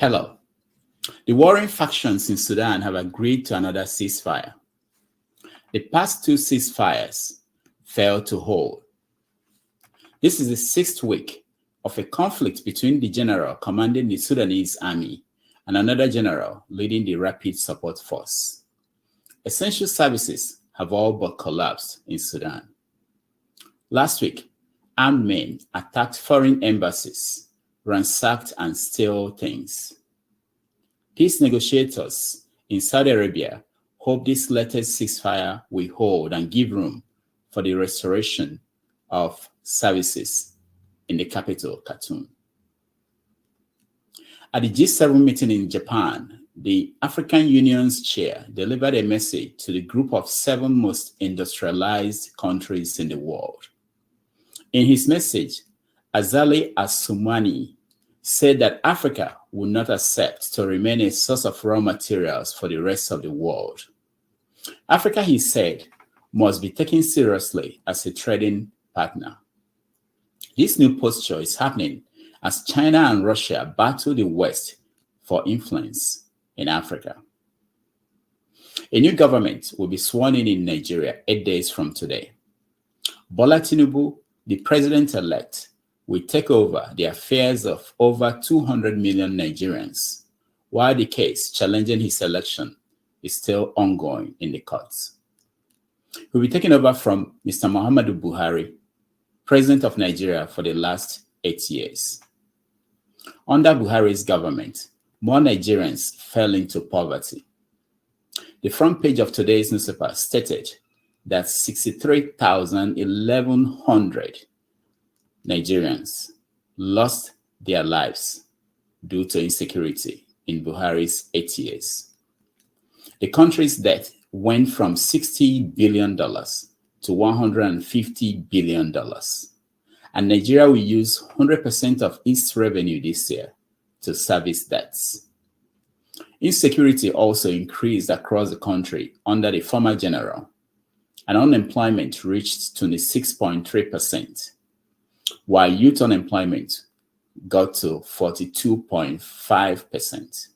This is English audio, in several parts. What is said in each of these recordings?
Hello. The warring factions in Sudan have agreed to another ceasefire. The past two ceasefires failed to hold. This is the sixth week of a conflict between the general commanding the Sudanese army and another general leading the Rapid Support Force. Essential services have all but collapsed in Sudan. Last week, armed men attacked foreign embassies, ransacked and stole things. Peace negotiators in Saudi Arabia hope this latest ceasefire will hold and give room for the restoration of services in the capital, Khartoum. At the G7 meeting in Japan, the African Union's chair delivered a message to the group of 7 most industrialized countries in the world. In his message, Azali Assoumani said that Africa would not accept to remain a source of raw materials for the rest of the world. Africa, he said, must be taken seriously as a trading partner. This new posture is happening as China and Russia battle the West for influence in Africa. A new government will be sworn in Nigeria 8 days from today. Bola Tinubu, the president-elect, will take over the affairs of over 200 million Nigerians, while the case challenging his election is still ongoing in the courts. He will be taking over from Mr. Muhammadu Buhari, president of Nigeria for the last 8 years. Under Buhari's government, more Nigerians fell into poverty. The front page of today's newspaper stated that 63,100 Nigerians lost their lives due to insecurity in Buhari's 8 years. The country's debt went from $60 billion to $150 billion. And Nigeria will use 100% of its revenue this year to service debts. Insecurity also increased across the country under the former general, and unemployment reached 26.3%, while youth unemployment got to 42.5%.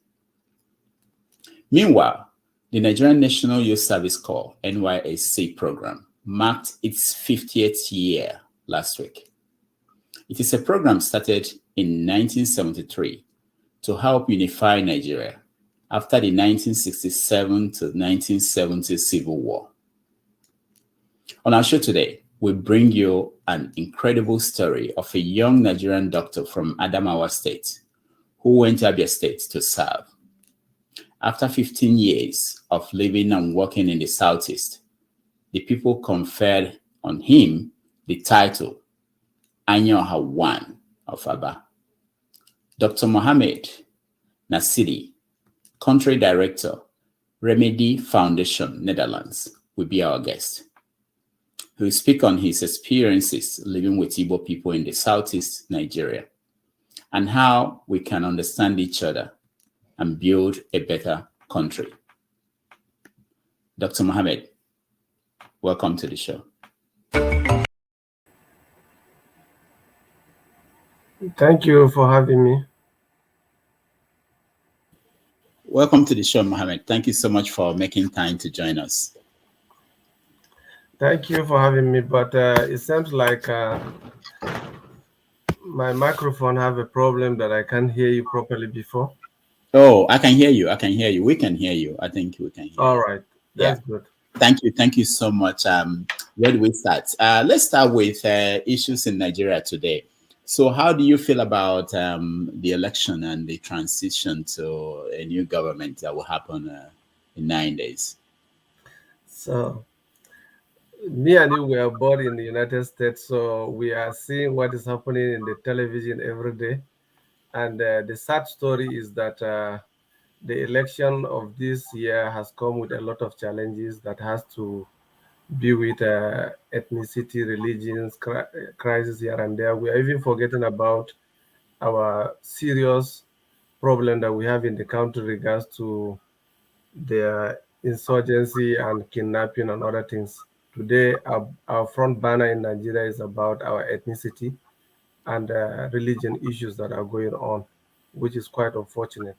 Meanwhile, the Nigerian National Youth Service Corp (NYSC) program marked its 50th year last week. It is a program started in 1973 to help unify Nigeria after the 1967 to 1970 Civil War. On our show today, we bring you an incredible story of a young Nigerian doctor from Adamawa State who went to Abia State to serve. After 15 years of living and working in the Southeast, the people conferred on him the title Anya Oha of Aba. Dr. Mohammed Nasidi, Country Director, Remedi Foundation, Netherlands, will be our guest. He will speak on his experiences living with Igbo people in the Southeast Nigeria and how we can understand each other and build a better country. Dr. Mohammed, welcome to the show. Thank you for having me. Welcome to the show, Mohammed. Thank you so much for making time to join us. Thank you for having me, but it seems like my microphone have a problem that I can't hear you properly before. Oh, I can hear you. I can hear you. We can hear you. I think we can hear All you. right. That's good. Thank you. Thank you so much. Where do we start? Let's start with issues in Nigeria today. So how do you feel about the election and the transition to a new government that will happen in 9 days? So me and you were born in the United States, so we are seeing what is happening in the television every day. And the sad story is that the election of this year has come with a lot of challenges that has to be with ethnicity, religions, crisis here and there. We are even forgetting about our serious problem that we have in the country regards to the insurgency and kidnapping and other things. Today, our front banner in Nigeria is about our ethnicity and religion issues that are going on. which is quite unfortunate.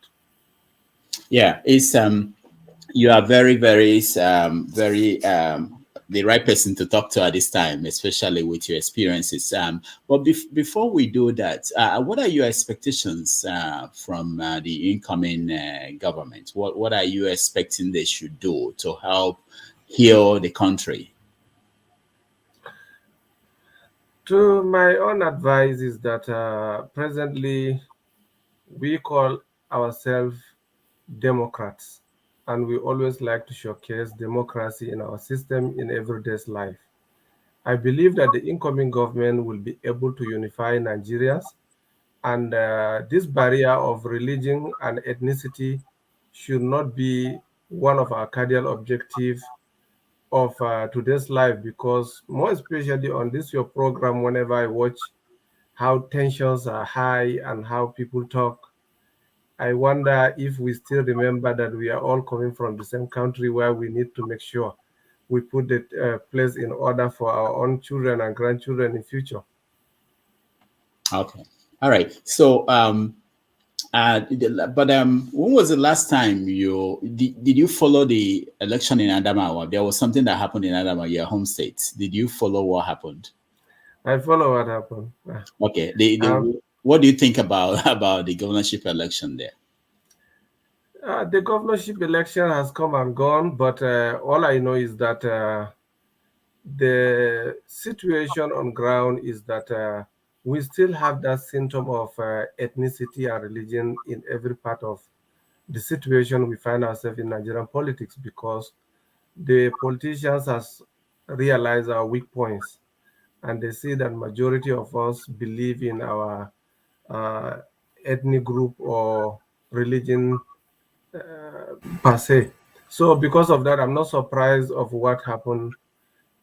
Yeah, it's you are very, very, very the right person to talk to at this time, especially with your experiences. But before we do that, what are your expectations from the incoming government? What are you expecting they should do to help heal the country? To my own advice is that presently we call ourselves Democrats, and we always like to showcase democracy in our system in everyday's life. I believe that the incoming government will be able to unify Nigerians, and this barrier of religion and ethnicity should not be one of our cardinal objectives of today's life, because more especially on this your program, whenever I watch how tensions are high and how people talk, I wonder if we still remember that we are all coming from the same country, where we need to make sure we put the place in order for our own children and grandchildren in future. Okay, all right. So, but when was the last time did you follow the election in Adamawa? There was something that happened in Adamawa, your home state. Did you follow what happened? I follow what happened. Okay. Um, What do you think about about the governorship election there? the governorship election has come and gone, but all I know is that the situation on ground is that we still have that symptom of ethnicity and religion in every part of the situation we find ourselves in Nigerian politics, because the politicians has realized our weak points, and they see that majority of us believe in our uh, ethnic group or religion per se. So because of that, I'm not surprised of what happened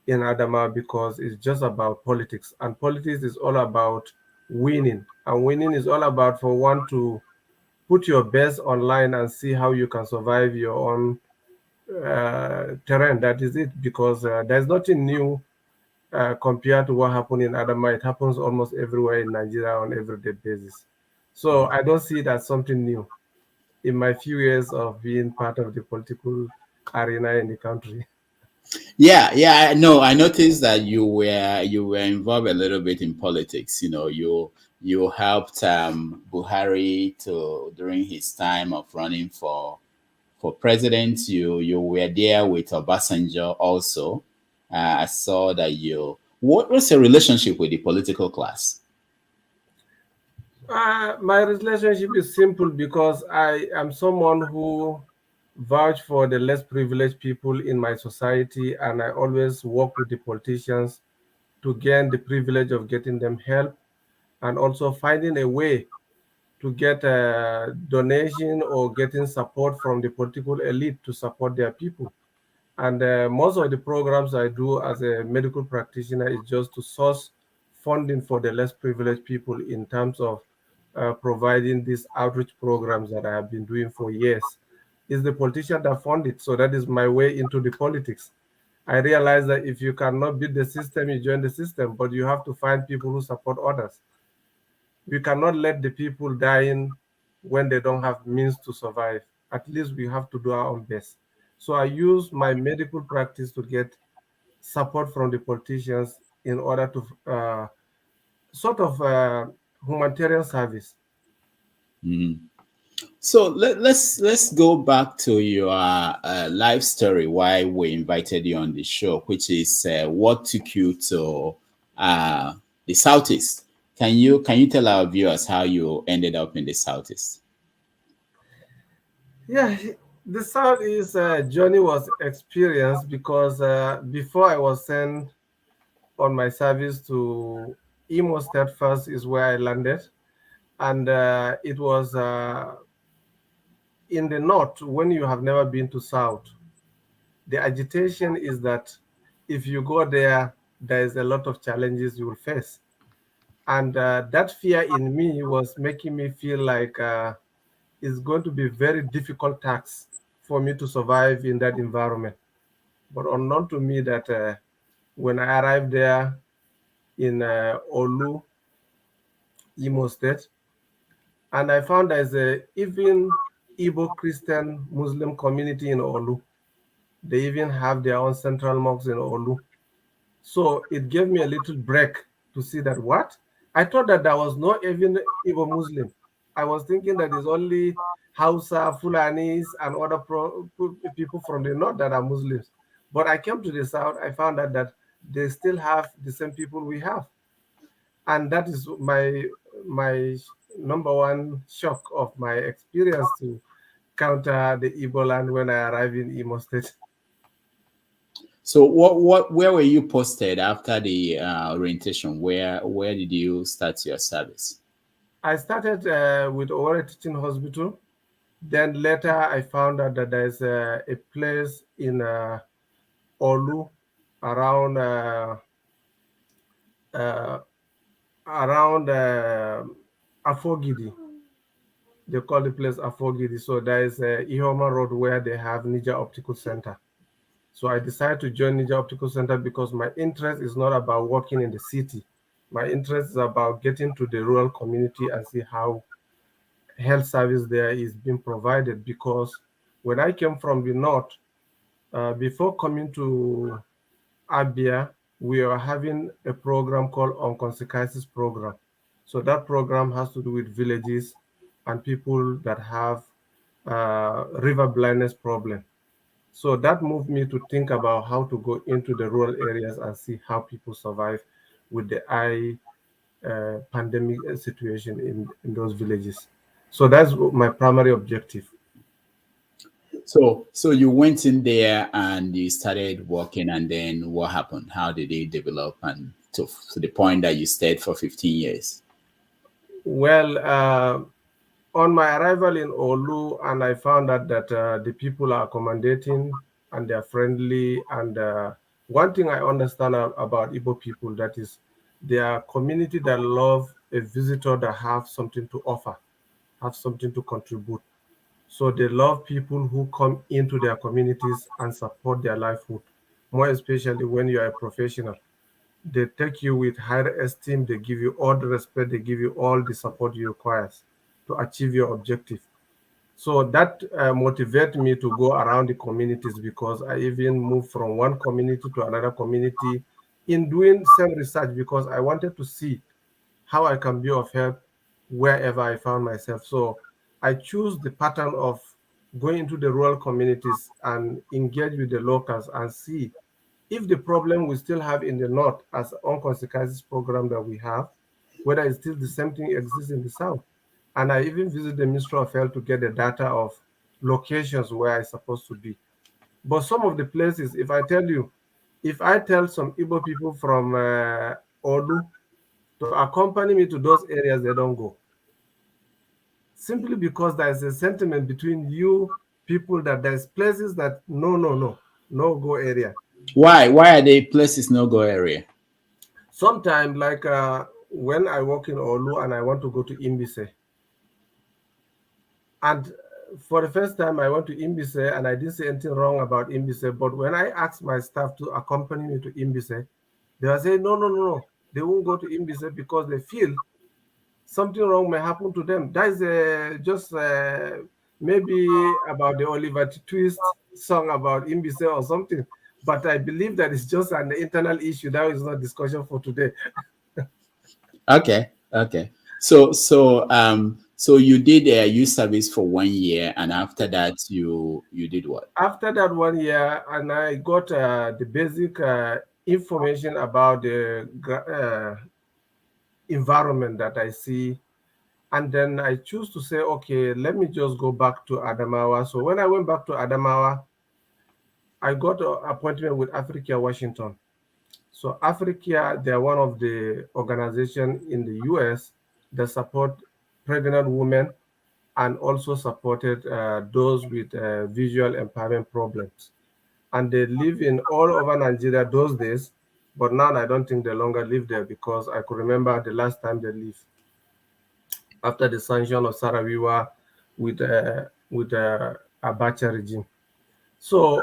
in Adama, because it's just about politics, and politics is all about winning, and winning is all about for one to put your best online and see how you can survive your own terrain. That is it, because there's nothing new compared to what happened in Adama. It happens almost everywhere in Nigeria on everyday basis. So I don't see that something new in my few years of being part of the political arena in the country. Yeah, yeah, I know. I noticed that you were involved a little bit in politics. You helped Buhari to during his time of running for president. You were there with Obasanjo also. I saw that you. What was your relationship with the political class? My relationship is simple, because I am someone who vouch for the less privileged people in my society, and I always work with the politicians to gain the privilege of getting them help, and also finding a way to get a donation or getting support from the political elite to support their people. And most of the programs I do as a medical practitioner is just to source funding for the less privileged people in terms of providing these outreach programs that I have been doing for years. It's the politician that fund it. So that is my way into the politics. I realize that if you cannot beat the system, you join the system, but you have to find people who support others. We cannot let the people dying when they don't have means to survive. At least we have to do our own best. So I use my medical practice to get support from the politicians in order to sort of humanitarian service. Mhm. So let's go back to your life story. Why we invited you on the show, which is what took you to uh, the southeast. Can you tell our viewers how you ended up in the southeast? Yeah, the Southeast journey was experienced, because before I was sent on my service to Imo State first is where I landed, and it was in the north. When you have never been to South, the agitation is that if you go there, there is a lot of challenges you will face, and that fear in me was making me feel like it's going to be very difficult task for me to survive in that environment. But unknown to me that when I arrived there in Olu, Imo State, And I found there's a even Igbo Christian Muslim community in Olu. They even have their own central mosque in Olu. So it gave me a little break to see that what? I thought that there was no even Igbo Muslim. I was thinking that it's only Hausa, Fulanis, and other people from the north that are Muslims. But I came to the south, I found out that they still have the same people we have. And that is my number one shock of my experience to counter the Igbo land when I arrived in Imo State. So where were you posted after the orientation? Where did you start your service? I started with Owerri Teaching Hospital. Then later I found out that there's a place in Olu around around Afogidi. They call the place Afogidi. So there is a Ihoma Road where they have Niger Optical Center. So I decided to join Niger Optical Center because my interest is not about working in the city. My interest is about getting to the rural community and see how health service there is being provided. Because when I came from the north, before coming to Abia, we are having a program called Onconsicasis program. So that program has to do with villages and people that have river blindness problem. So that moved me to think about how to go into the rural areas and see how people survive with the eye pandemic situation in those villages. So that's my primary objective. So you went in there and you started working, and then what happened? How did it develop and to the point that you stayed for 15 years? Well, on my arrival in Olu, and I found out that the people are accommodating and they're friendly. And one thing I understand about Igbo people, that is, they are a community that love a visitor that have something to offer, have something to contribute. So they love people who come into their communities and support their livelihood, more especially when you are a professional. They take you with higher esteem, they give you all the respect, they give you all the support you require to achieve your objective. So that motivated me to go around the communities, because I even moved from one community to another community in doing some research, because I wanted to see how I can be of help wherever I found myself. So I choose the pattern of going into the rural communities and engage with the locals and see if the problem we still have in the north as unconsequences program that we have, whether it's still the same thing exists in the south. And I even visit the Ministry of Health to get the data of locations where I'm supposed to be. But some of the places, if I tell you, if I tell some Igbo people from Olu to accompany me to those areas, they don't go. Simply because there's a sentiment between you people that there's places that no go area. Why are they places no go area? Sometimes, like when I work in Olu and I want to go to Imbise, and for the first time I went to Imbise and I didn't say anything wrong about Imbise, but when I asked my staff to accompany me to Imbise, they were saying no, they won't go to Imbise because they feel something wrong may happen to them. That is just maybe about the Oliver Twist song about Imbise or something. But I believe that it's just an internal issue. That is not discussion for today. Okay. So you did a youth service for 1 year, and after that you did what? After that 1 year, and I got the basic information about the environment that I see. And then I choose to say, okay, let me just go back to Adamawa. So when I went back to Adamawa, I got an appointment with Africa Washington. So Africa, they're one of the organizations in the US that support pregnant women and also supported those with visual impairment problems. And they live in all over Nigeria those days, but now I don't think they longer live there, because I could remember the last time they lived after the sanction of Sarawiwa with Abacha regime. So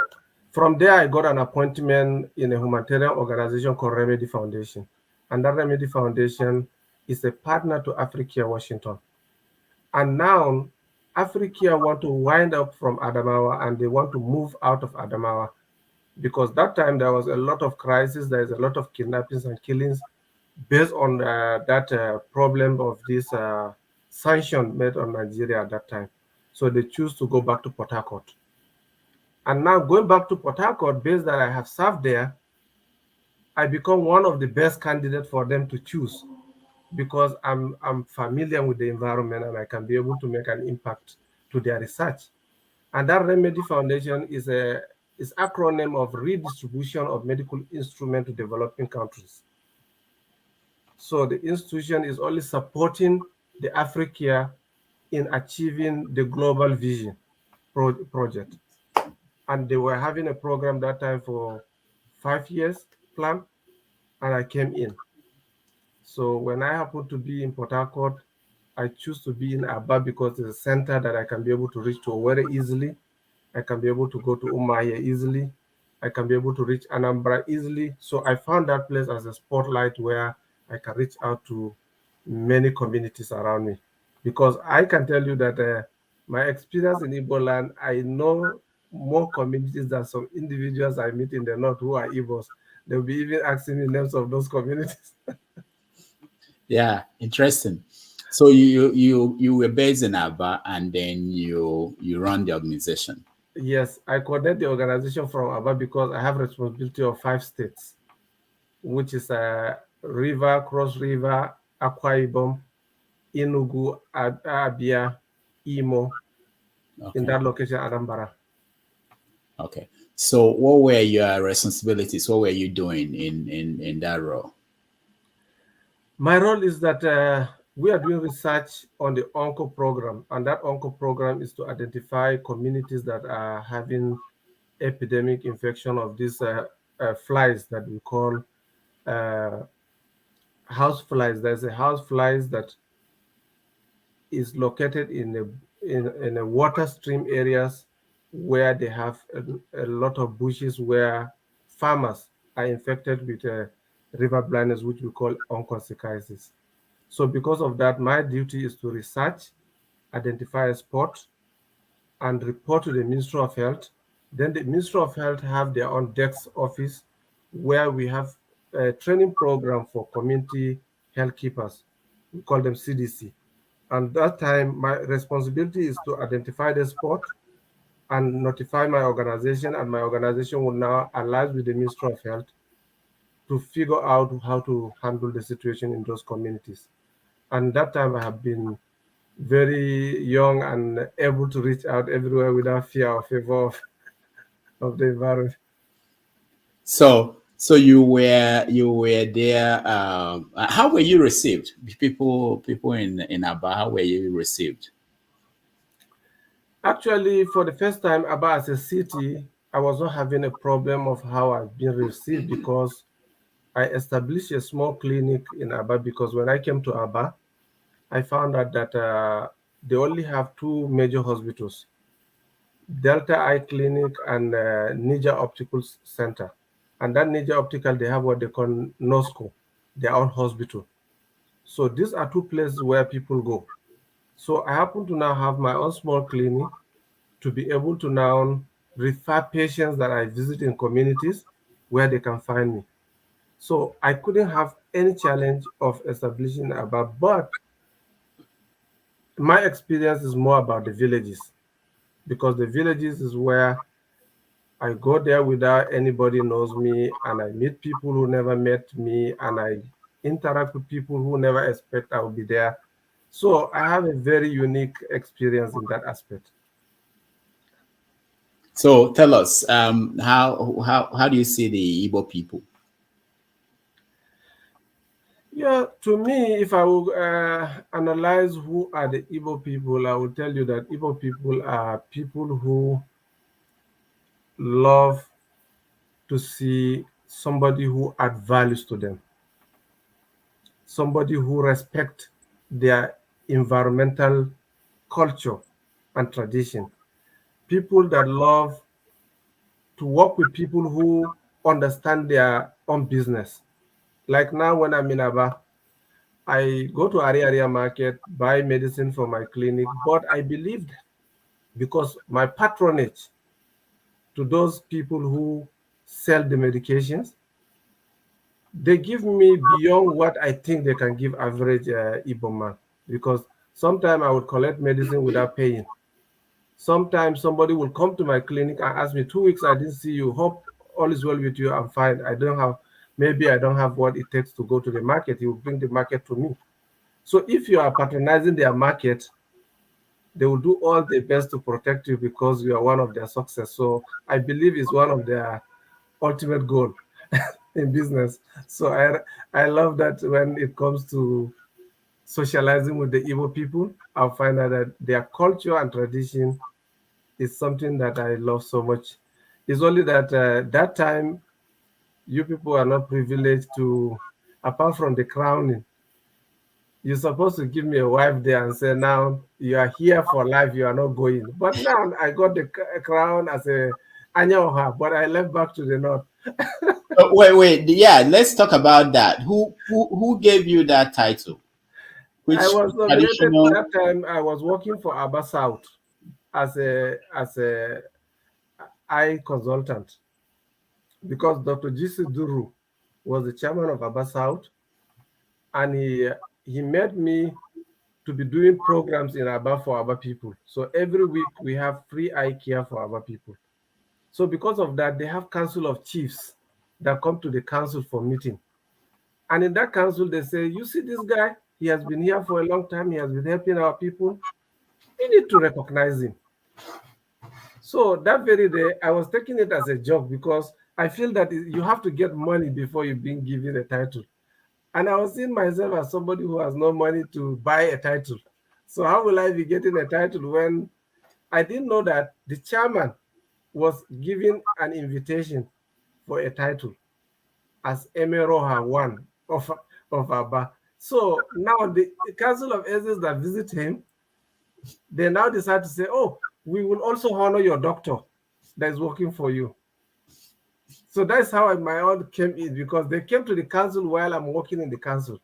from there, I got an appointment in a humanitarian organization called Remedi Foundation. And that Remedi Foundation is a partner to Africa Washington. And now Africa want to wind up from Adamawa and they want to move out of Adamawa because that time there was a lot of crisis, there is a lot of kidnappings and killings based on that problem of this sanction made on Nigeria at that time. So they choose to go back to Port Harcourt. And now going back to Port Harcourt, based that I have served there, I become one of the best candidates for them to choose because I'm familiar with the environment and I can be able to make an impact to their research. And that Remedi Foundation is acronym of Redistribution of Medical Instrument to Developing Countries. So the institution is only supporting the Africa in achieving the global vision project. And they were having a program that time for 5 years plan, and I came in. So when I happened to be in Port Harcourt, I choose to be in Aba because it's a center that I can be able to reach to very easily. I can be able to go to Umuahia easily. I can be able to reach Anambra easily. So I found that place as a spotlight where I can reach out to many communities around me. Because I can tell you that my experience in Igbo land, I know more communities than some individuals I meet in the north who are Igbos. They'll be even asking me names of those communities. Yeah, interesting. So you were based in Aba, and then you run the organization. Yes, I coordinate the organization from Aba because I have responsibility of 5 states, which is River, Cross River, Akwa Ibom, Enugu, Abia, Imo, in Okay. that location, Adambara. Okay. So what were your responsibilities? What were you doing in that role? My role is that we are doing research on the ONCO program, and that ONCO program is to identify communities that are having epidemic infection of these flies that we call uh, house flies. There's a house flies that is located in a water stream areas where they have a lot of bushes where farmers are infected with river blindness, which we call onchocerciasis. So because of that, my duty is to research, identify a spot, and report to the Ministry of Health. Then the Ministry of Health have their own DEX office where we have a training program for community health keepers. We call them CDC. And that time, my responsibility is to identify the spot and notify my organization, and my organization will now alliance with the Ministry of Health to figure out how to handle the situation in those communities. And that time I have been very young and able to reach out everywhere without fear or favor of the environment. So you were there. How were you received? People in Aba, how were you received? Actually, for the first time, Aba as a city, I was not having a problem of how I've been received because I established a small clinic in Aba because when I came to Aba, I found out that they only have 2 major hospitals, Delta Eye Clinic and Niger Optical Center. And that Niger Optical, they have what they call NOSCO, their own hospital. So these are 2 places where people go. So I happen to now have my own small clinic to be able to now refer patients that I visit in communities where they can find me. So I couldn't have any challenge of establishing about, but my experience is more about the villages because the villages is where I go there without anybody knows me and I meet people who never met me and I interact with people who never expect I will be there. So I have a very unique experience in that aspect. So tell us, how do you see the Igbo people? Yeah, to me, if I will analyze who are the Igbo people, I will tell you that Igbo people are people who love to see somebody who add values to them, somebody who respect their environmental culture and tradition, people that love to work with people who understand their own business. Like now when I'm in Aba, I go to area market, buy medicine for my clinic, but I believed because my patronage to those people who sell the medications, they give me beyond what I think they can give average Igbo man. Because sometimes I would collect medicine without paying. Sometimes somebody will come to my clinic and ask me, 2 weeks I didn't see you. Hope all is well with you. I'm fine. Maybe I don't have what it takes to go to the market. He will bring the market to me. So if you are patronizing their market, they will do all their best to protect you because you are one of their success. So I believe it's one of their ultimate goal in business. So I love that when it comes to socializing with the Igbo people, I'll find out that their culture and tradition is something that I love so much. It's only that that time you people are not privileged to, apart from the crowning, you're supposed to give me a wife there and say, now you are here for life, you are not going. But now I got the crown as a Anya Oha, but I left back to the north. Wait. Yeah, let's talk about that. Who gave you that title? I Which was nominated traditional? that time. I was working for Abia South as a eye consultant because Dr. Jisi Duru was the chairman of Abia South, and he made me to be doing programs in Aba for Aba people. So every week we have free eye care for Aba people. So because of that, they have council of chiefs that come to the council for meeting. And in that council, they say, you see this guy, he has been here for a long time, he has been helping our people. We need to recognize him. So that very day, I was taking it as a joke because I feel that you have to get money before you're being given a title. And I was seeing myself as somebody who has no money to buy a title. So how will I be getting a title when I didn't know that the chairman was giving an invitation for a title as Emeroha one of Aba. So now the Council of Elders that visit him, they now decide to say, oh, we will also honor your doctor that is working for you. So that's how my own came in, because they came to the council while I'm working in the council.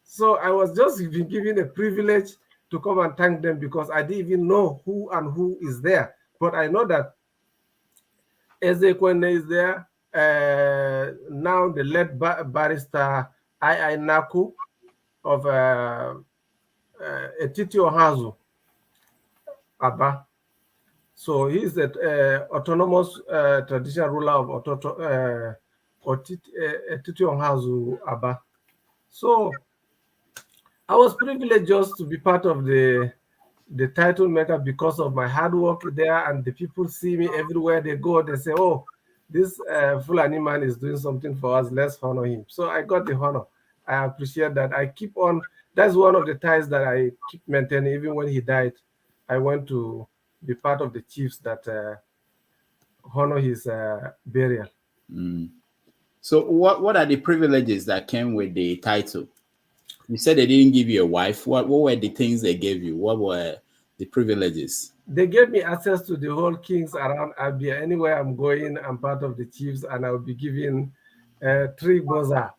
So I was just being given a privilege to come and thank them because I didn't even know who and who is there. But I know that Ezekwene is there. Now the late barrister I Naku of Etiti Ohazu, Aba. So he is the autonomous traditional ruler of Etiti Ohazu, Aba. So I was privileged just to be part of the title maker because of my hard work there, and the people see me everywhere they go. They say, oh, this Fulani man is doing something for us, let's honor him. So I got the honor. I appreciate that. I keep on, that's one of the ties that I keep maintaining. Even when he died, I went to be part of the chiefs that honor his burial. So what are the privileges that came with the title? You said they didn't give you a wife. What were the things they gave you? What were the privileges? They gave me access to the whole kings around Abia. Anywhere I'm going, I'm part of the chiefs, and I'll be given 3 boza.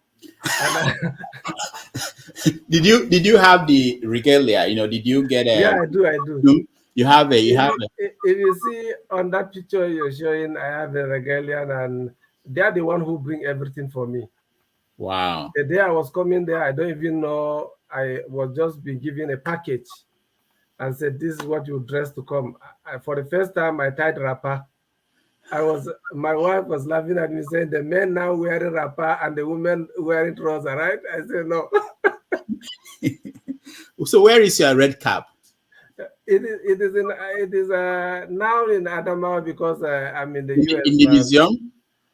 Did you have the regalia? Did you get a? Yeah, I do. You have a. If you see on that picture you're showing, I have a regalian, and they're the one who bring everything for me. Wow. The day I was coming there, I don't even know. I was just being given a package and said, this is what you dress to come. For the first time, I tied wrapper. My wife was laughing at me saying, the men now wearing wrapper and the women wearing trouser, right? I said, no. So where is your red cap? It is now in Adamawa because I'm in the US. In the museum?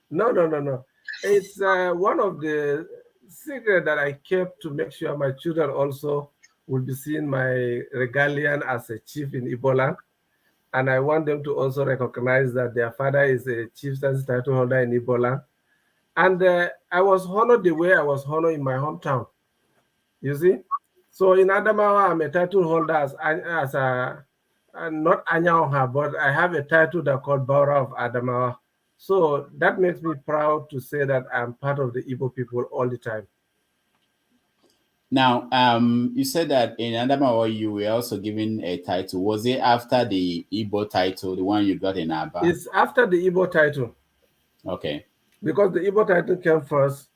No. It's one of the secrets that I kept to make sure my children also will be seeing my regalian as a chief in Iboland. And I want them to also recognize that their father is a chieftain's title holder in Iboland. And I was honored the way I was honored in my hometown. You see? So in Adamawa, I'm a title holder as not Anya Oha, but I have a title that called Baura of Adamawa. So that makes me proud to say that I'm part of the Igbo people all the time. Now, you said that in Adamawa you were also given a title. Was it after the Igbo title, the one you got in Aba? It's after the Igbo title. Okay. Because the Igbo title came first,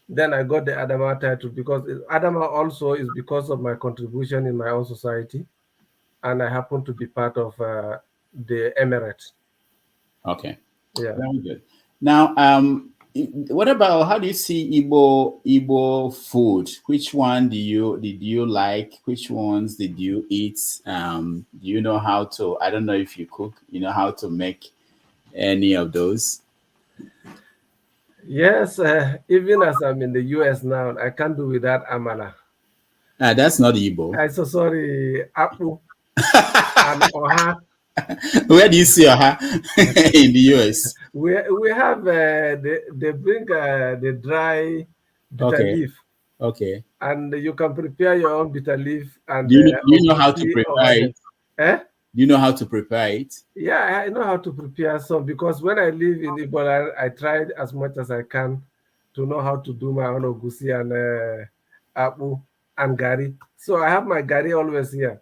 then I got the Adamawa title, because Adamawa also is because of my contribution in my own society, and I happen to be part of the Emirate. Okay. Yeah. Very good. Now, what about, how do you see Igbo food? Which one did you like? Which ones did you eat? Do you know how to? I don't know if you cook. You know how to make any of those? Yes, even as I'm in the US now, I can't do without amala. That's not Igbo. I'm so sorry, Apu and Oha. Where do you see Oha in the US? We have they bring the dry bitter Okay. leaf, Okay. and you can prepare your own bitter leaf and Do you know how to ogusi over prepare them. it? Eh? Do you know how to prepare it? Yeah, I know how to prepare some, because when I live in Ebola, I tried as much as I can to know how to do my own ogusi and apu and gari. So I have my gari always here.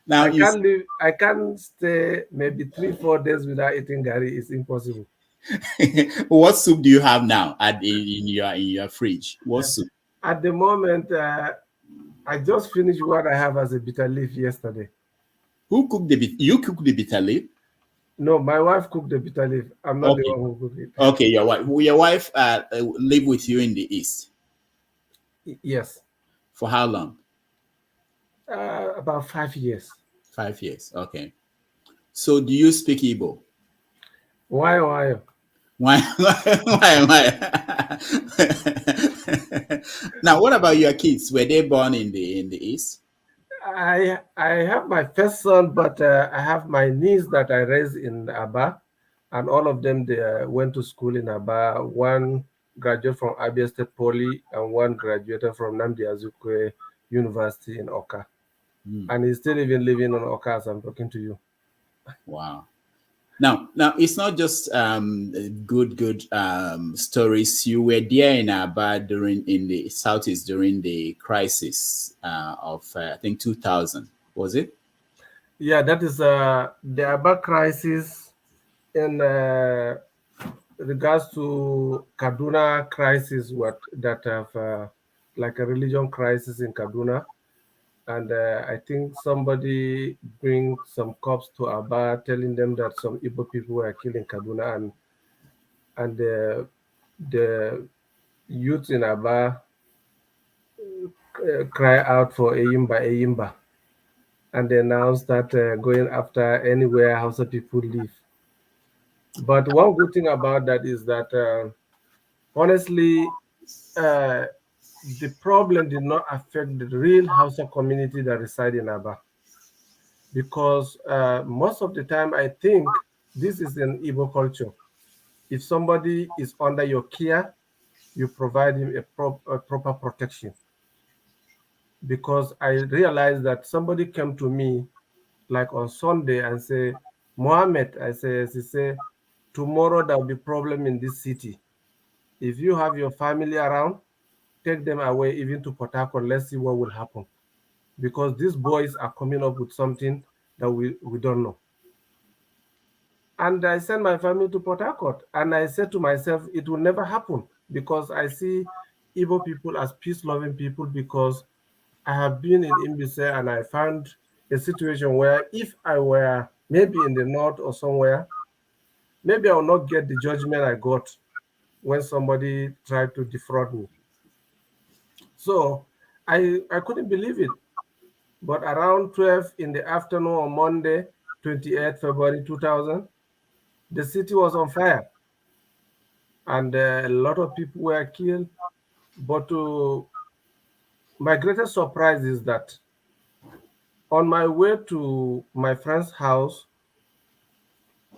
Now, I can't live. I can't stay maybe 3-4 days without eating gari. It's impossible. what soup do you have now in your fridge? What soup? At the moment, I just finished what I have as a bitter leaf yesterday. Who cooked you cook the bitter leaf? No, my wife cooked the bitter leaf. I'm not the Okay. one who cooked it. Okay, your wife live with you in the east. Yes. For how long? About 5 years. 5 years. Okay. So do you speak Igbo? Why? Why? Now, what about your kids? Were they born in the east? I have my first son, but I have my niece that I raised in Aba, and all of them they went to school in Aba. One graduated from Abia State Poly, and one graduated from Namdi Azukwe University in Oka, and he's still even living in Oka as I'm talking to you. Wow. Now, it's not just good stories. You were there in Aba in the southeast during the crisis of I think 2000. Was it? Yeah, that is the Aba crisis in regards to Kaduna crisis. What that have like a religion crisis in Kaduna. And I think somebody bring some cops to Aba, telling them that some Igbo people were killing Kaduna, and the youth in Aba cry out for Eyimba, and they now start going after anywhere Hausa people live. But one good thing about that is that honestly, uh, the problem did not affect the real Hausa community that reside in Aba. Because most of the time I think this is an Igbo culture. If somebody is under your care, you provide him a proper protection. Because I realized that somebody came to me like on Sunday and say, Mohammed, I say, he say, tomorrow there will be problem in this city. If you have your family around, take them away even to Port Harcourt. Let's see what will happen. Because these boys are coming up with something that we don't know. And I sent my family to Port Harcourt. And I said to myself, it will never happen, because I see Igbo people as peace-loving people, because I have been in Imbise and I found a situation where if I were maybe in the north or somewhere, maybe I will not get the judgment I got when somebody tried to defraud me. So I couldn't believe it. But around 12 in the afternoon on Monday, 28 February 2000, the city was on fire. And a lot of people were killed. But my greatest surprise is that on my way to my friend's house,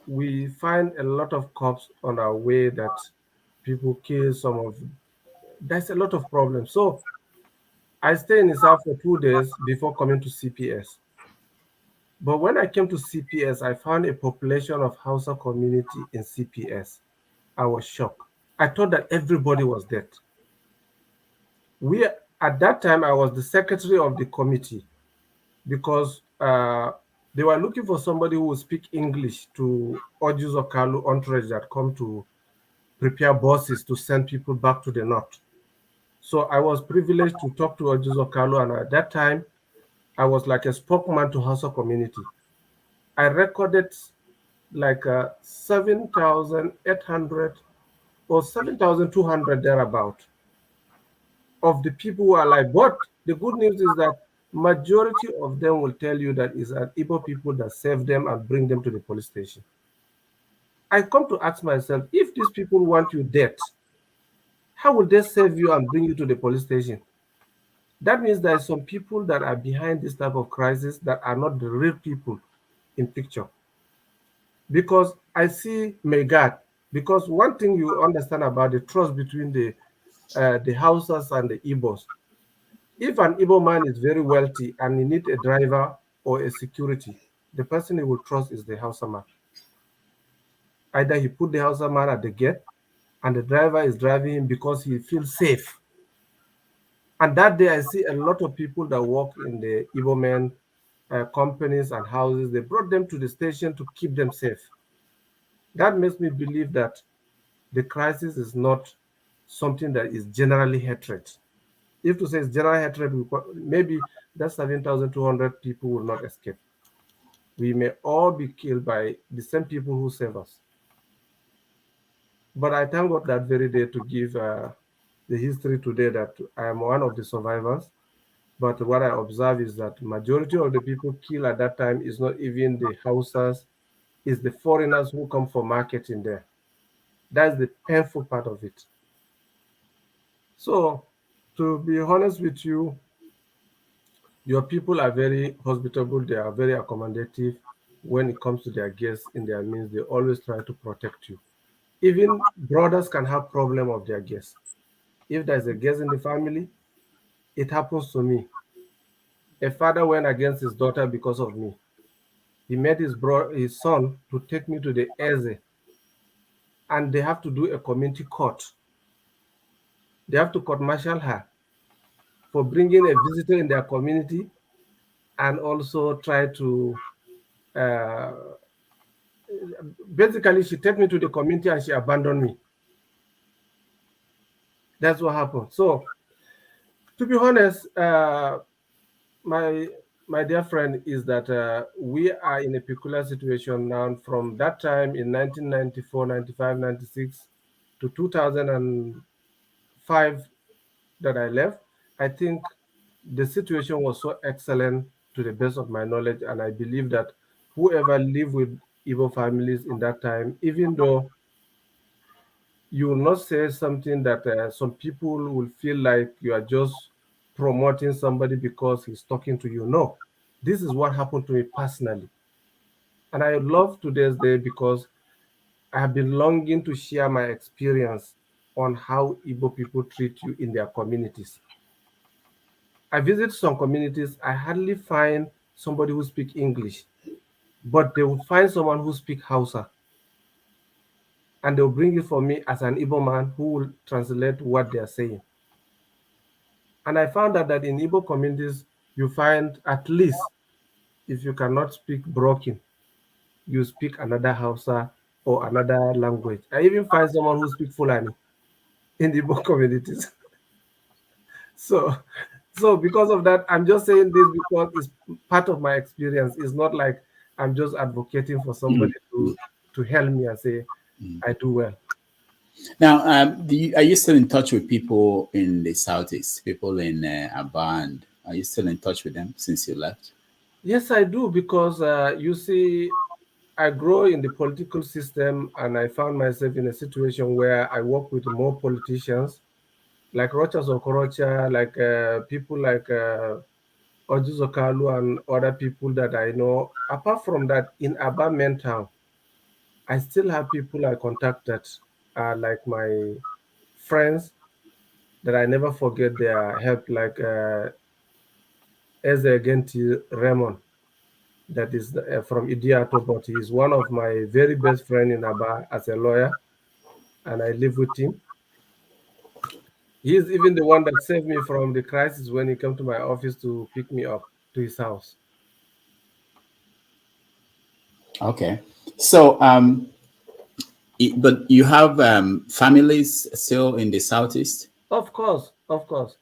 we find a lot of cops on our way that people kill some of. There's a lot of problems. So I stayed in his house for 2 days before coming to CPS. But when I came to CPS, I found a population of Hausa community in CPS. I was shocked. I thought that everybody was dead. We At that time, I was the secretary of the committee because they were looking for somebody who would speak English to Ojus Okalu entourage that come to prepare buses to send people back to the north. So I was privileged to talk to Ojus Okalu, and at that time, I was like a spokesman to Hausa community. I recorded like 7,800 or 7,200 thereabout of the people who are alive. But the good news is that majority of them will tell you that it's an Igbo people that save them and bring them to the police station. I come to ask myself, if these people want you dead, how will they save you and bring you to the police station? That means there are some people that are behind this type of crisis that are not the real people in picture. Because I see may God, because one thing you understand about the trust between the Hausas and the Igbos. If an Igbo man is very wealthy and he needs a driver or a security, the person he will trust is the Hausa man. Either he put the Hausa man at the gate and the driver is driving him because he feels safe. And that day I see a lot of people that work in the Igbo men companies and houses. They brought them to the station to keep them safe. That makes me believe that the crisis is not something that is generally hatred. If to say it's general hatred, maybe that 7,200 people will not escape. We may all be killed by the same people who save us. But I thank God that very day to give the history today that I am one of the survivors. But what I observe is that majority of the people killed at that time is not even the Hausas, it's the foreigners who come for marketing there. That's the painful part of it. So, to be honest with you, your people are very hospitable. They are very accommodative when it comes to their guests in their means. They always try to protect you. Even brothers can have problem of their guests. If there's a guest in the family, it happens to me. A father went against his daughter because of me. He made his son to take me to the Eze, and they have to do a community court. They have to court martial her for bringing a visitor in their community and also try to basically she took me to the community and she abandoned me. That's what happened. So to be honest, my dear friend, is that we are in a peculiar situation now. From that time in 1994, 95, 96 to 2005 that I left, I think the situation was so excellent to the best of my knowledge, and I believe that whoever lived with Igbo families in that time, even though you will not say something that some people will feel like you are just promoting somebody because he's talking to you. No, this is what happened to me personally. And I love today's day because I have been longing to share my experience on how Igbo people treat you in their communities. I visit some communities, I hardly find somebody who speaks English, but they will find someone who speaks Hausa. And they'll bring it for me as an Igbo man who will translate what they are saying. And I found out that in Igbo communities, you find at least, if you cannot speak broken, you speak another Hausa or another language. I even find someone who speaks Fulani in the Igbo communities. So because of that, I'm just saying this because it's part of my experience. It's not like I'm just advocating for somebody to help me and say, I do well. Now, are you still in touch with people in the Southeast, people in Aband? Are you still in touch with them since you left? Yes, I do, because you see, I grow in the political system and I found myself in a situation where I work with more politicians like Rochas Okorocha, like people like Ojuzokalu and other people that I know. Apart from that, in Aba main town, I still have people I contacted, like my friends that I never forget their help, like Eze Genti Raymond, that is from Idiato, but he is one of my very best friend in Aba as a lawyer, and I live with him. He's even the one that saved me from the crisis when he came to my office to pick me up to his house. Okay. So, but you have families still in the southeast? Of course, of course.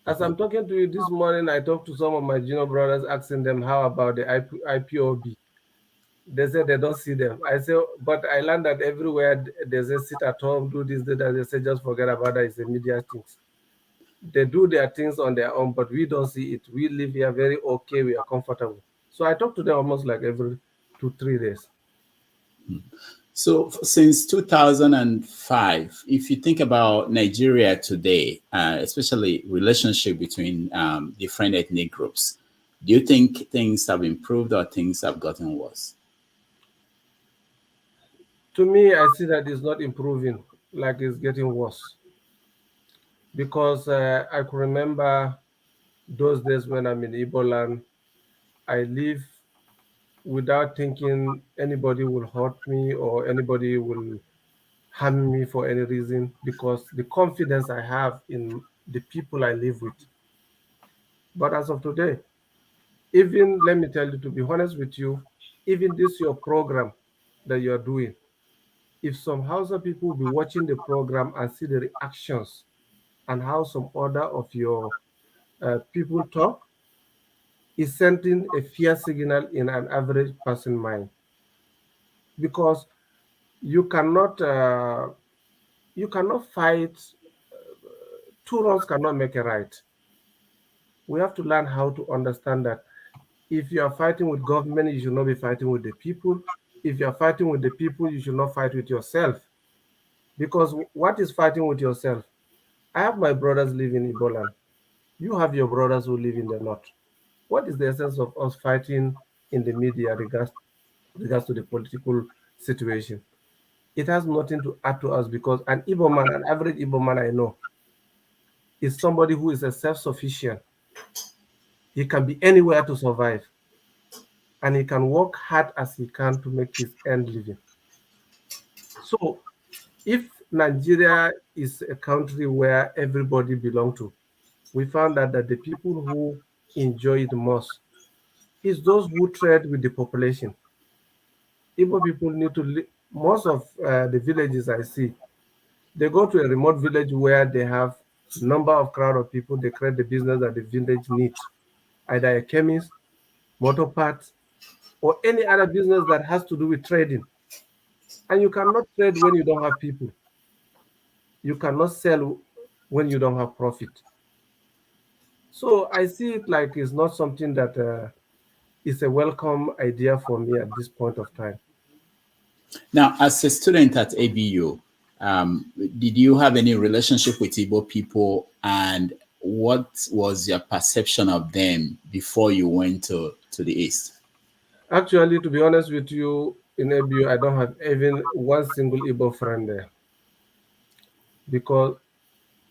As Okay. I'm talking to you this morning, I talked to some of my junior brothers, asking them how about the IPOB. They said they don't see them. I say, but I learned that everywhere they say sit at home, do this, do that. They say just forget about that. It's the media things. They do their things on their own, but we don't see it. We live here very okay. We are comfortable. So I talk to them almost like every 2-3 days. So since 2005, if you think about Nigeria today, especially relationship between different ethnic groups, do you think things have improved or things have gotten worse? To me, I see that it's not improving, like it's getting worse. Because I could remember those days when I'm in Igbo land, I live without thinking anybody will hurt me or anybody will harm me for any reason because the confidence I have in the people I live with. But as of today, even let me tell you, to be honest with you, even this your program that you're doing, if some Hausa people will be watching the program and see the reactions and how some other of your people talk, is sending a fear signal in an average person mind because you cannot uh, you cannot fight. Two wrongs cannot make a right. We have to learn how to understand that if you are fighting with government, you should not be fighting with the people. If you are fighting with the people, you should not fight with yourself. Because what is fighting with yourself? I have my brothers living in Iboland. You have your brothers who live in the north. What is the essence of us fighting in the media regards to the political situation? It has nothing to add to us because an Igbo man, an average Igbo man I know, is somebody who is a self-sufficient. He can be anywhere to survive, and he can work hard as he can to make his end living. So, if Nigeria is a country where everybody belongs to, we found out that the people who enjoy it most is those who trade with the population. Igbo people need to most of the villages I see, they go to a remote village where they have number of crowd of people. They create the business that the village needs, either a chemist, motor parts, or any other business that has to do with trading. And you cannot trade when you don't have people. You cannot sell when you don't have profit. So I see it like it's not something that is a welcome idea for me at this point of time. Now, as a student at ABU, did you have any relationship with Igbo people, and what was your perception of them before you went to the East? Actually, to be honest with you, in ABU, I don't have even one single Igbo friend there because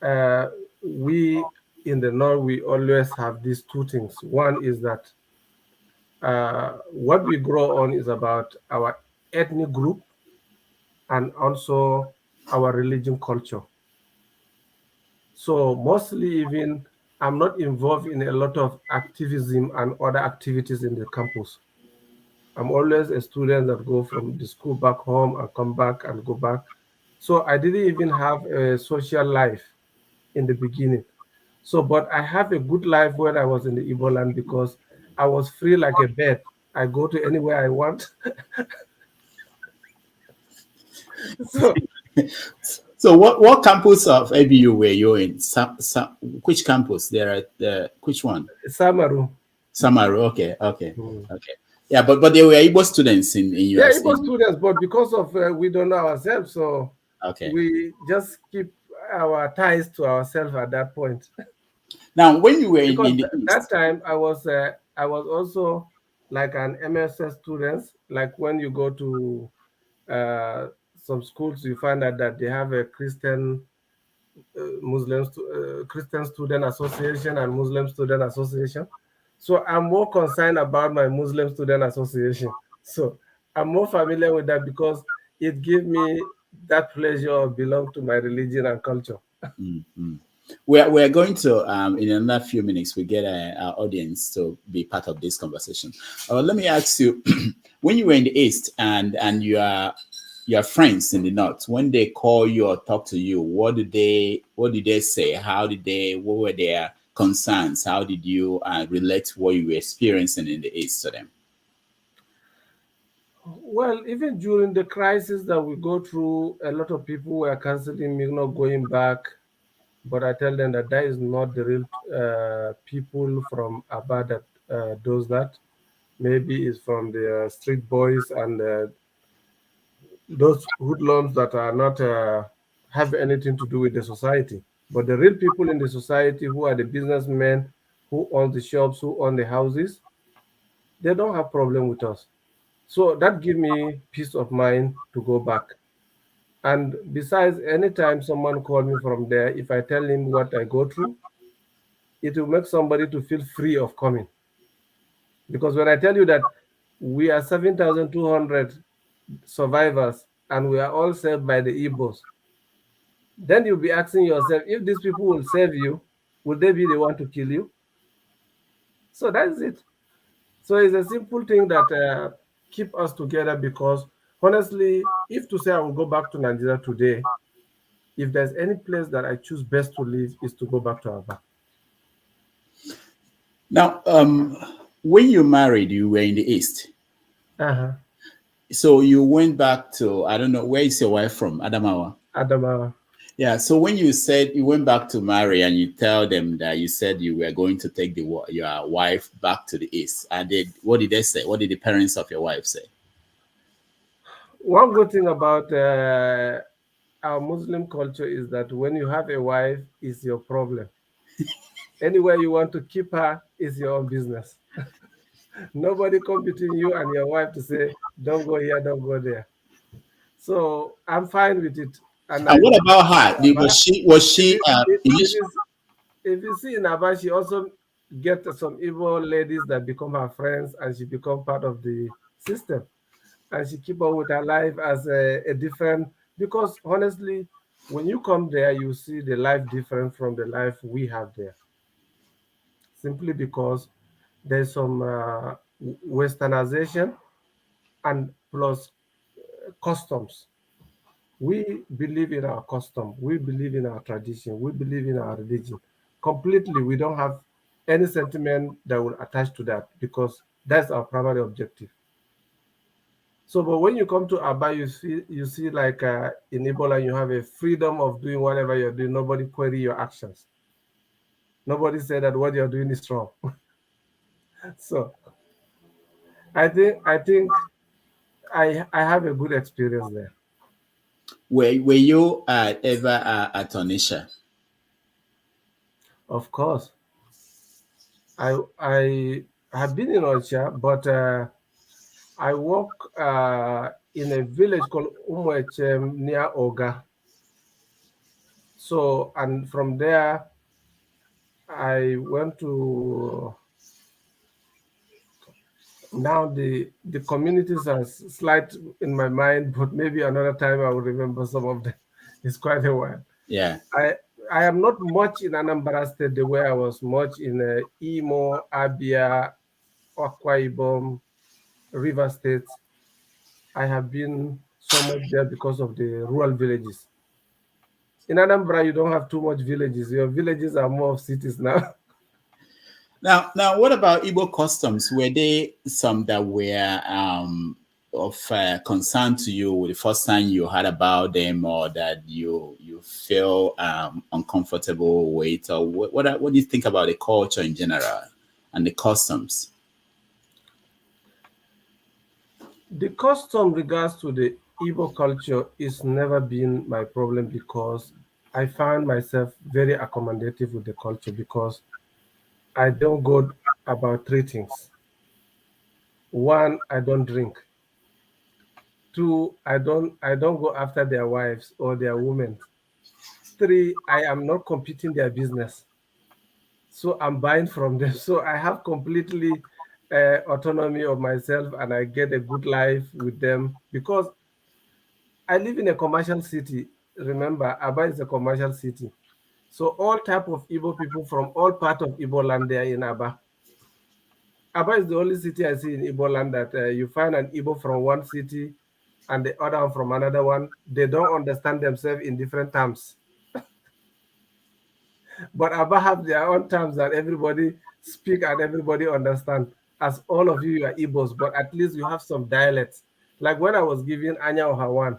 uh, we in the north we always have these two things. One is that what we grow on is about our ethnic group and also our religion culture. So mostly even I'm not involved in a lot of activism and other activities in the campus. I'm always a student that go from the school back home and come back and go back. So I didn't even have a social life in the beginning. So, but I have a good life when I was in the Igbo land because I was free like a bird. I go to anywhere I want. So, So, what campus of ABU were you in? Which campus? There are which one? Samaru. Samaru. Okay, okay, Mm. okay. Yeah, but they were Igbo students in Yeah, US. Igbo students, but because of we don't know ourselves, so Okay. we just keep our ties to ourselves at that point. Now, when you were Because in the that East, time I was also like an MSS student. Like when you go to uh, some schools, you find out that they have a Christian Student Association and Muslim Student Association. So I'm more concerned about my Muslim Student Association. So I'm more familiar with that because it gives me that pleasure of belong to my religion and culture. mm, mm. We're going to in another few minutes we get our audience to be part of this conversation. Let me ask you, when you were in the East and your friends in the North, when they call you or talk to you, what did they say? What were their concerns? How did you relate what you were experiencing in the East to them? Well, even during the crisis that we go through, a lot of people were canceling me, not going back. But I tell them that is not the real people from Aba that does that. Maybe it's from the street boys and those hoodlums that are not have anything to do with the society. But the real people in the society who are the businessmen, who own the shops, who own the houses, they don't have problem with us. So that give me peace of mind to go back. And besides, anytime someone call me from there, if I tell him what I go through, it will make somebody to feel free of coming. Because when I tell you that we are 7,200 survivors and we are all saved by the Igbos, then you'll be asking yourself, if these people will save you, will they be the one to kill you? So that's it. So it's a simple thing that keep us together, because honestly, if to say I will go back to Nigeria today, if there's any place that I choose best to live, is to go back to Aba. Now, when you married, you were in the East. Uh-huh. So you went back to, I don't know, where is your wife from? Adamawa. Adamawa. Yeah. So when you said you went back to marry and you tell them that you said you were going to take your wife back to the East, and what did they say? What did the parents of your wife say? One good thing about our Muslim culture is that when you have a wife, it's your problem. Anywhere you want to keep her is your own business. Nobody come between you and your wife to say, don't go here, don't go there. So I'm fine with it. And And what about her? If you see in Aba, she also get some evil ladies that become her friends, and she become part of the system. And she keep on with her life as a different, because honestly, when you come there, you see the life different from the life we have there. Simply because there's some westernization and plus customs. We believe in our custom, we believe in our tradition, we believe in our religion. Completely, we don't have any sentiment that will attach to that, because that's our primary objective. So, but when you come to Aba, you see like in Ebola, you have a freedom of doing whatever you're doing. Nobody query your actions. Nobody say that what you're doing is wrong. So, I think I have a good experience there. Were you ever at Onisha? Of course, I have been in Onitsha, but I work in a village called Umwechem near Oga. So, and from there, I went to, now the communities are slight in my mind, but maybe another time I will remember some of them. It's quite a while. Yeah. I am not much in Anambra State the way I was much in Imo, Abia, Akwa Ibom, River State. I have been so much there because of the rural villages. In Anambra, you don't have too much villages. Your villages are more of cities now. Now, what about Igbo customs? Were they some that were of concern to you the first time you heard about them, or that you feel uncomfortable with, or what do you think about the culture in general and the customs? The custom regards to the Igbo culture is never been my problem, because I find myself very accommodative with the culture, because I don't go about three things. One, I don't drink. Two, I don't go after their wives or their women. Three, I am not competing their business. So I'm buying from them. So I have completely autonomy of myself, and I get a good life with them, because I live in a commercial city. Remember, Aba is a commercial city. So all type of Igbo people from all part of Igbo land, they are in Aba. Aba is the only city I see in Igbo land that you find an Igbo from one city and the other one from another one. They don't understand themselves in different terms. But Aba have their own terms that everybody speak and everybody understand. As all of you are Igbos, but at least you have some dialects. Like when I was giving Anya Oha one.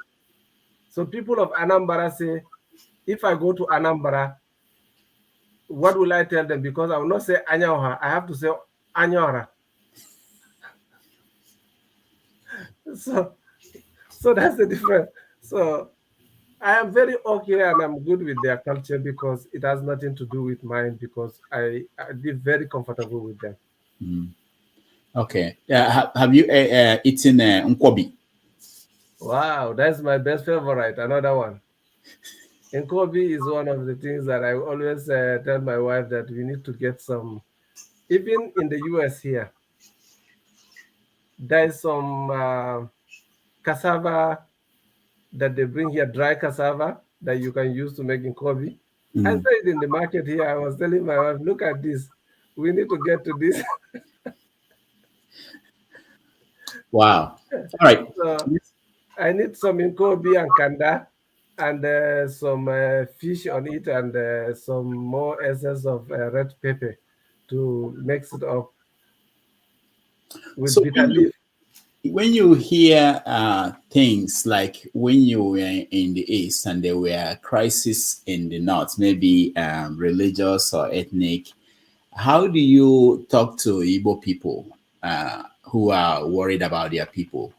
So people of Anambra say, if I go to Anambra, what will I tell them? Because I will not say Anya Oha, I have to say Anyora. So, so that's the difference. So I am very okay and I'm good with their culture because it has nothing to do with mine because I live very comfortable with them. Mm. Okay. Have you eaten nkwobi? Wow, that's my best favorite. Another one. Nkobi is one of the things that I always tell my wife that we need to get some. Even in the US here, there is some cassava that they bring here, dry cassava that you can use to make Nkobi. I saw it in the market here. I was telling my wife, look at this. We need to get to this. Wow. All right. So I need some Nkobi and kanda and some fish on it and some more essence of red pepper to mix it up with So bitter leaf. when you hear things like when you were in the east and there were crises in the north, maybe religious or ethnic, how do you talk to Igbo people who are worried about their people?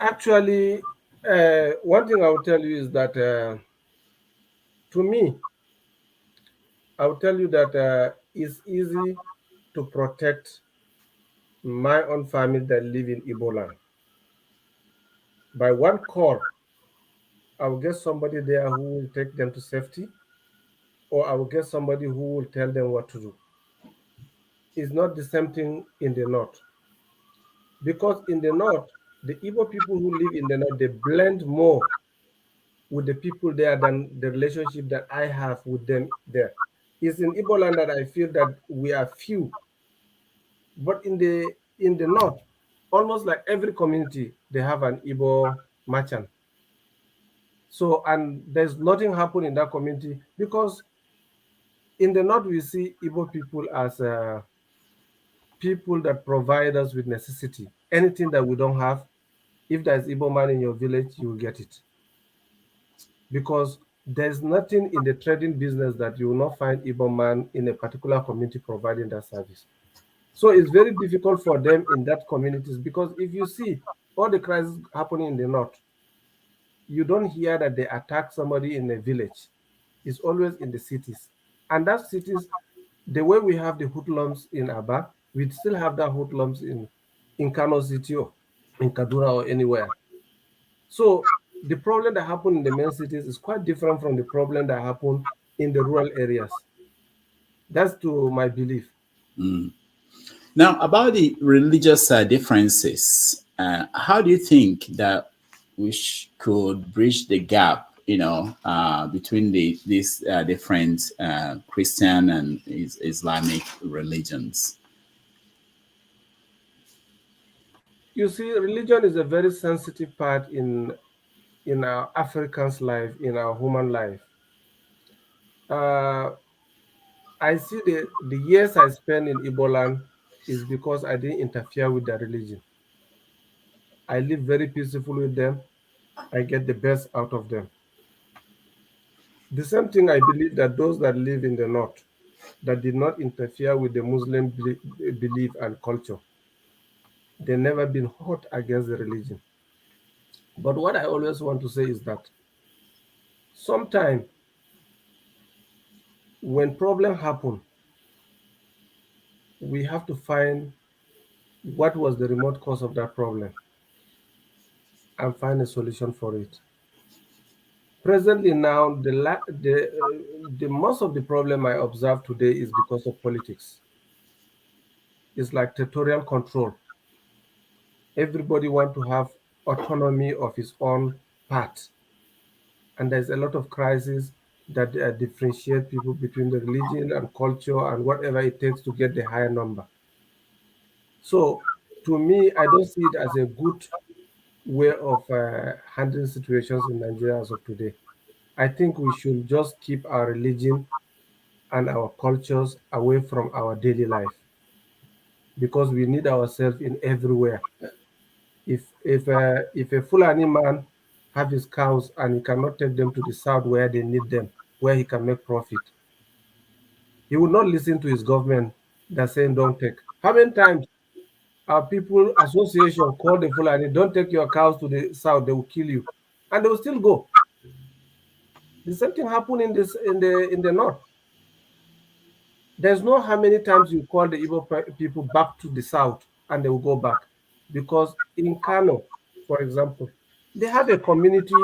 Actually, one thing I will tell you is that to me, I will tell you that it's easy to protect my own family that live in Igbo land. By one call, I will get somebody there who will take them to safety, or I will get somebody who will tell them what to do. It's not the same thing in the north. Because in the north, the Igbo people who live in the north, they blend more with the people there than the relationship that I have with them there. It's in Igbo land that I feel that we are few. But in the north, almost like every community, they have an Igbo merchant. So and there's nothing happen in that community because in the north we see Igbo people as people that provide us with necessity. Anything that we don't have, if there's Igbo man in your village, you will get it. Because there's nothing in the trading business that you will not find Igbo man in a particular community providing that service. So it's very difficult for them in that communities because if you see all the crises happening in the north, you don't hear that they attack somebody in a village. It's always in the cities. And that cities, the way we have the hoodlums in Aba, we still have that hoodlums in Kano City or in Kaduna or anywhere. So the problem that happen in the main cities is quite different from the problem that happen in the rural areas. That's to my belief. Mm. Now, about the religious differences, how do you think that we could bridge the gap, between these different Christian and Islamic religions? You see, religion is a very sensitive part in our Africans' life, in our human life. Uh, I see the years I spent in Igbo land is because I didn't interfere with their religion. I live very peaceful with them. I get the best out of them. The same thing I believe that those that live in the north that did not interfere with the Muslim belief and culture, they never been hot against the religion. But what I always want to say is that sometimes when problem happen, we have to find what was the remote cause of that problem and find a solution for it. Presently now, the most of the problem I observe today is because of politics. It's like territorial control. Everybody want to have autonomy of his own part. and there's a lot of crises that differentiate people between the religion and culture and whatever it takes to get the higher number. So to me, I don't see it as a good way of handling situations in Nigeria as of today. I think we should just keep our religion and our cultures away from our daily life because we need ourselves in everywhere. If a Fulani man have his cows and he cannot take them to the south where they need them, where he can make profit, he will not listen to his government that's saying don't take. How many times our people association call the Fulani, don't take your cows to the south, they will kill you, and they will still go. The same thing happened in the north. There's no how many times you call the Igbo people back to the south and they will go back. Because in Kano, for example, they have a community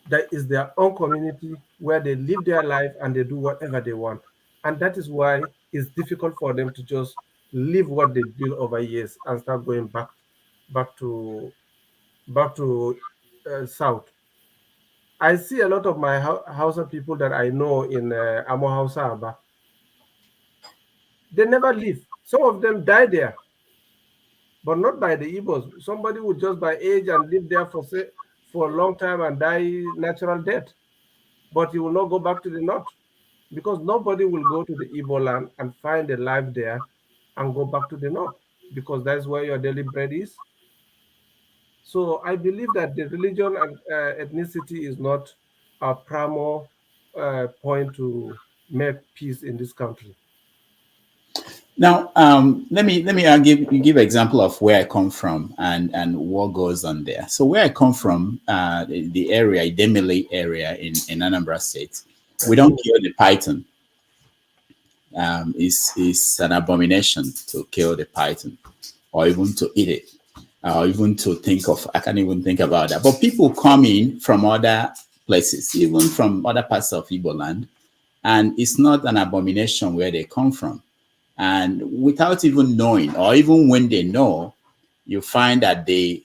that is their own community where they live their life and they do whatever they want. And that is why it's difficult for them to just leave what they built over years and start going back to south. I see a lot of my Hausa people that I know in Amo Hausa Aba. They never leave. Some of them die there, but not by the Igbos. Somebody would just by age and live there for a long time and die natural death. But he will not go back to the north because nobody will go to the Igbo land and find a life there and go back to the north because that's where your daily bread is. So I believe that the religion and ethnicity is not a primary point to make peace in this country. Now, let me give example of where I come from and what goes on there. So where I come from, the area, Idemili area in Anambra State, we don't kill the python. It's an abomination to kill the python, or even to eat it, or even to think of. I can't even think about that. But people come in from other places, even from other parts of Igbo land, and it's not an abomination where they come from. And without even knowing, or even when they know, you find that they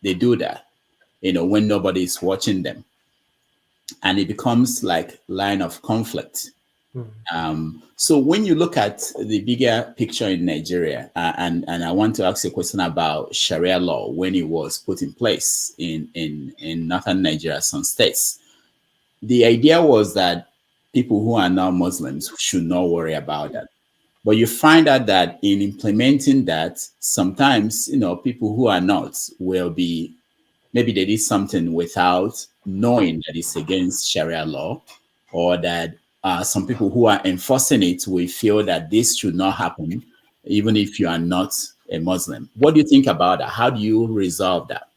do that, when nobody is watching them. And it becomes like line of conflict. So when you look at the bigger picture in Nigeria, and I want to ask you a question about Sharia law when it was put in place in northern Nigeria, some states, the idea was that people who are now Muslims should not worry about that. But you find out that in implementing that, sometimes, people who are not will be, maybe they did something without knowing that it's against Sharia law, or that some people who are enforcing it will feel that this should not happen, even if you are not a Muslim. What do you think about that? How do you resolve that?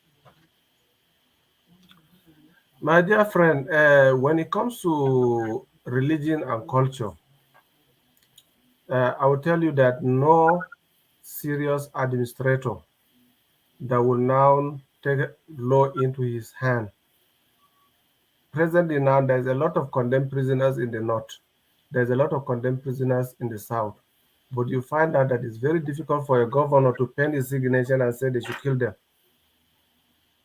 My dear friend, when it comes to religion and culture, I will tell you that no serious administrator that will now take law into his hand. Presently now, there's a lot of condemned prisoners in the north. There's a lot of condemned prisoners in the south. But you find out that it's very difficult for a governor to pen his signature and say they should kill them.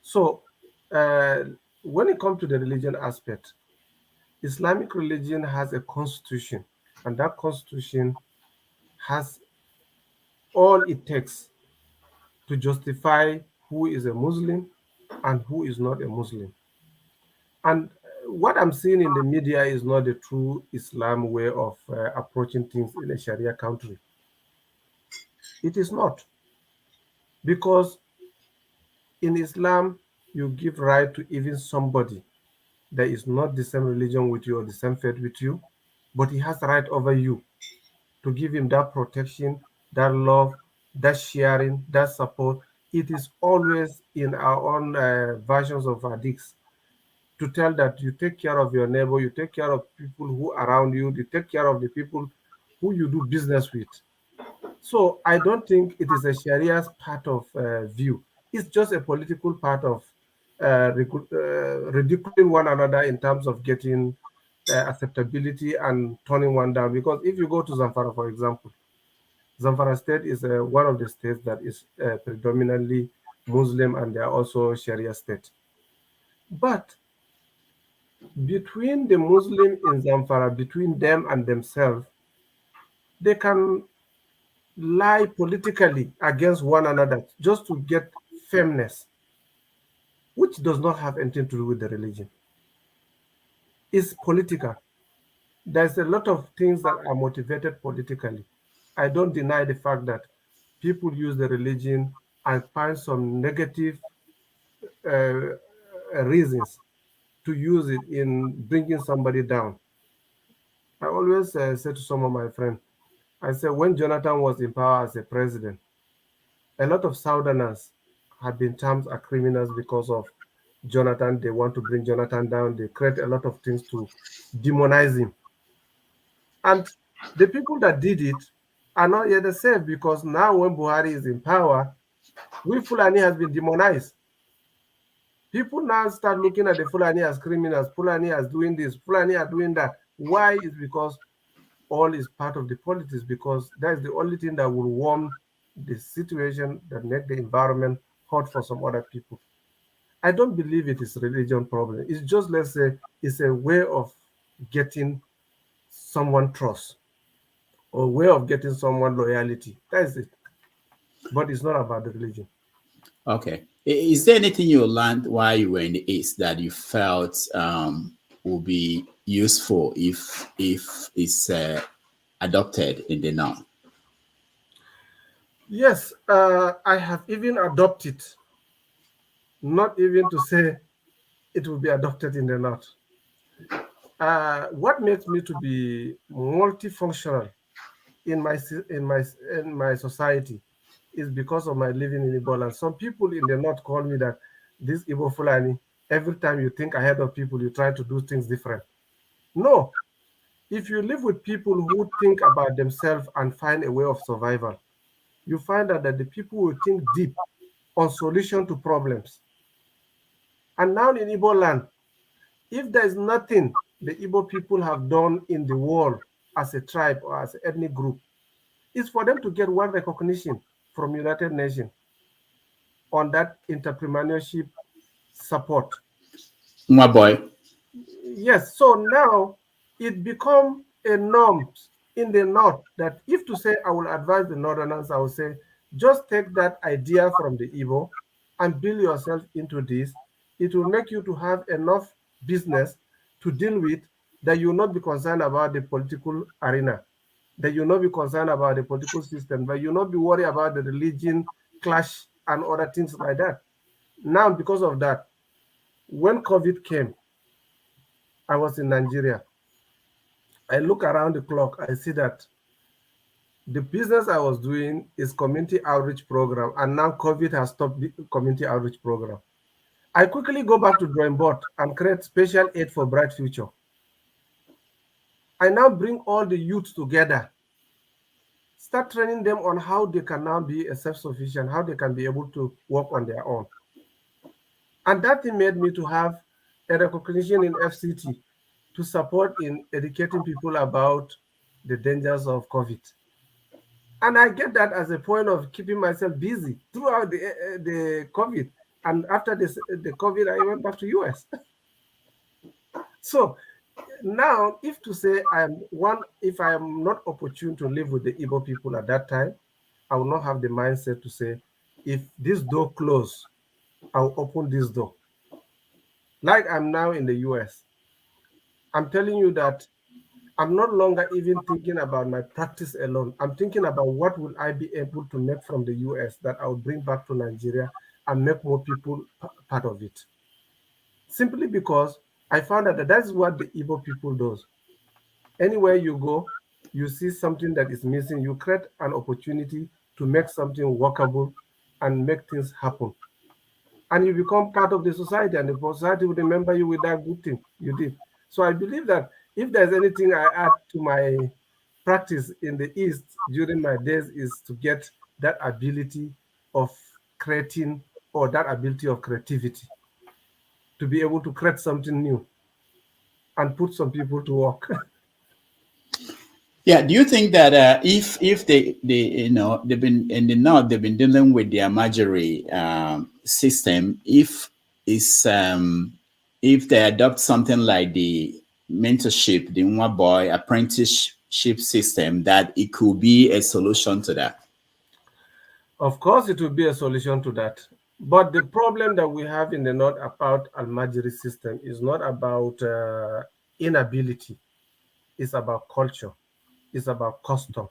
So when it comes to the religion aspect, Islamic religion has a constitution, and that constitution has all it takes to justify who is a Muslim and who is not a Muslim. And what I'm seeing in the media is not the true Islam way of approaching things in a Sharia country. It is not. Because in Islam, you give right to even somebody that is not the same religion with you or the same faith with you, but he has right over you to give him that protection, that love, that sharing, that support. It is always in our own versions of hadiths to tell that you take care of your neighbor, you take care of people who are around you, you take care of the people who you do business with. So I don't think it is a Sharia's part of view. It's just a political part of ridiculing one another in terms of getting acceptability and turning one down. Because if you go to Zamfara, for example, Zamfara State is one of the states that is predominantly Muslim, and they are also Sharia state. But between the Muslim in Zamfara, between them and themselves, they can lie politically against one another just to get fairness, which does not have anything to do with the religion. It's political. There's a lot of things that are motivated politically. I don't deny the fact that people use the religion and find some negative uh, reasons to use it in bringing somebody down. I always say to some of my friends, I said, when Jonathan was in power as a president, a lot of Southerners have been termed as criminals because of Jonathan. They want to bring Jonathan down. They create a lot of things to demonize him. And the people that did it are not yet the same, because now when Buhari is in power, we Fulani has been demonized. People now start looking at the Fulani as criminals, Fulani as doing this, Fulani are doing that. Why? It's because all is part of the politics, because that is the only thing that will warm the situation, that make the environment hot for some other people. I don't believe it is a religion problem. It's just, let's say, it's a way of getting someone trust, or way of getting someone loyalty. That's it. But it's not about the religion. Okay. Is there anything you learned while you were in the East that you felt would be useful if it's adopted in the North? Yes, I have even adopted, not even to say it will be adopted in the North. What makes me to be multifunctional in my society is because of my living in Igbo land. Some people in the North call me that this Igbo Fulani, every time you think ahead of people, you try to do things different. No, if you live with people who think about themselves and find a way of survival, you find out that the people will think deep on solution to problems. And now in Igbo land, if there is nothing the Igbo people have done in the world as a tribe or as an ethnic group, it's for them to get one recognition from United Nations on that entrepreneurship support. My boy. Yes, so now it becomes a norm in the North that if to say I will advise the Northerners, I will say, just take that idea from the Igbo and build yourself into this. It will make you to have enough business to deal with, that you will not be concerned about the political arena, that you will not be concerned about the political system, that you will not be worried about the religion clash and other things like that. Now, because of that, when COVID came, I was in Nigeria. I look around the clock, I see that the business I was doing is community outreach program, and now COVID has stopped the community outreach program. I quickly go back to drawing board and create special aid for bright future. I now bring all the youth together, start training them on how they can now be a self-sufficient, how they can be able to work on their own. And that thing made me to have a recognition in FCT to support in educating people about the dangers of COVID. And I get that as a point of keeping myself busy throughout the COVID. And after the COVID, I went back to US. So now, if to say if I am not opportune to live with the Igbo people at that time, I will not have the mindset to say, if this door closed, I'll open this door. Like I'm now in the US, I'm telling you that I'm no longer even thinking about my practice alone. I'm thinking about what will I be able to make from the US that I'll bring back to Nigeria and make more people part of it. Simply because I found out that that's what the Igbo people does. Anywhere you go, you see something that is missing, you create an opportunity to make something workable and make things happen. And you become part of the society, and the society will remember you with that good thing you did. So I believe that if there's anything I add to my practice in the East during my days is to get that ability of creating, or that ability of creativity, to be able to create something new and put some people to work. Yeah. Do you think that if they they've been in the North, they've been dealing with their Majori system, if it's if they adopt something like the mentorship, the Nwa Boy apprenticeship system, that it could be a solution to that? Of course, it will be a solution to that. But the problem that we have in the North about Almajiri system is not about inability. It's about culture. It's about custom.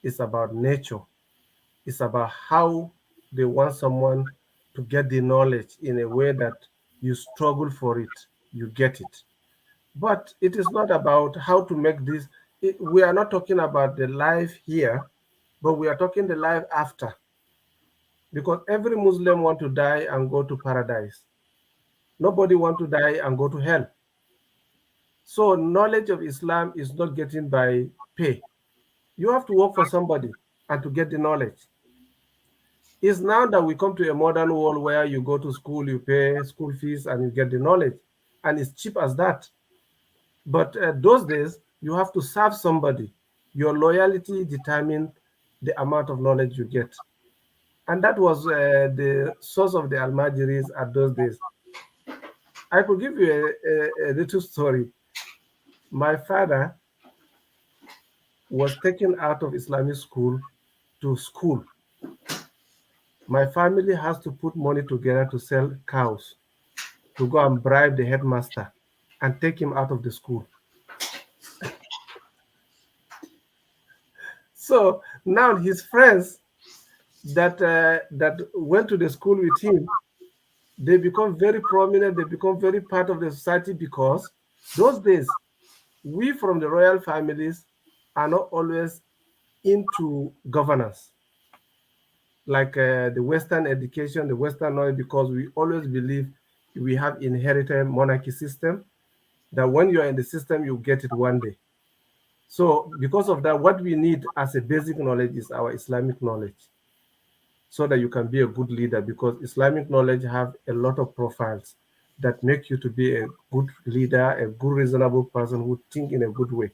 It's about nature. It's about how they want someone to get the knowledge in a way that you struggle for it, you get it. But it is not about how to make this. We are not talking about the life here, but we are talking the life after. Because every Muslim want to die and go to paradise. Nobody want to die and go to hell. So knowledge of Islam is not getting by pay. You have to work for somebody and to get the knowledge. It's now that we come to a modern world where you go to school, you pay school fees, and you get the knowledge. And it's cheap as that. But those days, you have to serve somebody. Your loyalty determines the amount of knowledge you get. And that was the source of the Almajiris at those days. I could give you a little story. My father was taken out of Islamic school to school. My family has to put money together to sell cows, to go and bribe the headmaster and take him out of the school. So now his friends that went to the school with him, they become very prominent, they become very part of the society, because those days, we from the royal families are not always into governance, like the Western education, the Western knowledge, because we always believe we have inherited monarchy system, that when you are in the system, you get it one day. So because of that, what we need as a basic knowledge is our Islamic knowledge, so that you can be a good leader, because Islamic knowledge have a lot of profiles that make you to be a good leader, a good, reasonable person who think in a good way.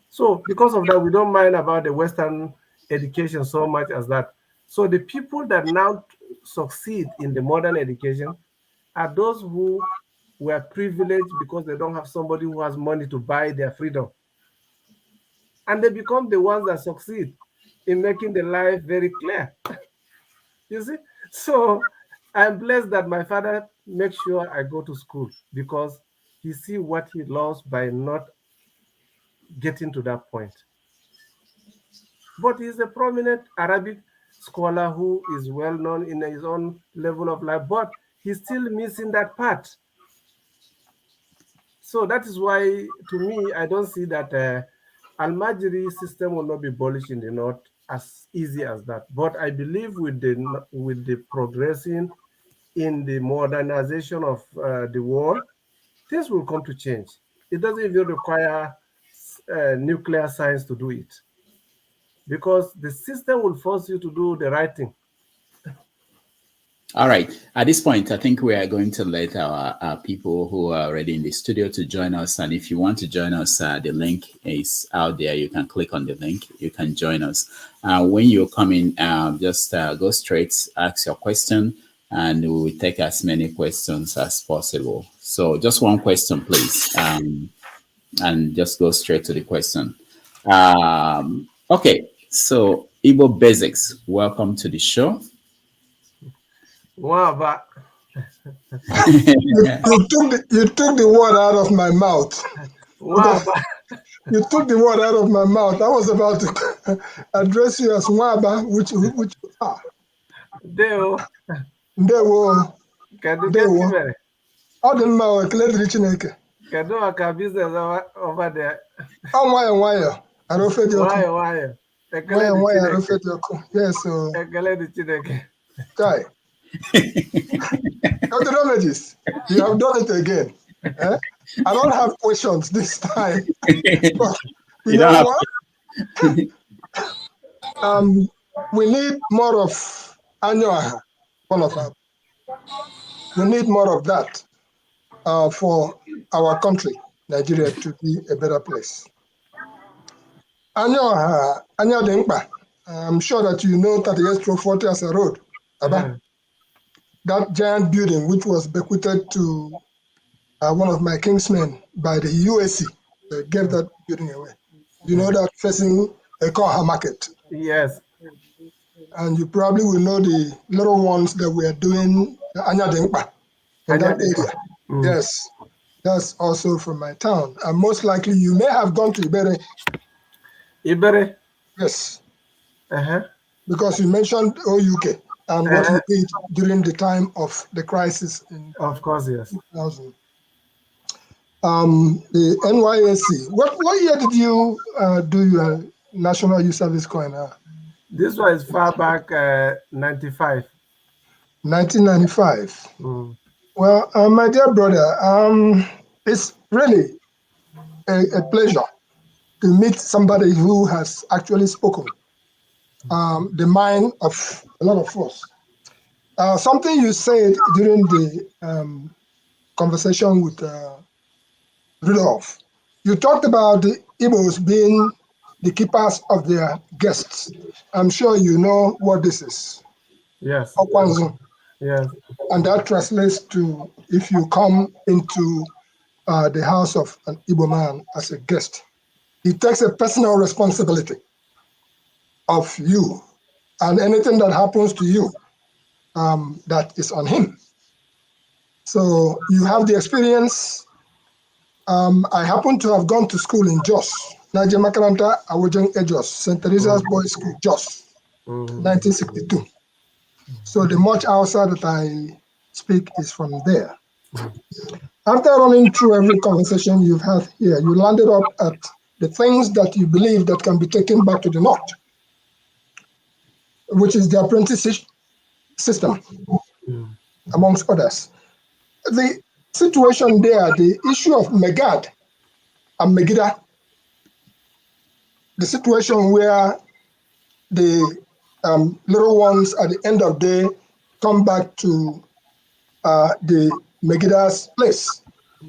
So because of that, we don't mind about the Western education so much as that. So the people that now succeed in the modern education are those who were privileged because they don't have somebody who has money to buy their freedom. And they become the ones that succeed in making the life very clear. You see? So I'm blessed that my father makes sure I go to school, because he see what he lost by not getting to that point. But he's a prominent Arabic scholar who is well known in his own level of life, but he's still missing that part. So that is why, to me, I don't see that Al-Majri system will not be abolished in the North as easy as that. But I believe with the progressing in the modernization of the world, things will come to change. It doesn't even require nuclear science to do it, because the system will force you to do the right thing. All right. At this point, I think we are going to let our people who are already in the studio to join us. And if you want to join us, the link is out there. You can click on the link. You can join us. When you come in, just go straight, ask your question, and we will take as many questions as possible. So just one question, please, and just go straight to the question. Okay. So Igbo Basics, welcome to the show. Wow, but you took the word out of my mouth. wow, You took the word out of my mouth. I was about to address you as Mwaba, which are. Deo. Ndewo. Kedu Ndewo. mere? Ọ dị mma ekele dịrị Chineke. Kedu maka business over there? Ọ nwayọ arụfe dị ọkụ. Nwayọ. Nwayọ arụfe dị ọkụ. Yes. Ekele dị Chineke. Guy. Dr. Remedies, you have done it again. I don't have questions this time. But you know what? We need more of Anya Oha, one of us. We need more of that for our country, Nigeria, to be a better place. Anya Oha, Anya Denkpa, I'm sure that you know 38-40 as a road. That giant building which was bequeathed to one of my kingsmen by the USC. They gave that building away. You know that facing a Koha market. Yes. And you probably will know the little ones that we are doing Anya Denkpa in that area. Yes, that's also from my town. And most likely you may have gone to Ibere. Ibere? Yes. Uh-huh. Because you mentioned OUK and what you did during the time of the crisis in of course, yes. 2000. The NYSC. What year did you do your National Youth Service Corp? This was far back, 95. 1995. Well, my dear brother, it's really a pleasure to meet somebody who has actually spoken the mind of a lot of us. Something you said during the conversation with Rudolph, you talked about the Igbos being the keepers of their guests. I'm sure you know what this is. Yes. Okwanzo. Yes. And that translates to if you come into the house of an Igbo man as a guest, he takes a personal responsibility of you and anything that happens to you that is on him. So you have the experience. I happen to have gone to school in Jos, Naija Makaranta Awojeng Ejos, St. Teresa's Boys School, Jos, 1962. So the much outside that I speak is from there. After running through every conversation you've had here, you landed up at the things that you believe that can be taken back to the North, which is the apprenticeship system, amongst others. The situation there, the issue of Megad and Megiddo, the situation where the little ones at the end of the day come back to the Megiddo's place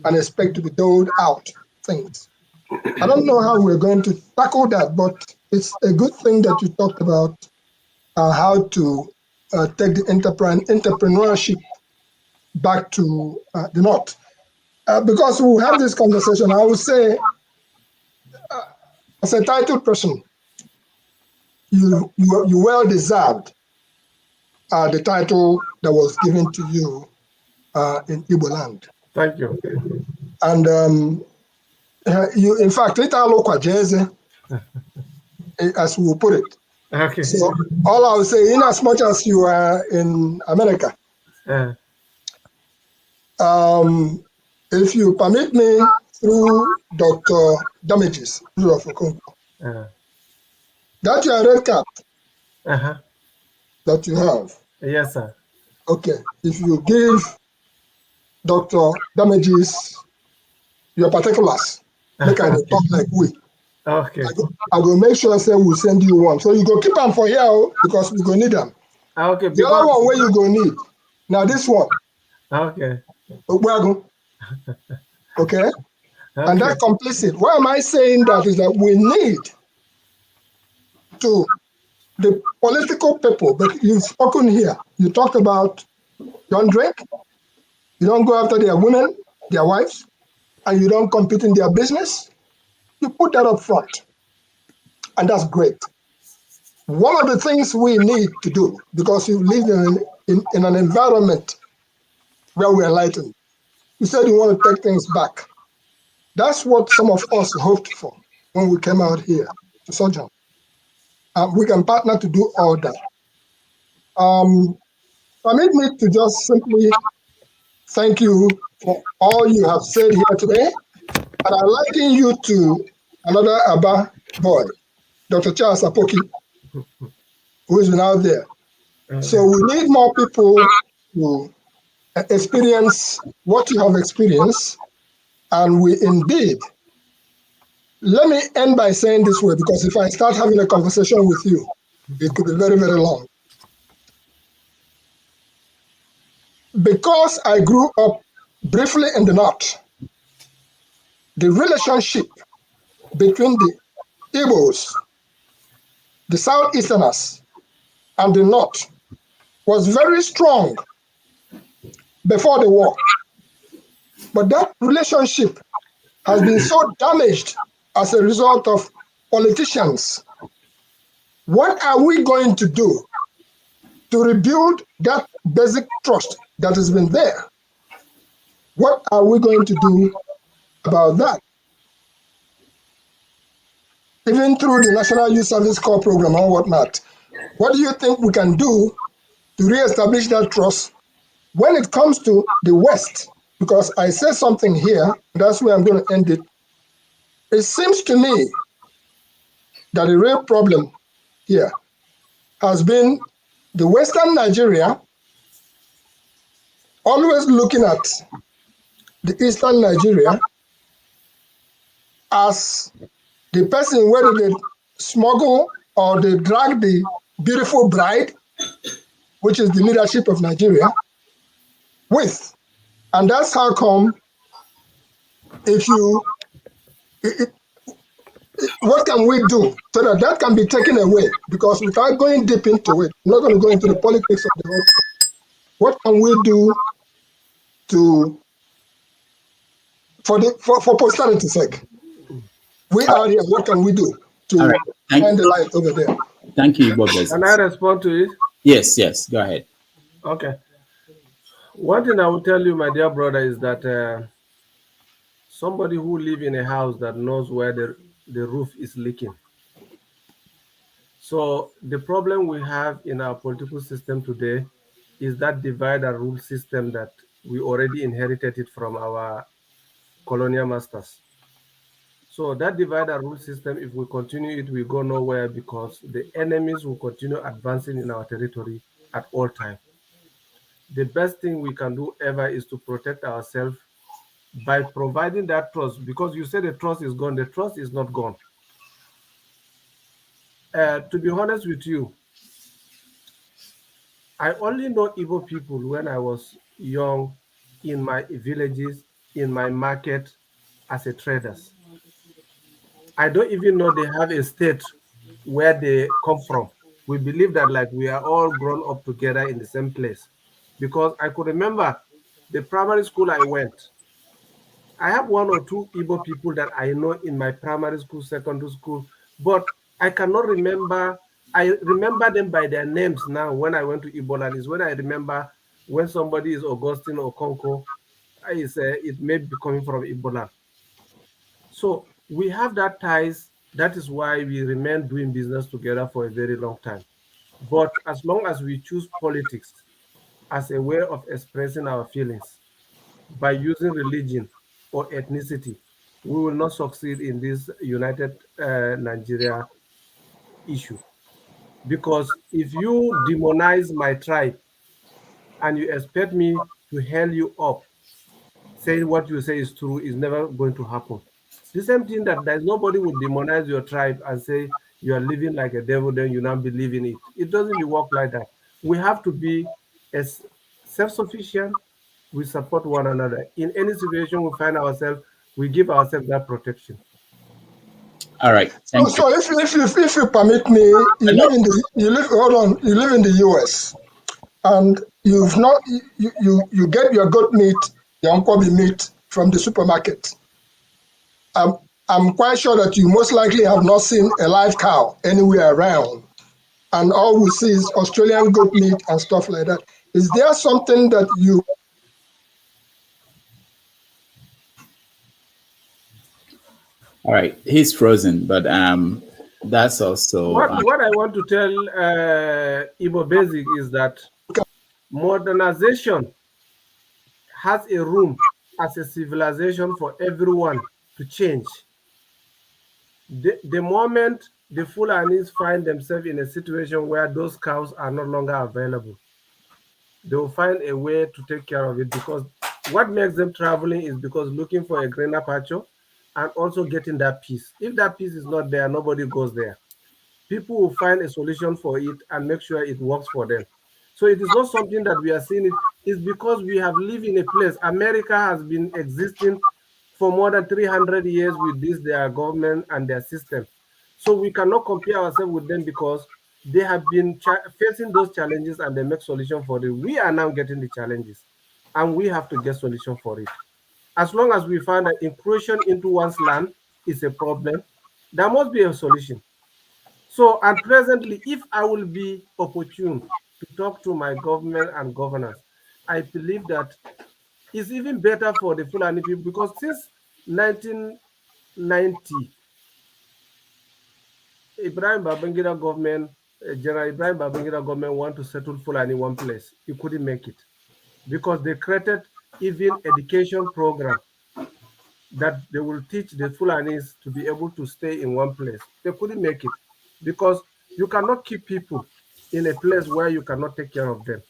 and expect to be doled out things. I don't know how we're going to tackle that, but it's a good thing that you talked about how to take the entrepreneurship back to the North. Because we have this conversation, I would say, as a titled person, you well deserved the title that was given to you in Igbo land. Thank you. And you, in fact, as we will put it. Okay. So all I would say, in as much as you are in America, if you permit me through Dr. Damages, that your red cap that you have. Yes, sir. Okay. If you give Dr. Damages your particulars, make I talk like we. Okay. I will make sure I say we'll send you one. So you go keep them for here because we go need them. Okay. The other one where you go need. Now this one. Okay. Okay. And that completes it. Why am I saying that is that we need to the political people, but you've spoken here. You talked about you don't drink, you don't go after their women, their wives, and you don't compete in their business. You put that up front. And that's great. One of the things we need to do, because you live in an environment where we're enlightened, you said you want to take things back. That's what some of us hoped for when we came out here to Sojourn. We can partner to do all that. Permit me to just simply thank you for all you have said here today. And I liken you to another Aba boy, Dr. Charles Apoki, who is now there. So we need more people to experience what you have experienced. And we indeed, let me end by saying this way, because if I start having a conversation with you, it could be very, very long. Because I grew up briefly in the North, the relationship between the Igbos, the Southeasterners, and the North was very strong before the war. But that relationship has been so damaged as a result of politicians. What are we going to do to rebuild that basic trust that has been there? What are we going to do about that? Even through the National Youth Service Corp program and whatnot, what do you think we can do to reestablish that trust when it comes to the West? Because I said something here, that's where I'm going to end it. It seems to me that the real problem here has been the Western Nigeria always looking at the Eastern Nigeria as the person, whether they smuggle or they drag the beautiful bride, which is the leadership of Nigeria, with. And that's how come what can we do so that that can be taken away? Because without going deep into it, I'm not going to go into the politics of the whole thing. What can we do for posterity's sake? We are here. What can we do to find the light over there? Thank you, Bob. Can I respond to it? Yes, go ahead. Okay. One thing I will tell you, my dear brother, is that somebody who lives in a house that knows where the roof is leaking. So the problem we have in our political system today is that divide and rule system that we already inherited it from our colonial masters. So that divide and rule system, if we continue it, we go nowhere because the enemies will continue advancing in our territory at all times. The best thing we can do ever is to protect ourselves by providing that trust, because you say the trust is gone. The trust is not gone. To be honest with you, I only know Igbo people when I was young in my villages, in my market as a traders. I don't even know they have a state where they come from. We believe that like we are all grown up together in the same place. Because I could remember the primary school I went, I have one or two Igbo people that I know in my primary school, secondary school, but I cannot remember. I remember them by their names now when I went to Igbo land. Is when I remember when somebody is Augustine or Konko, it may be coming from Igbo land. So we have that ties. That is why we remain doing business together for a very long time. But as long as we choose politics as a way of expressing our feelings by using religion or ethnicity, we will not succeed in this United Nigeria issue. Because if you demonize my tribe and you expect me to held you up, saying what you say is true is never going to happen. The same thing that there's nobody would demonize your tribe and say you are living like a devil, then you not believe in it. It doesn't work like that. We have to be as self-sufficient. We support one another. In any situation we find ourselves, we give ourselves that protection. All right. Thank so you. If you permit me, you live in the US, and you get your goat meat, your unkobi meat from the supermarket. I'm quite sure that you most likely have not seen a live cow anywhere around, and all we see is Australian goat meat and stuff like that. Is there something that you? All right, he's frozen, but that's also what I want to tell Igbo Basic is that modernization has a room as a civilization for everyone to change. The moment the Fulanis find themselves in a situation where those cows are no longer available, they will find a way to take care of it, because what makes them traveling is because looking for a greener pasture and also getting that peace. If that peace is not there, nobody goes there. People will find a solution for it and make sure it works for them. So it is not something that we are seeing. It's because we have lived in a place. America has been existing for more than 300 years with this, their government and their system. So we cannot compare ourselves with them because they have been facing those challenges and they make solution for it. We are now getting the challenges and we have to get solution for it. As long as we find that incursion into one's land is a problem, there must be a solution. So, and presently, if I will be opportune to talk to my government and governors, I believe that it's even better for the Fulani people, because since 1990, Ibrahim Babangida government, General Ibrahim Babangida government want to settle Fulani in one place. He couldn't make it because they created even education program that they will teach the Fulanis to be able to stay in one place. They couldn't make it because you cannot keep people in a place where you cannot take care of them.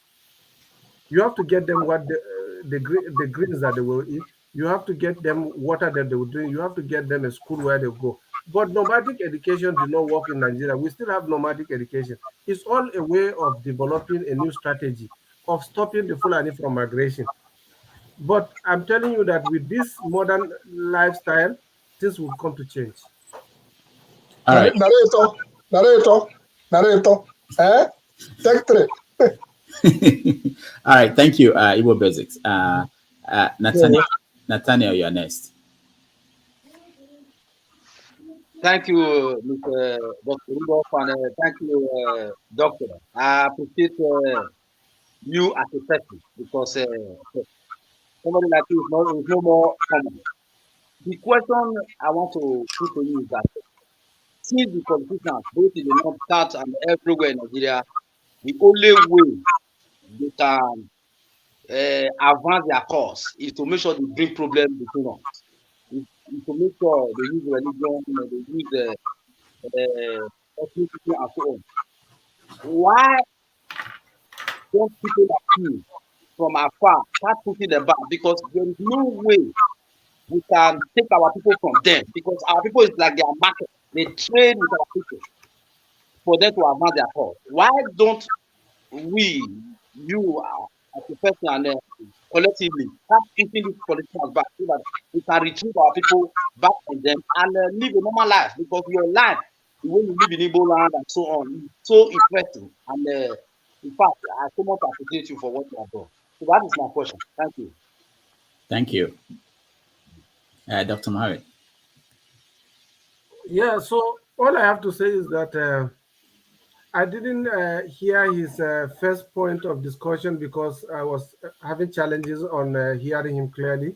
You have to get them what the greens that they will eat. You have to get them water that they will drink. You have to get them a school where they go. But nomadic education did not work in Nigeria. We still have nomadic education. It's all a way of developing a new strategy of stopping the Fulani from migration. But I'm telling you that with this modern lifestyle, things will come to change. All right. Narrator. Take three. All right. Thank you, Igbo Basics. Nathaniel, you're next. Thank you, Mr. Dr. Rudolph, and thank you, Doctor. I appreciate you as a person, because somebody like you is no more common. The question I want to put to you is that, since the politicians, both in the North, South, and everywhere in Nigeria, the only way they can advance their cause is to make sure they bring problems between us. Is to make sure they use religion, they use ethnicity, and so on. Why don't people like you from afar start putting them back? Because there is no way we can take our people from them, because our people is like their market. They trade with our people for them to advance their cause. Why don't we, you as a person and collectively, start putting these politicians back so that we can retrieve our people back from them and live a normal life? Because your life, the way you live in Igbo land and so on, is so interesting. And in fact, I so much appreciate you for what you have done. So that is my question. Thank you. Thank you. Dr. Mohammed. Yeah, so all I have to say is that I didn't hear his first point of discussion because I was having challenges on hearing him clearly.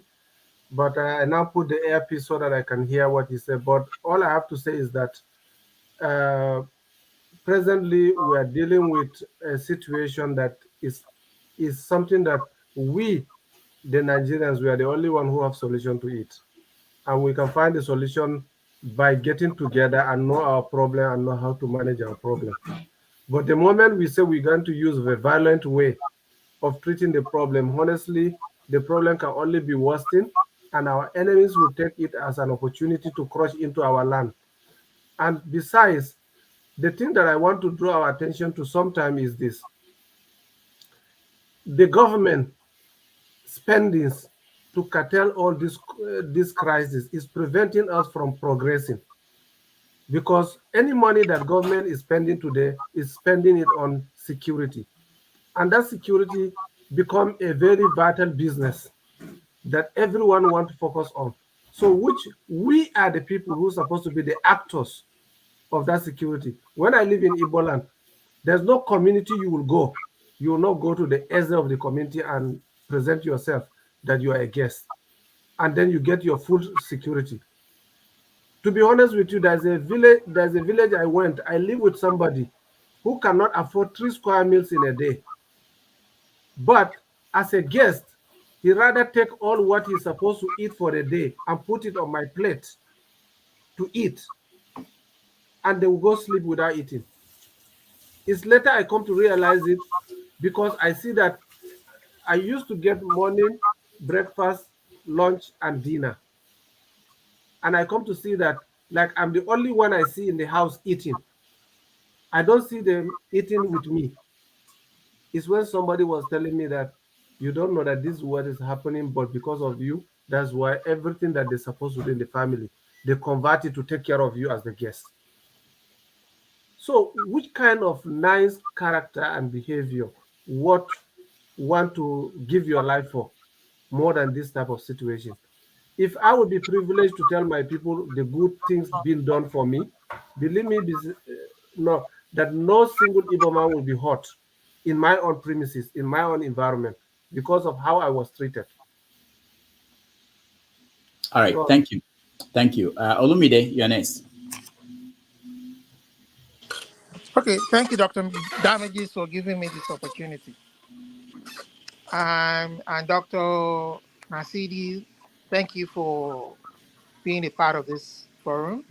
But I now put the earpiece so that I can hear what he said. But all I have to say is that presently we are dealing with a situation that is something that we, the Nigerians, we are the only one who have solution to it. And we can find the solution by getting together and know our problem and know how to manage our problem. But the moment we say we're going to use a violent way of treating the problem, honestly, the problem can only be worsened, and our enemies will take it as an opportunity to crush into our land. And besides, the thing that I want to draw our attention to sometime is this. The government spendings to curtail all this crisis is preventing us from progressing. Because any money that government is spending today is spending it on security. And that security become a very vital business that everyone wants to focus on. So which we are the people who are supposed to be the actors of that security. When I live in Igbo land, there's no community you will go. You will not go to the edge of the community and present yourself that you are a guest. And then you get your full security. To be honest with you, there's a village I went. I live with somebody who cannot afford 3 square meals in a day. But as a guest, he rather take all what he's supposed to eat for the day and put it on my plate to eat. And they will go sleep without eating. It's later I come to realize it, because I see that I used to get morning, breakfast, lunch, and dinner. And I come to see that, like, I'm the only one I see in the house eating. I don't see them eating with me. It's when somebody was telling me that you don't know that this is what is happening, but because of you, that's why everything that they're supposed to do in the family, they convert it to take care of you as the guest. So which kind of nice character and behavior what want to give your life for more than this type of situation? If I would be privileged to tell my people the good things being done for me, believe me, no, that no single Igbo man will be hurt in my own premises, in my own environment, because of how I was treated. All right, So, thank you. Thank you. Olumide, you're next. Okay, thank you, Dr. Damages, for giving me this opportunity. And Dr. Nasidi, thank you for being a part of this forum.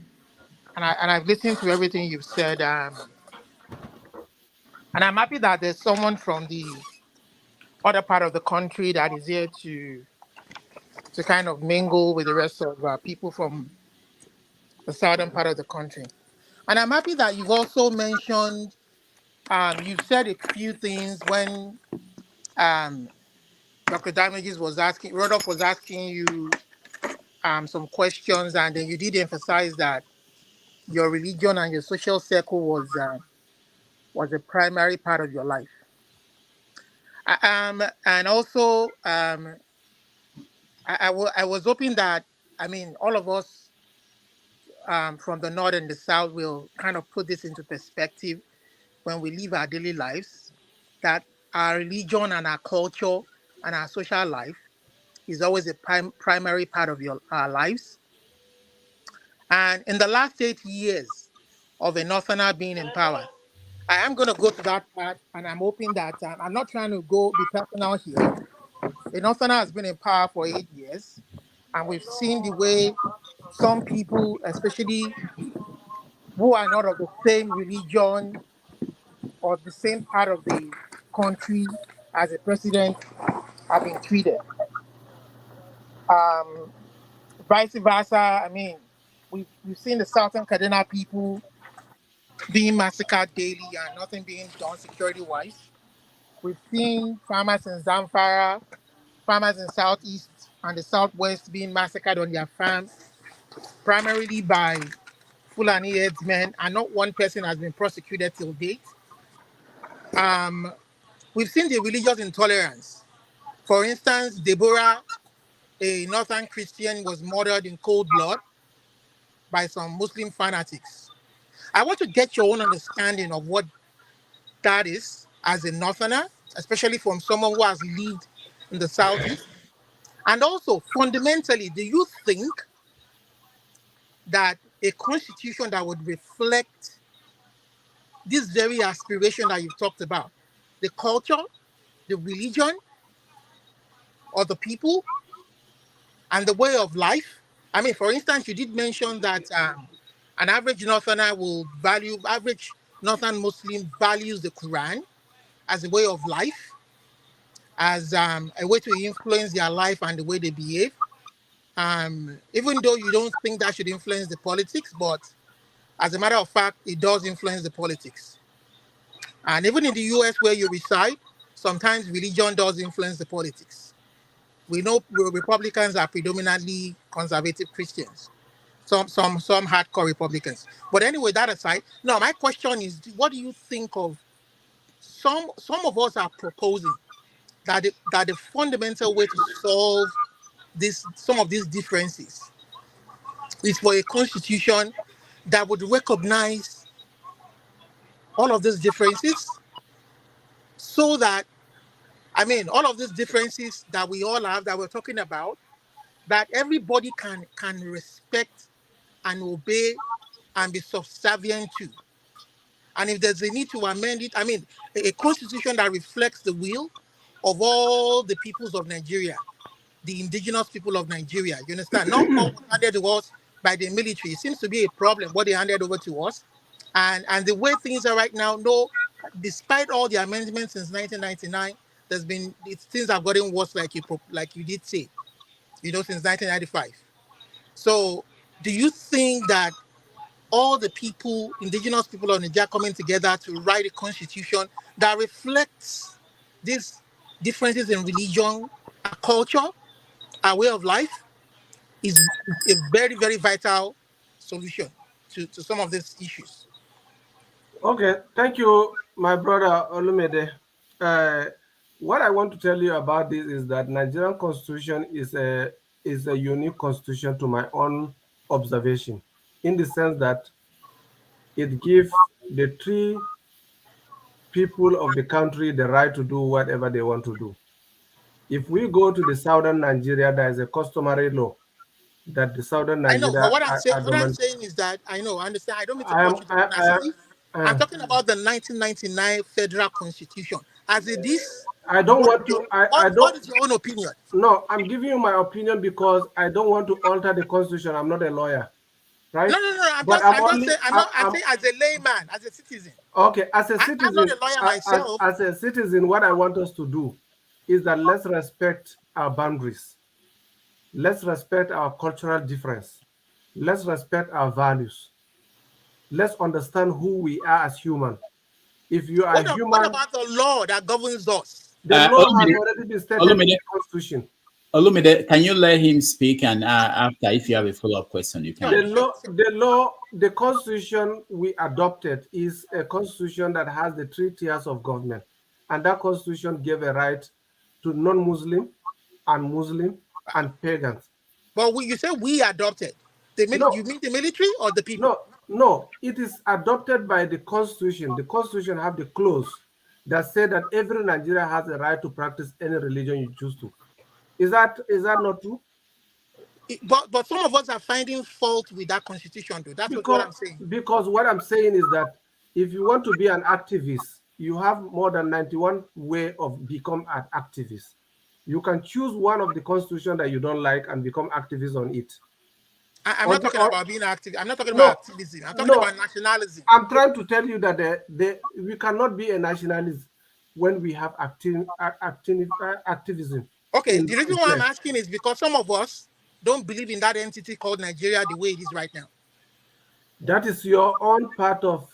And I've listened to everything you've said. And I'm happy that there's someone from the other part of the country that is here to kind of mingle with the rest of people from the southern part of the country. And I'm happy that you've also mentioned, you've said a few things when Dr. Damages was asking, Rodolph was asking you some questions, and then you did emphasize that your religion and your social circle was a primary part of your life. And also, I was hoping that, I mean, all of us from the north and the south will kind of put this into perspective when we live our daily lives, that our religion and our culture and our social life is always a primary part of our lives. And in the last 8 years of a Northerner being in power, I am going to go to that part, and I'm hoping that I'm not trying to be personal here. A Northerner has been in power for 8 years, and we've seen the way some people, especially who are not of the same religion or the same part of the country as a president, have been treated. Um, Vice versa, I mean, we've seen the Southern Kaduna people being massacred daily and nothing being done security-wise. We've seen farmers in Zamfara, farmers in Southeast and the Southwest being massacred on their farms, primarily by Fulani headsmen, and not one person has been prosecuted till date. We've seen the religious intolerance. For instance, Deborah, a Northern Christian, was murdered in cold blood by some Muslim fanatics. I want to get your own understanding of what that is as a Northerner, especially from someone who has lived in the Southeast. And also, fundamentally, do you think that a constitution that would reflect this very aspiration that you've talked about, the culture, the religion, or the people, and the way of life? I mean, for instance, you did mention that an average Northerner average Northern Muslim values the Quran as a way of life, as a way to influence their life and the way they behave. Even though you don't think that should influence the politics, but as a matter of fact, it does influence the politics. And even in the US where you reside, sometimes religion does influence the politics. We know Republicans are predominantly conservative Christians, some hardcore Republicans. But anyway, that aside, now my question is, what do you think of some of us are proposing that the fundamental way to solve some of these differences is for a constitution that would recognize all of these differences, so that, I mean, all of these differences that we all have, that we're talking about, that everybody can respect and obey and be subservient to. And if there's a need to amend it, I mean, a constitution that reflects the will of all the peoples of Nigeria, the indigenous people of Nigeria, you understand? Not what was handed to us by the military. It seems to be a problem, what they handed over to us. And the way things are right now, no, despite all the amendments since 1999, things have gotten worse, like you did say, since 1995. So do you think that all the people, indigenous people of Nigeria, coming together to write a constitution that reflects these differences in religion, culture, our way of life, is a very, very vital solution to some of these issues? okay, thank you, my brother Olumide. What I want to tell you about this is that Nigerian Constitution is a is a unique constitution to my own observation, in the sense that it gives the three people of the country the right to do whatever they want to do. If we go to the southern Nigeria, there is a customary law that the southern I know, but Nigeria what I'm saying is that I understand. I don't mean to I am cut you, Dr. Nasidi. I'm talking about the 1999 Federal Constitution. As it is, I don't want to. I what don't. is your own opinion? No, I'm giving you my opinion because I don't want to alter the constitution. I'm not a lawyer, right? No. But I'm saying as a layman, as a citizen. Okay, as a I'm not citizen, a lawyer myself. as a citizen, what I want us to do is that let's respect our boundaries. Let's respect our cultural difference. Let's respect our values. Let's understand who we are as human. If you are human, what about the law that governs us? the law has already been stated in the Constitution. Olumide, can you let him speak? And after, if you have a follow-up question, you can. The Constitution we adopted is a Constitution that has the 3 tiers of government. And that Constitution gave a right to non-Muslim and Muslim and pagans. But you said we adopted. You mean the military or the people? No, it is adopted by the Constitution. The Constitution have the clause that say that every Nigerian has a right to practice any religion you choose to. Is that not true? But some of us are finding fault with that Constitution, though. That's what I'm saying. Because what I'm saying is that if you want to be an activist, you have more than 91 ways of become an activist. You can choose one of the Constitution that you don't like and become activist on it. I'm not talking about being active. I'm not talking about activism. I'm talking about nationalism. I'm trying to tell you that we cannot be a nationalist when we have activism. Okay, the reason why I'm asking is because some of us don't believe in that entity called Nigeria the way it is right now. That is your own part of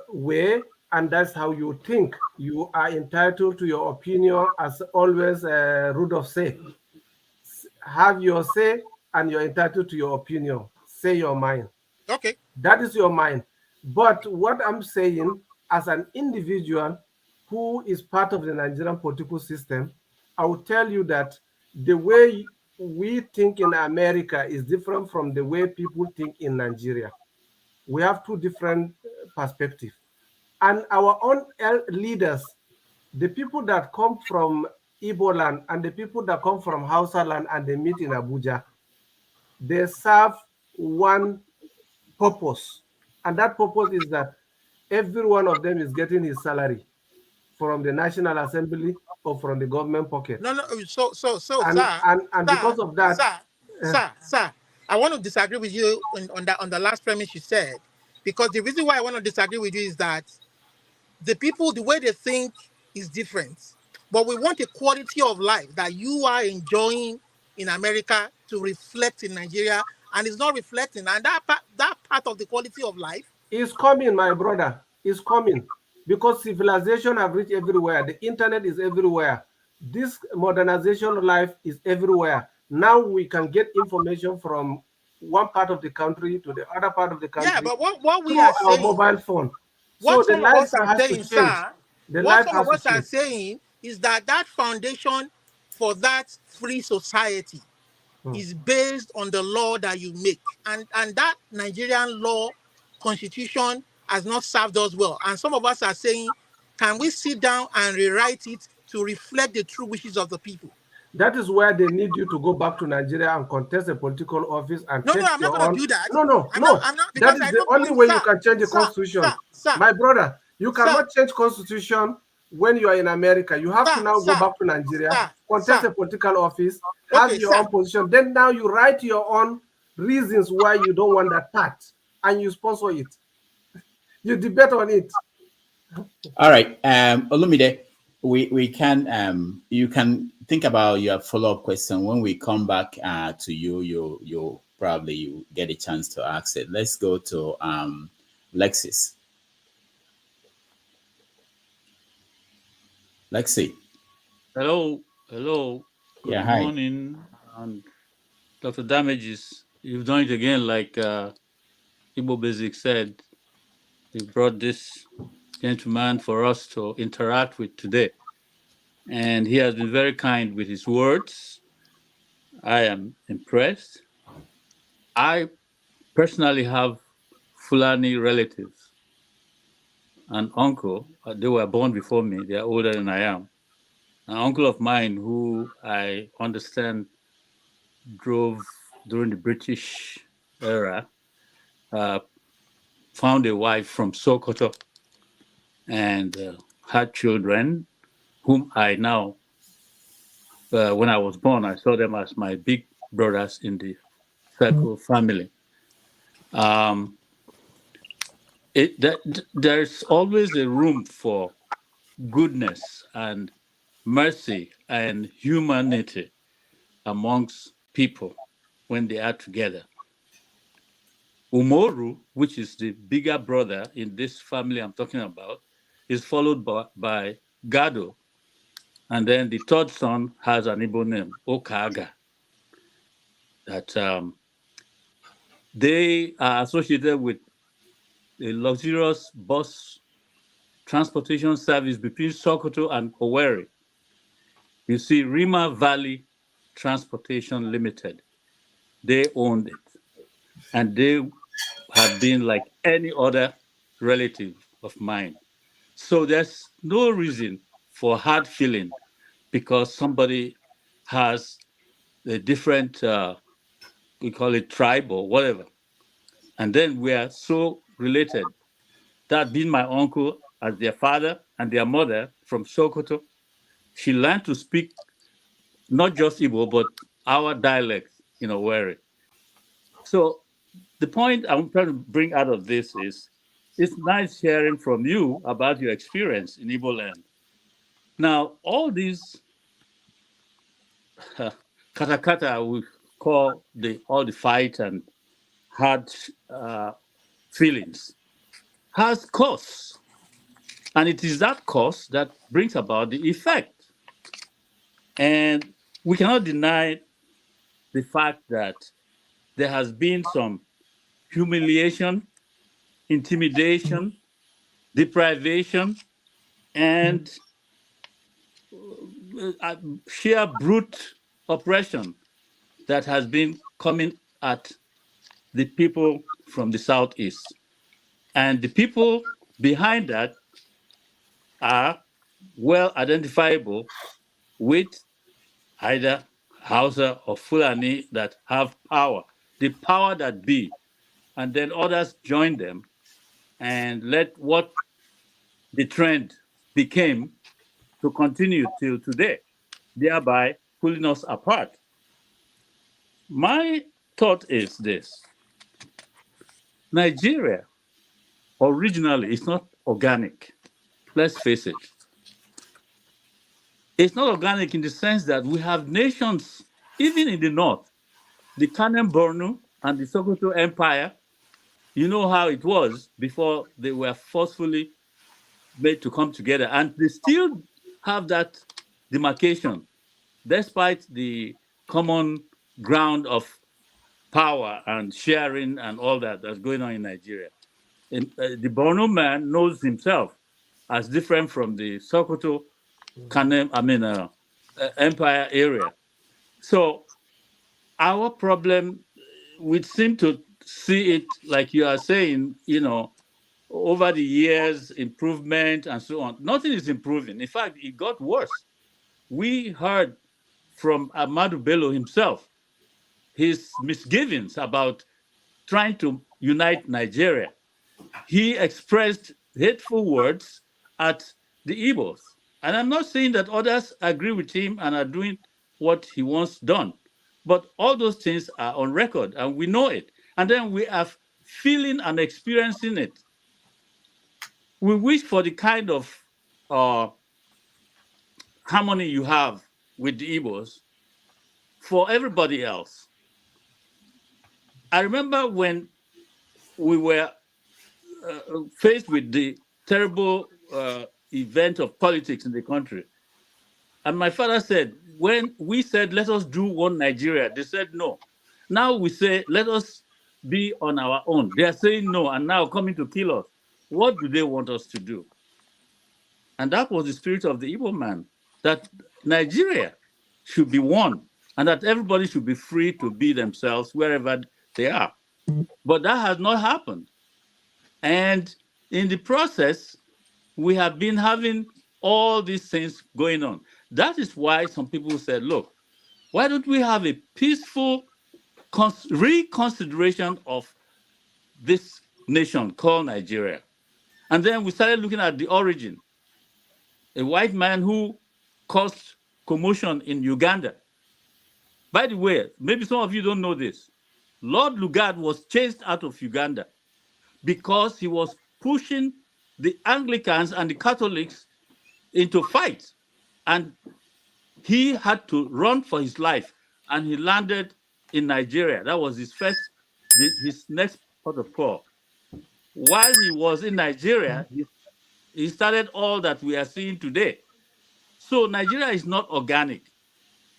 way, and that's how you think. You are entitled to your opinion, as always. Rudolph say, have your say, and you're entitled to your opinion. Say your mind. Okay. That is your mind. But what I'm saying, as an individual who is part of the Nigerian political system, I will tell you that the way we think in America is different from the way people think in Nigeria. We have 2 different perspectives. And our own leaders, the people that come from Igbo land and the people that come from Hausa land and they meet in Abuja, they serve one purpose. And that purpose is that every one of them is getting his salary from the National Assembly or from the government pocket. No. So, Because of that, sir, I want to disagree with you on the last premise you said, because the reason why I want to disagree with you is that the people, the way they think is different, but we want a quality of life that you are enjoying in America to reflect in Nigeria, and it's not reflecting. And that part of the quality of life is coming, my brother. Is coming. Because civilization have reached everywhere. The internet is everywhere. This modernization of life is everywhere. Now we can get information from one part of the country to the other part of the country. Yeah, but what we are saying, our mobile phone. What some of us are saying, sir, what some of us are saying is that foundation for that free society is based on the law that you make. And that Nigerian law constitution has not served us well. And some of us are saying, can we sit down and rewrite it to reflect the true wishes of the people? That is where they need you to go back to Nigeria and contest a political office and No, I'm not going to do that. No. That is the only way you can change the constitution. My brother, you cannot change constitution when you are in America. You have to now go back to Nigeria, contest a political office, have your own position. Then now you write your own reasons why you don't want that part and you sponsor it. You debate on it. All right, Olumide, we can you can think about your follow-up question. When we come back to you'll probably get a chance to ask it. Let's go to Lexis. Lexi. Hello. Good morning. And Dr. Damages, you've done it again, like Igbo Basic said. You brought this gentleman for us to interact with today. And he has been very kind with his words. I am impressed. I personally have Fulani relatives. An uncle, they were born before me, they're older than I am. An uncle of mine who I understand drove during the British era, uh, found a wife from Sokoto and had children, whom I now, when I was born, I saw them as my big brothers in the circle family. Um, there's always a room for goodness and mercy and humanity amongst people when they are together. Umoru, which is the bigger brother in this family I'm talking about, is followed by Gado. And then the third son has an Igbo name, Okaga. That they are associated with a luxurious bus transportation service between Sokoto and Owerri. You see, Rima Valley Transportation Limited, they owned it. And they have been like any other relative of mine. So there's no reason for hard feeling because somebody has a different, we call it tribe or whatever. And then we are so related. That being my uncle as their father and their mother from Sokoto, she learned to speak not just Igbo, but our dialect in Owerri. So the point I'm trying to bring out of this is it's nice hearing from you about your experience in Igbo land. Now, all these katakata we call all the fight and hard feelings has cause. And it is that cause that brings about the effect. And we cannot deny the fact that there has been some humiliation, intimidation, deprivation, and sheer brute oppression that has been coming at the people from the Southeast. And the people behind that are well identifiable with either Hausa or Fulani that have power, the power that be. And then others join them and let what the trend became to continue till today, thereby pulling us apart. My thought is this: Nigeria originally is not organic. Let's face it. It's not organic in the sense that we have nations, even in the north, the Kanem Borno and the Sokoto Empire. You know how it was before they were forcefully made to come together, and they still have that demarcation, despite the common ground of power and sharing and all that's going on in Nigeria. The Borno man knows himself as different from the Sokoto Kanem, Empire area. So our problem, we seem to see it like you are saying, over the years, improvement and so on. Nothing is improving. In fact, it got worse. We heard from Ahmadu Bello himself his misgivings about trying to unite Nigeria. He expressed hateful words at the Igbos. And I'm not saying that others agree with him and are doing what he wants done. But all those things are on record and we know it. And then we are feeling and experiencing it. We wish for the kind of harmony you have with the Igbos for everybody else. I remember when we were faced with the terrible event of politics in the country. And my father said, when we said, let us do one Nigeria, they said no. Now we say, let us be on our own. They are saying no and now coming to kill us. What do they want us to do? And that was the spirit of the Igbo man, that Nigeria should be one and that everybody should be free to be themselves wherever they are. But that has not happened. And in the process, we have been having all these things going on. That is why some people said, look, why don't we have a peaceful reconsideration of this nation called Nigeria? And then we started looking at the origin. A white man who caused commotion in Uganda. By the way, maybe some of you don't know this. Lord Lugard was chased out of Uganda because he was pushing the Anglicans and the Catholics into fight. And he had to run for his life, and he landed in Nigeria. That was his next port of call. While he was in Nigeria, he started all that we are seeing today. So Nigeria is not organic,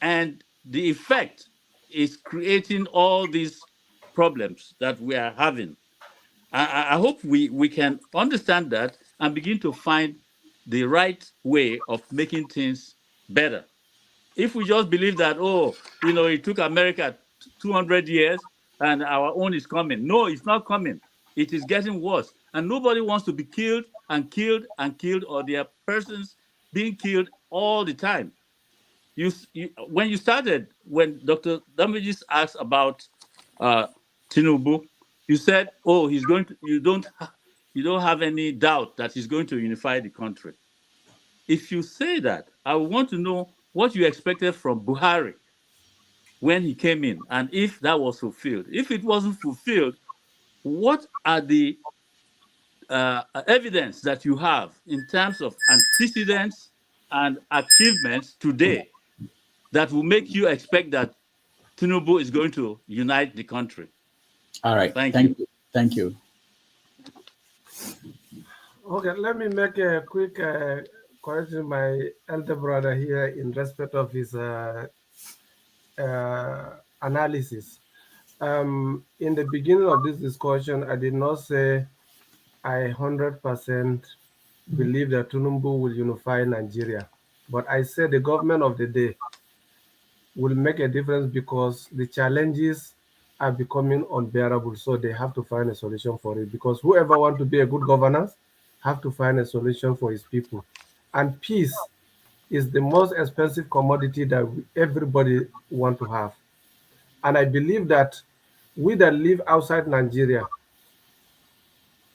and the effect is creating all these problems that we are having. I hope we can understand that and begin to find the right way of making things better. If we just believe that, oh, it took America 200 years and our own is coming. No, it's not coming. It is getting worse. And nobody wants to be killed and killed and killed, or there are persons being killed all the time. When you started, when Dr. Damages asked about Tinubu, you said, oh, he's going to, you don't have any doubt that he's going to unify the country. If you say that, I want to know what you expected from Buhari when he came in, and if that was fulfilled. If it wasn't fulfilled, what are the evidence that you have in terms of antecedents and achievements today that will make you expect that Tinubu is going to unite the country? All right. Thank you. Thank you. Okay, let me make a quick correction. My elder brother here in respect of his analysis. In the beginning of this discussion, I did not say I 100% believe that Tinubu will unify Nigeria, but I said the government of the day will make a difference because the challenges are becoming unbearable, so they have to find a solution for it, because whoever wants to be a good governor have to find a solution for his people. And peace is the most expensive commodity that everybody want to have. And I believe that we that live outside Nigeria,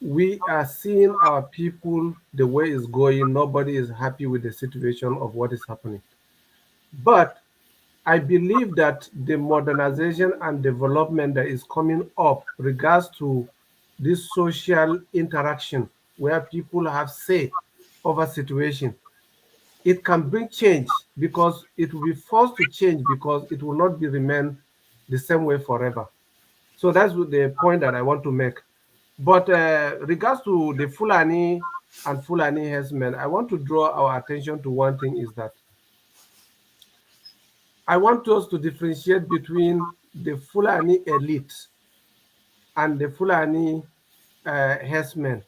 we are seeing our people the way it's going. Nobody is happy with the situation of what is happening. But I believe that the modernization and development that is coming up regards to this social interaction where people have say over situation, it can bring change, because it will be forced to change, because it will not be remain the same way forever. So that's the point that I want to make. But regards to the Fulani and Fulani herdsmen, I want to draw our attention to one thing, is that I want us to differentiate between the Fulani elite and the Fulani herdsmen.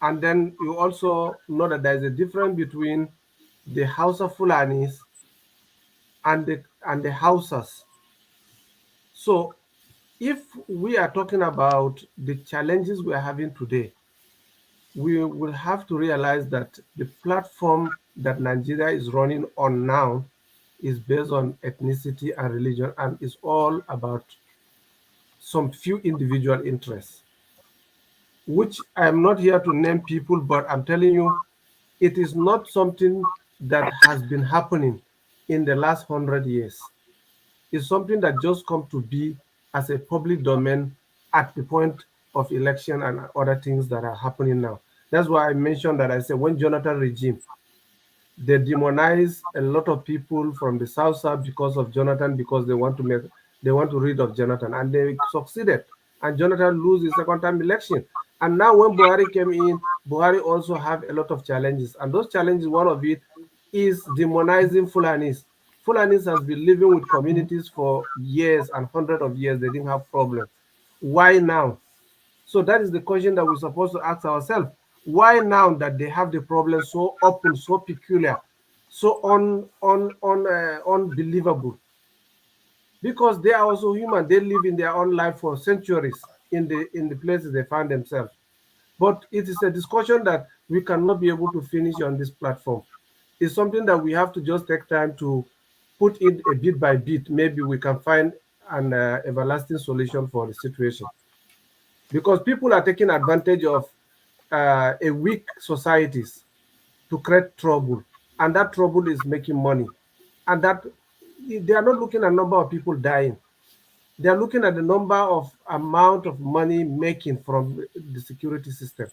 And then you also know that there's a difference between the Hausa Fulanis and the Hausas. So if we are talking about the challenges we are having today, we will have to realize that the platform that Nigeria is running on now is based on ethnicity and religion, and is all about some few individual interests, which I'm not here to name people, but I'm telling you, it is not something that has been happening in the last 100 years. It's something that just come to be as a public domain at the point of election and other things that are happening now. That's why I mentioned that. I said when Jonathan regime, they demonize a lot of people from the South because of Jonathan, because they want to rid of Jonathan, and they succeeded. And Jonathan lose his second time election. And now when Buhari came in, Buhari also have a lot of challenges. And those challenges, one of it is demonizing Fulanis. Fulanis has been living with communities for years and hundreds of years. They didn't have problems. Why now? So that is the question that we're supposed to ask ourselves. Why now that they have the problem so open, so peculiar, so unbelievable? because they are also human. They live in their own life for centuries in the places they find themselves. But it is a discussion that we cannot be able to finish on this platform. It's something that we have to just take time to put it a bit by bit. Maybe we can find an everlasting solution for the situation. Because people are taking advantage of a weak societies to create trouble, and that trouble is making money. And that they are not looking at number of people dying. They are looking at the number of amount of money making from the security system.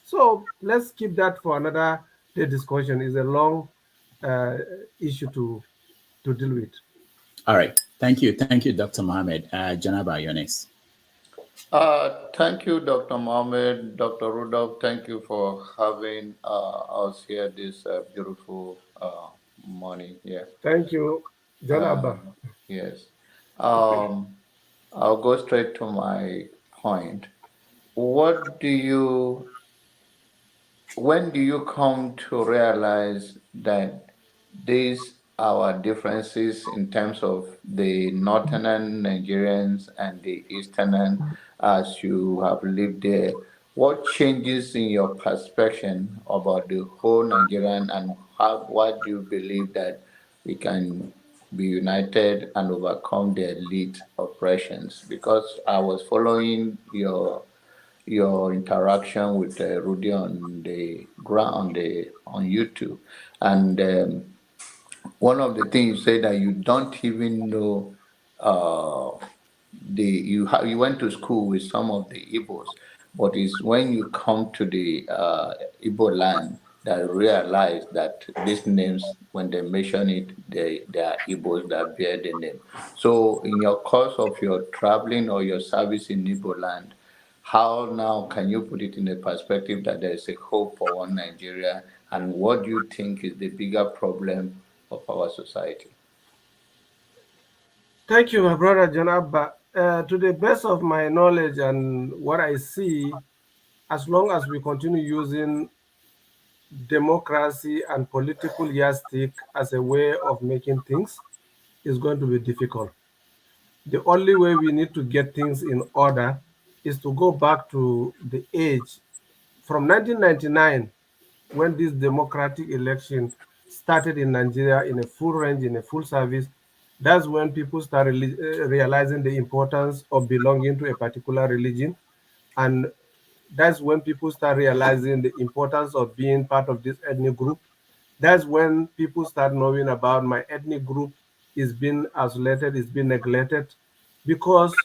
So let's keep that for another day discussion. It's a long uh, issue to deal with. All right. Thank you, Dr. Mohammed. Janaba, you're next. Thank you, Dr. Mohammed, Dr. Rudolph. Thank you for having us here this beautiful morning here. Thank you, Janaba. Yes. I'll go straight to my point. When do you come to realize that these our differences in terms of the northern Nigerians and the eastern, as you have lived there? What changes in your perception about the whole Nigerian, and why do you believe that we can be united and overcome the elite oppressions? Because I was following your interaction with Rudy on the ground on YouTube, and one of the things you say that you don't even know you went to school with some of the Igbos, but it's when you come to the Igbo land that you realize that these names, when they mention it, they are Igbos that bear the name. So in your course of your traveling or your service in Igbo land, how now can you put it in a perspective that there is a hope for one Nigeria, and what do you think is the bigger problem of our society? Thank you, my brother Janaba. To the best of my knowledge and what I see, as long as we continue using democracy and political yardstick as a way of making things, it's going to be difficult. The only way we need to get things in order is to go back to the age from 1999, when this democratic election started in Nigeria in a full range, in a full service. That's when people started realizing the importance of belonging to a particular religion. And that's when people start realizing the importance of being part of this ethnic group. That's when people start knowing about my ethnic group is being isolated, is being neglected, because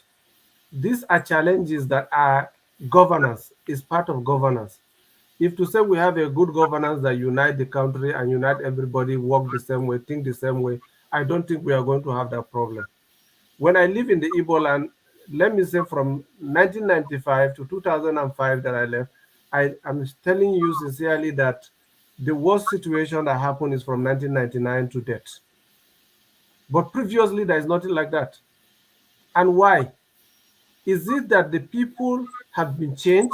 these are challenges that are governance, is part of governance. If to say we have a good governance that unite the country and unite everybody, work the same way, think the same way, I don't think we are going to have that problem. When I live in the Igbo land, let me say from 1995 to 2005 that I left, I am telling you sincerely that the worst situation that happened is from 1999 to date. But previously, there is nothing like that. And why? Is it that the people have been changed?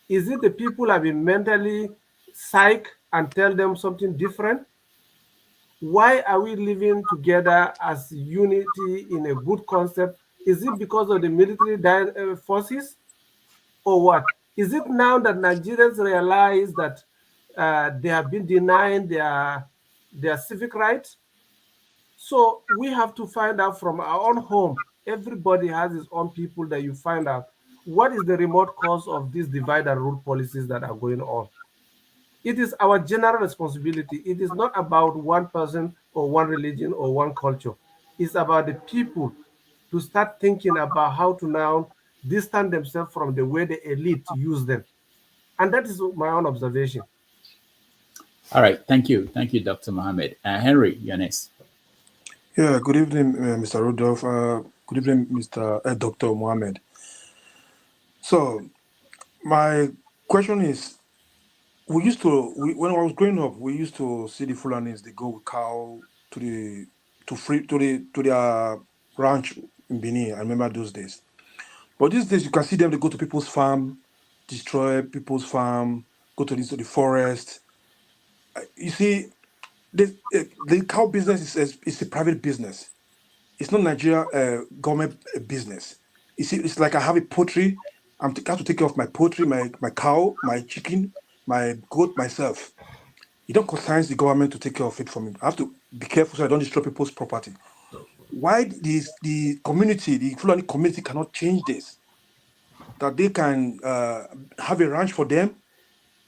Is it the people have been mentally psych and tell them something different? Why are we living together as unity in a good concept? Is it because of the military forces or what? Is it now that Nigerians realize that they have been denying their civic rights? So we have to find out from our own home. Everybody has his own people that you find out what is the remote cause of these divide and rule policies that are going on. It is our general responsibility. It is not about one person or one religion or one culture. It's about the people to start thinking about how to now distance themselves from the way the elite use them. And that is my own observation. All right. Thank you, Dr. Mohammed. Henry, you're next. Yeah, good evening, Mr. Rudolph. Good evening, Dr. Mohammed. So, my question is, when I was growing up, we used to see the Fulanis, they go with cow to their ranch in Benin. I remember those days. But these days, you can see them, they go to people's farm, destroy people's farm, go to the forest. You see, the cow business is a private business. It's not Nigeria government business. You see, it's like I have a poultry. I have to take care of my poultry, my cow, my chicken, my goat, myself. It don't concern the government to take care of it for me. I have to be careful so I don't destroy people's property. Why the community, the Fulani community cannot change this? That they can have a ranch for them.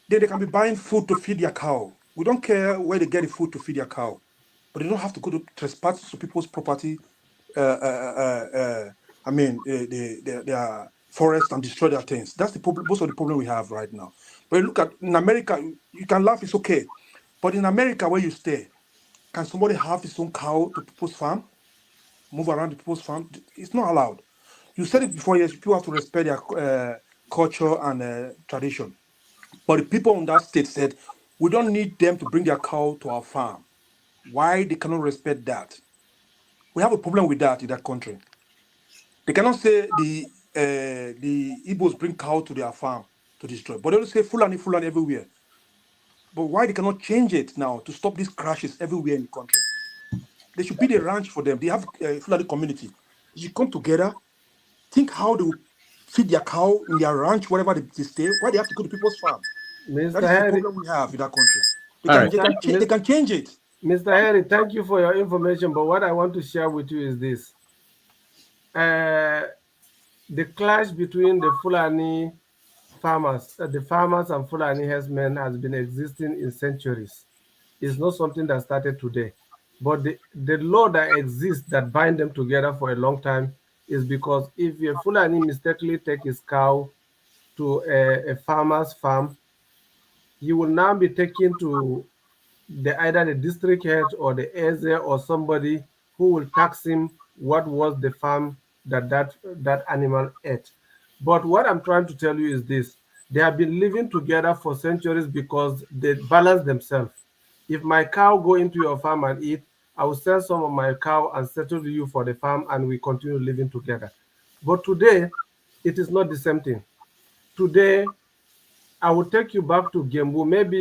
They can be buying food to feed their cow. We don't care where they get the food to feed their cow, but they don't have to go to trespass to people's property. Their forests and destroy their things. That's the problem. Most of the problem we have right now. But you look at in America, you can laugh, it's okay. But in America, where you stay, can somebody have his own cow to people's farm? Move around the people's farm? It's not allowed. You said it before, yes, people have to respect their culture and tradition. But the people in that state said, we don't need them to bring their cow to our farm. Why they cannot respect that? We have a problem with that in that country. They cannot say the Igbos bring cow to their farm to destroy, but they will say Fulani everywhere. But why they cannot change it now to stop these crashes everywhere in the country? There should be the ranch for them. They have a Fulani community. They should come together, think how they will feed their cow in their ranch, wherever they stay. Why they have to go to people's farm? Mr. That is Harry, the problem we have in that country. They can change it. Mr. Harry, thank you for your information. But what I want to share with you is this. The clash between the Fulani farmers, the farmers and Fulani herdsmen has been existing in centuries. It's not something that started today. But the law that exists that bind them together for a long time is because if a Fulani mistakenly take his cow to a farmer's farm, he will now be taken to either the district head or the Eze or somebody who will tax him what was the farm that animal ate. But what I'm trying to tell you is this. They have been living together for centuries because they balance themselves. If my cow go into your farm and eat, I will sell some of my cow and settle you for the farm, and we continue living together. But today, it is not the same thing. Today, I will take you back to Gembu. Maybe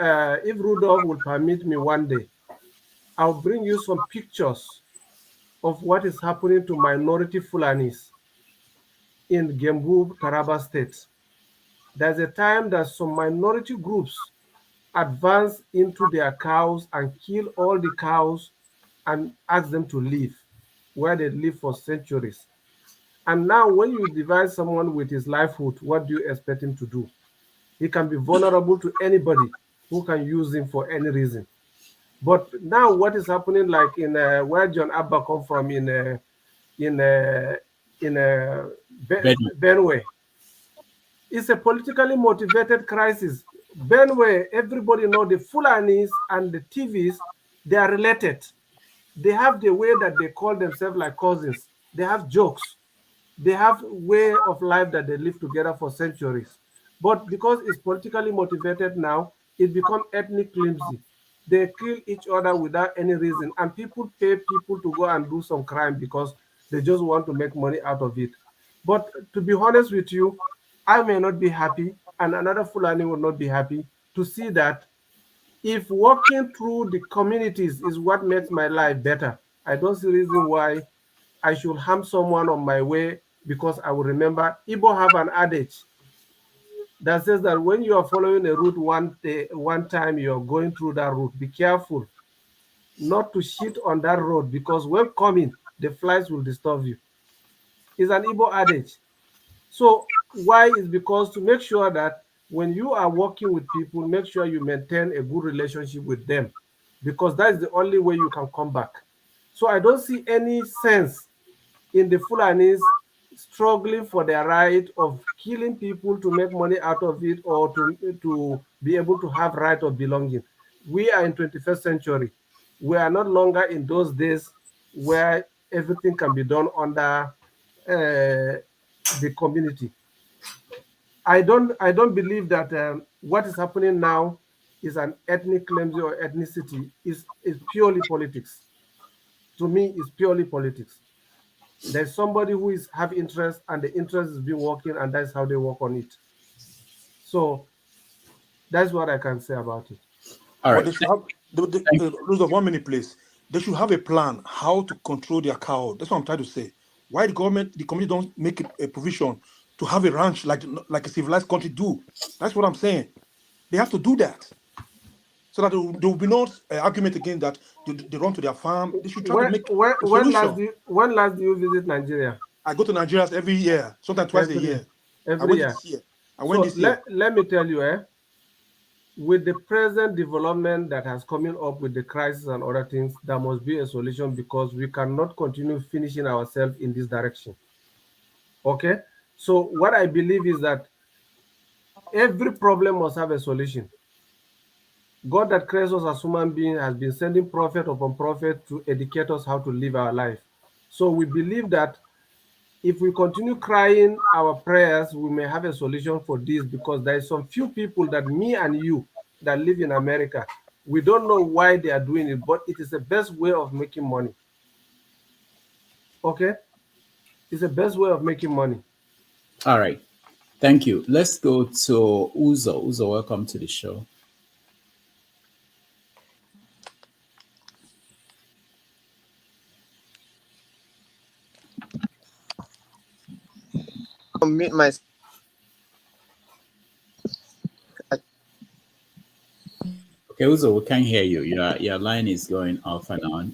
if Rudolph will permit me one day, I'll bring you some pictures of what is happening to minority Fulanis in Gembu, Taraba State. There's a time that some minority groups advance into their cows and kill all the cows and ask them to leave, where they live for centuries. And now when you divide someone with his livelihood, what do you expect him to do? He can be vulnerable to anybody who can use him for any reason. But now what is happening, like in where John Abba come from in Benue, it's a politically motivated crisis. Benue, everybody know the Fulanis and the TVs, they are related. They have the way that they call themselves like cousins. They have jokes. They have way of life that they live together for centuries. But because it's politically motivated now, it becomes ethnic cleansing. They kill each other without any reason, and people pay people to go and do some crime because they just want to make money out of it. But to be honest with you, I may not be happy, and another Fulani will not be happy to see that if walking through the communities is what makes my life better, I don't see reason why I should harm someone on my way, because I will remember Igbo have an adage that says that when you are following a route one time you're going through that route, be careful not to shit on that road, because when coming, the flies will disturb you. It's an Igbo adage. So why is because to make sure that when you are working with people, make sure you maintain a good relationship with them, because that is the only way you can come back. So I don't see any sense in the Fulanis struggling for their right of killing people to make money out of it, or to be able to have right of belonging. We are in 21st century. We are not longer in those days where everything can be done under the community. I don't believe that what is happening now is an ethnic cleansing or ethnicity. Is purely politics. To me, it's purely politics. There's somebody who have interest, and the interest is being working, and that's how they work on it. So that's what I can say about it. All right. But they should have, 1 minute, please. they should have a plan how to control their cow. That's what I'm trying to say. Why the community don't make a provision to have a ranch like a civilized country do? That's what I'm saying. They have to do that, so that there will be no argument again that they run to their farm. They should try to make a solution. When last do you visit Nigeria? I go to Nigeria every year, sometimes twice a year. Every year. This year. I went this year. Let me tell you, with the present development that has coming up with the crisis and other things, there must be a solution, because we cannot continue finishing ourselves in this direction. Okay? So what I believe is that every problem must have a solution. God that creates us as human beings has been sending prophet upon prophet to educate us how to live our life. So we believe that if we continue crying our prayers, we may have a solution for this, because there is some few people that me and you that live in America, we don't know why they are doing it, but it is the best way of making money. Okay? It's the best way of making money. All right. Thank you. Let's go to Uzo. Uzo, welcome to the show. Mute myself. Okay, Uzo, we can't hear you. Your line is going off and on.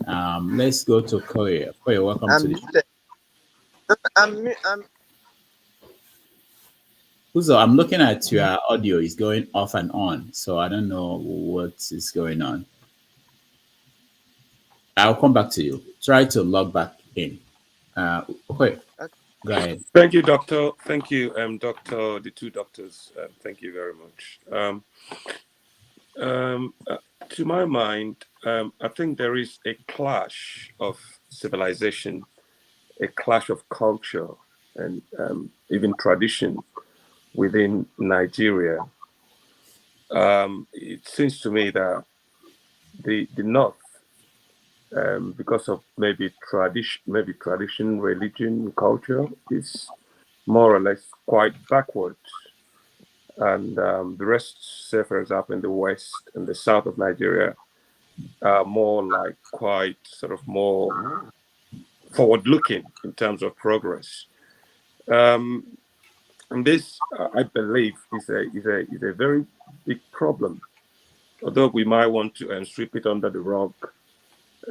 Let's go to Koya. Koya, welcome to the show. Uzo, I'm looking at your audio. It's going off and on, so I don't know what is going on. I'll come back to you. Try to log back in. Okay. Go ahead. Thank you, Doctor. Thank you, Doctor. The two doctors. Thank you very much. To my mind, I think there is a clash of civilization, a clash of culture, and even tradition within Nigeria. It seems to me that the North, because of maybe tradition, religion, culture, is more or less quite backwards. And the rest, say for example, in the West and the South of Nigeria, are more like quite sort of more forward-looking in terms of progress. And this, I believe, is a very big problem. Although we might want to sweep it under the rug,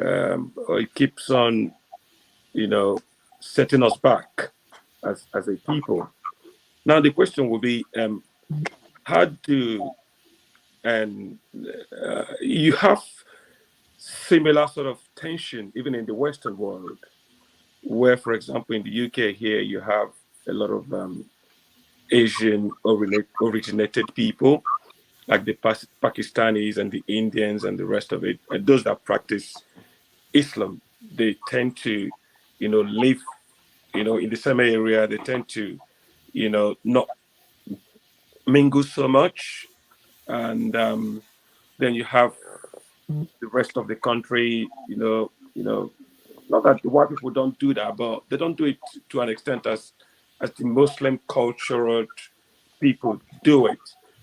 or it keeps on, setting us back as a people. Now the question will be, how do, and you have similar sort of tension even in the Western world, where, for example, in the UK here, you have a lot of Asian originated people, like the Pakistanis and the Indians and the rest of it, and those that practice Islam, they tend to, live, in the same area. They tend to, not mingle so much, and then you have the rest of the country. Not that the white people don't do that, but they don't do it to an extent as the Muslim cultural people do it.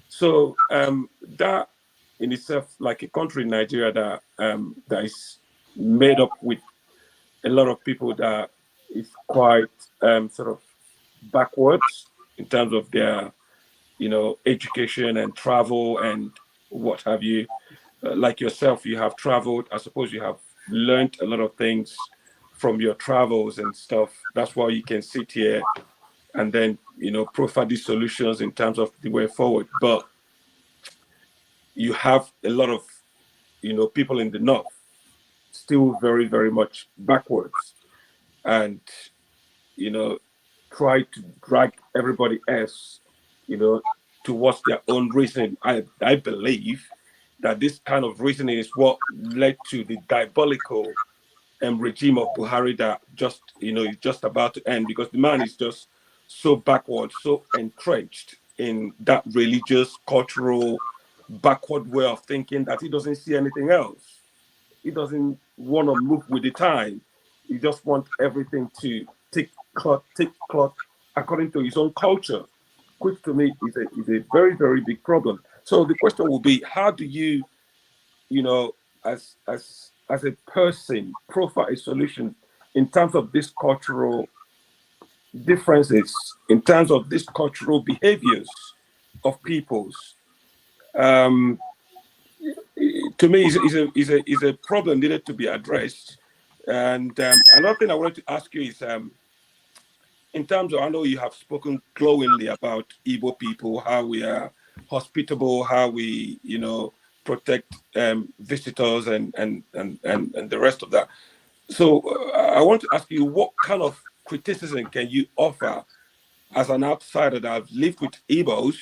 So that in itself, like a country, Nigeria, that is made up with a lot of people that is quite sort of backwards in terms of their, education and travel and what have you. Like yourself, you have traveled. I suppose you have learned a lot of things from your travels and stuff. That's why you can sit here and then, profile these solutions in terms of the way forward. But you have a lot of, people in the North still very, very much backwards, and, try to drag everybody else, towards their own reasoning. I believe that this kind of reasoning is what led to the diabolical regime of Buhari that just, is just about to end, because the man is just so backward, so entrenched in that religious, cultural, backward way of thinking that he doesn't see anything else. He doesn't want to move with the time. He just wants everything to tick clock according to his own culture, which to me is a very, very big problem. So the question will be, how do you, as as a person, profile a solution in terms of these cultural differences, in terms of these cultural behaviors of peoples? To me, is a problem needed to be addressed. And another thing I wanted to ask you is, in terms of, I know you have spoken glowingly about Igbo people, how we are hospitable, how we, protect visitors and the rest of that. So I want to ask you, what kind of criticism can you offer as an outsider that have lived with Igbos?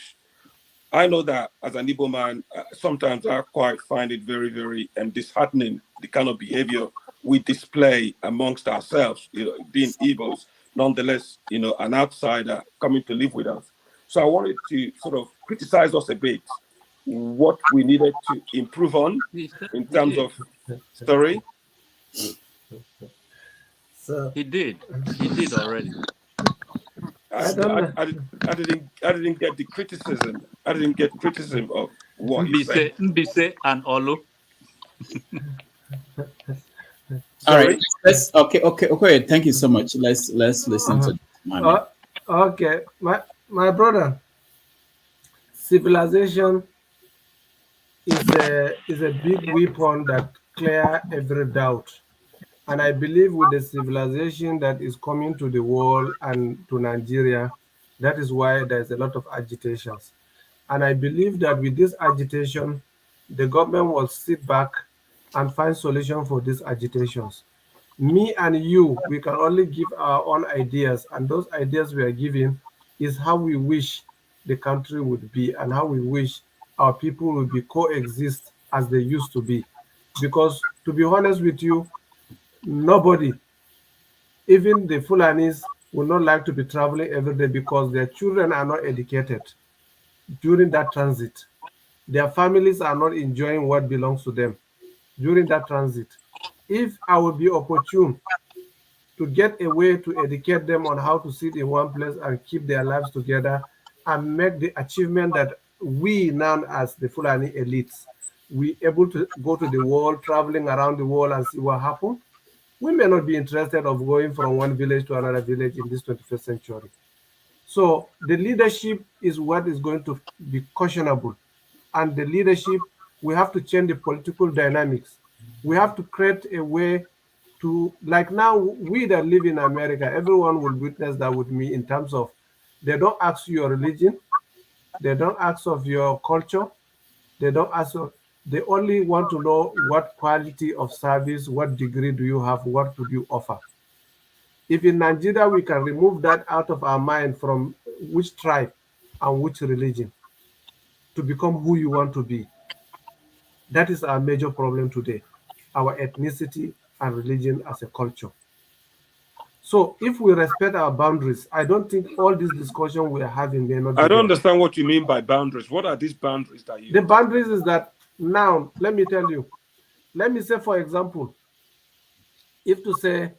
I know that as an Igbo man, sometimes I quite find it very, very disheartening, the kind of behavior we display amongst ourselves, being Igbos, nonetheless, an outsider coming to live with us. So I wanted to sort of criticize us a bit, what we needed to improve on in terms of story. So He did already. I don't know. I didn't get the criticism. I didn't get criticism of what he said. Mbise and Olu. All right. Okay. Thank you so much. Let's listen to Mohammed. Okay, my brother, civilization is a big weapon that clear every doubt. And I believe with the civilization that is coming to the world and to Nigeria, that is why there's a lot of agitations. And I believe that with this agitation, the government will sit back and find solution for these agitations. Me and you, we can only give our own ideas, and those ideas we are giving is how we wish the country would be and how we wish our people would be coexist as they used to be. Because to be honest with you, nobody, even the Fulanis, would not like to be traveling every day because their children are not educated during that transit. Their families are not enjoying what belongs to them during that transit. If I would be opportune to get a way to educate them on how to sit in one place and keep their lives together and make the achievement that we now as the Fulani elites, we able to go to the world, traveling around the world and see what happened, we may not be interested of going from one village to another village in this 21st century. So the leadership is what is going to be questionable. And the leadership, we have to change the political dynamics. We have to create a way to, like now, we that live in America, everyone will witness that with me in terms of they don't ask your religion, they don't ask of your culture, they don't ask of, they only want to know what quality of service, what degree do you have, what could you offer. If in Nigeria we can remove that out of our mind from which tribe and which religion to become who you want to be, that is our major problem today, our ethnicity and religion as a culture. So if we respect our boundaries, I don't think all this discussion we are having may not be I don't there. understand what you mean by boundaries. What are these boundaries that you... The boundaries is that now, let me tell you, let me say, for example, if to say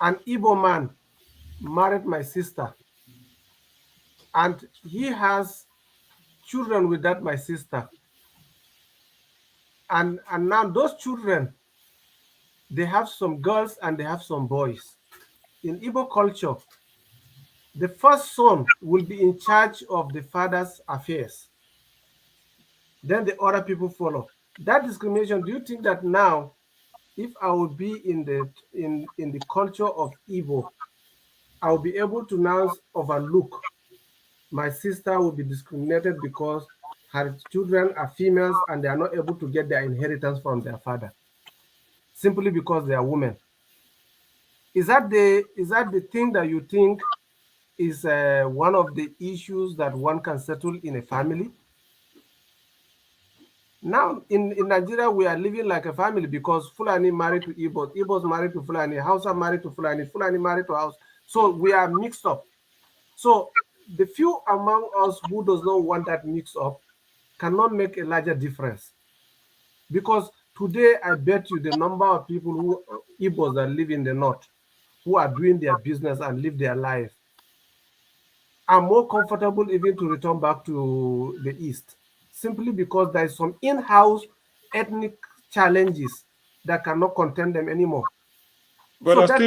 an Igbo man married my sister and he has children with that my sister, and now those children, they have some girls and they have some boys. In Igbo culture, the first son will be in charge of the father's affairs. Then the other people follow. That discrimination, do you think that now, if I would be in the culture of Igbo, I will be able to now overlook my sister will be discriminated because her children are females and they are not able to get their inheritance from their father simply because they are women? Is that the thing that you think is one of the issues that one can settle in a family? Now, in Nigeria, we are living like a family because Fulani married to Igbos, Igbos married to Fulani, Hausa married to Fulani, Fulani married to Hausa. So we are mixed up. So the few among us who does not want that mix up cannot make a larger difference. Because today, I bet you the number of people who, Igbos that live in the north, who are doing their business and live their life, are more comfortable even to return back to the east, simply because there is some in-house ethnic challenges that cannot contain them anymore. But So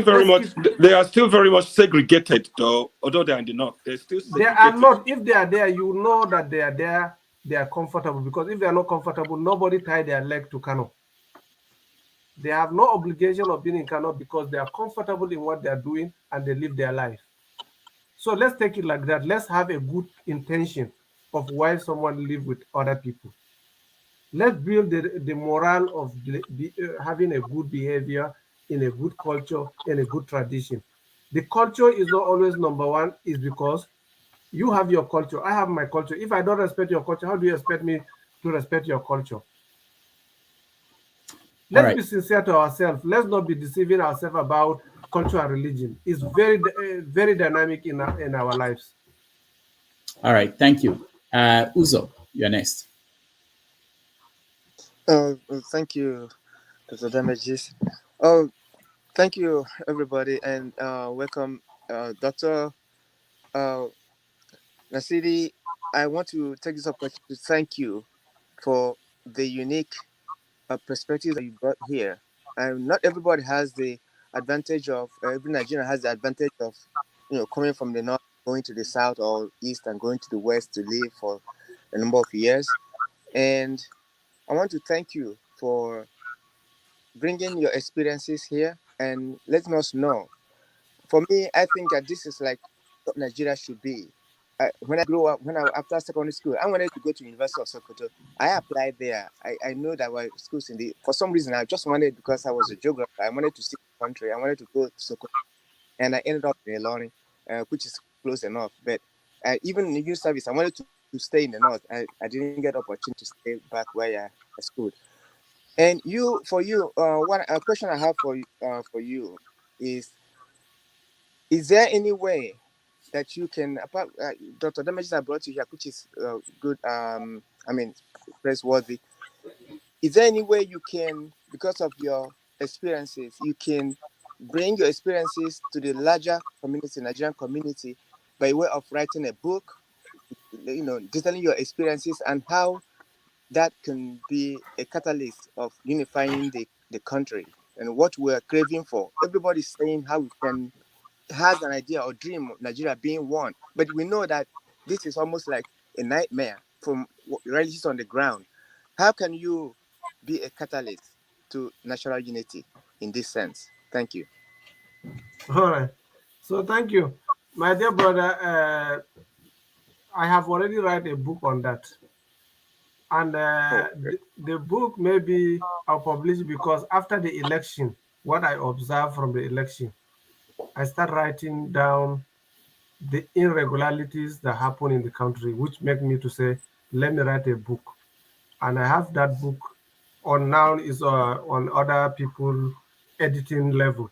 they are still very much segregated, though. Although they are in the north, they're still segregated. They are not. If they are there, you know that they are there. They are comfortable, because if they are not comfortable, nobody tie their leg to Kano. They have no obligation of being in Kano because they are comfortable in what they are doing and they live their life. So let's take it like that. Let's have a good intention of why someone live with other people. Let's build the morale of having a good behavior in a good culture and a good tradition. The culture is not always number one, is because you have your culture, I have my culture. If I don't respect your culture, how do you expect me to respect your culture? Let's be sincere to ourselves. Let's not be deceiving ourselves about culture and religion. It's very, very dynamic in our lives. All right, thank you. Uzo, you're next. Thank you, Dr. Damages. Oh, thank you, everybody, and welcome, Dr. Nasidi. I want to take this opportunity to thank you for the unique perspective that you brought here. And not everybody has the advantage of, every Nigerian has the advantage of, coming from the north, going to the south or east and going to the west to live for a number of years. And I want to thank you for bringing your experiences here and letting us know. For me, I think that this is like what Nigeria should be. When I grew up, after secondary school, I wanted to go to University of Sokoto. I applied there. I know that were schools for some reason, I just wanted, because I was a geographer, I wanted to see the country. I wanted to go to Sokoto. And I ended up in Ilorin, which is close enough. But even in the youth service, I wanted to stay in the north. I didn't get opportunity to stay back where I schooled. And one question I have for you is there any way that you can, Dr. Damages, I brought you here, which is good, praiseworthy. Is there any way you can, because of your experiences, you can bring your experiences to the larger community, Nigerian community, by way of writing a book, detailing your experiences and how that can be a catalyst of unifying the country and what we're craving for? Everybody's saying how we can has an idea or dream of Nigeria being one, but we know that this is almost like a nightmare from realities on the ground. How can you be a catalyst to national unity in this sense? Thank you. All right. So thank you. My dear brother, I have already written a book on that. And the book maybe I'll publish because after the election, what I observed from the election, I start writing down the irregularities that happen in the country, which make me to say, let me write a book. And I have that book on now is on other people editing level.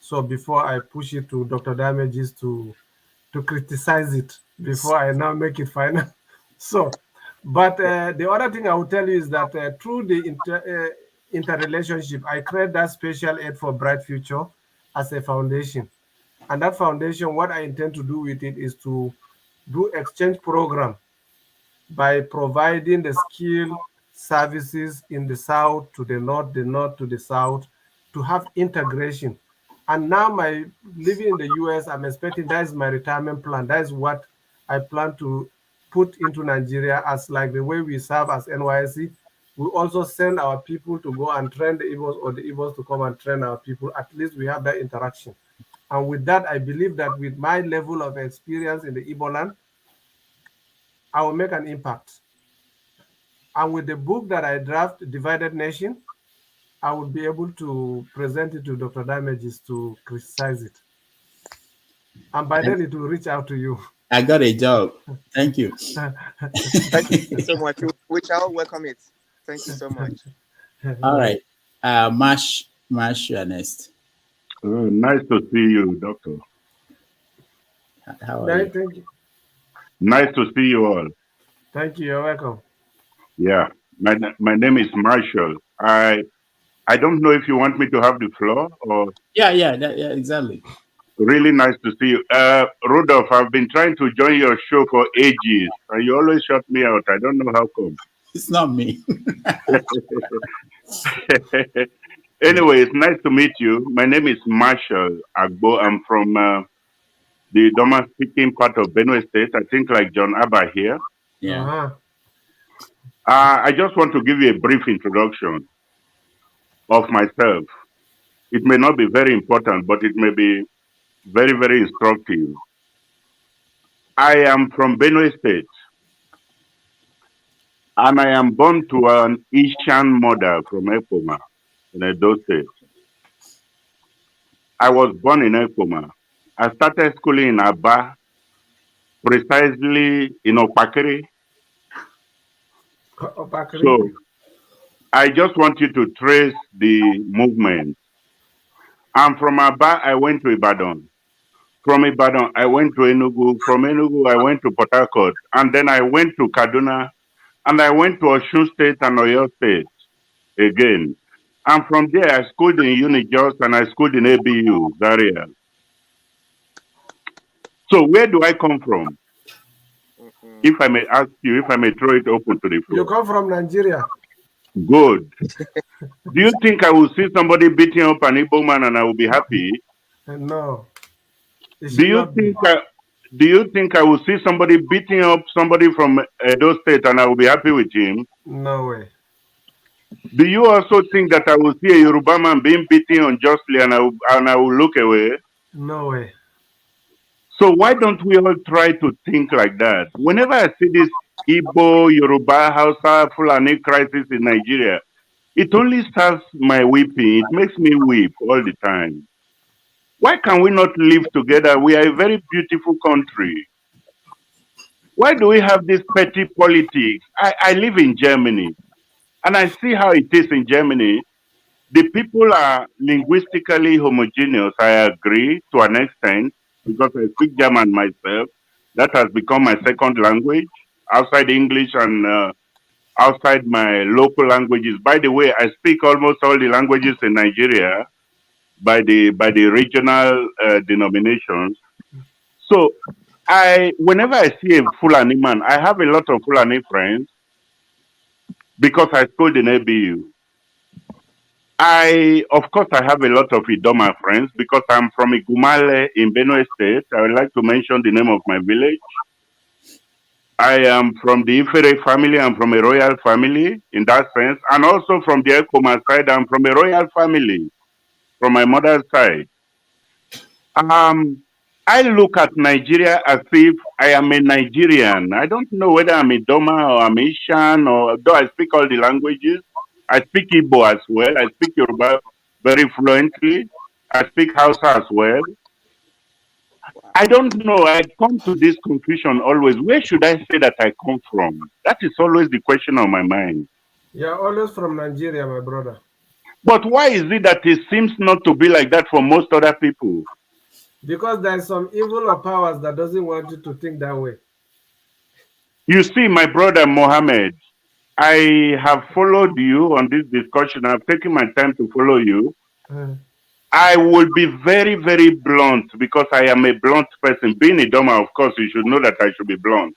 So before I push it to Dr. Damages to criticize it, before I now make it final. So, but the other thing I will tell you is that through the interrelationship, I create that special aid for bright future as a foundation. And that foundation, what I intend to do with it is to do exchange program by providing the skill services in the south to the north to the south, to have integration. And now my living in the US, I'm expecting that is my retirement plan. That is what I plan to put into Nigeria as like the way we serve as NYSC. We also send our people to go and train the Igbos or the Igbos to come and train our people. At least we have that interaction. And with that, I believe that with my level of experience in the Igbo land, I will make an impact. And with the book that I draft, Divided Nation, I would be able to present it to Dr. Damages to criticize it. And by then it will reach out to you. I got a job. Thank you. Thank you so much. We shall welcome it. Thank you so much. All right. Marsh, you are next. Nice to see you, Doctor. How are you? Thank you. Nice to see you all. Thank you. You're welcome. Yeah, my name is Marshall. I don't know if you want me to have the floor or. Yeah, exactly. Really nice to see you. Rudolph, I've been trying to join your show for ages, and you always shut me out. I don't know how come. It's not me. Anyway, it's nice to meet you. My name is Marshall Agbo. I'm from the Doma-speaking part of Benue State. I think like John Abba here. Yeah. I just want to give you a brief introduction of myself. It may not be very important, but it may be very, very instructive. I am from Benue State, and I am born to an Asian mother from Ekoma in Edo State. I was born in Ekoma. I started schooling in Aba, precisely in Opakiri. So I just want you to trace the movement. And from Aba, I went to Ibadan. From Ibadan, I went to Enugu. From Enugu, I went to Port Harcourt. And then I went to Kaduna. And I went to Osun State and Oyo State again. And from there, I schooled in Unijust and I schooled in ABU, Zaria. So where do I come from? If I may ask you, if I may throw it open to the floor. You come from Nigeria. Good. Do you think I will see somebody beating up an Igbo man and I will be happy? No. Do you think I will see somebody beating up somebody from Edo State and I will be happy with him? No way. Do you also think that I will see a Yoruba man being beaten unjustly and I will look away? No way. So why don't we all try to think like that? Whenever I see this Igbo, Yoruba, Hausa, Fulani crisis in Nigeria, it only starts my weeping. It makes me weep all the time. Why can we not live together? We are a very beautiful country. Why do we have this petty politics? I live in Germany, and I see how it is in Germany. The people are linguistically homogeneous, I agree, to an extent, because I speak German myself. That has become my second language, outside English and outside my local languages. By the way, I speak almost all the languages in Nigeria by the regional denominations. So whenever I see a Fulani man, I have a lot of Fulani friends because I schooled in ABU. Of course, I have a lot of Idoma friends because I'm from Igumale in Benue State. I would like to mention the name of my village. I am from the Ifere family. I'm from a royal family in that sense. And also from the Ekoma side, I'm from a royal family from my mother's side. I look at Nigeria as if I am a Nigerian. I don't know whether I'm a Doma or I'm Asian, or though I speak all the languages. I speak Igbo as well. I speak Yoruba very fluently. I speak Hausa as well. I don't know. I come to this confusion always. Where should I say that I come from? That is always the question on my mind. You're always from Nigeria, my brother. But why is it that it seems not to be like that for most other people? Because there's some evil or powers that doesn't want you to think that way. You see, my brother Mohammed, I have followed you on this discussion. I've taken my time to follow you. I will be very, very blunt because I am a blunt person. Being a Doma, of course, you should know that I should be blunt.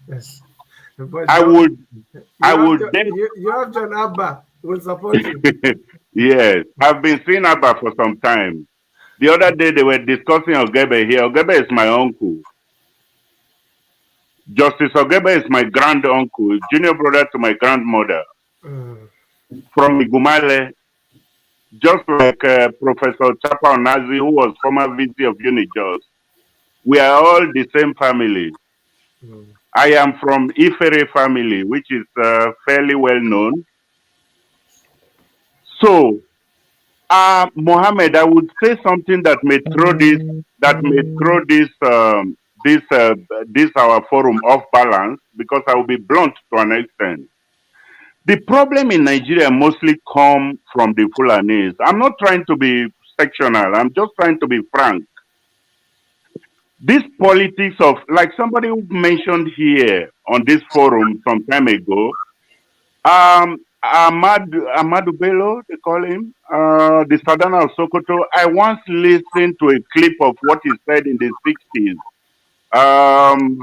Yes. You have John Abba who will support you. Yes, I've been seeing Abba for some time. The other day they were discussing Ogebe here. Ogebe is my uncle. Justice Ogebe is my grand uncle, junior brother to my grandmother from Igumale, just like Professor Chapa Onazi, who was former VC of Unijust. We are all the same family. I am from Ifere family, which is fairly well known. So, Mohammed, I would say something that may throw this our forum off balance, because I will be blunt to an extent. The problem in Nigeria mostly come from the Fulanis. I'm not trying to be sectional. I'm just trying to be frank. This politics of, like somebody who mentioned here on this forum some time ago, Ahmadu Bello, they call him, the Southern of Sokoto. I once listened to a clip of what he said in the 60s,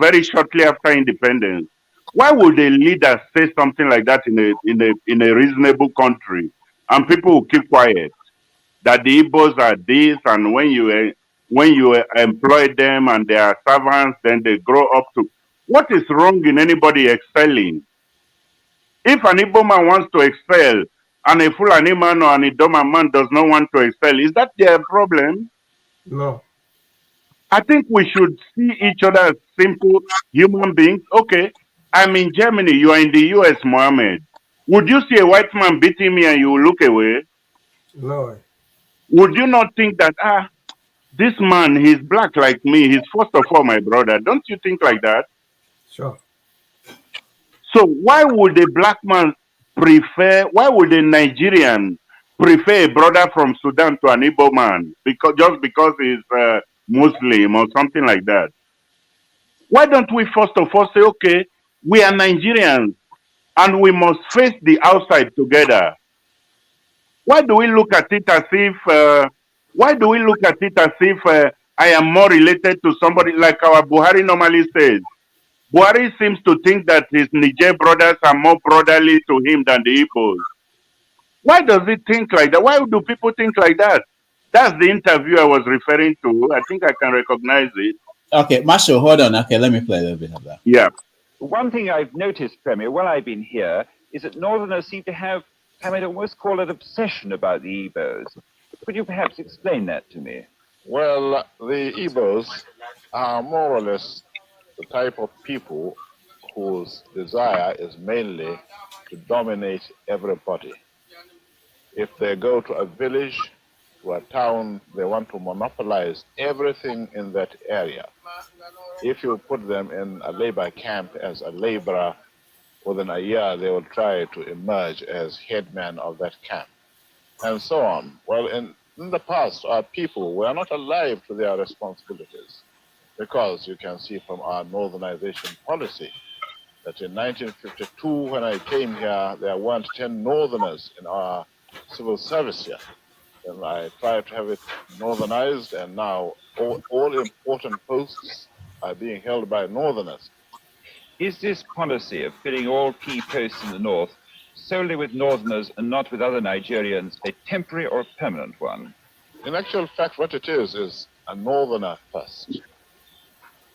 very shortly after independence, Why would a leader say something like that in a reasonable country, and people will keep quiet? That the Igbos are this, and when you employ them and they are servants, then they grow up to. What is wrong in anybody excelling? If an Igbo man wants to excel and a Fulani man or an Idoma man does not want to excel, is that their problem? No. I think we should see each other as simple human beings. Okay, I'm in Germany, you are in the US, Mohammed. Would you see a white man beating me and you will look away? No. Would you not think that, this man, he's black like me, he's first of all my brother? Don't you think like that? Sure. So why would a black man why would a Nigerian prefer a brother from Sudan to an Igbo man? Just because he's Muslim or something like that? Why don't we first of all say, okay, we are Nigerians and we must face the outside together? Why do we look at it as if I am more related to somebody, like our Buhari normally says? Buhari seems to think that his Niger brothers are more brotherly to him than the Igbos. Why does he think like that? Why do people think like that? That's the interview I was referring to. I think I can recognize it. Okay, Marshall, hold on. Okay, let me play a little bit of that. Yeah. One thing I've noticed, Premier, while I've been here, is that Northerners seem to have, I might almost call it obsession about the Igbos. Could you perhaps explain that to me? Well, the Igbos are more or less the type of people whose desire is mainly to dominate everybody. If they go to a village, to a town, they want to monopolize everything in that area. If you put them in a labor camp as a laborer, within a year they will try to emerge as headman of that camp, and so on. Well, in the past, our people were not alive to their responsibilities, because you can see from our northernization policy that in 1952, when I came here, there weren't 10 northerners in our civil service here. And I tried to have it northernized, and now all important posts are being held by northerners. Is this policy of filling all key posts in the north solely with northerners and not with other Nigerians a temporary or permanent one? In actual fact, what it is a northerner first.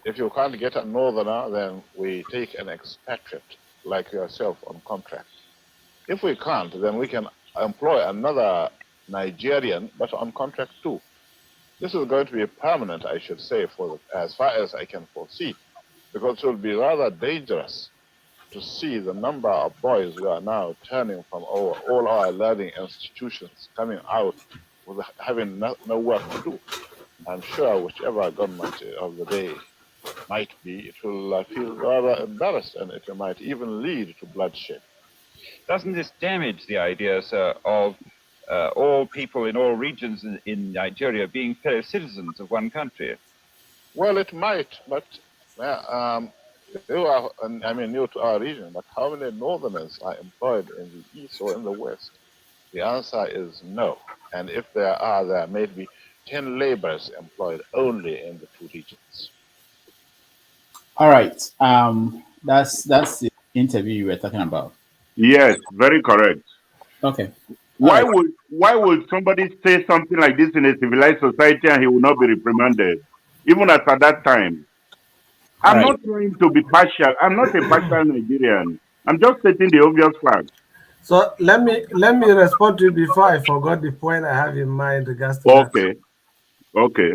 If you can't get a northerner, then we take an expatriate like yourself on contract. If we can't, then we can employ another Nigerian, but on contract too. This is going to be permanent, I should say, as far as I can foresee, because it will be rather dangerous to see the number of boys who are now turning from all our learning institutions, coming out with having no work to do. I'm sure whichever government of the day might be, it will feel rather embarrassed, and it might even lead to bloodshed. Doesn't this damage the idea, sir, of all people in all regions in Nigeria being fellow citizens of one country? Well, it might, but you are, new to our region, but how many northerners are employed in the east or in the west? The answer is no. And if there are, there may be 10 laborers employed only in the two regions. All right. That's the interview you were talking about. Yes, very correct. Okay. Why would somebody say something like this in a civilized society and he will not be reprimanded, even at that time? I'm not trying to be partial. I'm not a partial Nigerian. I'm just stating the obvious fact. So let me respond to you before I forgot the point I have in mind regards to that. Okay.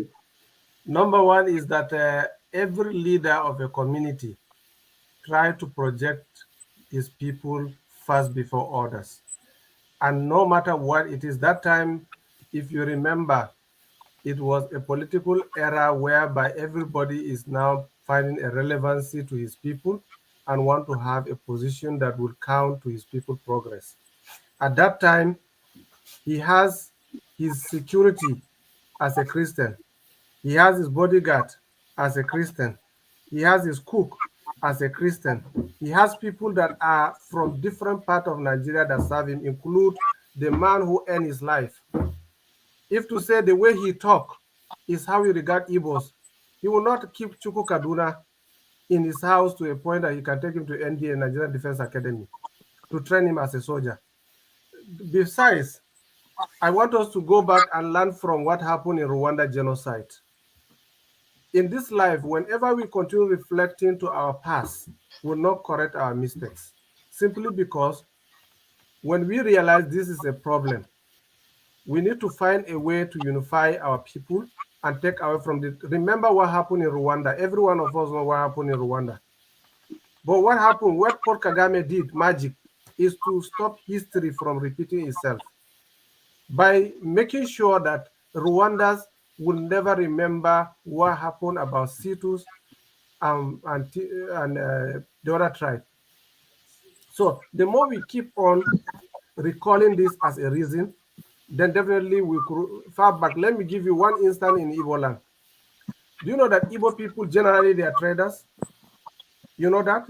Number one is that every leader of a community try to project his people first before others. And no matter what it is, that time, if you remember, it was a political era whereby everybody is now finding a relevancy to his people and want to have a position that will count to his people's progress. At that time, he has his security as a Christian. He has his bodyguard as a Christian. He has his cook as a Christian. He has people that are from different parts of Nigeria that serve him, include the man who earned his life. If to say the way he talk is how he regard Igbos, he will not keep Chuku Kaduna in his house to a point that he can take him to NDA, Nigerian Defense Academy, to train him as a soldier. Besides, I want us to go back and learn from what happened in Rwanda genocide. In this life, whenever we continue reflecting to our past, we'll not correct our mistakes. Simply because when we realize this is a problem, we need to find a way to unify our people and take away from the. Remember what happened in Rwanda. Every one of us know what happened in Rwanda. But what happened, what Paul Kagame did, magic, is to stop history from repeating itself by making sure that Rwandans will never remember what happened about Situs and the other tribe. So the more we keep on recalling this as a reason, then definitely we could far back. Let me give you one instance in Igbo land. Do you know that Igbo people generally they are traders? You know that?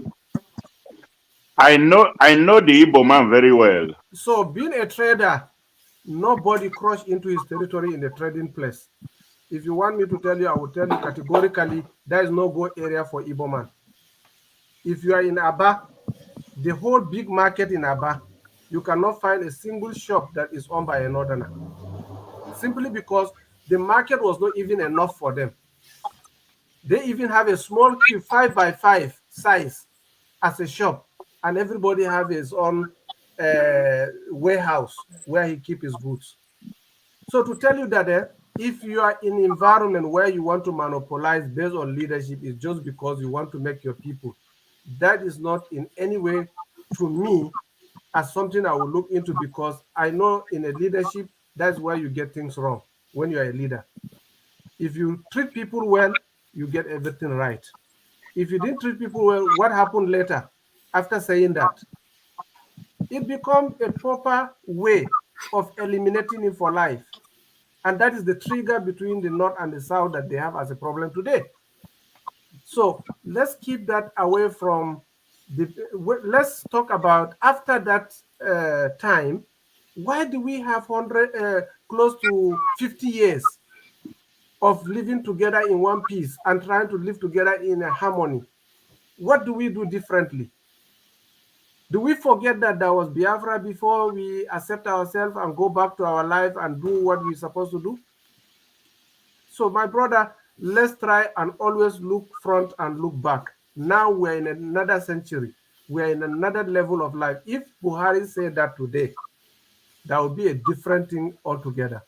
I know the Igbo man very well. So being a trader, nobody crushed into his territory in the trading place. If you want me to tell you, I will tell you categorically, there is no go area for Igbo man. If you are in Aba, the whole big market in Aba, you cannot find a single shop that is owned by a northerner. Simply because the market was not even enough for them. They even have a small cube, 5 by 5 size as a shop, and everybody have his own warehouse where he keep his goods. So to tell you that if you are in an environment where you want to monopolize based on leadership, it's just because you want to make your people. That is not in any way, to me, as something I will look into, because I know in a leadership, that's where you get things wrong when you are a leader. If you treat people well, you get everything right. If you didn't treat people well, what happened later after saying that? It becomes a proper way of eliminating him for life. And that is the trigger between the North and the South that they have as a problem today. So let's keep that away from the. Let's talk about after that time. Why do we have close to 50 years of living together in one piece and trying to live together in a harmony? What do we do differently? Do we forget that there was Biafra before we accept ourselves and go back to our life and do what we're supposed to do? So my brother, let's try and always look front and look back. Now we're in another century. We're in another level of life. If Buhari said that today, that would be a different thing altogether.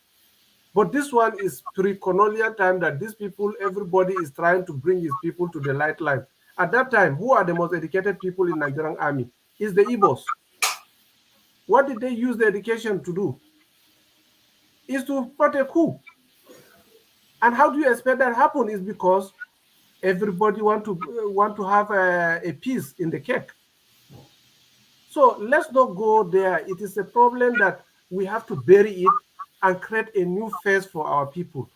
But this one is pre-colonial time that these people, everybody is trying to bring his people to the light line. At that time, who are the most educated people in Nigerian army? It's the Igbos. What did they use the education to do? Is to plot a coup. And how do you expect that happen? Is because everybody want to have a piece in the cake. So let's not go there. It is a problem that we have to bury it and create a new face for our people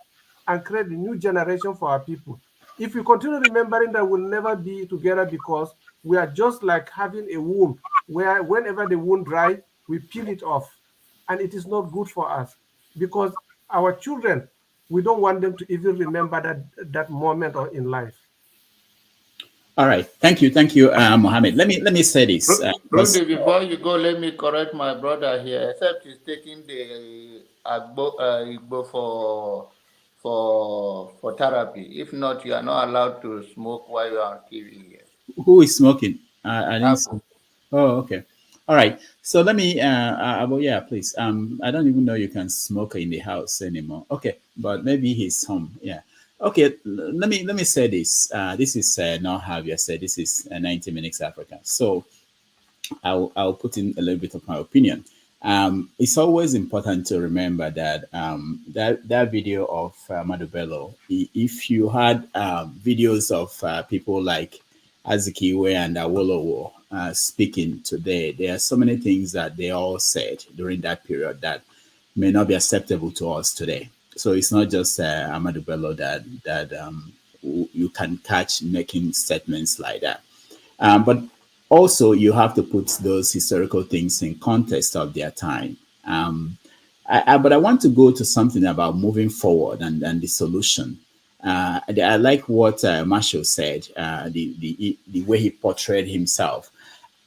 and create a new generation for our people. If we continue remembering that we'll never be together, because we are just like having a wound where whenever the wound dries, we peel it off. And it is not good for us, because our children, we don't want them to even remember that moment in life. All right, thank you, Mohammed. Let me say this. Rudy, before you go, let me correct my brother here. Except he's taking the Igbo for therapy. If not, you are not allowed to smoke while you are on TV here. Who is smoking? I didn't see. Oh, okay. All right. So let me. Yeah, please. I don't even know you can smoke in the house anymore. Okay, but maybe he's home. Yeah. Okay. Let me say this. This is not Javier said. This is 90 Minutes Africa. So I'll put in a little bit of my opinion. It's always important to remember that that video of Madubelo, if you had videos of people like Azikiwe and Awolowo speaking today, there are so many things that they all said during that period that may not be acceptable to us today. So it's not just Amadou Bello that you can catch making statements like that. But also, you have to put those historical things in context of their time. But I want to go to something about moving forward and the solution. I like what Marshall said, the way he portrayed himself.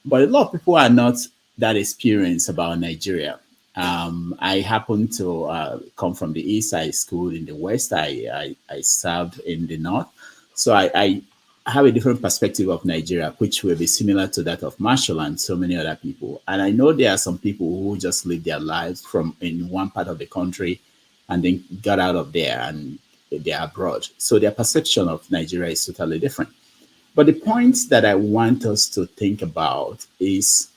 But a lot of people are not that experienced about Nigeria. I happen to come from the East. I schooled in the West. I served in the North. So I have a different perspective of Nigeria, which will be similar to that of Marshall and so many other people. And I know there are some people who just live their lives from in one part of the country and then got out of there and they're abroad. So their perception of Nigeria is totally different. But the point that I want us to think about is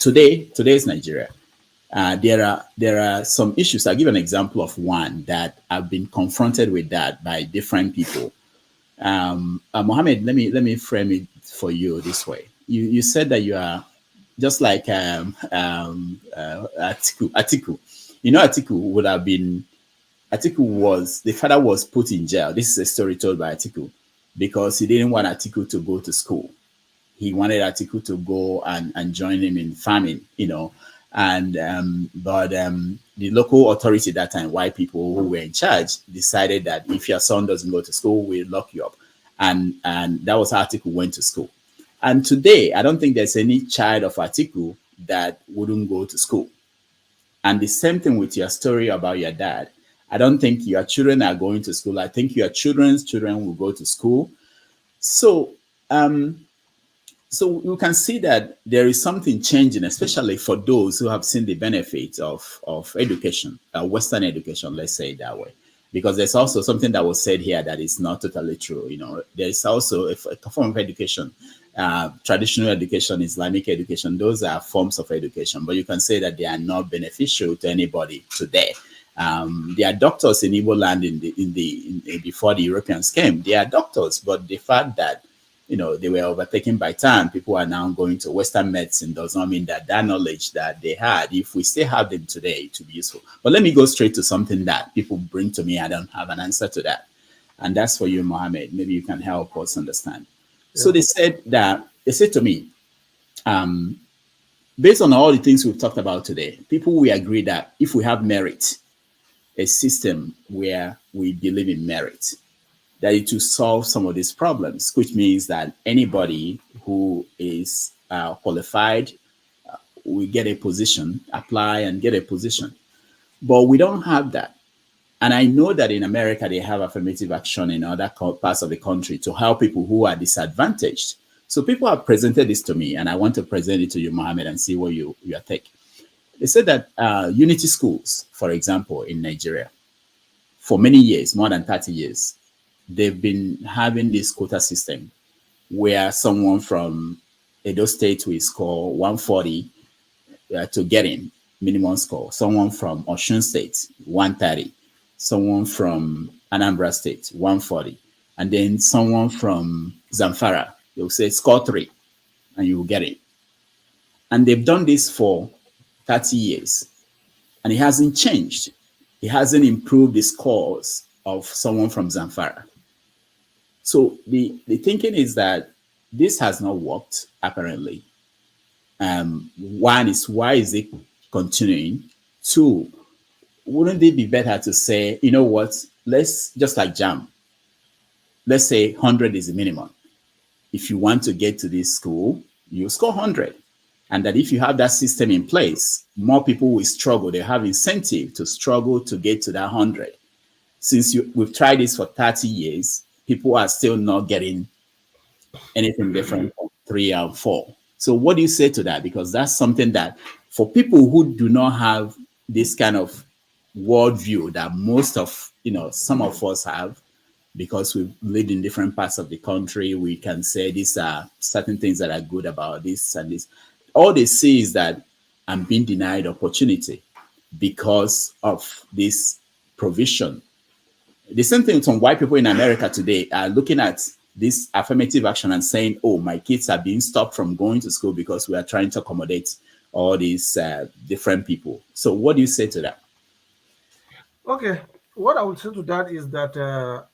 today's Nigeria. There are some issues. I'll give an example of one that I've been confronted with that by different people. Mohammed, let me frame it for you this way. You said that you are just like Atiku. You know, Atiku was, the father was put in jail. This is a story told by Atiku because he didn't want Atiku to go to school. He wanted Atiku to go and join him in farming, you know. And but the local authority at that time, white people who were in charge, decided that if your son doesn't go to school, we'll lock you up. And that was how Atiku went to school. And today, I don't think there's any child of Atiku that wouldn't go to school. And the same thing with your story about your dad. I don't think your children are going to school. I think your children's children will go to school. So so you can see that there is something changing, especially for those who have seen the benefits of education, Western education, let's say it that way. Because there's also something that was said here that is not totally true. You know, there's also a form of education, traditional education, Islamic education. Those are forms of education, but you can say that they are not beneficial to anybody today. There are doctors in Igbo land before the Europeans came. They are doctors, but the fact that they were overtaken by time, people are now going to Western medicine, does not mean that knowledge that they had, if we still have them today, to be useful. But let me go straight to something that people bring to me. I don't have an answer to that. And that's for you, Mohammed. Maybe you can help us understand. Yeah. So they said to me, based on all the things we've talked about today, people will agree that if we have merit, a system where we believe in merit, that it will solve some of these problems, which means that anybody who is qualified will get a position, apply and get a position. But we don't have that. And I know that in America, they have affirmative action in other parts of the country to help people who are disadvantaged. So people have presented this to me, and I want to present it to you, Mohammed, and see what you take. They said that unity schools, for example, in Nigeria, for many years, more than 30 years, they've been having this quota system where someone from Edo State will score 140 to get in, minimum score. Someone from Osun State, 130. Someone from Anambra State, 140. And then someone from Zamfara, they'll say score 3 and you will get in. And they've done this for 30 years. And it hasn't changed. It hasn't improved the scores of someone from Zamfara. So the thinking is that this has not worked, apparently. One is, why is it continuing? Two, wouldn't it be better to say, you know what, let's just like JAM. Let's say 100 is the minimum. If you want to get to this school, you score 100. And that if you have that system in place, more people will struggle. They have incentive to struggle to get to that 100. Since we've tried this for 30 years, people are still not getting anything different from 3 and 4. So what do you say to that? Because that's something that for people who do not have this kind of worldview that most of, some of us have, because we've lived in different parts of the country, we can say these are certain things that are good about this and this. All they see is that I'm being denied opportunity because of this provision. The same thing with some white people in America today are looking at this affirmative action and saying, oh, my kids are being stopped from going to school because we are trying to accommodate all these different people. So what do you say to that? Okay, what I would say to that is that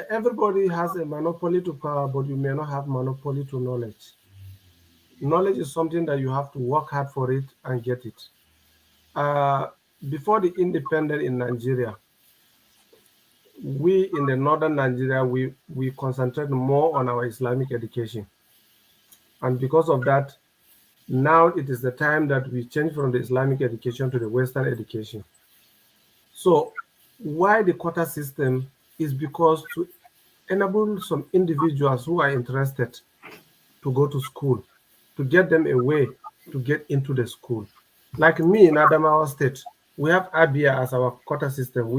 everybody has a monopoly to power, but you may not have monopoly to knowledge. Knowledge is something that you have to work hard for it and get it. Before the independence in Nigeria, we in the northern Nigeria, we concentrate more on our Islamic education. And because of that, now it is the time that we change from the Islamic education to the Western education. So why the quota system is because to enable some individuals who are interested to go to school, to get them a way to get into the school. Like me in Adamawa State, we have Abia as our quota system.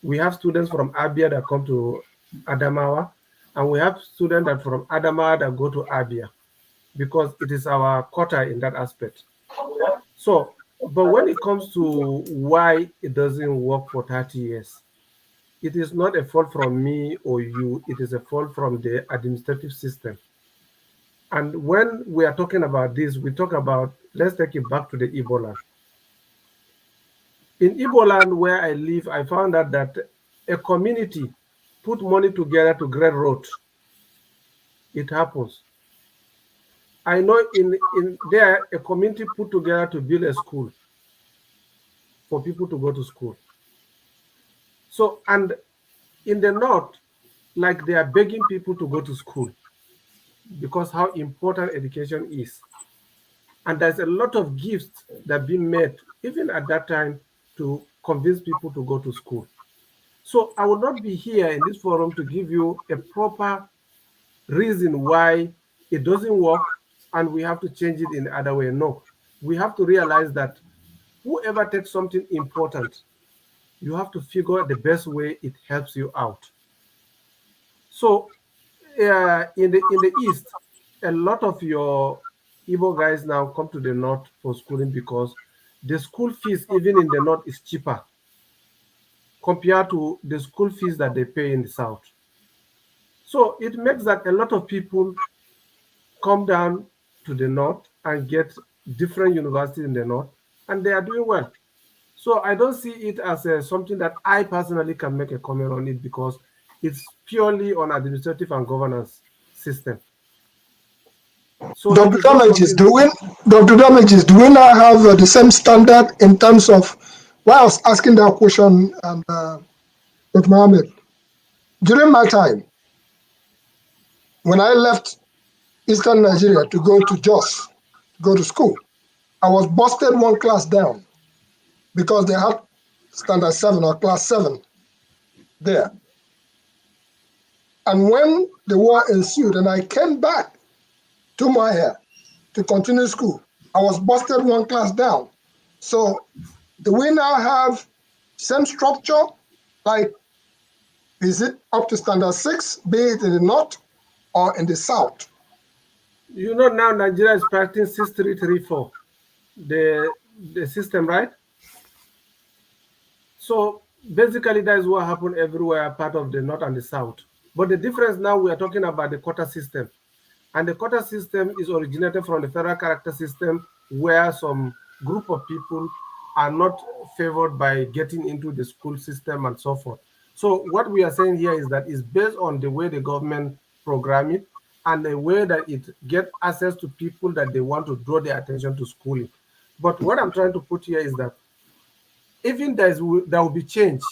We have students from Abia that come to Adamawa, and we have students that from Adamawa that go to Abia, because it is our quota in that aspect. So, but when it comes to why it doesn't work for 30 years, it is not a fault from me or you, it is a fault from the administrative system. And when we are talking about this, we talk about, let's take it back to the Igbo land. In Igbo land where I live, I found out that a community put money together to grade road. It happens. I know in there, a community put together to build a school for people to go to school. So, and in the north, like they are begging people to go to school because how important education is. And there's a lot of gifts that have been made, even at that time, to convince people to go to school. So I will not be here in this forum to give you a proper reason why it doesn't work and we have to change it in the other way. No, we have to realize that whoever takes something important, you have to figure the best way it helps you out. So in the East, a lot of your Igbo guys now come to the North for schooling because the school fees, even in the North, is cheaper compared to the school fees that they pay in the South. So it makes that a lot of people come down to the North and get different universities in the North, and they are doing well. So I don't see it as something that I personally can make a comment on it because it's purely on administrative and governance system. So Dr. Damages, do we now have the same standard in terms of why I was asking that question, and Dr. Mohammed? During my time, when I left Eastern Nigeria to go to Jos, go to school, I was busted one class down because they had standard 7 or class 7 there. And when the war ensued and I came back to Mahia to continue school, I was busted one class down. So do we now have same structure? Like, is it up to standard 6, be it in the North or in the South? You know now Nigeria is practicing 6334, the system, right? So basically that is what happened everywhere, part of the North and the South. But the difference now, we are talking about the quota system. And the quota system is originated from the federal character system, where some group of people are not favored by getting into the school system and so forth. So what we are saying here is that it's based on the way the government program it and the way that it gets access to people that they want to draw their attention to schooling. But what I'm trying to put here is that even there will be change,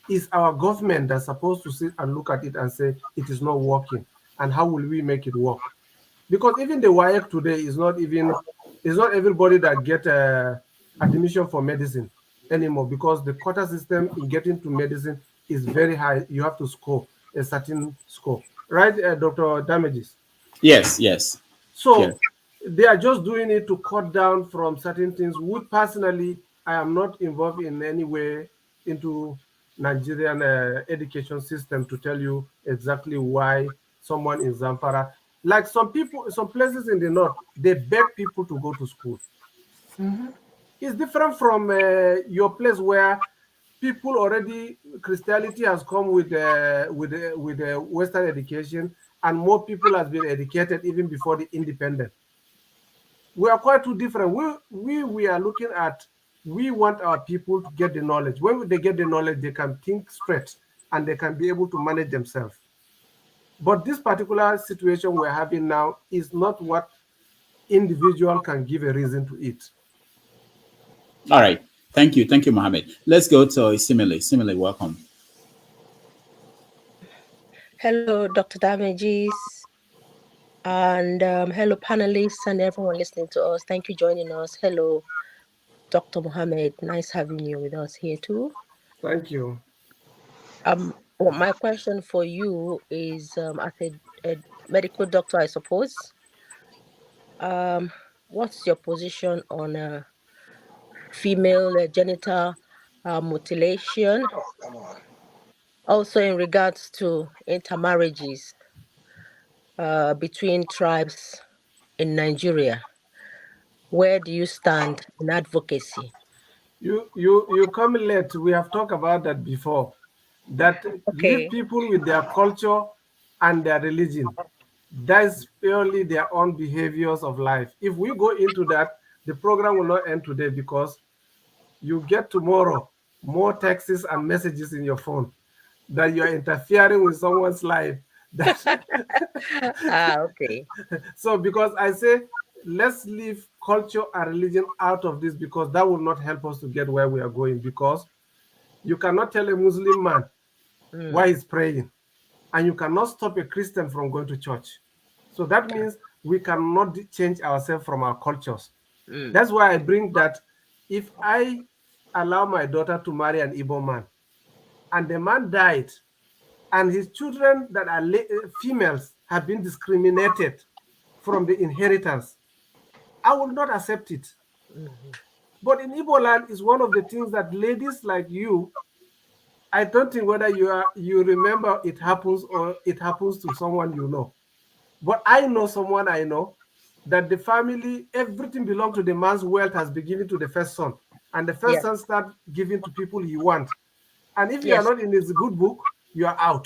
is our government that's supposed to sit and look at it and say it is not working, and how will we make it work? Because even the WAEC today is not everybody that get admission for medicine anymore, because the quota system in getting to medicine is very high. You have to score a certain score, right, Dr. Damages? Yes. So yes. They are just doing it to cut down from certain things. We personally, I am not involved in any way into Nigerian education system to tell you exactly why someone in Zamfara, like some people, some places in the North, they beg people to go to school. It's different from your place where people already, Christianity has come with the Western education, and more people has been educated even before the independence. We are quite too different. We are looking at, we want our people to get the knowledge. When they get the knowledge, they can think straight and they can be able to manage themselves. But this particular situation we're having now is not what individual can give a reason to it. All right. Thank you, Mohammed. Let's go to Simile. Simile, welcome. Hello, Dr. Damages, and hello, panelists, and everyone listening to us. Thank you for joining us. Hello, Dr. Mohammed. Nice having you with us here too. Thank you. Well, my question for you is, as a medical doctor, I suppose, what's your position on female genital mutilation? Oh, come on. Also, in regards to intermarriages between tribes in Nigeria, where do you stand in advocacy? You come late. We have talked about that before. That leave Okay. people with their culture and their religion. That's purely their own behaviors of life. If we go into that, the program will not end today because you get tomorrow more texts and messages in your phone that you are interfering with someone's life. Okay. So because I say, let's leave culture and religion out of this because that will not help us to get where we are going, because you cannot tell a Muslim man why he's praying, and you cannot stop a Christian from going to church. So that means we cannot change ourselves from our cultures. That's why I bring that if I allow my daughter to marry an Igbo man, and the man died, and his children that are females have been discriminated from the inheritance, I will not accept it. But in Igbo land is one of the things that ladies like you, I don't think whether you remember it happens or it happens to someone you know. But I know someone I know that the family, everything belongs to the man's wealth has been given to the first son. And the first son start giving to people he wants. And if you are not in his good book, you are out.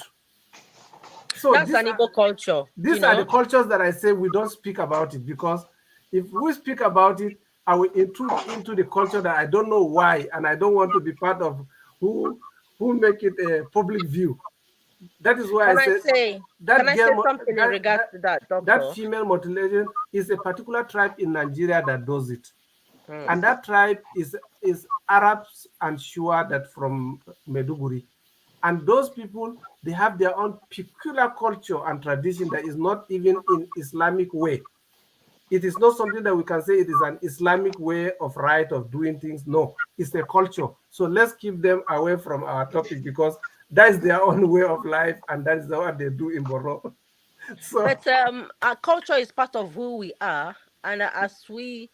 So that's an Igbo culture. These are the cultures that I say we don't speak about it, because if we speak about it, I will intrude into the culture that I don't know why, and I don't want to be part of who make it a public view. That is why Can I say something in regards to that, doctor? That female mutilation is a particular tribe in Nigeria that does it. And that tribe is Arabs and Shua that from Meduguri. And those people, they have their own peculiar culture and tradition that is not even in Islamic way. It is not something that we can say it is an Islamic way of right of doing things. No, it's a culture. So let's keep them away from our topic, because that is their own way of life, and that is what they do in Borno. But our culture is part of who we are, and as we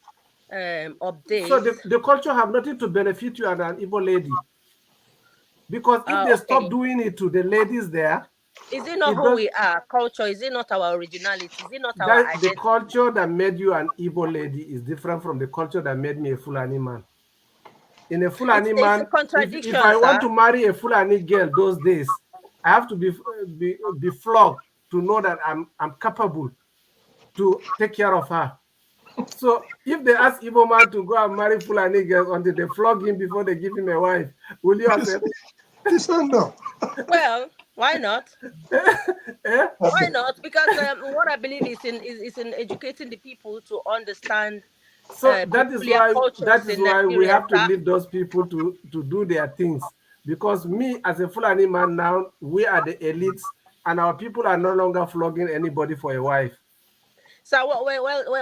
update. So the culture have nothing to benefit you and an Igbo lady. Because if they stop doing it to the ladies there, is it not who we are? Culture, is it not our originality? Is it not our identity? The culture that made you an Igbo lady is different from the culture that made me a Fulani man. In a Fulani man, if I want to marry a Fulani girl those days, I have to be flogged to know that I'm capable to take care of her. So if they ask Igbo man to go and marry Fulani girls until they flog him before they give him a wife, will you accept? No. Well, why not? Why not? Because what I believe is in educating the people to understand. So that is why we have to leave those people to do their things. Because me as a Fulani man now, we are the elites, and our people are no longer flogging anybody for a wife. So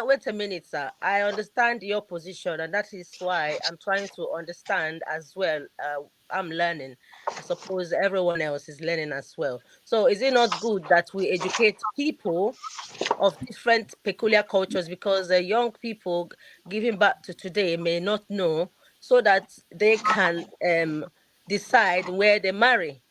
wait a minute, sir. I understand your position, and that is why I'm trying to understand as well. I'm learning. I suppose everyone else is learning as well. So is it not good that we educate people of different peculiar cultures, because the young people giving back to today may not know, so that they can decide where they marry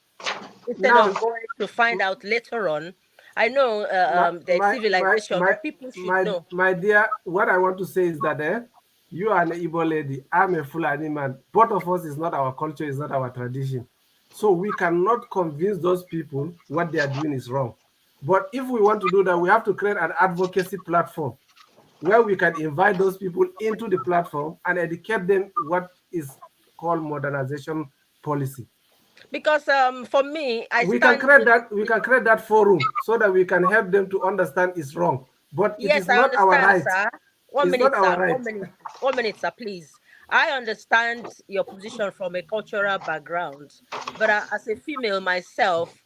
instead of going to find out later on? I know the civilization, but people should know. My dear, what I want to say is that you are an Igbo lady, I'm a Fulani man. Both of us is not our culture, is not our tradition. So we cannot convince those people what they are doing is wrong. But if we want to do that, we have to create an advocacy platform where we can invite those people into the platform and educate them what is called modernization policy. Because for me, we can create that forum so that we can help them to understand it's wrong. But it is not our right. Sir. One minute, sir, please. I understand your position from a cultural background, but as a female myself,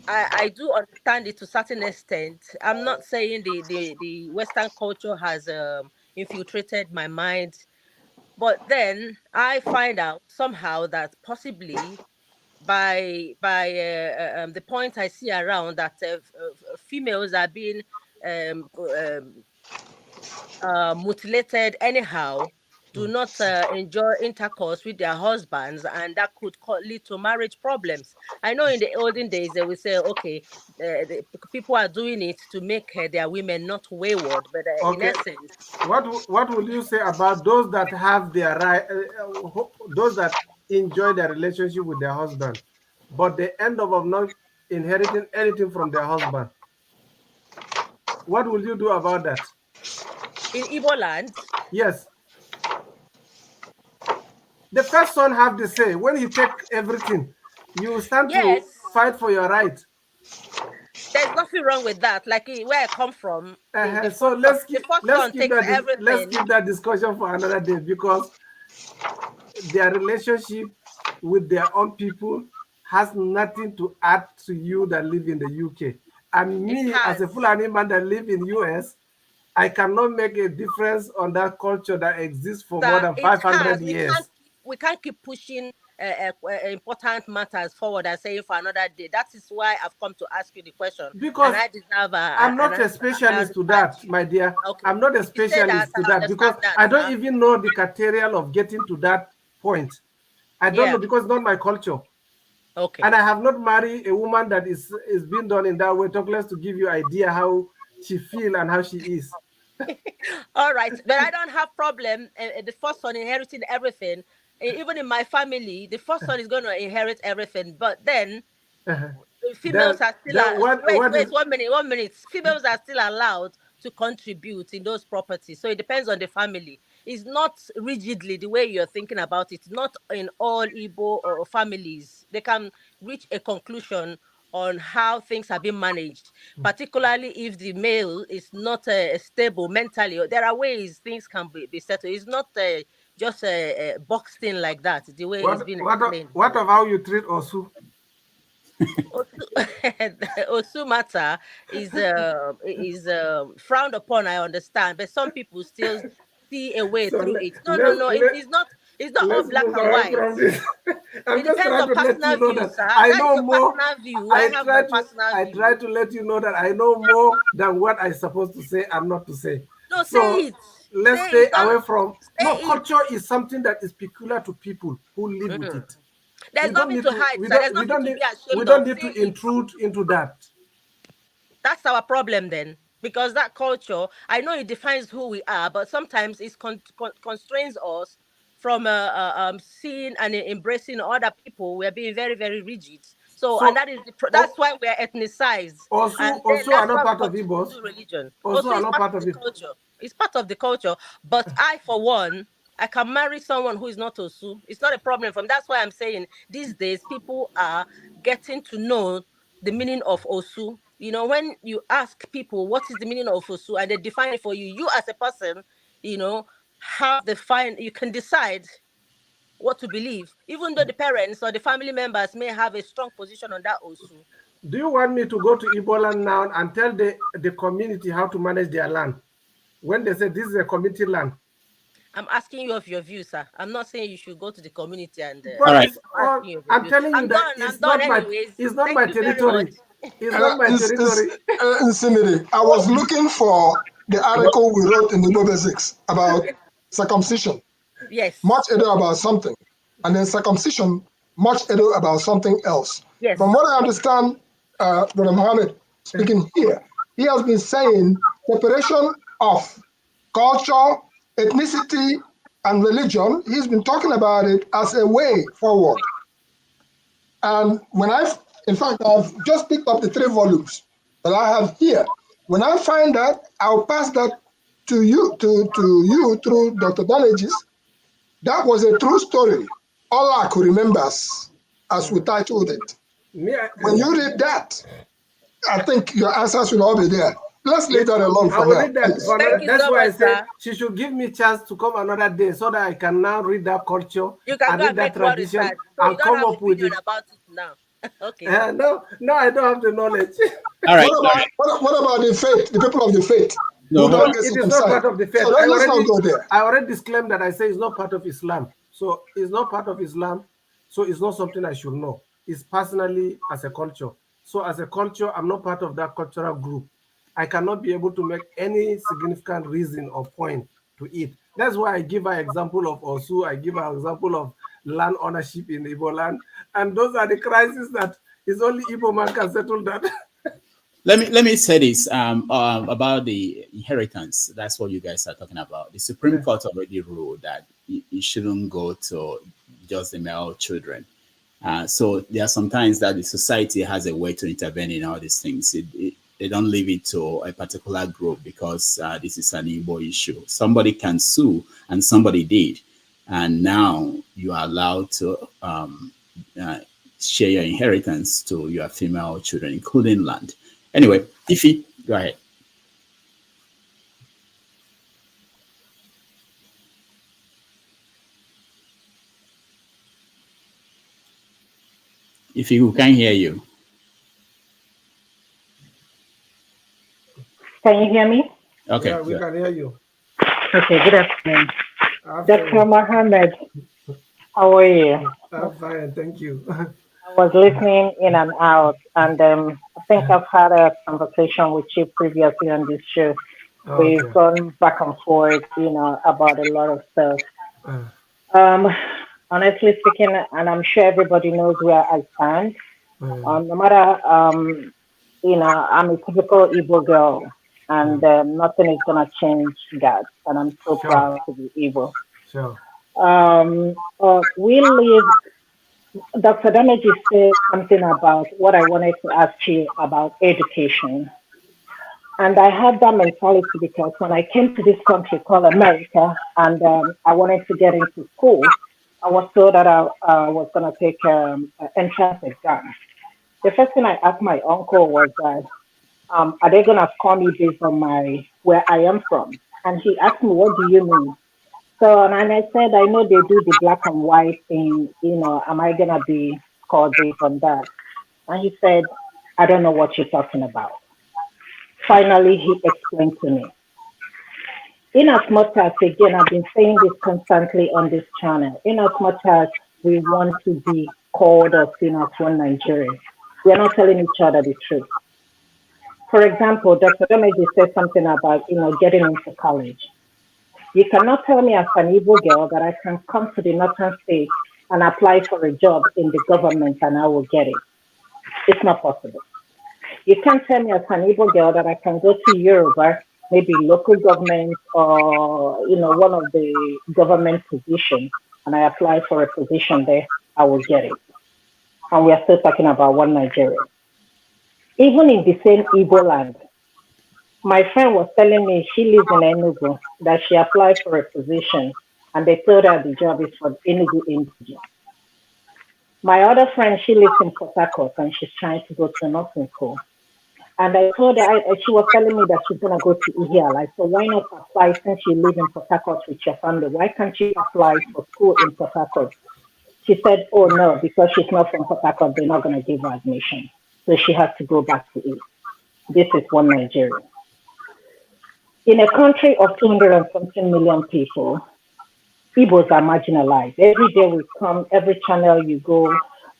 I do understand it to a certain extent. I'm not saying the Western culture has infiltrated my mind, but then I find out somehow that possibly by the point I see around that females are being um, um, mutilated anyhow, do not enjoy intercourse with their husbands, and that could lead to marriage problems. I know in the olden days they will say, okay, people are doing it to make their women not wayward, but in Okay. essence, What will you say about those that have their right, those that enjoy their relationship with their husband, but they end up of not inheriting anything from their husband? What will you do about that? in Igbo land, Yes. The first son have the say. When you take everything, you stand to yes, fight for your right. there's nothing wrong with that. Like where I come from, So the first son takes let's everything. keep that discussion for another day, because their relationship with their own people has nothing to add to you that live in the UK. And me, as a Fulani man that live in US, I cannot make a difference on that culture that exists for more than 500 years. We can't keep pushing important matters forward and saying for another day. That is why I've come to ask you the question. Because and I deserve I'm not a specialist to that, my dear. Okay. I'm not a specialist to that, because I don't even know the criteria of getting to that point. I don't know, because it's not my culture. Okay. And I have not married a woman that is being done in that way, talk less to give you idea how she feel and how she is. All right, but I don't have problem. The first son inheriting everything. Even in my family, the first son is going to inherit everything. But then females are still wait 1 minute, 1 minute. Females are still allowed to contribute in those properties. So it depends on the family. It's not rigidly the way you're thinking about it. Not in all Igbo or families. They can reach a conclusion on how things are being managed, particularly if the male is not stable mentally. There are ways things can be settled. It's not just boxed in like that, the way it's been explained. What of how you treat Osu? Osu matter is frowned upon, I understand, but some people still see a way through it. No, it's not all black and white. I'm just trying to let you know that I know more. I try to let you know that I know more than what I'm supposed to say and not to say. No, so say it. Let's stay away from. No, culture is something that is peculiar to people who live with it. There's nothing to hide. We don't need to intrude into that. That's our problem then. Because that culture, I know it defines who we are, but sometimes it constrains us from seeing and embracing other people. We're being very, very rigid. So and that's why we're ethnicized. Also are not part of Igbos. Religion. Also are not part of the culture. It's part of the culture. But I, for one, I can marry someone who is not Osu. It's not a problem for me. That's why I'm saying these days people are getting to know the meaning of Osu. You know, when you ask people what is the meaning of Osu and they define it for you, you as a person, you know, you can decide what to believe, even though the parents or the family members may have a strong position on that Osu. Do you want me to go to Igbo land now and tell the community how to manage their land? When they say this is a community land. I'm asking you of your view, sir. I'm not saying you should go to the community and. All right. I'm telling you that it's not my territory. It's not my territory. I was looking for the article we wrote in the Igbo Basics about circumcision. Yes. Much ado about something, and then circumcision, much ado about something else. Yes. From what I understand, Brother Mohammed speaking here, he has been saying separation of culture, ethnicity, and religion. He's been talking about it as a way forward. And in fact, I've just picked up the 3 volumes that I have here. When I find that, I'll pass that to you through Dr. Danages. That was a true story. All I could remember as we titled it. When you read that, I think your answers will all be there. Let's leave that alone for now. That's why I said she should give me a chance to come another day so that I can now read that culture and read that tradition and come up with it. About it now. Okay. No, I don't have the knowledge. All right. What about the faith, the people of the faith? No, Who don't get It is not part circumcised? of the faith. So let's not go there. I already disclaimed that I say it's not part of Islam. So it's not part of Islam. So it's not something I should know. It's personally as a culture. So as a culture, I'm not part of that cultural group. I cannot be able to make any significant reason or point to it. That's why I give an example of Osu. I give an example of land ownership in Igbo land. And those are the crises that is only Igbo man can settle that. Let me say this about the inheritance. That's what you guys are talking about. The Supreme Court already ruled that it shouldn't go to just the male children. So there are sometimes that the society has a way to intervene in all these things. They don't leave it to a particular group because this is an Igbo issue. Somebody can sue, and somebody did. And now you are allowed to share your inheritance to your female children, including land. Anyway, Ify, go ahead. Ify, who can hear you? Can you hear me? Okay. Yeah, we can hear you. Okay, good afternoon. Dr. Mohammed, how are you? I'm fine, thank you. I was listening in and out, and I think I've had a conversation with you previously on this show. We've gone back and forth, about a lot of stuff. Honestly speaking, and I'm sure everybody knows where I stand. No matter, I'm a typical Igbo girl, and nothing is gonna change that. And I'm so proud to be Igbo. Sure. We live. Dr. Dameji said something about what I wanted to ask you about education. And I had that mentality because when I came to this country called America and I wanted to get into school, I was told that I was going to take an entrance exam. The first thing I asked my uncle was that, are they going to score me based on where I am from? And he asked me, what do you mean? So, and I said, I know they do the black and white thing, am I going to be scored based on that? And he said, I don't know what you're talking about. Finally, he explained to me. In as much as, again, I've been saying this constantly on this channel, in as much as we want to be called or seen as one Nigerian, we are not telling each other the truth. For example, Dr. Dameji said something about, getting into college. You cannot tell me as an Igbo girl that I can come to the northern state and apply for a job in the government and I will get it. It's not possible. You can't tell me as an Igbo girl that I can go to Yoruba, maybe local government or, one of the government positions, and I apply for a position there, I will get it. And we are still talking about one Nigeria. Even in the same Igbo land, my friend was telling me she lives in Enugu, that she applied for a position and they told her the job is for Enugu Indigenous. My other friend, she lives in Port Harcourt and she's trying to go to nursing school. And I told her, she was telling me that she's going to go to Ihiala. I said, why not apply since you live in Port Harcourt with your family? Why can't you apply for school in Port Harcourt? She said, oh no, because she's not from Port Harcourt, they're not going to give her admission. So she has to go back to it. This is one Nigeria. In a country of 200 and something million people, Igbos are marginalized. Every day we come, every channel you go,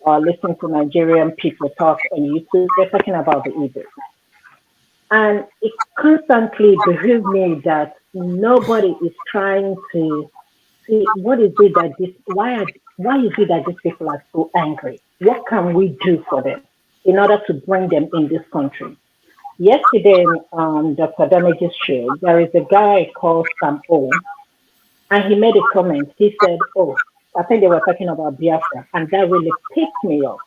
listen to Nigerian people talk on YouTube, they're talking about the Igbos. And it constantly behooves me that nobody is trying to see what is it that why is it that these people are so angry? What can we do for them in order to bring them in this country? Yesterday on Dr. Damage's show, there is a guy called Sam O, and he made a comment. He said, oh, I think they were talking about Biafra, and that really pissed me off.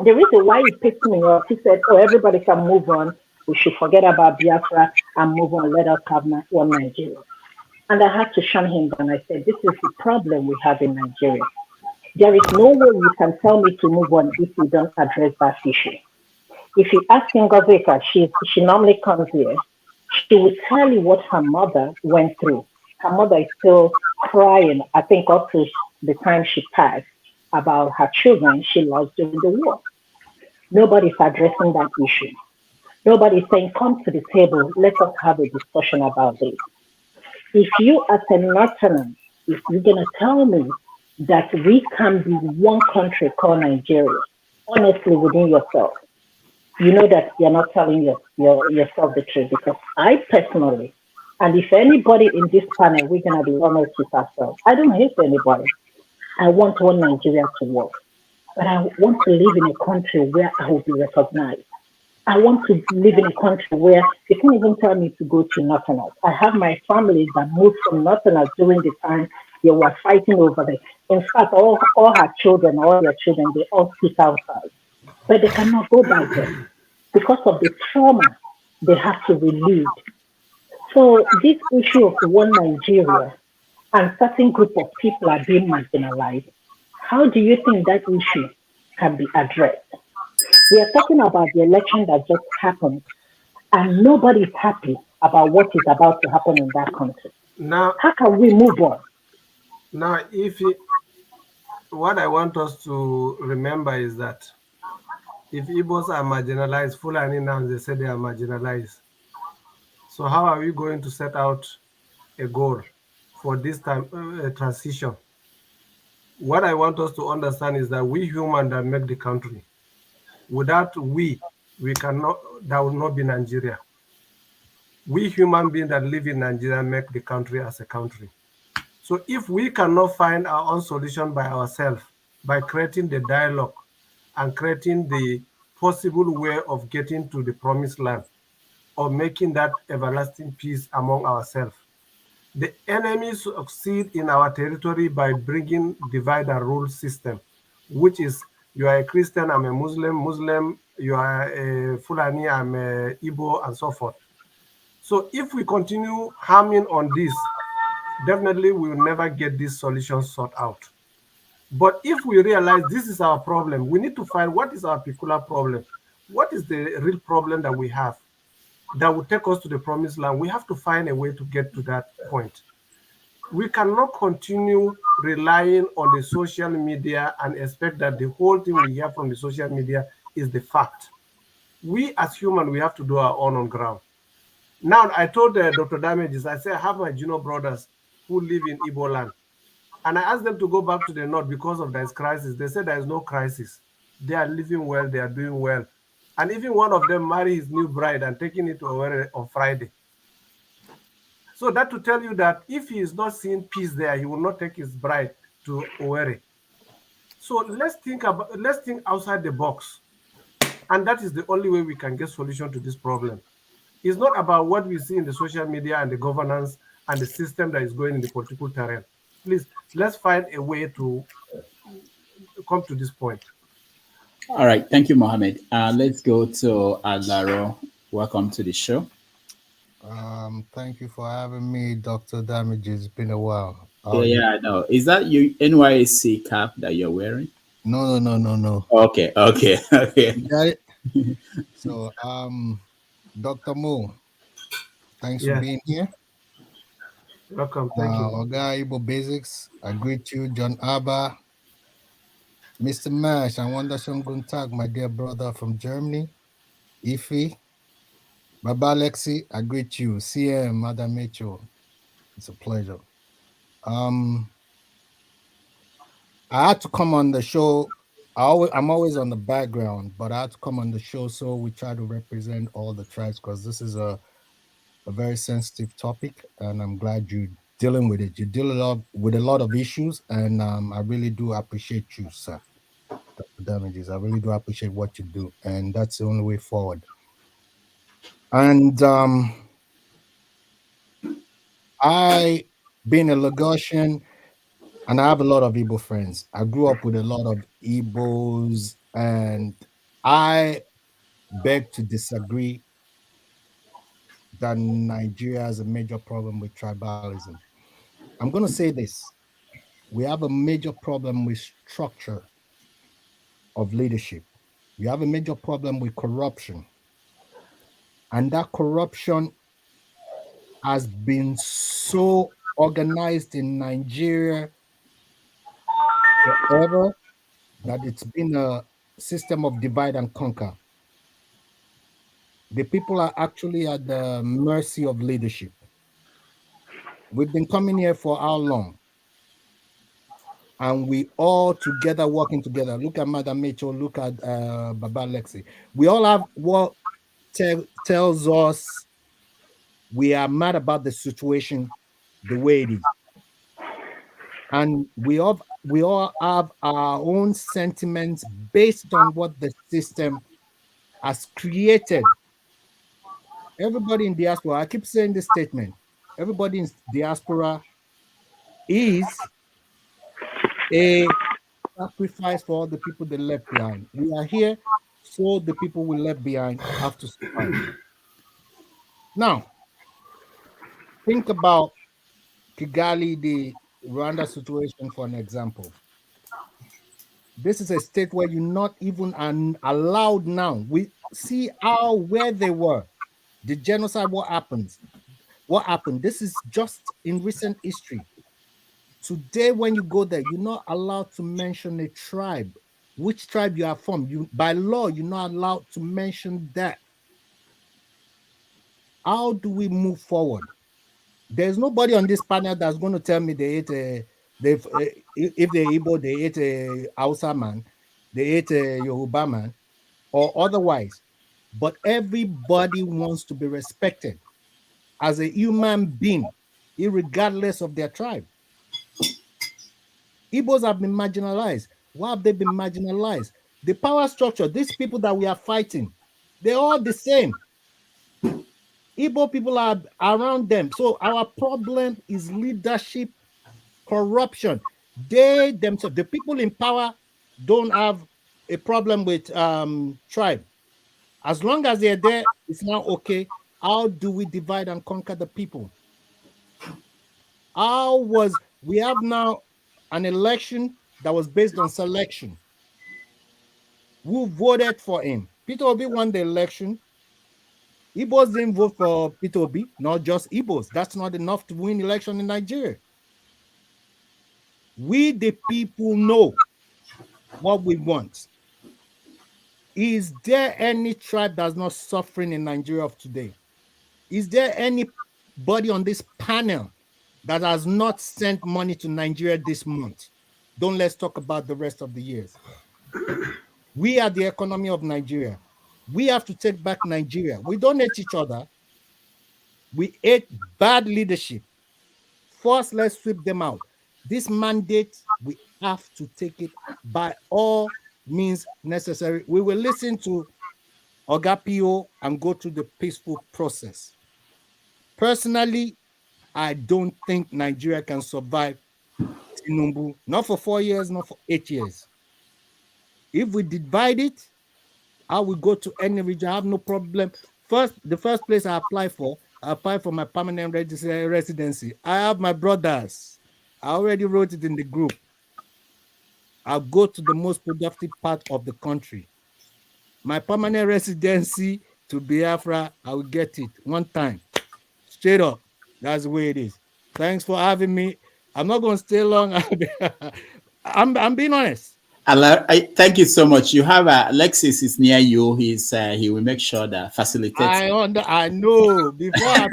The reason why it pissed me off, he said, oh, everybody can move on. We should forget about Biafra and move on. Let us have one Nigeria. And I had to shun him down. I said, this is the problem we have in Nigeria. There is no way you can tell me to move on if you don't address that issue. If you ask Ngozika, she normally comes here, she will tell you what her mother went through. Her mother is still crying, I think up to the time she passed, about her children she lost during the war. Nobody's addressing that issue. Nobody's saying, come to the table, let us have a discussion about this. If you as a Northerner, if you're gonna tell me that we can be one country called Nigeria, honestly within yourself, you know that you're not telling yourself the truth, because I personally, and if anybody in this panel, we're gonna be honest with ourselves. I don't hate anybody. I want one Nigeria to work, but I want to live in a country where I will be recognized. I want to live in a country where they can't even tell me to go to Northerners. I have my family that moved from Northerners during the time they were fighting over there. In fact, all her children, all their children, they all sit outside. But they cannot go back there because of the trauma they have to relive. So this issue of one Nigeria and certain group of people are being marginalized, how do you think that issue can be addressed? We are talking about the election that just happened, and nobody is happy about what is about to happen in that country. Now, how can we move on? Now, what I want us to remember is that if Igbos are marginalized, Fulani now they say they are marginalized. So how are we going to set out a goal for this time transition? What I want us to understand is that we humans that make the country. Without we cannot. There will not be Nigeria. We human beings that live in Nigeria make the country as a country. So if we cannot find our own solution by ourselves, by creating the dialogue and creating the possible way of getting to the promised land, or making that everlasting peace among ourselves, the enemy succeed in our territory by bringing divide and rule system, which is you are a Christian, I'm a Muslim, you are a Fulani, I'm a Igbo, and so forth. So if we continue harming on this, definitely we will never get this solution sought out. But if we realize this is our problem, we need to find what is our particular problem. What is the real problem that we have that will take us to the promised land? We have to find a way to get to that point. We cannot continue relying on the social media and expect that the whole thing we hear from the social media is the fact. We as humans, we have to do our own on ground. Now, I told Dr. Damages, I said, I have my junior brothers who live in Igbo land. And I asked them to go back to the north because of this crisis. They said there is no crisis. They are living well, they are doing well. And even one of them married his new bride and taking it to Owerri on Friday. So that to tell you that if he is not seeing peace there, he will not take his bride to Owerri. So let's think outside the box. And that is the only way we can get solution to this problem. It's not about what we see in the social media and the governance and the system that is going in the political terrain. Please, let's find a way to come to this point. All right. Thank you, Mohammed. Let's go to Alaro. Welcome to the show. Thank you for having me, Dr. Damages. It's been a while. Yeah, I know. Is that your NYSC cap that you're wearing? No. Okay. You got it? So, Dr. Mo, thanks for being here. Welcome. Thank you. Oga Igbo Basics, I greet you. John Abba, Mr. Mash, and wonderful guten Tag, my dear brother from Germany. Ifi, Baba Lexi, I greet you. CM, Madam Mitchell, it's a pleasure. I had to come on the show. I'm always on the background, but I had to come on the show, so we try to represent all the tribes, because this is a very sensitive topic, and I'm glad you're dealing with it. You deal with a lot of issues, and I really do appreciate you, sir. Dr. Damages, I really do appreciate what you do, and that's the only way forward. And I, being a Lagosian, and I have a lot of Igbo friends. I grew up with a lot of Igbos, and I beg to disagree that Nigeria has a major problem with tribalism. I'm going to say this. We have a major problem with structure of leadership. We have a major problem with corruption. And that corruption has been so organized in Nigeria forever that it's been a system of divide and conquer. The people are actually at the mercy of leadership. We've been coming here for how long? And we all together working together. Look at Madam Mitchell, look at Baba Lexi. We all have what tells us we are mad about the situation the way it is. And we all have our own sentiments based on what the system has created. Everybody in diaspora, I keep saying this statement, everybody in diaspora is a sacrifice for all the people they left behind. We are here so the people we left behind have to survive. Now, think about Kigali, the Rwanda situation, for an example. This is a state where you're not even allowed now. We see where they were. The genocide, what happened? What happened? This is just in recent history. Today, when you go there, you're not allowed to mention a tribe, which tribe you are from. By law, you're not allowed to mention that. How do we move forward? There's nobody on this panel that's going to tell me they ate if they're Igbo, they ate a Hausa man, they ate a Yoruba man, or otherwise. But everybody wants to be respected as a human being, irregardless of their tribe. Igbos have been marginalized. Why have they been marginalized? The power structure, these people that we are fighting, they're all the same. Igbo people are around them. So our problem is leadership, corruption. They themselves, the people in power, don't have a problem with tribe. As long as they're there, it's now okay. How do we divide and conquer the people? We have now an election that was based on selection. Who voted for him? Peter Obi won the election. Igbos didn't vote for Peter Obi, not just Igbos. That's not enough to win election in Nigeria. We, the people, know what we want. Is there any tribe that's not suffering in Nigeria of today? Is there anybody on this panel that has not sent money to Nigeria this month? Let's talk about the rest of the years. We are the economy of Nigeria. We have to take back Nigeria. We don't hate each other. We hate bad leadership. First, let's sweep them out. This mandate, we have to take it by all means necessary. We will listen to Ogapio and go through the peaceful process. Personally, I don't think Nigeria can survive Tinubu, not for 4 years, not for 8 years. If we divide it, I will go to any region. I have no problem. The first place I applied for my permanent residency. I have my brothers. I already wrote it in the group. I'll go to the most productive part of the country. My permanent residency to Biafra, I will get it one time. Straight up. That's the way it is. Thanks for having me. I'm not going to stay long. I'm being honest. Thank you so much. You have Alexis is near you. He will make sure that facilitates. I know. Before I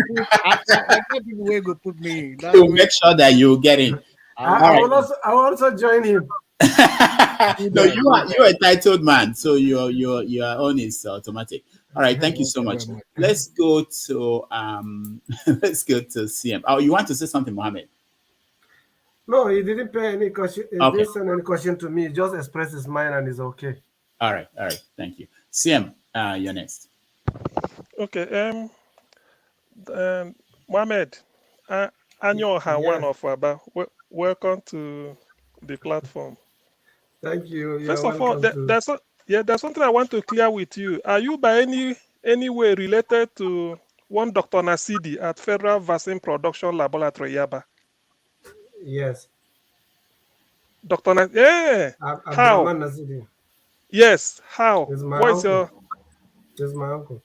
get people where go put me. He will make sure that you get in. I will also join him. No, you're a titled man, so your own is automatic. All right, thank you so much. Let's go to CM. Oh, you want to say something, Mohammed? No, he didn't pay any question. He didn't send any question to me. He just expressed his mind and it's okay. All right. Thank you. CM, you're next. Okay. Mohammed, Anya Oha, one of Abba. Welcome to the platform. Thank you. First of all, there's something I want to clear with you. Are you by any way related to one Dr. Nasidi at Federal Vaccine Production Laboratory, Yaba? Yes. Dr. Nasidi. Yeah. How? Nasidi. Yes. How? He's my What is uncle. He's my uncle.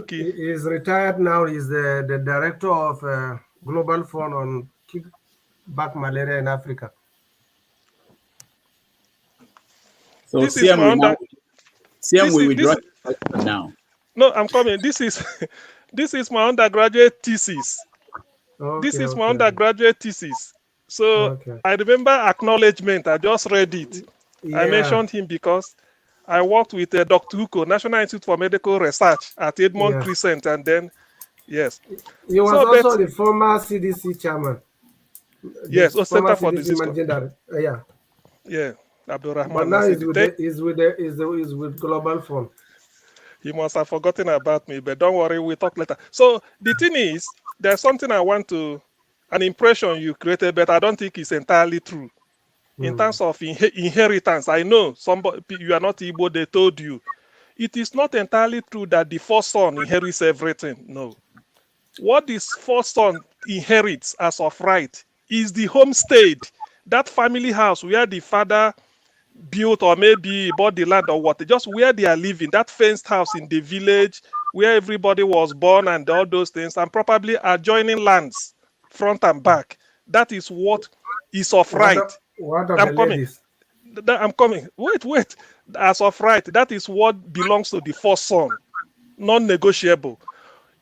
He's retired now. He's the director of Global Fund on Kickback Malaria in Africa. So this is my CM will withdraw now. No, I'm coming. This is this is my undergraduate thesis. Okay, This is my undergraduate thesis. So okay. I remember acknowledgement. I just read it. Yeah. I mentioned him because I worked with Dr. Uko, National Institute for Medical Research at Edmond Yes. Crescent, and then yes. He was also the former CDC chairman. Yes, former Center for CDC Disease managing director. Yeah. Yeah, Abdurrahman. But now Nasidi. he's with Global Fund. He must have forgotten about me, but don't worry, we'll talk later. So the thing is, there's something I want to, an impression you created, but I don't think it's entirely true. In terms of inheritance, I know somebody, you are not Igbo, they told you. It is not entirely true that the first son inherits everything. No. What this first son inherits as of right is the homestead, that family house where the father built or maybe bought the land or what, just where they are living, that fenced house in the village where everybody was born and all those things, and probably adjoining lands, front and back. That is what is of right. What of I'm the coming. ladies? I'm coming. Wait. As of right, that is what belongs to the first son, non-negotiable.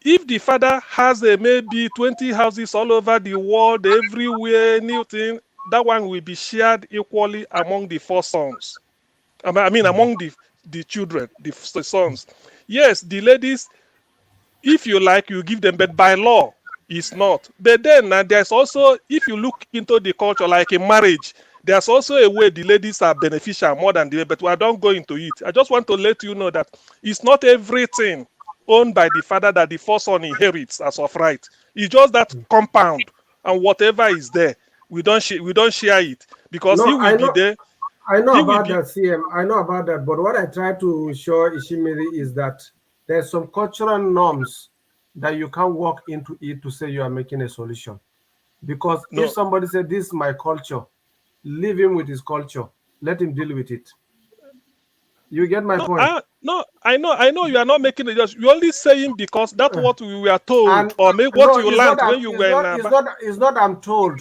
If the father has maybe 20 houses all over the world, everywhere, new thing, that one will be shared equally among the four sons. I mean, among the children, the sons. Yes, the ladies, if you like, you give them, but by law, it's not. But then there's also, if you look into the culture, like in marriage, there's also a way the ladies are beneficial more than the men, but I don't go into it. I just want to let you know that it's not everything owned by the father that the first son inherits as of right. It's just that compound and whatever is there, we don't share it because he will be there. I know about that, CM. I know about that, but what I try to show Ishimiri is that there's some cultural norms that you can't walk into it to say you are making a solution. Because if somebody said, this is my culture, leave him with his culture. Let him deal with it. You get my point? I know you are not making it. You're only saying because that's what we were told, or maybe what you learned when you were in Aba. It's not I'm told.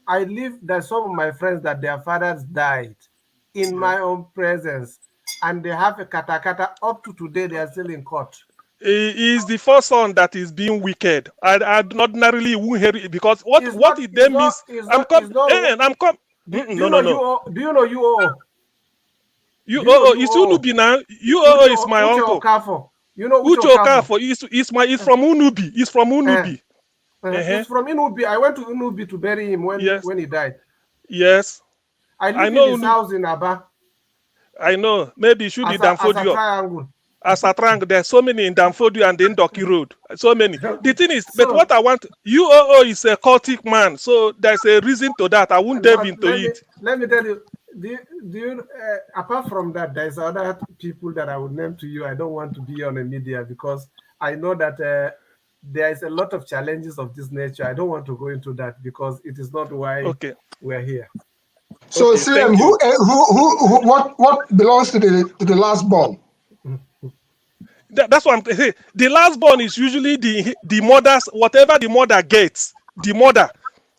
I live, there's some of my friends that their fathers died in my own presence, and they have a katakata. Up to today, they are still in court. He is the first son that is being wicked. I ordinarily won't hear it because what it then means. I'm coming. Do you know UO? UO is Unubi now. UO is my uncle. Okafo. You know Uche Okafo is from Unubi. He's from Unubi. He's from Unubi. I went to Unubi to bury him when he died. Yes. I live in his house in Aba. I know. Maybe it should be Danfodio. As a triangle. As a triangle, there's so many in Danfodio and in Ndoki Road. So many. The thing is, but what I want, UOO is a cultic man, so there's a reason to that. I won't delve into it. Let me tell you, do you apart from that, there's other people that I would name to you. I don't want to be on the media because I know that there is a lot of challenges of this nature. I don't want to go into that because it is not why we're here. So, CM, what belongs to the last born? That's what I'm saying. The last born is usually the mother's, whatever the mother gets, the mother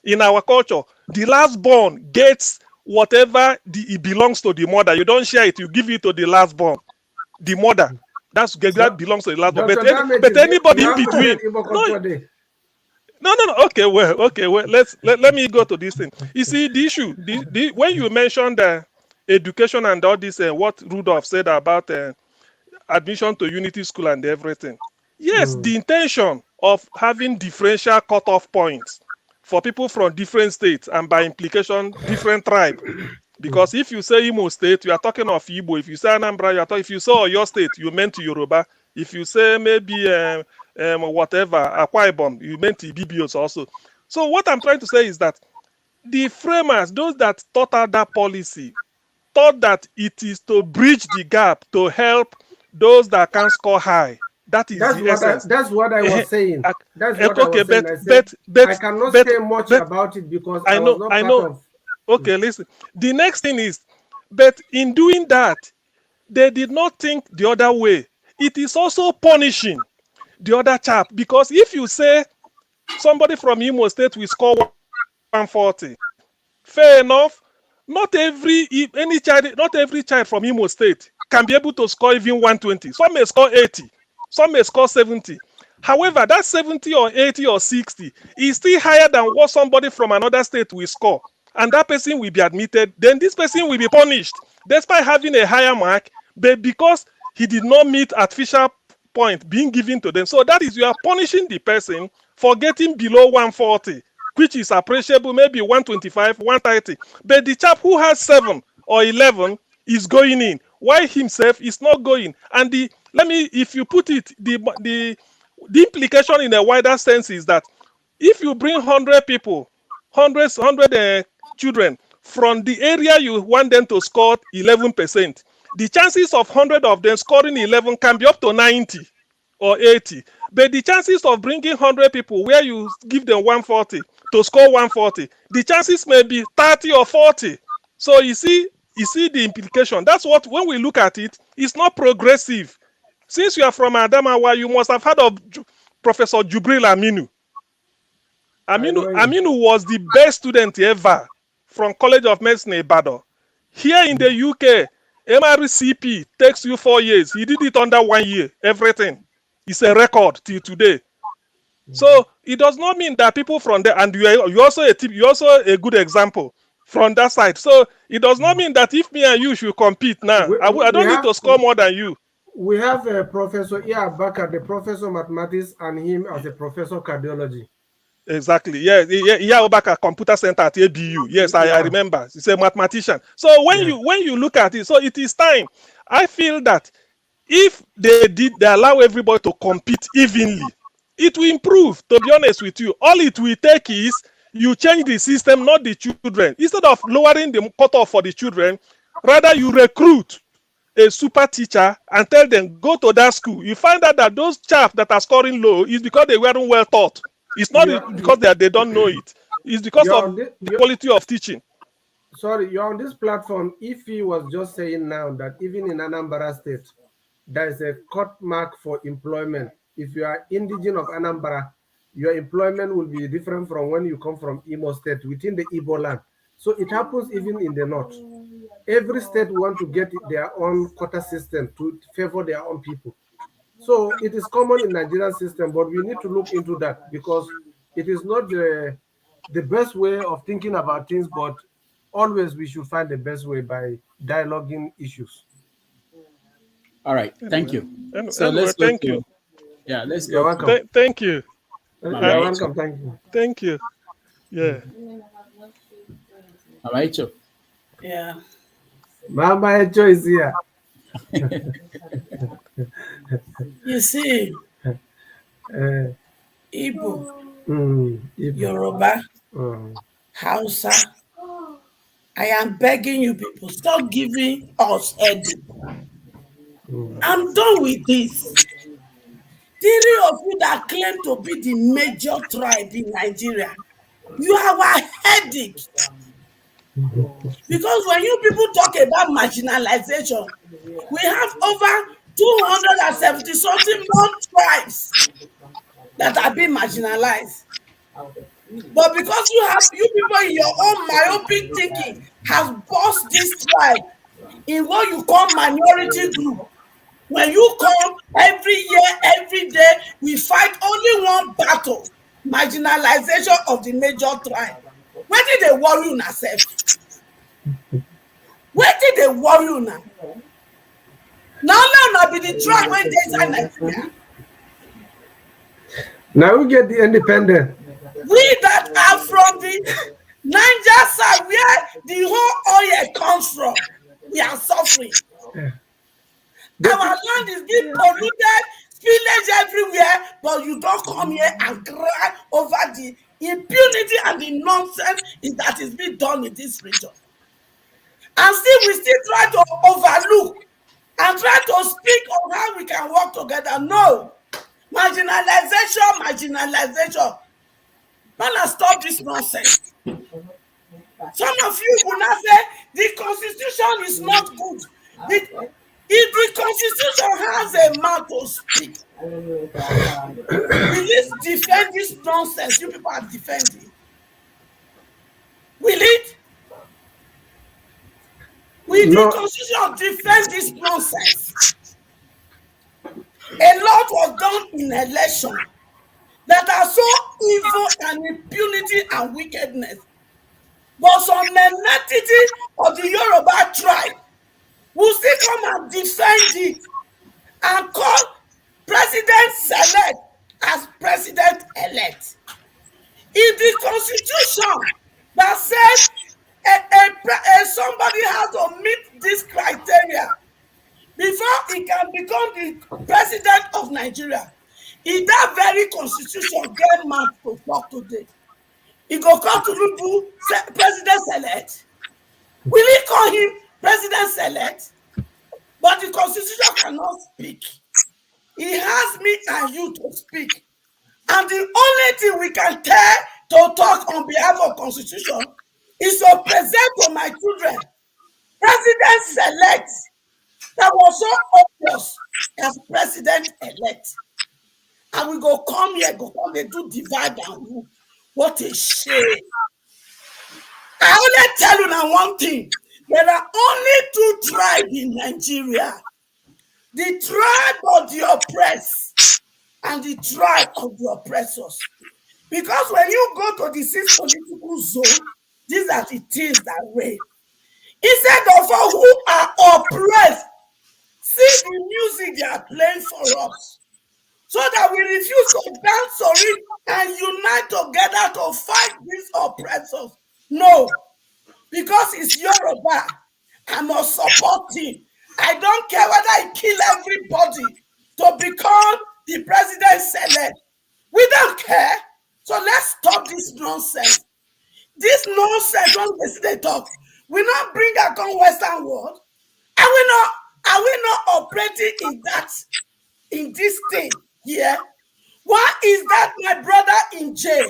in our culture, the last born gets whatever it belongs to the mother. You don't share it, you give it to the last born. The mother. That belongs to the last born. But anybody in between. No. Okay, well. Let me go to this thing. You see, the issue, when you mentioned education and all this, what Rudolph said about admission to Unity School and everything. Yes, the intention of having differential cutoff points for people from different states and by implication different tribe. Because if you say Imo State, you are talking of Igbo. If you say Anambra, you are talking. If you say Oyo State, you meant Yoruba. If you say maybe whatever Akwa Ibom, you meant Ibibios also. So what I'm trying to say is that the framers, those that thought out that policy, thought that it is to bridge the gap to help those that can score high. That's the essence. That's what I was saying. I cannot say much about it because I was not part of. Okay, listen. The next thing is, but in doing that, they did not think the other way. It is also punishing the other chap because if you say somebody from Imo State will score 140, fair enough. not every child from Imo State can be able to score even 120. Some may score 80, some may score 70. However, that 70 or 80 or 60 is still higher than what somebody from another state will score. And that person will be admitted. Then this person will be punished despite having a higher mark, but because he did not meet artificial point being given to them. So that is, you are punishing the person for getting below 140, which is appreciable, maybe 125, 130. But the chap who has 7 or 11 is going in, while himself is not going. And if you put it, the implication in a wider sense is that if you bring 100 people, 100 children from the area you want them to score 11%, the chances of 100 of them scoring 11 can be up to 90 or 80. But the chances of bringing 100 people where you give them 140 to score 140, the chances may be 30 or 40. So you see the implication. That's what, when we look at it, it's not progressive. Since you are from Adamawa, you must have heard of Professor Jubril Aminu. Aminu was the best student ever from College of Medicine Ibadan. Here in the UK, MRCP takes you 4 years. He did it under 1 year, everything. It's a record till today. So it does not mean that people from there, and you're also a good example from that side. So it does not mean that if me and you should compete now, I don't need to score more than you. We have Professor Iyabaka, the professor of mathematics, and him as a professor of cardiology. Exactly. Yeah, Iyabaka Computer Center at ABU. Yes, I remember. He's a mathematician. So when you look at it, so it is time. I feel that if they allow everybody to compete evenly, it will improve. To be honest with you, all it will take is you change the system, not the children. Instead of lowering the cutoff for the children, rather you recruit a super teacher and tell them, go to that school. You find out that those chaps that are scoring low is because they weren't well taught. It's not because they don't know it. It's because of the quality of teaching. Sorry, you're on this platform. If he was just saying now that even in Anambra State, there is a cut mark for employment. If you are indigenous of Anambra, your employment will be different from when you come from Imo State within the Igbo land. So it happens even in the north. Every state want to get their own quota system to favor their own people. So it is common in Nigerian system, but we need to look into that because it is not the best way of thinking about things, but always we should find the best way by dialoguing issues. All right, thank you. So let's go. Thank you. Yeah, let's go. You're welcome. Thank you. You're welcome. Thank you. Thank you. Yeah. All right, Joe. Yeah. Mama Echo is here. You see, Igbo, Yoruba, Hausa, I am begging you people, stop giving us headache. I'm done with this. Three of you that claim to be the major tribe in Nigeria, you have a headache. Because when you people talk about marginalization, we have over 270 something more tribes that are being marginalized. But because you people in your own myopic thinking have bossed this tribe in what you call minority group. When you come every year, every day, we fight only one battle: marginalization of the major tribe. Where did they worry you yourself? Where did they worry you now? Now be the tribe when they inside Nigeria. Now we get the independent. We that are from the Niger side, where the whole oil comes from, we are suffering. Yeah. Our land is being polluted, spillage everywhere, but you don't come here and cry over the impunity and the nonsense that is being done in this region. And we still try to overlook and try to speak on how we can work together. No. Marginalization. Man, stop this nonsense. Some of you will not say the constitution is not good. If the constitution has a mouth to speak, will it defend this nonsense you people are defending? Will it? Will the Constitution defend this nonsense? A lot was done in election that are so evil and impunity and wickedness. But some entity of the Yoruba tribe will still come and defend it and call president-select as president-elect. If the Constitution that says somebody has to meet this criteria before he can become the president of Nigeria, if that very Constitution get mouth to talk today, he go come to Lubu president-select. Will he call him president-select? But the Constitution cannot speak. He has me and you to speak. And the only thing we can tell to talk on behalf of Constitution is to present to my children president-select that was so obvious as president-elect. And we go come here, go come, they do divide and rule. What a shame. I only tell you now one thing. There are only two tribes in Nigeria. The tribe of the oppressed and the tribe of the oppressors. Because when you go to the sixth political zone, these are the things that reign. Instead of all who are oppressed, see the music they are playing for us. So that we refuse to dance for it and unite together to fight these oppressors. No. Because it's Yoruba, I must support him. I don't care whether he kill everybody to become the president-select. We don't care. So let's stop this nonsense. This nonsense when they talk. We not bring our Western world. Are we not operating in this thing here? Why is that my brother in jail?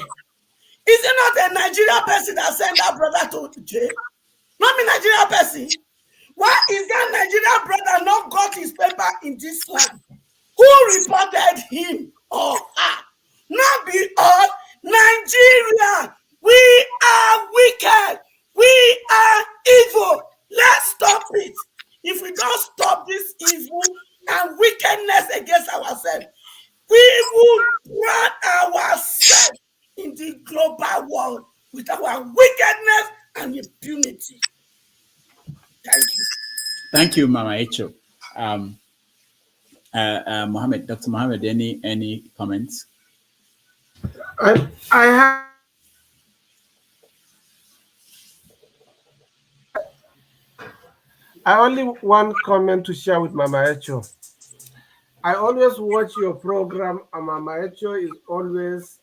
Is it not a Nigerian person that sent that brother to jail? Not me Nigerian person. Why is that Nigerian brother not got his paper in this land? Who reported him or her? Not be us. Nigeria. We are wicked. We are evil. Let's stop it. If we don't stop this evil and wickedness against ourselves, we will drown ourselves in the global world with our wickedness and impunity. Thank you. Thank you, Mama Echo. Mohammed, Dr. Mohammed, any comments? I only one comment to share with Mama Echo. I always watch your program, and Mama Echo is always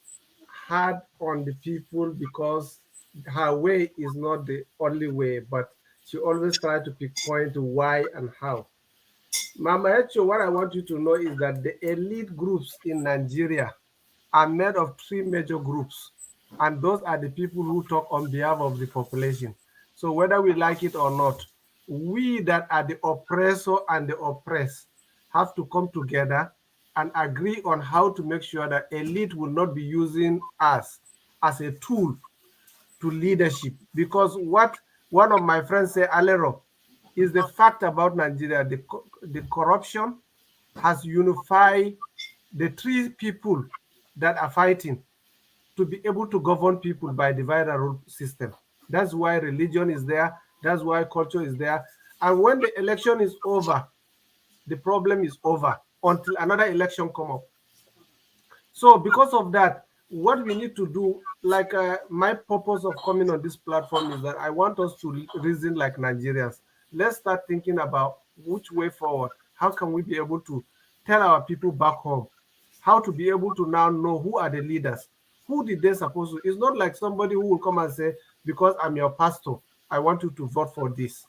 hard on the people because her way is not the only way, but she always tries to pinpoint why and how. Mama Echo, what I want you to know is that the elite groups in Nigeria are made of three major groups, and those are the people who talk on behalf of the population. So whether we like it or not, we that are the oppressor and the oppressed have to come together and agree on how to make sure that elite will not be using us as a tool to leadership. Because what one of my friends said, Alero, is the fact about Nigeria. The corruption has unified the three people that are fighting to be able to govern people by divide and rule system. That's why religion is there. That's why culture is there. And when the election is over, the problem is over until another election come up. So because of that, what we need to do, like my purpose of coming on this platform is that I want us to reason like Nigerians. Let's start thinking about which way forward. How can we be able to tell our people back home how to be able to now know who are the leaders? Who did they supposed to? It's not like somebody who will come and say, because I'm your pastor, I want you to vote for this.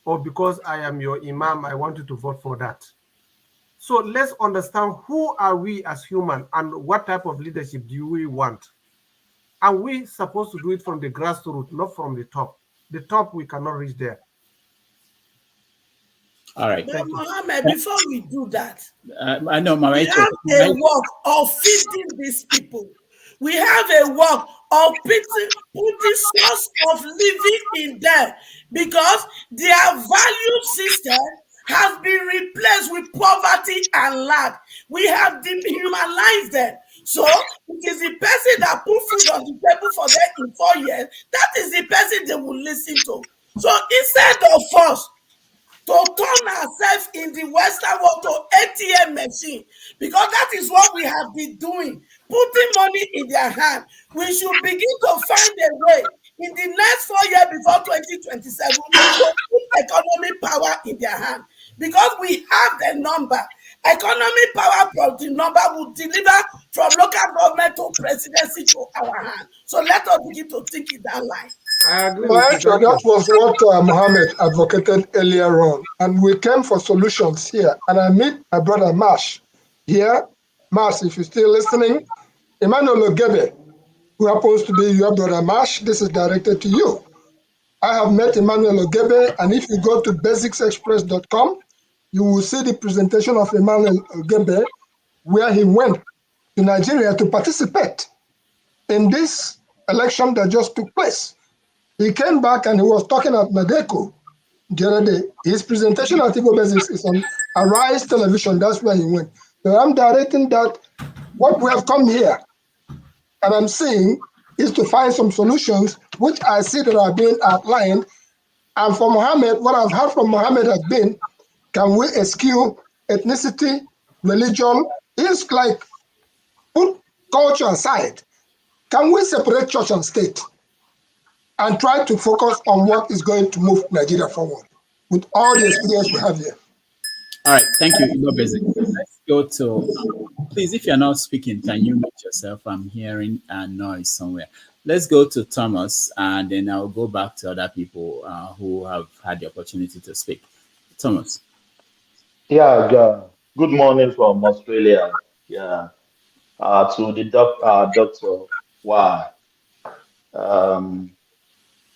Or because I am your imam, I want you to vote for that. So let's understand who are we as human and what type of leadership do we want. And we're supposed to do it from the grassroots, not from the top. The top, we cannot reach there. All right. But Mohammed, before we do that, I know, Mama, we have a work of feeding these people. We have a work of putting source of living in them, because their value system has been replaced with poverty and lack. We have dehumanized them. So it is the person that put food on the table for them in 4 years, that is the person they will listen to. So instead of us to turn ourselves in the Western world to ATM machine, because that is what we have been doing, putting money in their hand, we should begin to find a way in the next 4 years before 2027 to put economic power in their hand, because we have the number. Economic power plus the number will deliver from local government to presidency to our hand. So let us begin to think in that line. I agree My with you. answer, Thank you. that was what Mohammed advocated earlier on. And we came for solutions here. And I meet my brother Mash here. Mash, if you're still listening, Emmanuel Ogebe, who happens to be your brother Mash, this is directed to you. I have met Emmanuel Ogebe, and if you go to basicsexpress.com, you will see the presentation of Emmanuel Ogebe, where he went to Nigeria to participate in this election that just took place. He came back and he was talking at Nadeko the other day. His presentation at Igbo Basics is on Arise Television. That's where he went. So I'm directing that what we have come here and I'm seeing is to find some solutions, which I see that are being outlined. And for Mohammed, what I've heard from Mohammed has been, can we eschew ethnicity, religion? It's like put culture aside. Can we separate church and state and try to focus on what is going to move Nigeria forward with all the experience we have here? All right, thank you, Igbo Basic. Let's go to, please, if you're not speaking, can you mute yourself? I'm hearing a noise somewhere. Let's go to Thomas, and then I'll go back to other people who have had the opportunity to speak. Thomas. Yeah, good morning from Australia. Yeah, to the doctor. Wow.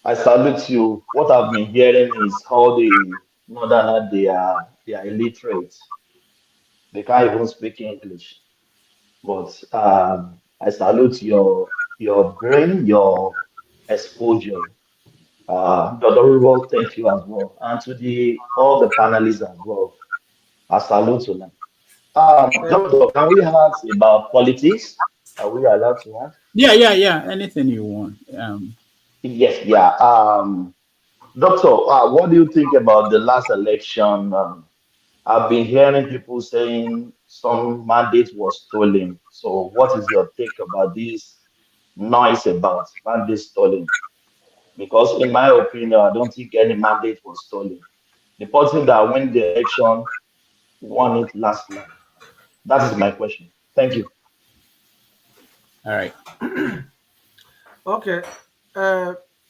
I salute you. What I've been hearing is how the Northerners they are illiterate. They can't even speak English. But I salute your brain, your exposure. Dr. Rubel, thank you as well, and to all the panelists as well. I salute to them. Doctor, can we ask about politics? Are we allowed to ask? Yeah. Anything you want. Yes, yeah. Doctor, what do you think about the last election? I've been hearing people saying some mandate was stolen. So, what is your take about this noise about mandate stolen? Because, in my opinion, I don't think any mandate was stolen. The person that won the election won it last night. That is my question. Thank you. All right. Okay.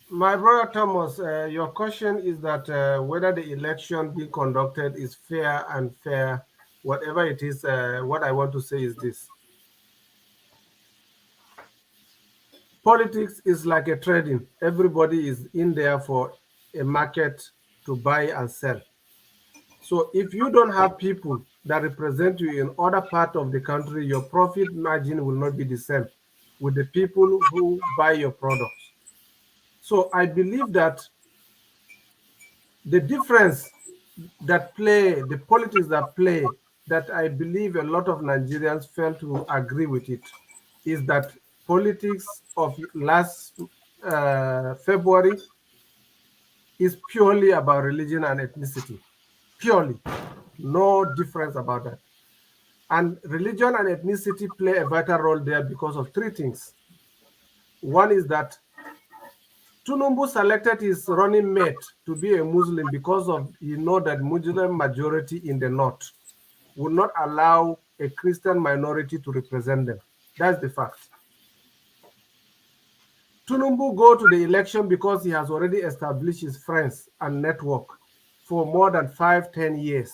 My brother Thomas, your question is that whether the election being conducted is fair and fair, whatever it is, what I want to say is this. Politics is like a trading. Everybody is in there for a market to buy and sell. So if you don't have people that represent you in other part of the country, your profit margin will not be the same with the people who buy your products. So I believe that the difference that play, the politics that play, that I believe a lot of Nigerians fail to agree with it, is that politics of last February is purely about religion and ethnicity. Purely. No difference about that. And religion and ethnicity play a vital role there because of three things. One is that Tinubu selected his running mate to be a Muslim because of that Muslim majority in the north would not allow a Christian minority to represent them. That's the fact. Tinubu go to the election because he has already established his friends and network for more than 5-10 years.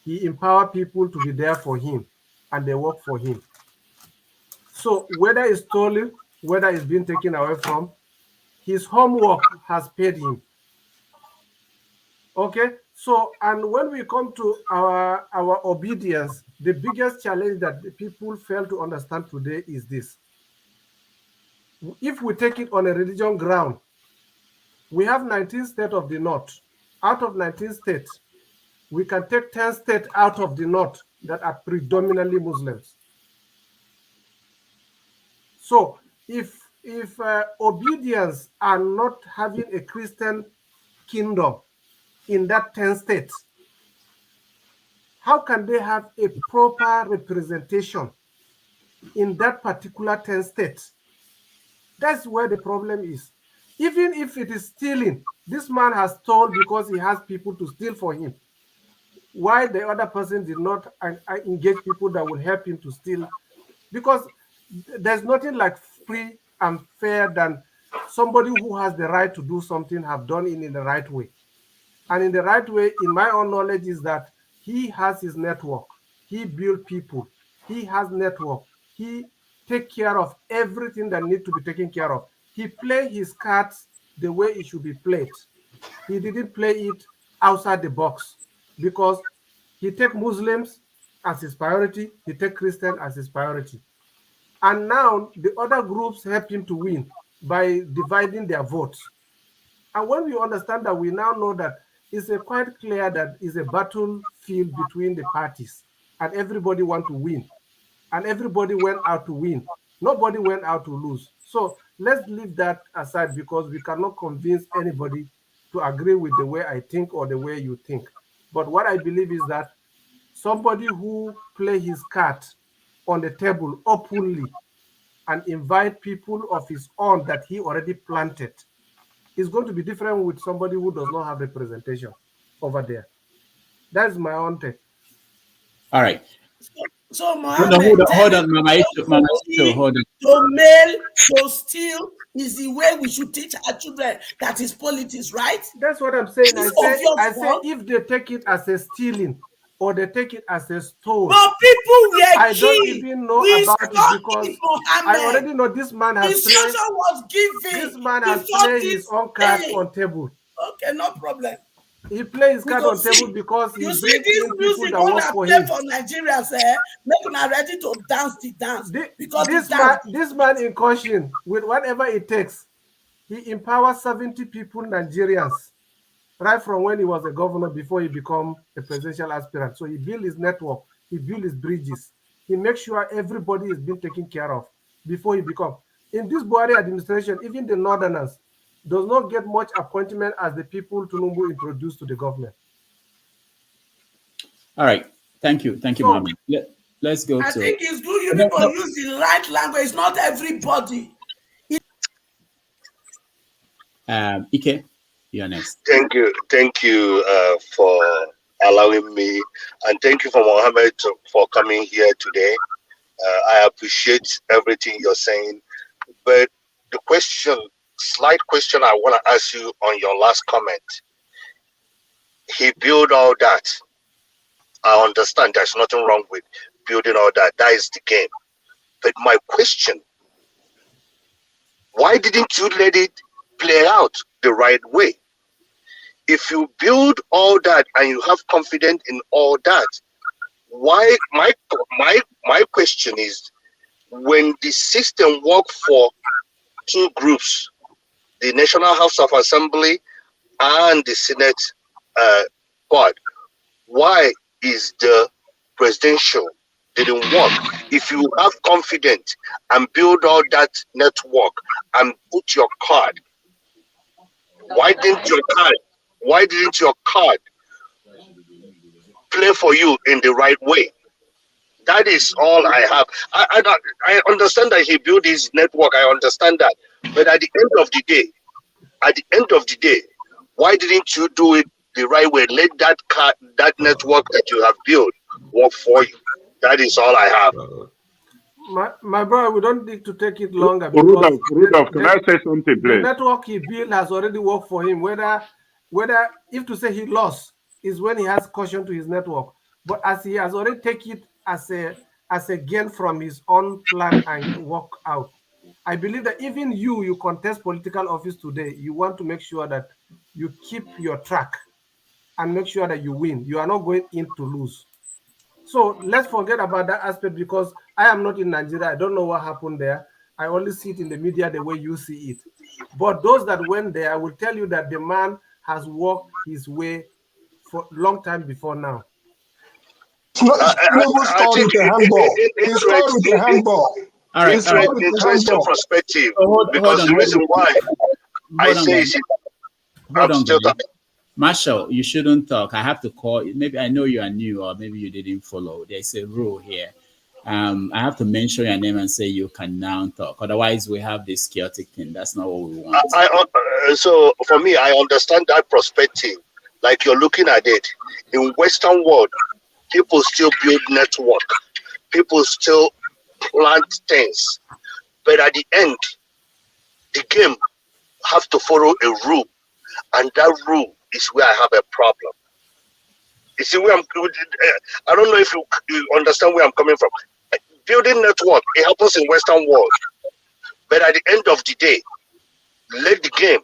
He empowered people to be there for him, and they work for him. So whether it's stolen, whether it's been taken away from, his homework has paid him. Okay, so and when we come to our obedience, the biggest challenge that the people fail to understand today is this. If we take it on a religion ground, we have 19 states of the north. Out of 19 states, we can take 10 states out of the north that are predominantly Muslims. So if obedience are not having a Christian kingdom in that 10 states, how can they have a proper representation in that particular 10 states? That's where the problem is. Even if it is stealing, this man has stolen because he has people to steal for him. Why the other person did not engage people that will help him to steal? Because there's nothing like free and fair than somebody who has the right to do something have done it in the right way. And in the right way, in my own knowledge, is that he has his network. He built people. He has network. He take care of everything that needs to be taken care of. He play his cards the way it should be played. He didn't play it outside the box because he take Muslims as his priority. He take Christian as his priority. And now the other groups help him to win by dividing their votes. And when we understand that, we now know that it's quite clear that it's a battlefield between the parties and everybody want to win. And everybody went out to win. Nobody went out to lose. So let's leave that aside because we cannot convince anybody to agree with the way I think or the way you think. But what I believe is that somebody who play his card on the table openly and invite people of his own that he already planted is going to be different with somebody who does not have representation over there. That's my own take. All right. So Mohammed, hold on, Mama Ito, hold on. To mail, to steal is the way we should teach our children. That is politics, right? That's what I'm saying. I say if they take it as a stealing or they take it as a stole. But people were I don't even know about it because I already know this man has played. Was given. This man has played his own card on table. Okay, no problem. He plays his card on table because he brings in people that work for him. For Nigerians, make them ready to dance the dance. Because this man in caution, with whatever it takes, he empowers 70 people, Nigerians, right from when he was a governor before he became a presidential aspirant. So he built his network, he built his bridges, he makes sure everybody is being taken care of before he becomes. In this Buhari administration, even the Northerners does not get much appointment as the people Tinubu introduced to the government. All right. Thank you. Thank you, so, Mama. Let's go I think it's good you need to use the right language, not everybody. Ike, you're next. Thank you for allowing me, and thank you for Mohammed for coming here today. I appreciate everything you're saying, but the slight question I want to ask you on your last comment. He built all that. I understand there's nothing wrong with building all that. That is the game. But my question, why didn't you let it play out the right way? If you build all that and you have confidence in all that, why? My question is, when the system worked for two groups, the National House of Assembly and the Senate part, why is the presidential didn't work? If you have confidence and build all that network and put your card, why didn't your card play for you in the right way? That is all I have. I understand that he built his network. I understand that. But at the end of the day, why didn't you do it the right way? Let that network that you have built work for you. That is all I have. My brother, we don't need to take it longer. Rudolph, can I say something, please? The network he built has already worked for him. Whether if to say he lost is when he has caution to his network. But as he has already taken it as a gain from his own plan and work out, I believe that even you contest political office today, you want to make sure that you keep your track and make sure that you win. You are not going in to lose. So let's forget about that aspect because I am not in Nigeria. I don't know what happened there. I only see it in the media the way you see it. But those that went there, I will tell you that the man has walked his way for a long time before now. Tinubu scored with a handball. He scored with a handball. All right. Interesting perspective. Because the reason why I say is hold on, Marshall, you shouldn't talk. I have to call. Maybe I know you are new, or maybe you didn't follow. There's a rule here. I have to mention your name and say you can now talk. Otherwise, we have this chaotic thing. That's not what we want. So for me, I understand that perspective. Like you're looking at it in Western world, people still build network. People still plant things. But at the end, the game have to follow a rule, and that rule is where I have a problem. You see where I don't know if you understand where I'm coming from. Building network, it happens in Western world. But at the end of the day, let the game,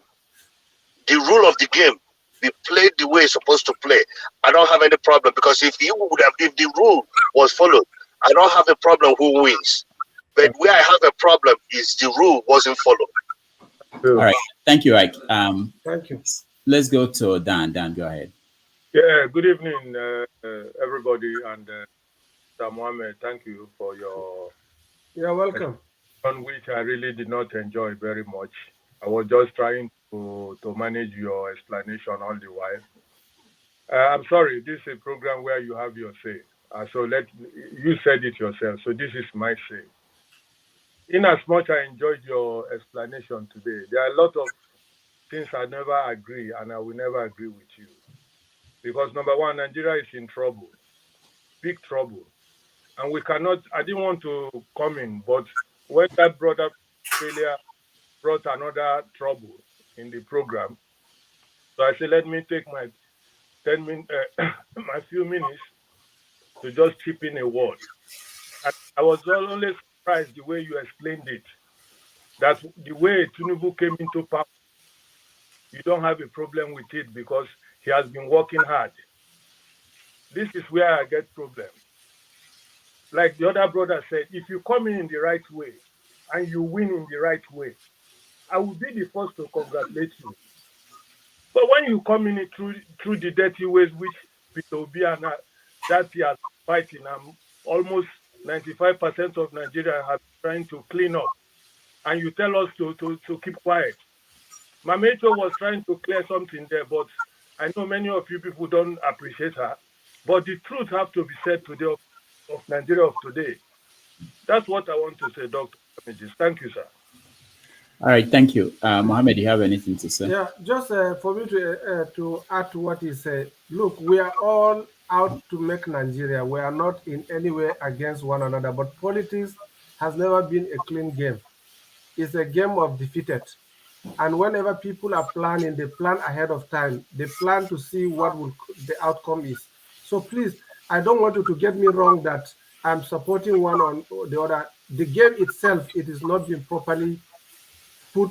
the rule of the game, be played the way it's supposed to play. I don't have any problem, because if the rule was followed, I don't have a problem who wins. But where I have a problem is the rule wasn't followed. All right. Thank you, Ike. Thank you. Let's go to Dan. Dan, go ahead. Yeah, good evening, everybody, and Mr. Mohammed, thank you for your... You're welcome. On which I really did not enjoy very much. I was just trying to manage your explanation all the while. I'm sorry, this is a program where you have your say. So you said it yourself, so this is my say. In as much I enjoyed your explanation today, there are a lot of things I never agree, and I will never agree with you. Because number one, Nigeria is in trouble, big trouble. And we cannot, I didn't want to come in, but when that brother failure brought another trouble in the program, so I said, let me take my 10 minutes, my few minutes to just chip in a word. And I was only surprised the way you explained it, that the way Tinubu came into power, you don't have a problem with it because he has been working hard. This is where I get problems. Like the other brother said, if you come in the right way and you win in the right way, I will be the first to congratulate you. But when you come in through the dirty ways, which Peter Obi and that he has fighting, almost 95% of Nigeria have been trying to clean up, and you tell us to keep quiet. Mamecho was trying to clear something there, but I know many of you people don't appreciate her. But the truth has to be said today of Nigeria of today. That's what I want to say, Dr. Thank you, sir. All right, thank you. Mohammed, do you have anything to say? Yeah, just for me to add to what he said. Look, we are all out to make Nigeria. We are not in any way against one another, but politics has never been a clean game. It's a game of defeated. And whenever people are planning, they plan ahead of time. They plan to see what the outcome is. So please, I don't want you to get me wrong that I'm supporting one on the other. The game itself, it is not been properly put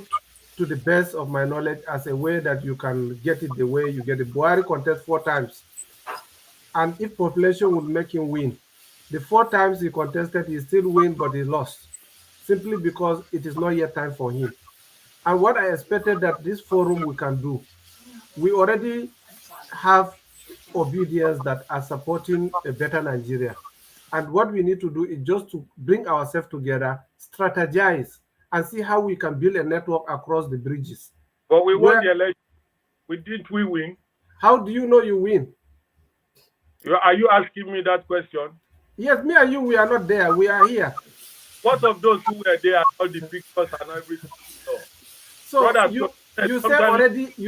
to the best of my knowledge as a way that you can get it the way you get it. Buhari contest 4 times. And if population would make him win, the 4 times he contested, he still win, but he lost. Simply because it is not yet time for him. And what I expected that this forum we can do, we already have obedience that are supporting a better Nigeria. And what we need to do is just to bring ourselves together, strategize, and see how we can build a network across the bridges. But we won the election. Didn't we win? How do you know you win? Are you asking me that question? Yes, me and you, we are not there. We are here. What of those who were there, all the pictures and everything? So brother, you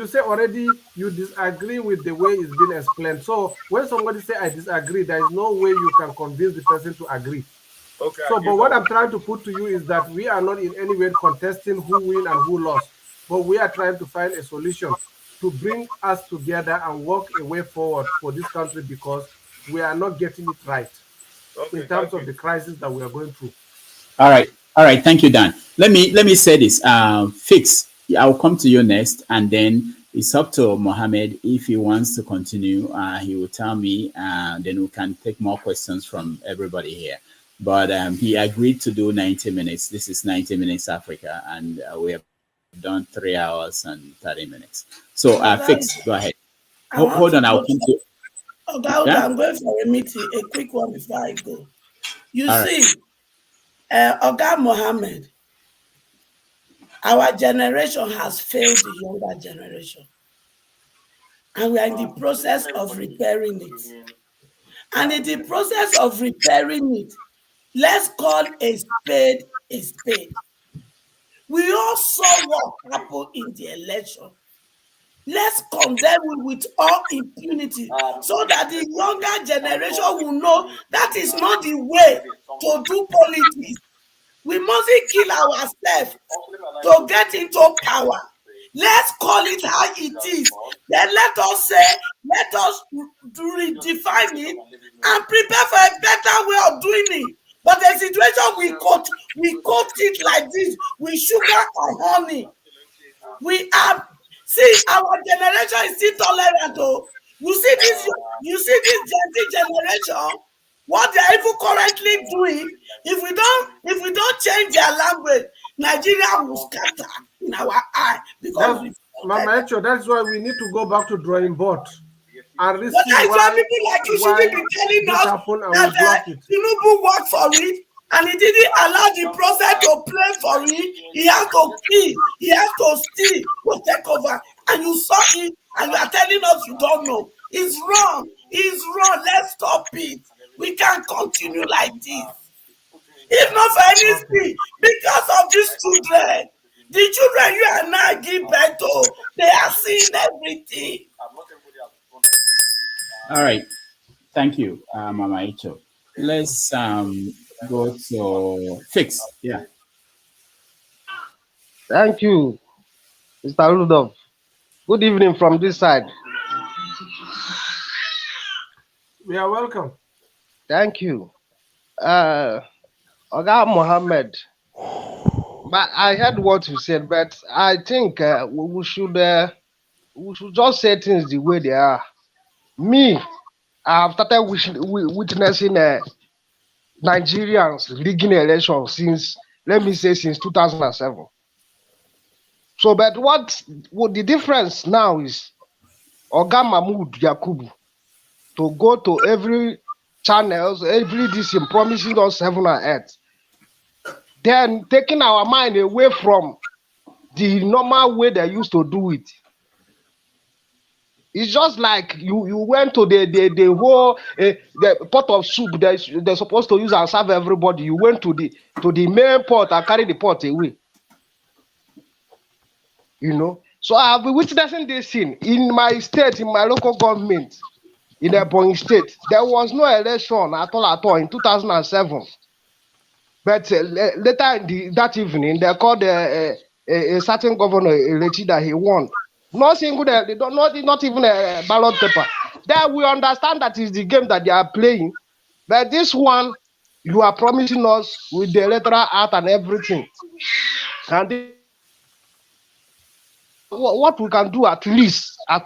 say already you disagree with the way it's been explained. So when somebody say I disagree, there is no way you can convince the person to agree. Okay. So, but what I'm trying to put to you is that we are not in any way contesting who win and who lost, but we are trying to find a solution to bring us together and work a way forward for this country, because we are not getting it right in terms of the crisis that we are going through. All right. Thank you, Dan. Let me say this. Fix. I'll come to you next, and then it's up to Mohammed. If he wants to continue, he will tell me, then we can take more questions from everybody here. but he agreed to do 90 minutes. This is 90 minutes Africa, and we have done 3 hours and 30 minutes. So, Fix, go ahead. Hold on, I'll come to. Okay, I'm going for a meeting, a quick one before I go. You All see, Oga Mohammed, our generation has failed the younger generation. And we are in the process of repairing it. And in the process of repairing it, let's call a spade a spade. We all saw what happened in the election. Let's condemn it with all impunity so that the younger generation will know that is not the way to do politics. We mustn't kill ourselves to get into power. Let's call it how it is. Then let us redefine it and prepare for a better way of doing it. But the situation we coat it like this with sugar and honey. We are our generation is still tolerant. Oh, you see this Gen Z generation. What they are even currently doing, if we don't change their language, Nigeria will scatter in our eye because Mama Echo, that's why we need to go back to drawing board and but I saw people like you shouldn't be telling us that Tinubu worked for it and he didn't allow the process to play for it. He has to kill, he has to steal, to take over. And you saw it and you are telling us you don't know. It's wrong. It's wrong. Let's stop it. We can't continue like this. If not for anything, because of these children, the children you and I give birth to, they are seeing everything. All right. Thank you, Mama Icho. Let's go to Fix. Yeah. Thank you, Mr. Rudolph. Good evening from this side. We are welcome. Thank you. Oga Mohammed, but I heard what you said, but I think we should just say things the way they are. Me, I have started witnessing Nigerians rigging elections since 2007. So, but what the difference now is Oga Mahmoud Yakubu to go to every channels, every DC promising us heaven and earth, then taking our mind away from the normal way they used to do it. It's just like you went to the whole the pot of soup they're supposed to use and serve everybody. You went to the main pot and carry the pot away. You know, so I have been witnessing this thing in my state, in my local government, in Ebonyi State. There was no election at all in 2007. But later that evening, they called a certain governor Elechi that he won. Not even a ballot paper. Then we understand that is the game that they are playing. But this one, you are promising us with the electoral act and everything. And what we can do at least, I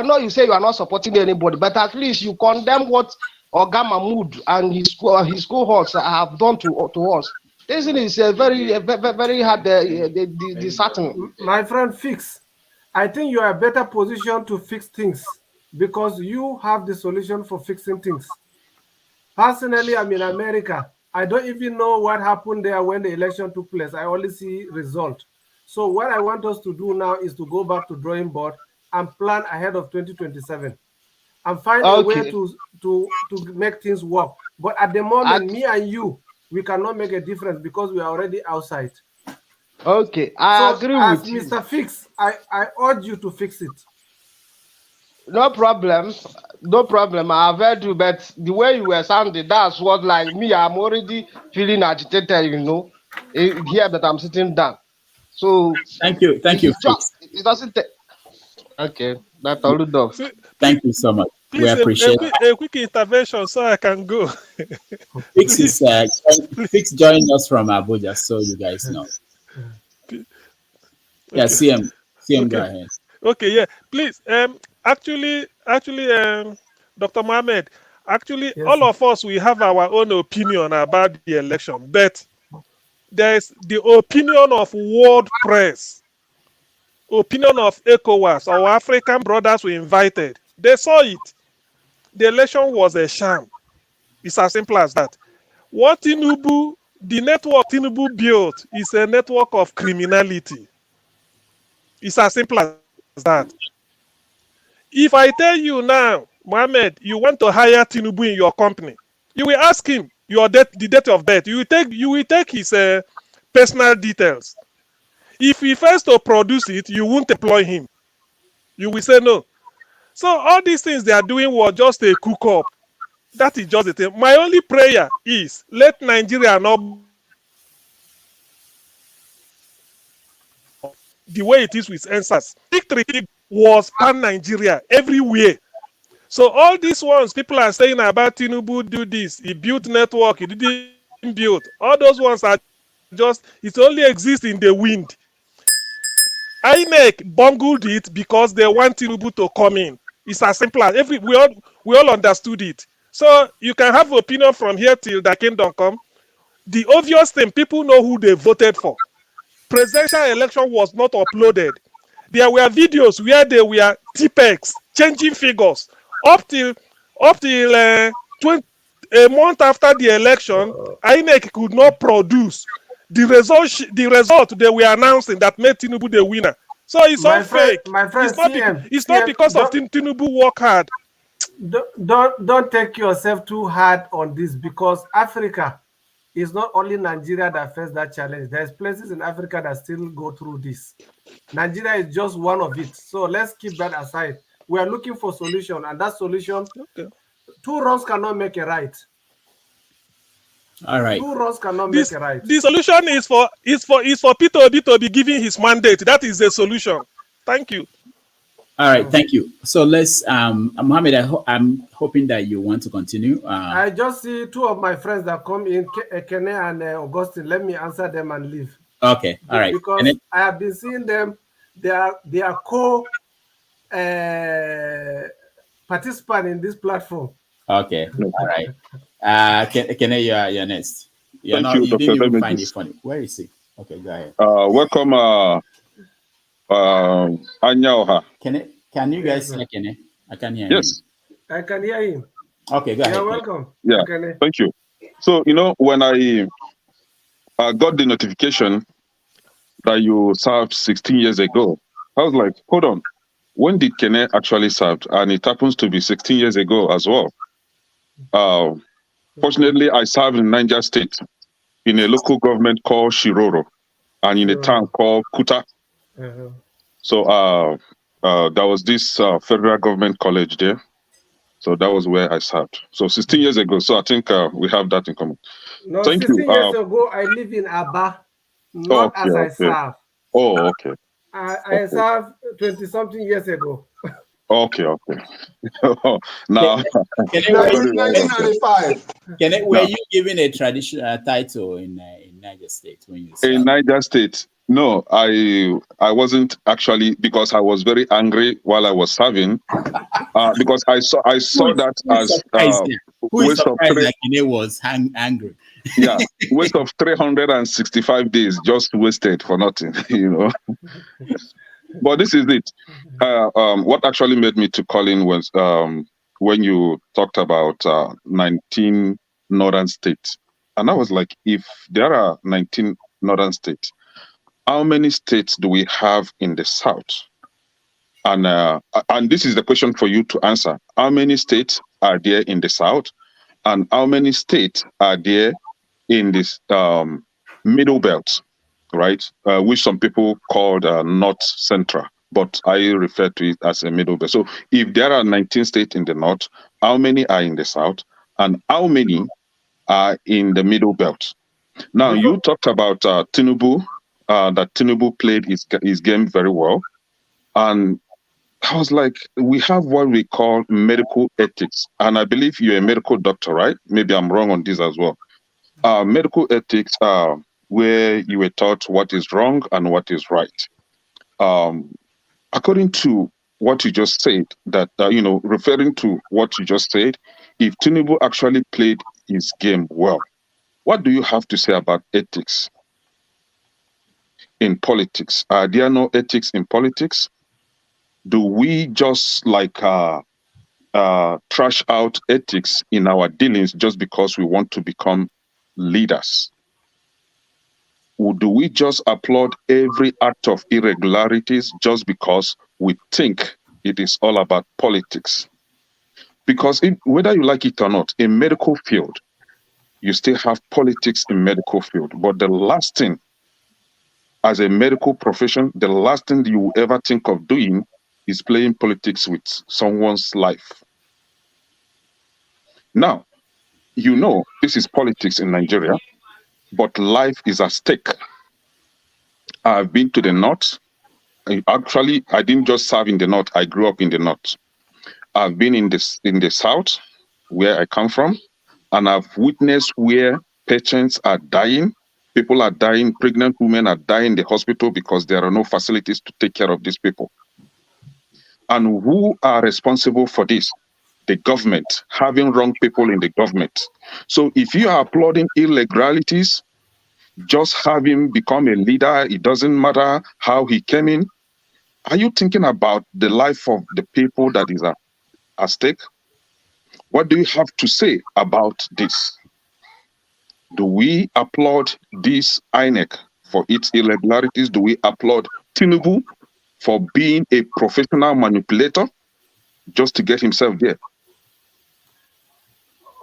know you say you are not supporting anybody, but at least you condemn what Oga Mahmoud and his cohorts have done to us. This is very hard, disheartening. My friend Fix, I think you are better positioned to fix things because you have the solution for fixing things. Personally, I'm in America. I don't even know what happened there when the election took place. I only see result. So what I want us to do now is to go back to drawing board and plan ahead of 2027 and find a way to make things work. But at the moment, me and you, we cannot make a difference because we are already outside. Okay, I agree with you. Mr. Fix, I urge you to fix it. No problem. I've heard you, but the way you were sounding, that's what, like me, I'm already feeling agitated, you know, here that I'm sitting down. So thank you. It doesn't take. Okay, that's all done. Thank you so much. Please, we appreciate a quick intervention so I can go. Fix is Fix joined us from Abuja, so you guys know. Yeah, CM, okay. Go ahead. Okay, yeah, please. Actually, Dr. Mohammed, Actually, Yes, all sir. of us, we have our own opinion about the election, but there's the opinion of world press, opinion of ECOWAS, our African brothers were invited. They saw it. The election was a sham. It's as simple as that. What Tinubu, the network Tinubu built is a network of criminality. It's as simple as that. If I tell you now, Mohammed, you want to hire Tinubu in your company, you will ask him the date of birth. You will take his personal details. If he fails to produce it, you won't employ him. You will say no. So all these things they are doing was just a cook up. That is just the thing. My only prayer is let Nigeria not the way it is with answers. Victory was pan-Nigeria everywhere. So all these ones people are saying about Tinubu do this, he built network, he didn't build. All those ones are just, it only exists in the wind. INEC bungled it because they want Tinubu to come in. It's as simple as we all understood it. So you can have opinion from here till the kingdom come. The obvious thing, people know who they voted for. Presidential election was not uploaded. There were videos where they were TPEX changing figures up till 20, a month after the election. INEC could not produce the result they were announcing that made Tinubu the winner. So it's all fake. My friend, It's not because of Tinubu work hard. Don't take yourself too hard on this, because Africa is not only Nigeria that faces that challenge. There's places in Africa that still go through this. Nigeria is just one of it. So let's keep that aside. We are looking for solution, and that solution, two wrongs cannot make a right. All right. Two wrongs cannot make a right. The solution is for Peter Obi to be giving his mandate. That is the solution. Thank you. All right, thank you. So let's, Mohammed, I'm hoping that you want to continue. I just see two of my friends that come in, Kene and Augustine. Let me answer them and leave. Okay, all right. Because I have been seeing them. They are participant in this platform. Okay, all right. Kene, you're next. You didn't even find it funny. Where is he? Okay, go ahead. Welcome, Anya Oha. Can you guys hear Kene? I can hear him. Yes. I can hear him. Okay, go ahead. You're welcome. Yeah, thank you. So, when I got the notification that you served 16 years ago, I was like, hold on. When did Kene actually serve? And it happens to be 16 years ago as well. Fortunately, I served in Niger State in a local government called Shiroro and in a town called Kuta. So there was this federal government college there. So that was where I served. So 16 years ago. So I think we have that in common. No, Thank 16 you. years ago, I live in Aba, not as I serve. Oh, okay. I served 20-something years ago. Okay. Now, Were you given a traditional title in Niger State when you served? In Niger State? No, I wasn't actually, because I was very angry while I was serving. Because I saw that as waste of Kene was angry. Yeah, waste of 365 days just wasted for nothing, But this is it. What actually made me to call in was when you talked about 19 northern states. And I was like, if there are 19 northern states, how many states do we have in the south? And this is the question for you to answer. How many states are there in the south? And how many states are there in this middle belt, right? Which some people call North Central, but I refer to it as a middle belt. So if there are 19 states in the north, how many are in the south? And how many are in the middle belt? Now, you talked about Tinubu, that Tinubu played his game very well. And I was like, we have what we call medical ethics. And I believe you're a medical doctor, right? Maybe I'm wrong on this as well. Medical ethics are where you were taught what is wrong and what is right. According to what you just said, that, referring to what you just said, if Tinubu actually played his game well, what do you have to say about ethics in politics? Are there no ethics in politics? Do we just trash out ethics in our dealings just because we want to become leaders? Or do we just applaud every act of irregularities just because we think it is all about politics? Because whether you like it or not, in medical field, you still have politics in medical field. But the last thing, as a medical profession, the last thing you will ever think of doing is playing politics with someone's life. Now, this is politics in Nigeria, but life is at stake. I've been to the north. Actually, I didn't just serve in the north. I grew up in the north. I've been in the south, where I come from, and I've witnessed where patients are dying. People are dying. Pregnant women are dying in the hospital because there are no facilities to take care of these people. And who are responsible for this? The government, having wrong people in the government. So if you are applauding illegalities, just have him become a leader, it doesn't matter how he came in. Are you thinking about the life of the people that is at stake? What do you have to say about this? Do we applaud this INEC for its irregularities? Do we applaud Tinubu for being a professional manipulator just to get himself there?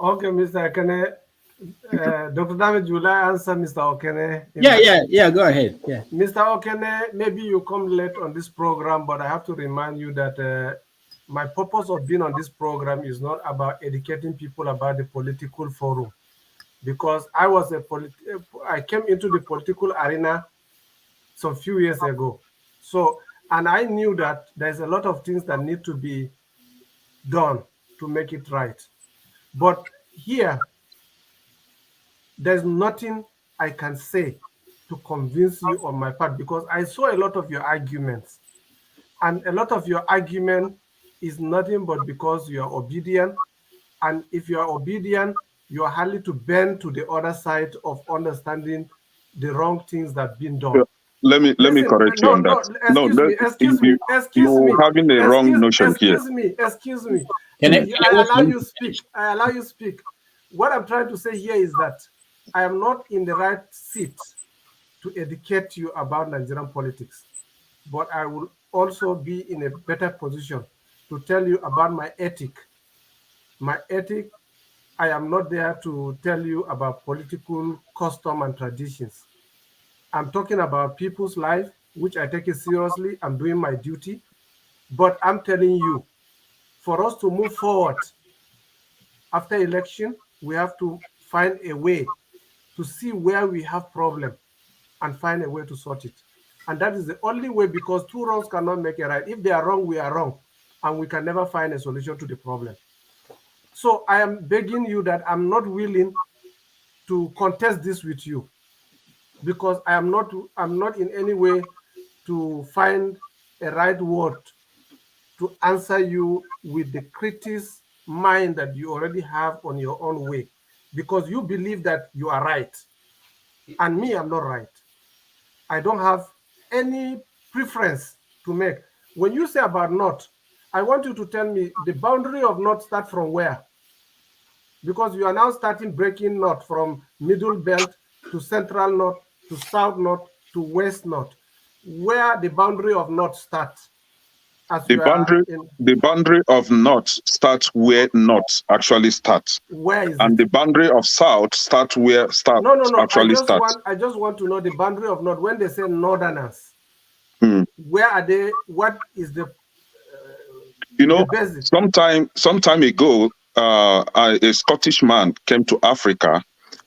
Okay, Mr. Akane. Dr. David, will I answer Mr. Okene? Yeah, go ahead. Yeah. Mr. Okene, maybe you come late on this program, but I have to remind you that my purpose of being on this program is not about educating people about the political forum, because I came into the political arena some few years ago. So, and I knew that there's a lot of things that need to be done to make it right. But here, there's nothing I can say to convince you on my part, because I saw a lot of your arguments. And a lot of your argument is nothing but because you are obedient. And if you are obedient, you are hardly to bend to the other side of understanding the wrong things that have been done. Let me correct you on that. Excuse me. You're having a wrong notion here. Excuse me. I allow you speak. I allow you speak. What I'm trying to say here is that I am not in the right seat to educate you about Nigerian politics, but I will also be in a better position to tell you about my ethic. My ethic, I am not there to tell you about political custom and traditions. I'm talking about people's life, which I take it seriously. I'm doing my duty, but I'm telling you, for us to move forward after election, we have to find a way to see where we have problem and find a way to sort it. And that is the only way, because two wrongs cannot make a right. If they are wrong, we are wrong, and we can never find a solution to the problem. So I am begging you that I'm not willing to contest this with you, because I'm not in any way to find a right word to answer you with the critic mind that you already have on your own way, because you believe that you are right, and me, I'm not right. I don't have any preference to make. When you say about North, I want you to tell me the boundary of North start from where? Because you are now starting breaking North from middle belt to central North to south North to west North. Where the boundary of North starts? The boundary of North starts where North actually starts. Where is and it? The boundary of South starts where South actually starts. I just want to know the boundary of North. When they say Northerners, where are they? What is the Some time ago, a Scottish man came to Africa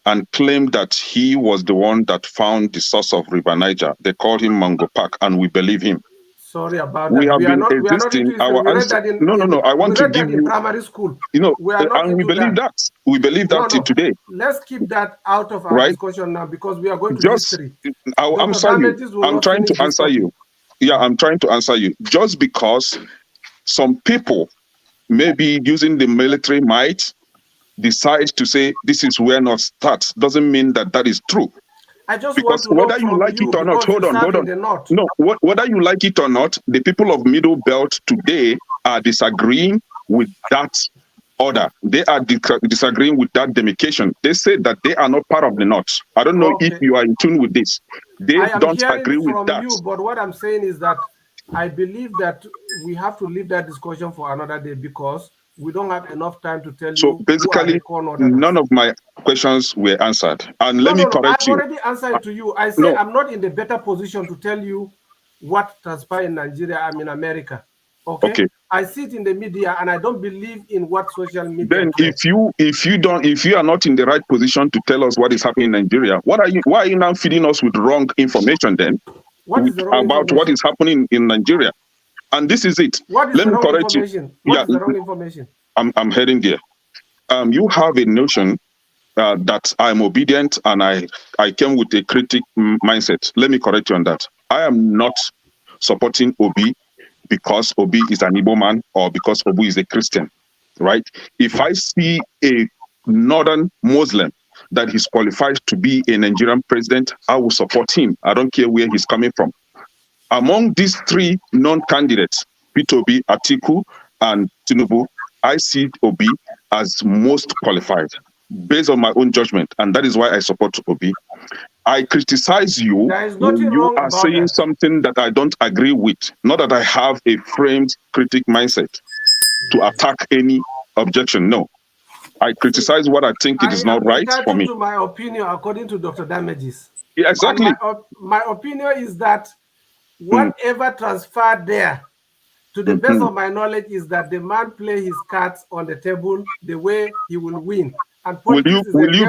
and claimed that he was the one that found the source of River Niger. They called him Mango Park, and we believe him. Sorry about we that. Have been existing. Our ancestors. No. I want to give you primary school. And we believe that. We believe that till today. Let's keep that out of our discussion now, because we are going to history. I'm trying to answer you. Yeah, I'm trying to answer you. Just because some people, maybe using the military might, decide to say this is where North starts. Doesn't mean that that is true. I just Because want to know whether you from like you, it or not, because hold you on. serve in the north. No, whether you like it or not, the people of Middle Belt today are disagreeing with that order. They are disagreeing with that demarcation. They say that they are not part of the North. I don't know if you are in tune with this. They I am don't hearing agree with from that. you, but what I'm saying is that I believe that we have to leave that discussion for another day because we don't have enough time to tell So you basically, none of my questions were answered. And let me correct I've you. already answered to you. I say I'm not in the better position to tell you what transpired in Nigeria. I'm in America. Okay? I sit in the media and I don't believe in what social media. Then if you are not in the right position to tell us what is happening in Nigeria, why are you now feeding us with wrong information then? What is the wrong about information? What is happening in Nigeria? And this is it. What is Let the me wrong correct information? You. What is the wrong information? I'm heading there. You have a notion that I'm obedient and I came with a critic mindset. Let me correct you on that. I am not supporting Obi because Obi is an Igbo man or because Obi is a Christian, right? If I see a northern Muslim that he's qualified to be a Nigerian president, I will support him. I don't care where he's coming from. Among these three non-candidates, Peter Obi, Atiku, and Tinubu, I see Obi as most qualified based on my own judgment, and that is why I support Obi. I criticize you when you are saying something that I don't agree with, not that I have a framed critic mindset to attack any objection. No. I criticize what I think it is not right for me. To my opinion, according to Dr. Damages. Yeah, exactly. My opinion is that whatever transferred there, to the best of my knowledge, is that the man play his cards on the table the way he will win. And will you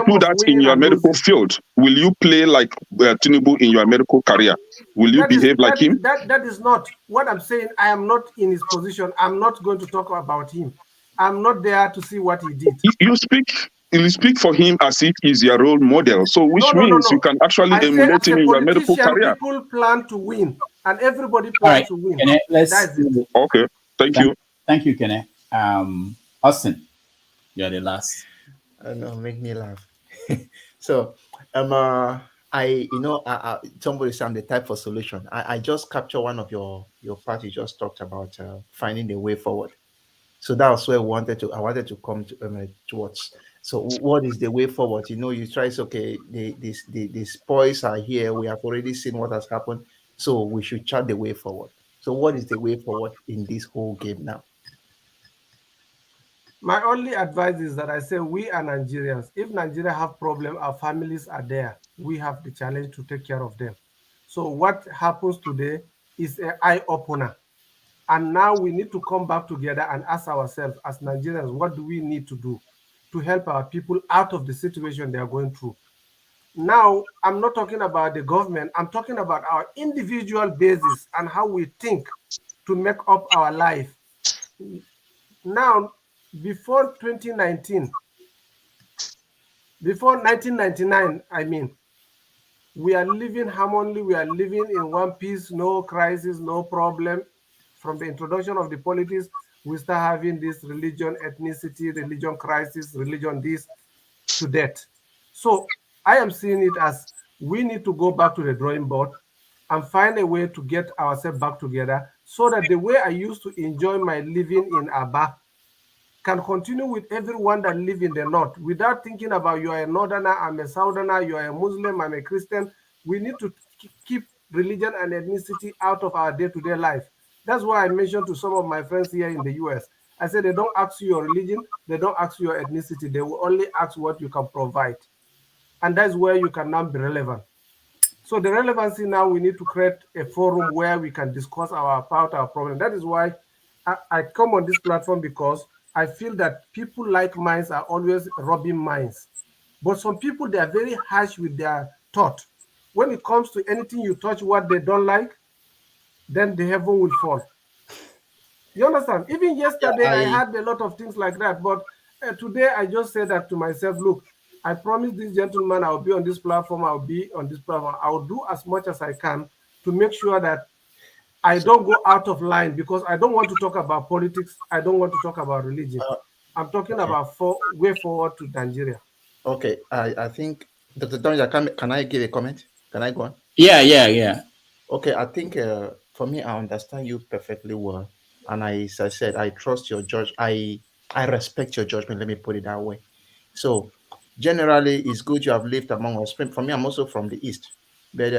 do that in your medical field? Will you play like Tinubu in your medical career? Will you behave like him? That is not what I'm saying. I am not in his position. I'm not going to talk about him. I'm not there to see what he did. You speak for him as if he's your role model. So which means you can actually emulate him in your medical career. People plan to win, and everybody plans to win. Okay. Thank you. Thank you, Kene. Austin, you're the last. No, make me laugh. So, somebody said I'm the type for solution. I just capture one of your part. You just talked about finding the way forward. So that was where I wanted to come towards. So what is the way forward? You try to say, okay, the spoils are here. We have already seen what has happened. So we should chart the way forward. So what is the way forward in this whole game now? My only advice is that I say we are Nigerians. If Nigeria have problem, our families are there. We have the challenge to take care of them. So what happens today is an eye-opener. And now we need to come back together and ask ourselves as Nigerians, what do we need to do to help our people out of the situation they are going through? Now, I'm not talking about the government. I'm talking about our individual basis and how we think to make up our life. Now, before 2019, before 1999, I mean, we are living harmoniously, we are living in one piece, no crisis, no problem. From the introduction of the politics, we start having this religion, ethnicity, religion crisis, religion this to death. So I am seeing it as we need to go back to the drawing board and find a way to get ourselves back together so that the way I used to enjoy my living in Aba can continue with everyone that live in the north without thinking about you are a northerner, I'm a southerner, you are a Muslim, I'm a Christian. We need to keep religion and ethnicity out of our day-to-day life. That's why I mentioned to some of my friends here in the US. I said they don't ask you your religion, they don't ask you your ethnicity, they will only ask what you can provide. And that's where you can now be relevant. So the relevancy now, we need to create a forum where we can discuss about our problem. That is why I come on this platform, because I feel that people like minds are always robbing minds. But some people, they are very harsh with their thought. When it comes to anything you touch what they don't like, then the heaven will fall. You understand? Even yesterday, I had a lot of things like that. But today, I just said that to myself, look, I promised this gentleman I'll be on this platform, I'll be on this platform. I'll do as much as I can to make sure that I don't go out of line because I don't want to talk about politics. I don't want to talk about religion. I'm talking Okay. about way forward to Nigeria. Okay. I think Dr. Donja, can I give a comment? Can I go on? Yeah. Okay. I think for me, I understand you perfectly well, and as I said, I trust your judge. I respect your judgment. Let me put it that way. So generally, it's good you have lived among us. For me, I'm also from the east, but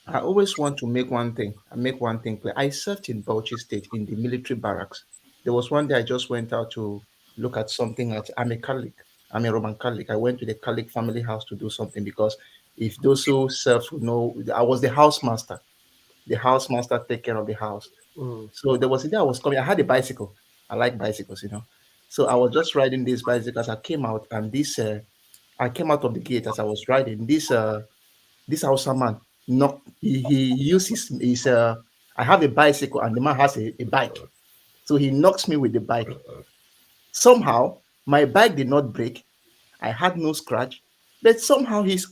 I always want to make one thing. I make one thing clear. I served in Bauchi State in the military barracks. There was one day I just went out to look at something. I'm a Catholic. I'm a Roman Catholic. I went to the Catholic family house to do something because if those who serve would know, I was the housemaster. The housemaster take care of the house. So there was a day I was coming. I had a bicycle. I like bicycles, you know. So I was just riding this bicycle as I came out, and I came out of the gate as I was riding. This Hausa man knocked. He used his I have a bicycle and the man has a bike, so he knocks me with the bike. Somehow my bike did not break. I had no scratch, but somehow his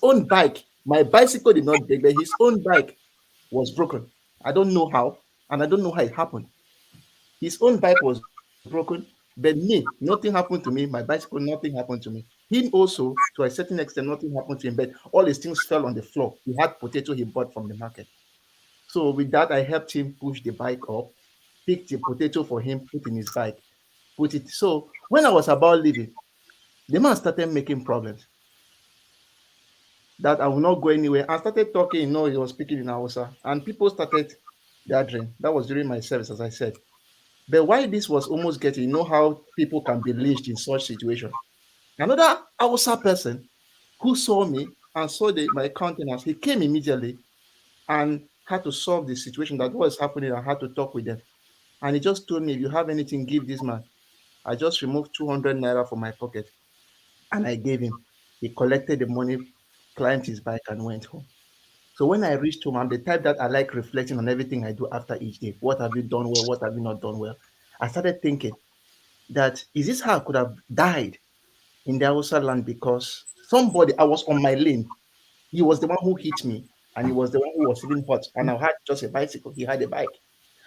own bike, my bicycle did not break, but his own bike was broken. I don't know how, and I don't know how it happened. His own bike was broken, but me, nothing happened to me. My bicycle, nothing happened to me. Him also, to a certain extent, nothing happened to him, but all his things fell on the floor. He had potato he bought from the market. So with that, I helped him push the bike up, picked the potato for him, put in his bike, put it. So when I was about leaving, the man started making problems that I will not go anywhere. I started talking, he was speaking in Hausa, and people started gathering. That was during my service, as I said. But why this was almost getting, how people can be lynched in such situation. Another Hausa person who saw me and saw my countenance, he came immediately and had to solve the situation that was happening. I had to talk with them. And he just told me, if you have anything, give this man. I just removed 200 naira from my pocket and I gave him. He collected the money, climbed his bike, and went home. So when I reached home, I'm the type that I like reflecting on everything I do after each day. What have you done well? What have you not done well? I started thinking that, is this how I could have died in the Hausa land because I was on my lane. He was the one who hit me, and he was the one who was feeling hot, and I had just a bicycle. He had a bike.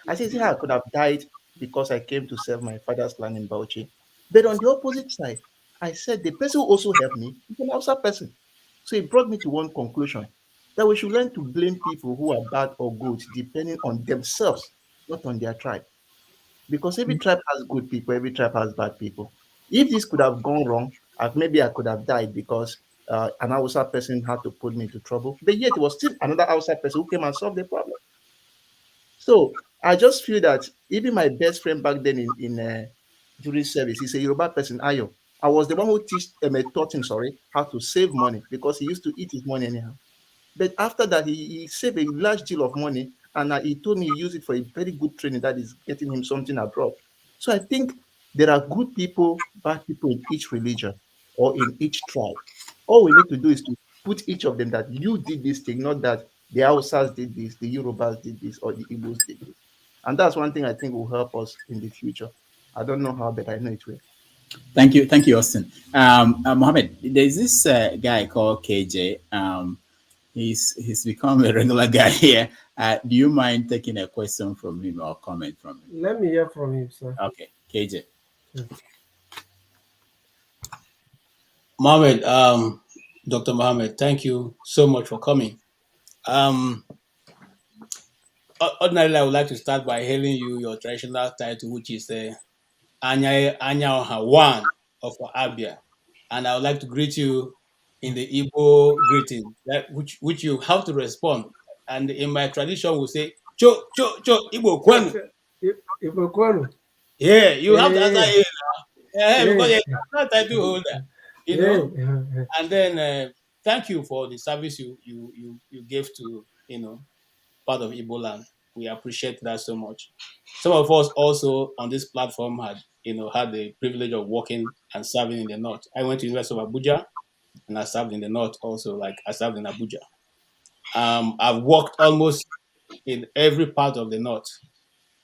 I said, see how I could have died because I came to serve my father's land in Bauchi. But on the opposite side, I said the person who also helped me is an Hausa person. So it brought me to one conclusion, that we should learn to blame people who are bad or good depending on themselves, not on their tribe. Because every tribe has good people, every tribe has bad people. If this could have gone wrong, maybe I could have died because an Hausa person had to put me into trouble. But yet it was still another Hausa person who came and solved the problem. So I just feel that even my best friend back then in during service, he's a Yoruba person, Ayo. I was the one who taught him, how to save money because he used to eat his money anyhow. But after that, he saved a large deal of money, and he told me he used it for a very good training that is getting him something abroad. So I think there are good people, bad people in each religion or in each tribe. All we need to do is to put each of them that you did this thing, not that the Hausas did this, the Yorubas did this, or the Igbos did this. And that's one thing I think will help us in the future. I don't know how, but I know it will. Thank you, Austin. Mohammed, there's this guy called KJ. He's become a regular guy here. Do you mind taking a question from him or comment from him? Let me hear from him, sir. Okay, KJ. Mohammed, Dr. Mohammed, thank you so much for coming. Ordinarily, I would like to start by hailing you your traditional title, which is Anya Oha, one of Abia. And I would like to greet you in the Igbo greeting, which you have to respond. And in my tradition, we say, Cho, Igbo Kwenu. Igbo Kwenu. Yeah, you have to answer here now. Yeah, because you're not title holder, And then thank you for the service you gave to, part of Igbo land. We appreciate that so much. Some of us also on this platform had the privilege of working and serving in the north. I went to University of Abuja and I served in the north also, like I served in Abuja. I've worked almost in every part of the north.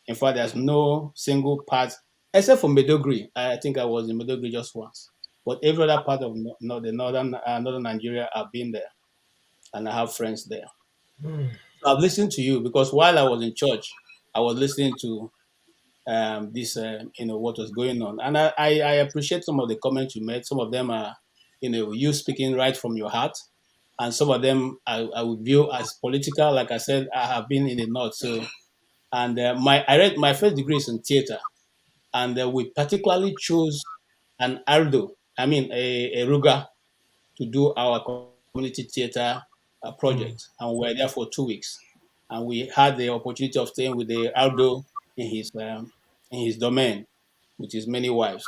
In fact, there's no single part, except for Medogri. I think I was in Medogri just once. But every other part of the northern Nigeria, I've been there. And I have friends there. I've listened to you because while I was in church, I was listening to this, what was going on. And I appreciate some of the comments you made. Some of them are, you speaking right from your heart. And some of them I would view as political. Like I said, I have been in the North. So, and I read my first degree is in theater. And we particularly chose an Aldo, a Ruga, to do our community theater project. And we were there for 2 weeks. And we had the opportunity of staying with the Aldo in his domain, with his many wives.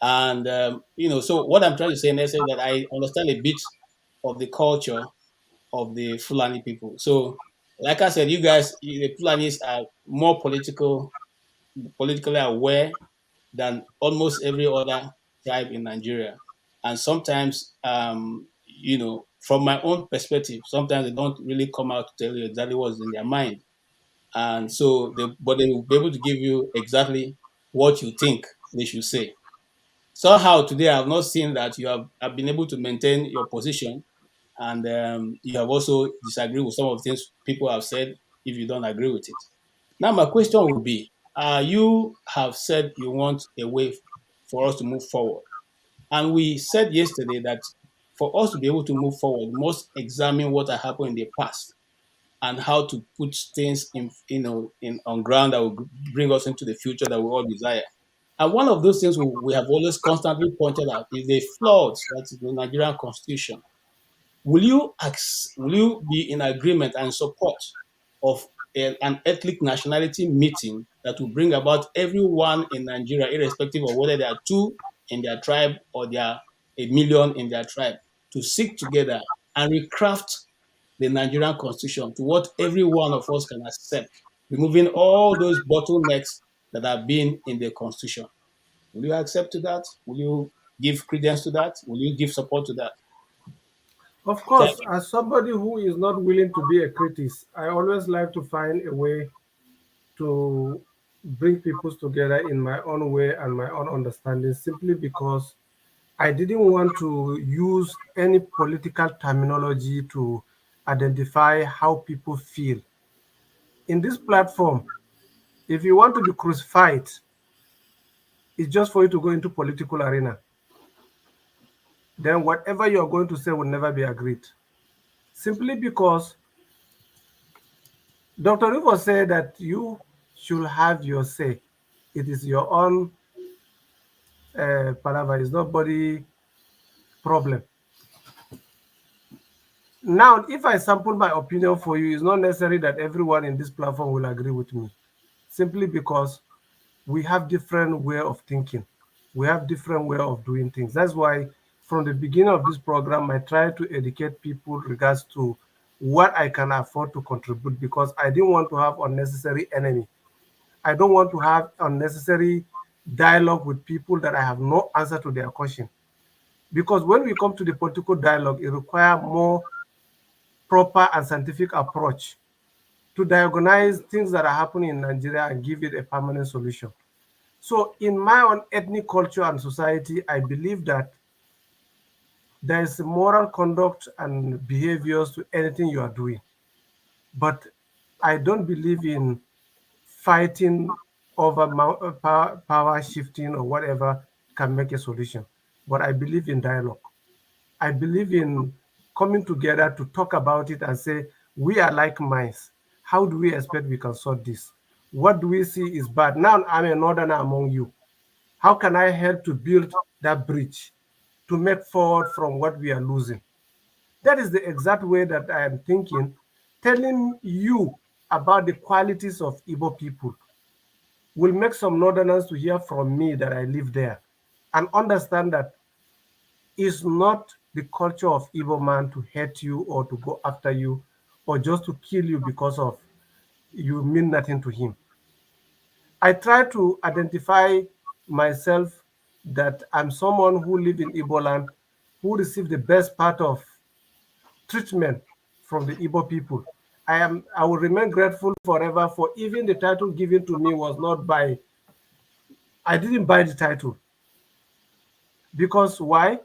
And, so what I'm trying to say next is that I understand a bit of the culture of the Fulani people. So, like I said, you guys, the Fulanis are more politically aware than almost every other tribe in Nigeria. And sometimes, from my own perspective, sometimes they don't really come out to tell you exactly what's in their mind. And so, but they will be able to give you exactly what you think they should say. Somehow today, I have not seen that you have been able to maintain your position, and you have also disagreed with some of the things people have said if you don't agree with it. Now, my question would be, you have said you want a way for us to move forward. And we said yesterday that for us to be able to move forward, we must examine what had happened in the past and how to put things on ground that will bring us into the future that we all desire. And one of those things we have always constantly pointed out is the flaws that is the Nigerian constitution. Will you be in agreement and support of an ethnic nationality meeting that will bring about everyone in Nigeria, irrespective of whether there are 2 in their tribe or there are 1,000,000 in their tribe, to sit together and recraft the Nigerian constitution to what every one of us can accept, removing all those bottlenecks that have been in the constitution? Will you accept to that? Will you give credence to that? Will you give support to that? Of course, as somebody who is not willing to be a critic, I always like to find a way to bring people together in my own way and my own understanding, simply because I didn't want to use any political terminology to identify how people feel. In this platform, if you want to be crucified, it's just for you to go into political arena. Then whatever you're going to say will never be agreed. Simply because Dr. Rivo said that you should have your say. It is your own palaver, it's nobody problem. Now, if I sample my opinion for you, it's not necessary that everyone in this platform will agree with me, simply because we have different way of thinking. We have different way of doing things. That's why from the beginning of this program, I try to educate people regards to what I can afford to contribute, because I didn't want to have unnecessary enemy. I don't want to have unnecessary dialogue with people that I have no answer to their question. Because when we come to the political dialogue, it requires more proper and scientific approach to diagnose things that are happening in Nigeria and give it a permanent solution. So in my own ethnic culture and society, I believe that there is moral conduct and behaviors to anything you are doing. But I don't believe in fighting over power shifting or whatever can make a solution. But I believe in dialogue. I believe in coming together to talk about it and say, we are like minds. How do we expect we can sort this? What do we see is bad? Now I'm a northerner among you. How can I help to build that bridge to make forward from what we are losing? That is the exact way that I am thinking, telling you about the qualities of Igbo people will make some northerners to hear from me that I live there and understand that it's not the culture of Igbo man to hate you or to go after you or just to kill you because of you mean nothing to him. I try to identify myself that I'm someone who live in Igbo land, who received the best part of treatment from the Igbo people. I will remain grateful forever for even the title given to me was not by, I didn't buy the title. Because why?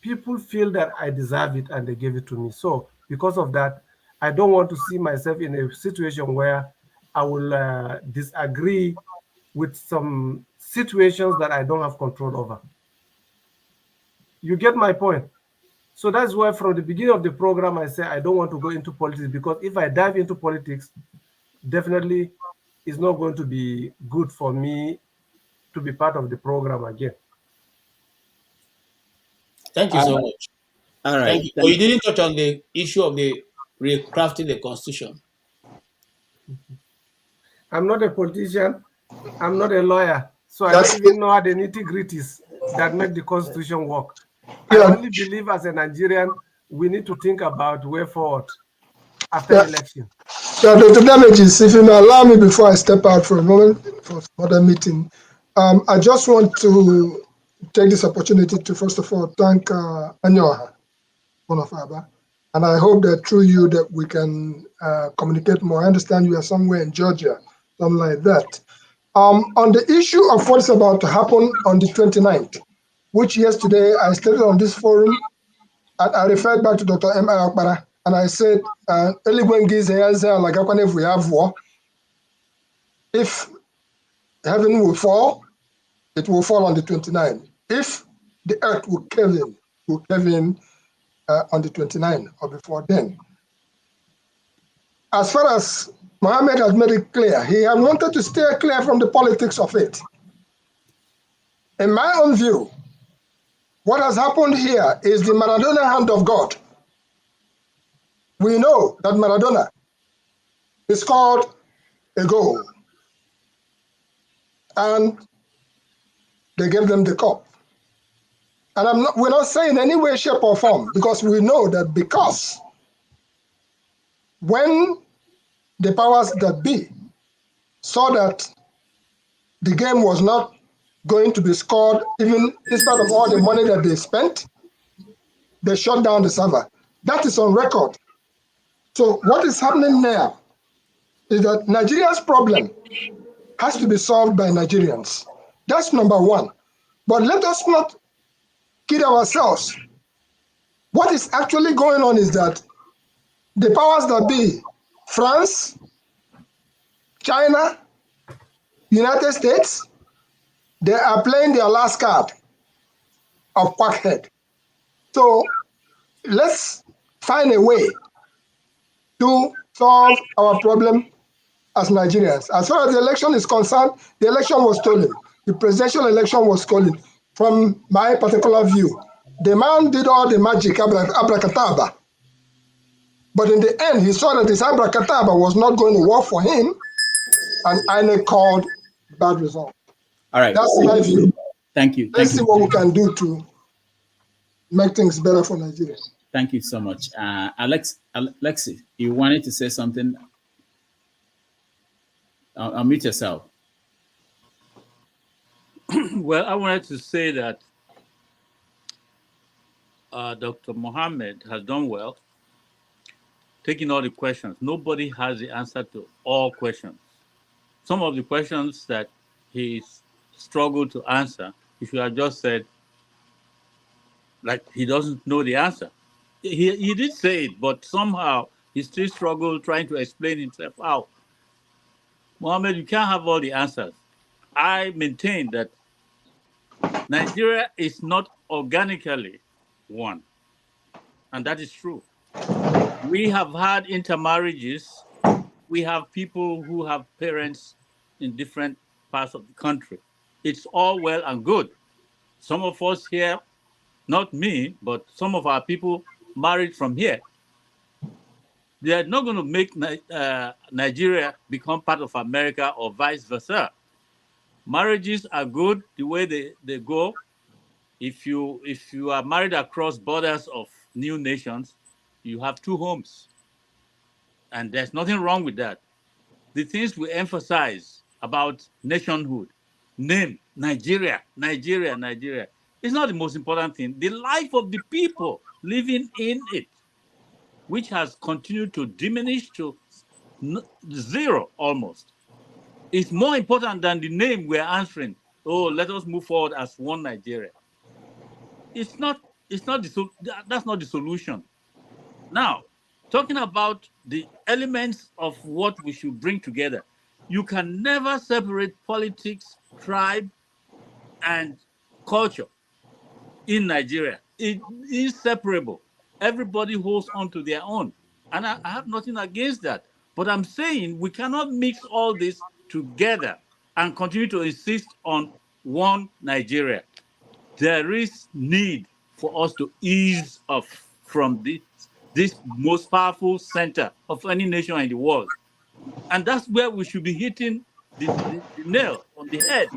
People feel that I deserve it and they gave it to me. So because of that, I don't want to see myself in a situation where I will disagree with some situations that I don't have control over. You get my point? So that's why from the beginning of the program, I say I don't want to go into politics, because if I dive into politics, definitely it's not going to be good for me to be part of the program again. Thank you so much. All right. Thank you. But you didn't touch on the issue of the recrafting the constitution. I'm not a politician. I'm not a lawyer. So I don't even know how the nitty-gritties that make the constitution work. I only believe as a Nigerian, we need to think about way forward after election. Yeah, Dr. Damages, if you may allow me before I step out for a moment for another meeting, I just want to take this opportunity to first of all thank Anya Oha, one of Abba, and I hope that through you that we can communicate more. I understand you are somewhere in Georgia, something like that. On the issue of what's about to happen on the 29th, which yesterday I stated on this forum, and I referred back to Dr. M. Akbara, and I said, if heaven will fall, it will fall on the 29th. If the earth will cave in on the 29th or before then. As far as Mohammed has made it clear, he had wanted to stay clear from the politics of it. In my own view, what has happened here is the Maradona hand of God. We know that Maradona scored a goal and they gave them the cup. And we're not saying any way, shape, or form, because we know that because when the powers that be saw that the game was not going to be scored, even in spite of all the money that they spent, they shut down the server. That is on record. So what is happening now is that Nigeria's problem has to be solved by Nigerians. That's number one. But let us not kid ourselves. What is actually going on is that the powers that be, France, China, United States, they are playing their last card of quackhead. So let's find a way to solve our problem as Nigerians. As far as the election is concerned, the election was stolen. The presidential election was stolen. From my particular view, the man did all the magic, abracadabra. But in the end, he saw that this abracadabra was not going to work for him, and INEC called bad result. All right. That's my view. Thank you. Let's see what we can do to make things better for Nigeria. Thank you so much. Alexi, you wanted to say something? Unmute yourself. Well, I wanted to say that Dr. Mohammed has done well, taking all the questions. Nobody has the answer to all questions. Some of the questions that he struggled to answer, he should have just said, like, he doesn't know the answer. He did say it, but somehow he still struggled trying to explain himself out. Mohammed, you can't have all the answers. I maintain that Nigeria is not organically one, and that is true. We have had intermarriages. We have people who have parents in different parts of the country. It's all well and good. Some of us here, not me, but some of our people married from here. They are not going to make Nigeria become part of America or vice versa. Marriages are good the way they go. If you are married across borders of new nations, you have two homes. And there's nothing wrong with that. The things we emphasize about nationhood, name, Nigeria, Nigeria, Nigeria, is not the most important thing. The life of the people living in it, which has continued to diminish to zero almost, is more important than the name we're answering. Oh, let us move forward as one Nigeria. That's not the solution. Now, talking about the elements of what we should bring together. You can never separate politics, tribe, and culture in Nigeria. It is separable. Everybody holds on to their own. And I have nothing against that. But I'm saying we cannot mix all this together and continue to insist on one Nigeria. There is need for us to ease off from this most powerful center of any nation in the world. And that's where we should be hitting the nail on the head.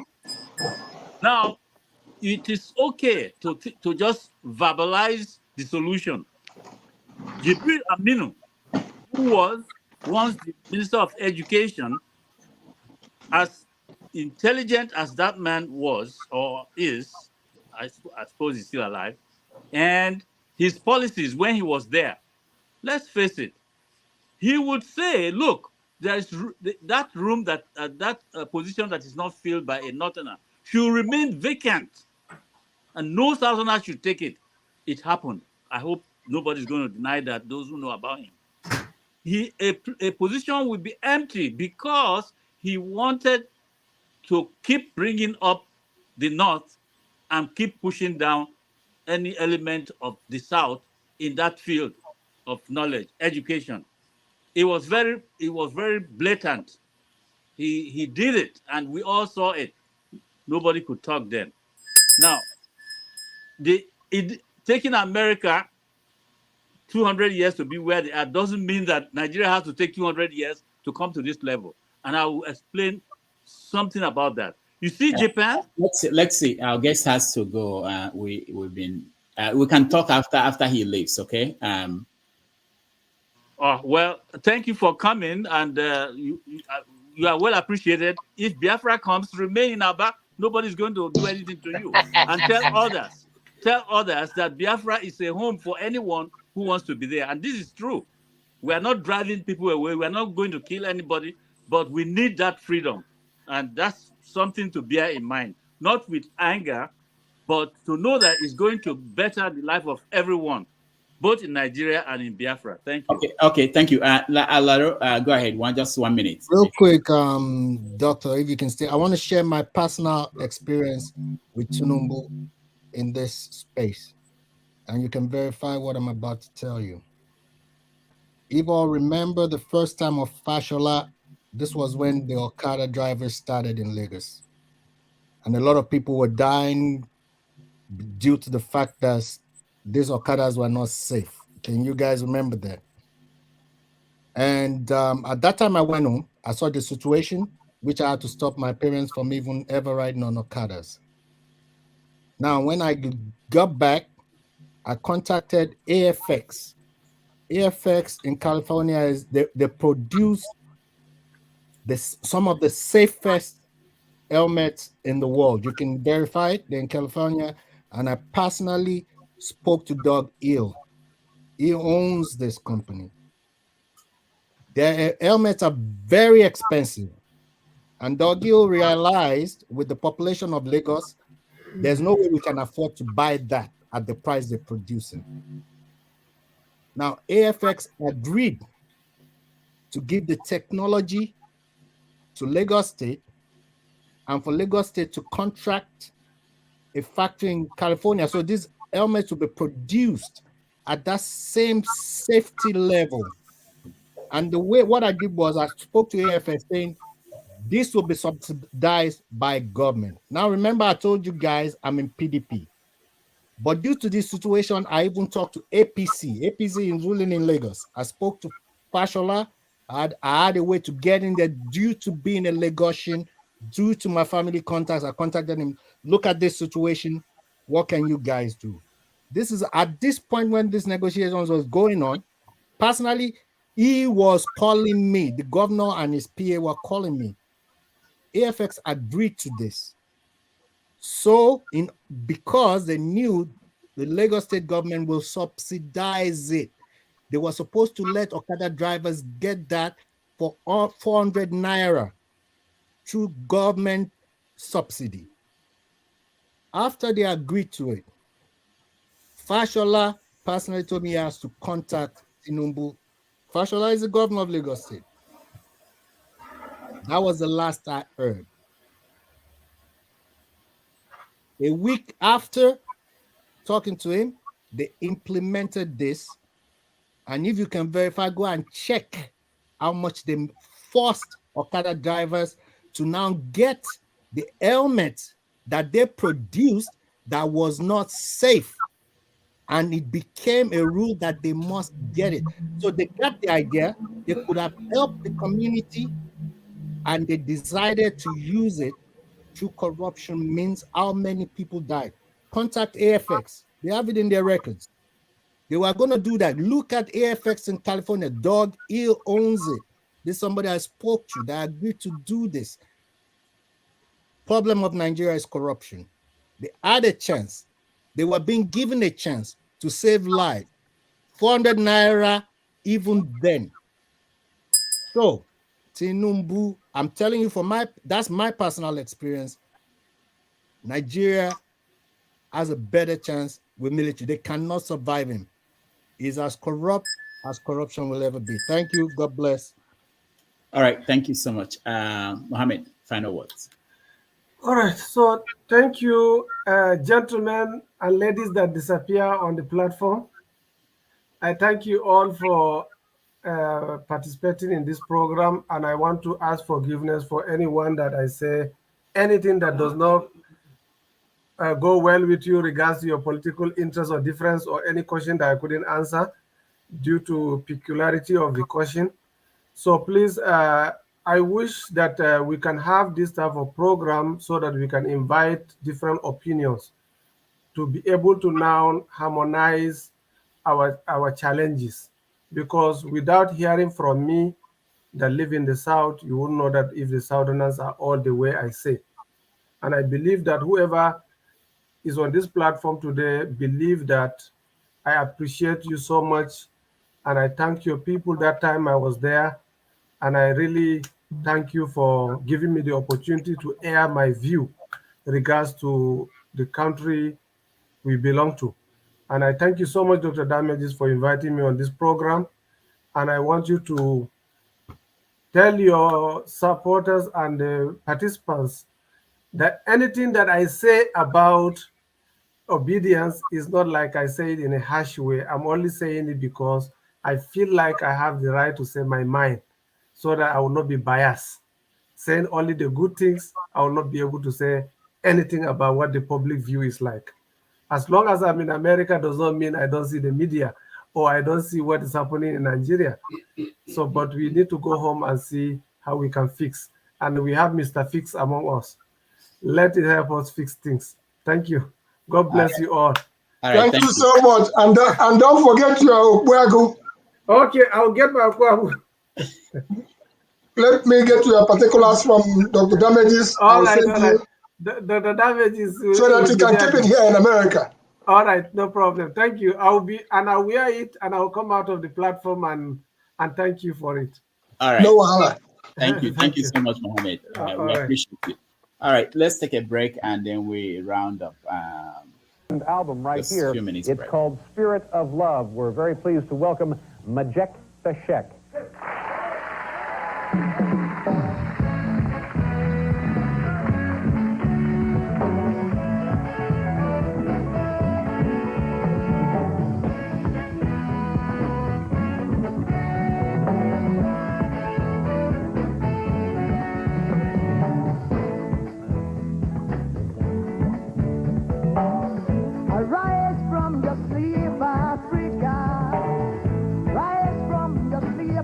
Now, it is okay to just verbalize the solution. Jibril Aminu, who was once the Minister of Education, as intelligent as that man was or is, I suppose he's still alive, and his policies when he was there, let's face it, he would say, look, there is that room, that position that is not filled by a northerner should remain vacant, and no southerner should take it. It happened. I hope nobody's going to deny that, those who know about him. A position would be empty because he wanted to keep bringing up the North and keep pushing down any element of the South in that field of knowledge, education. It was very blatant. He did it, and we all saw it. Nobody could talk then. Now, taking America 200 years to be where they are doesn't mean that Nigeria has to take 200 years to come to this level. And I will explain something about that. You see, Japan. Let's see. Our guest has to go. We can talk after he leaves. Okay. Well, thank you for coming, and you are well appreciated. If Biafra comes, remain in Aba. Nobody's going to do anything to you. And tell others that Biafra is a home for anyone who wants to be there. And this is true. We are not driving people away. We are not going to kill anybody, but we need that freedom. And that's something to bear in mind. Not with anger, but to know that it's going to better the life of everyone, both in Nigeria and in Biafra. Thank you. Okay, thank you. Alaro, go ahead. Just 1 minute. Real quick, Doctor, if you can stay. I want to share my personal experience with Tinubu in this space, and you can verify what I'm about to tell you. If all remember the first time of Fashola, this was when the Okada drivers started in Lagos, and a lot of people were dying due to the fact that these Okadas were not safe. Can you guys remember that? And at that time I went home, I saw the situation, which I had to stop my parents from even ever riding on Okadas. Now, when I got back, I contacted AFX. AFX in California is they produce some of the safest helmets in the world. You can verify it. They're in California, and I personally spoke to Doug Hill. He owns this company. Their helmets are very expensive, and Doug Hill realized with the population of Lagos, there's no way we can afford to buy that at the price they're producing. Now, AFX agreed to give the technology to Lagos State, and for Lagos State to contract a factory in California. So these helmets will be produced at that same safety level. And the way what I did was I spoke to AFX saying this will be subsidized by government. Now, remember, I told you guys I'm in PDP. But due to this situation, I even talked to APC. APC is ruling in Lagos. I spoke to Fashola. I had a way to get in there due to being a Lagosian, due to my family contacts. I contacted him. Look at this situation. What can you guys do? This is at this point when this negotiations was going on. Personally, he was calling me. The governor and his PA were calling me. AFX agreed to this. So, because they knew the Lagos State government will subsidize it, they were supposed to let Okada drivers get that for 400 naira through government subsidy. After they agreed to it, Fashola personally told me he has to contact Tinubu Fashola is the governor of Lagos State. That was the last I heard. A week after talking to him, they implemented this. And if you can verify, go and check how much they forced Okada drivers to now get the helmet that they produced that was not safe. And it became a rule that they must get it. So they got the idea, they could have helped the community, and they decided to use it through corruption means how many people died. Contact AFX. They have it in their records. They were going to do that. Look at AFX in California. Doug Hill owns it. This is somebody I spoke to that agreed to do this. Problem of Nigeria is corruption. They had a chance. They were being given a chance to save lives. 400 naira even then. So, Tinubu, I'm telling you that's my personal experience. Nigeria has a better chance with military. They cannot survive him. He's as corrupt as corruption will ever be. Thank you. God bless. All right. Thank you so much. Mohammed, final words. All right. So thank you, gentlemen and ladies that disappear on the platform. I thank you all for participating in this program, and I want to ask forgiveness for anyone that I say anything that does not go well with you regards to your political interest or difference or any question that I couldn't answer due to peculiarity of the question. So please, I wish that we can have this type of program so that we can invite different opinions to be able to now harmonize our challenges. Because without hearing from me that live in the South, you wouldn't know that if the Southerners are all the way I say. And I believe that whoever is on this platform today believe that I appreciate you so much, and I thank your people that time I was there, and I really thank you for giving me the opportunity to air my view in regards to the country we belong to. And I thank you so much, Dr. Damages, for inviting me on this program, and I want you to tell your supporters and the participants that anything that I say about obedience is not like I say it in a harsh way. I'm only saying it because I feel like I have the right to say my mind so that I will not be biased. Saying only the good things, I will not be able to say anything about what the public view is like. As long as I'm in America does not mean I don't see the media or I don't see what is happening in Nigeria. So, but we need to go home and see how we can fix. And we have Mr. Fix among us. Let it help us fix things. Thank you. God bless you all. Thank you so much. And don't forget your Okwago. Okay, I'll get my Okwago. Let me get your particulars from Dr. Damages. All right. The Damages. So that you can keep it here in America. All right, no problem. Thank you. I'll wear it and I'll come out of the platform and thank you for it. All right. No wahala. Thank you. Thank you so much, Mohammed. We appreciate it. All right, let's take a break and then we round up. Album right here. It's called Spirit of Love. We're very pleased to welcome Majek Beshek. Rise from your sleep, Africa. Rise from your sleep,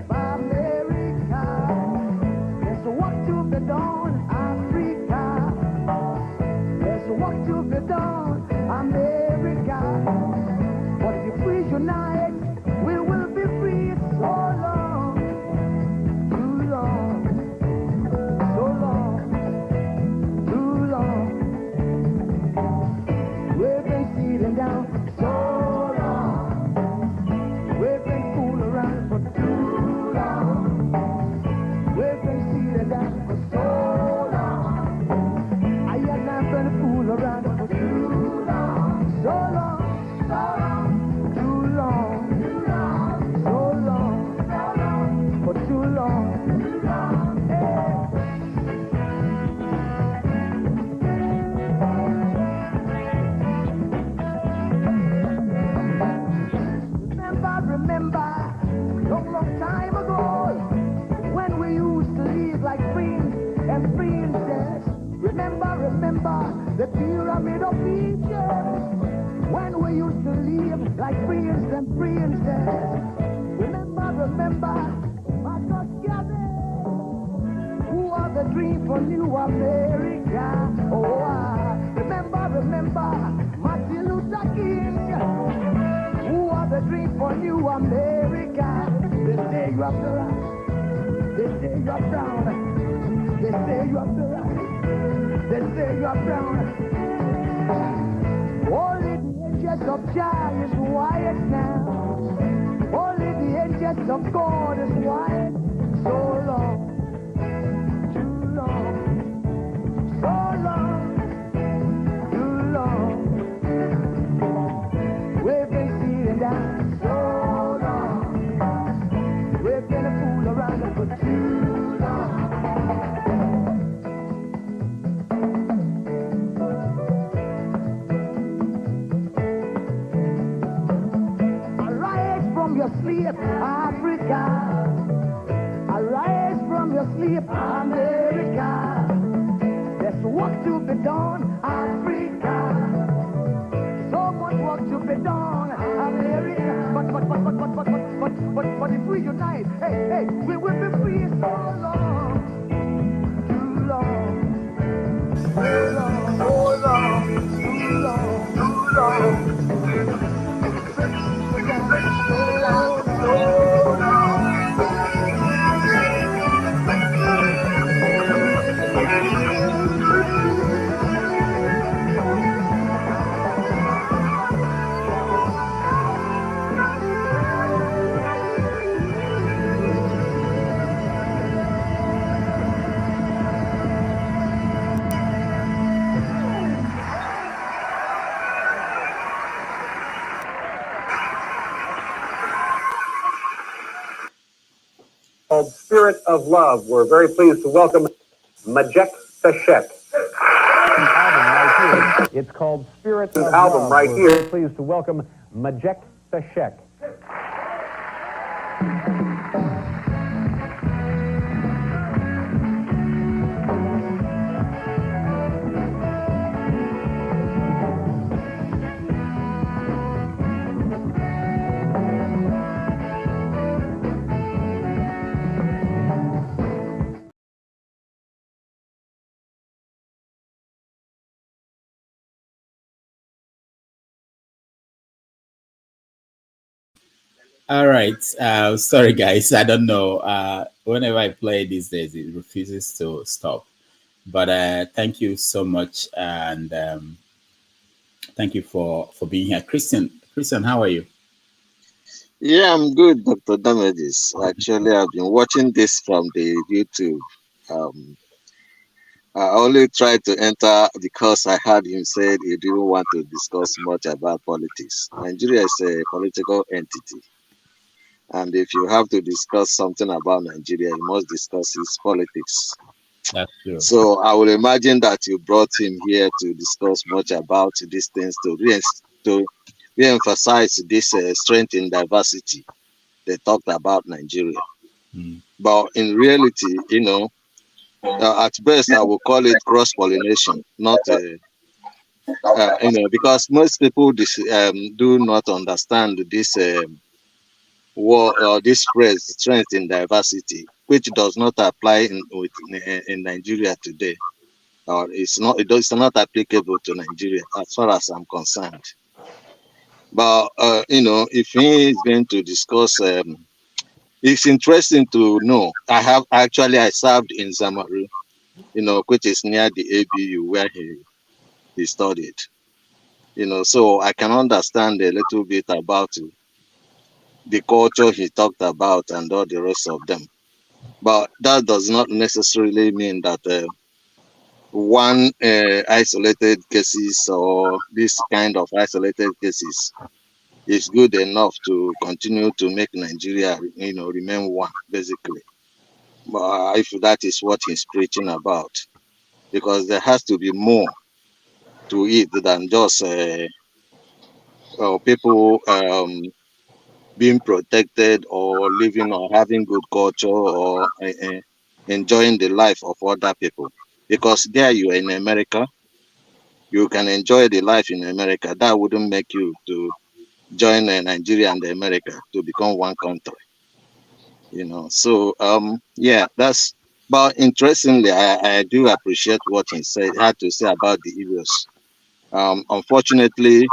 middle beaches, when we used to live like princes and princesses. Remember, my God who are the dream for New America. Oh, remember, Martin Luther King, who are the dream for New America. They say you have the right, they say you are brown, they say you have the right, they say you are brown. Only the angels of Jah is white now. Only the angels of God is white. So long, too long, so long, too long. We've been sitting down so long. We've been a fool around for too long. Arise from your sleep, Africa. Arise from your sleep, America. There's work to be done, Africa. So much work to be done, America. But if we unite, hey, we will be free so long. Too long. Too long. Too long. Too long. Too long. Called Spirit of Love. We're very pleased to welcome Majek Seshet. Album right here. It's called Spirit of album Love. right We're here. very pleased to welcome Majek Seshet. All right. Sorry, guys. I don't know. Whenever I play these days, it refuses to stop. But thank you so much, and thank you for being here, Christian. Christian, how are you? Yeah, I'm good, Dr. Damages. Actually, I've been watching this from the YouTube. I only tried to enter because I heard him said he didn't want to discuss much about politics. Nigeria is a political entity. And if you have to discuss something about Nigeria, you must discuss its politics. That's true. So I will imagine that you brought him here to discuss much about these things to re-emphasize this strength in diversity. They talked about Nigeria. But in reality, at best, I will call it cross-pollination, not, because most people do not understand this this phrase, strength in diversity, which does not apply in Nigeria today. It's not applicable to Nigeria as far as I'm concerned. But, if he is going to discuss, it's interesting to know. I served in Zamaru, which is near the ABU where he studied. So I can understand a little bit about the culture he talked about and all the rest of them. But that does not necessarily mean that one isolated cases or this kind of isolated cases is good enough to continue to make Nigeria, remain one, basically. But if that is what he's preaching about, because there has to be more to it than just people being protected or living or having good culture or enjoying the life of other people. Because there you are in America, you can enjoy the life in America. That wouldn't make you to join Nigeria and America to become one country. You know, so yeah, that's. But interestingly, I do appreciate what he had to say about the Igbos. Unfortunately,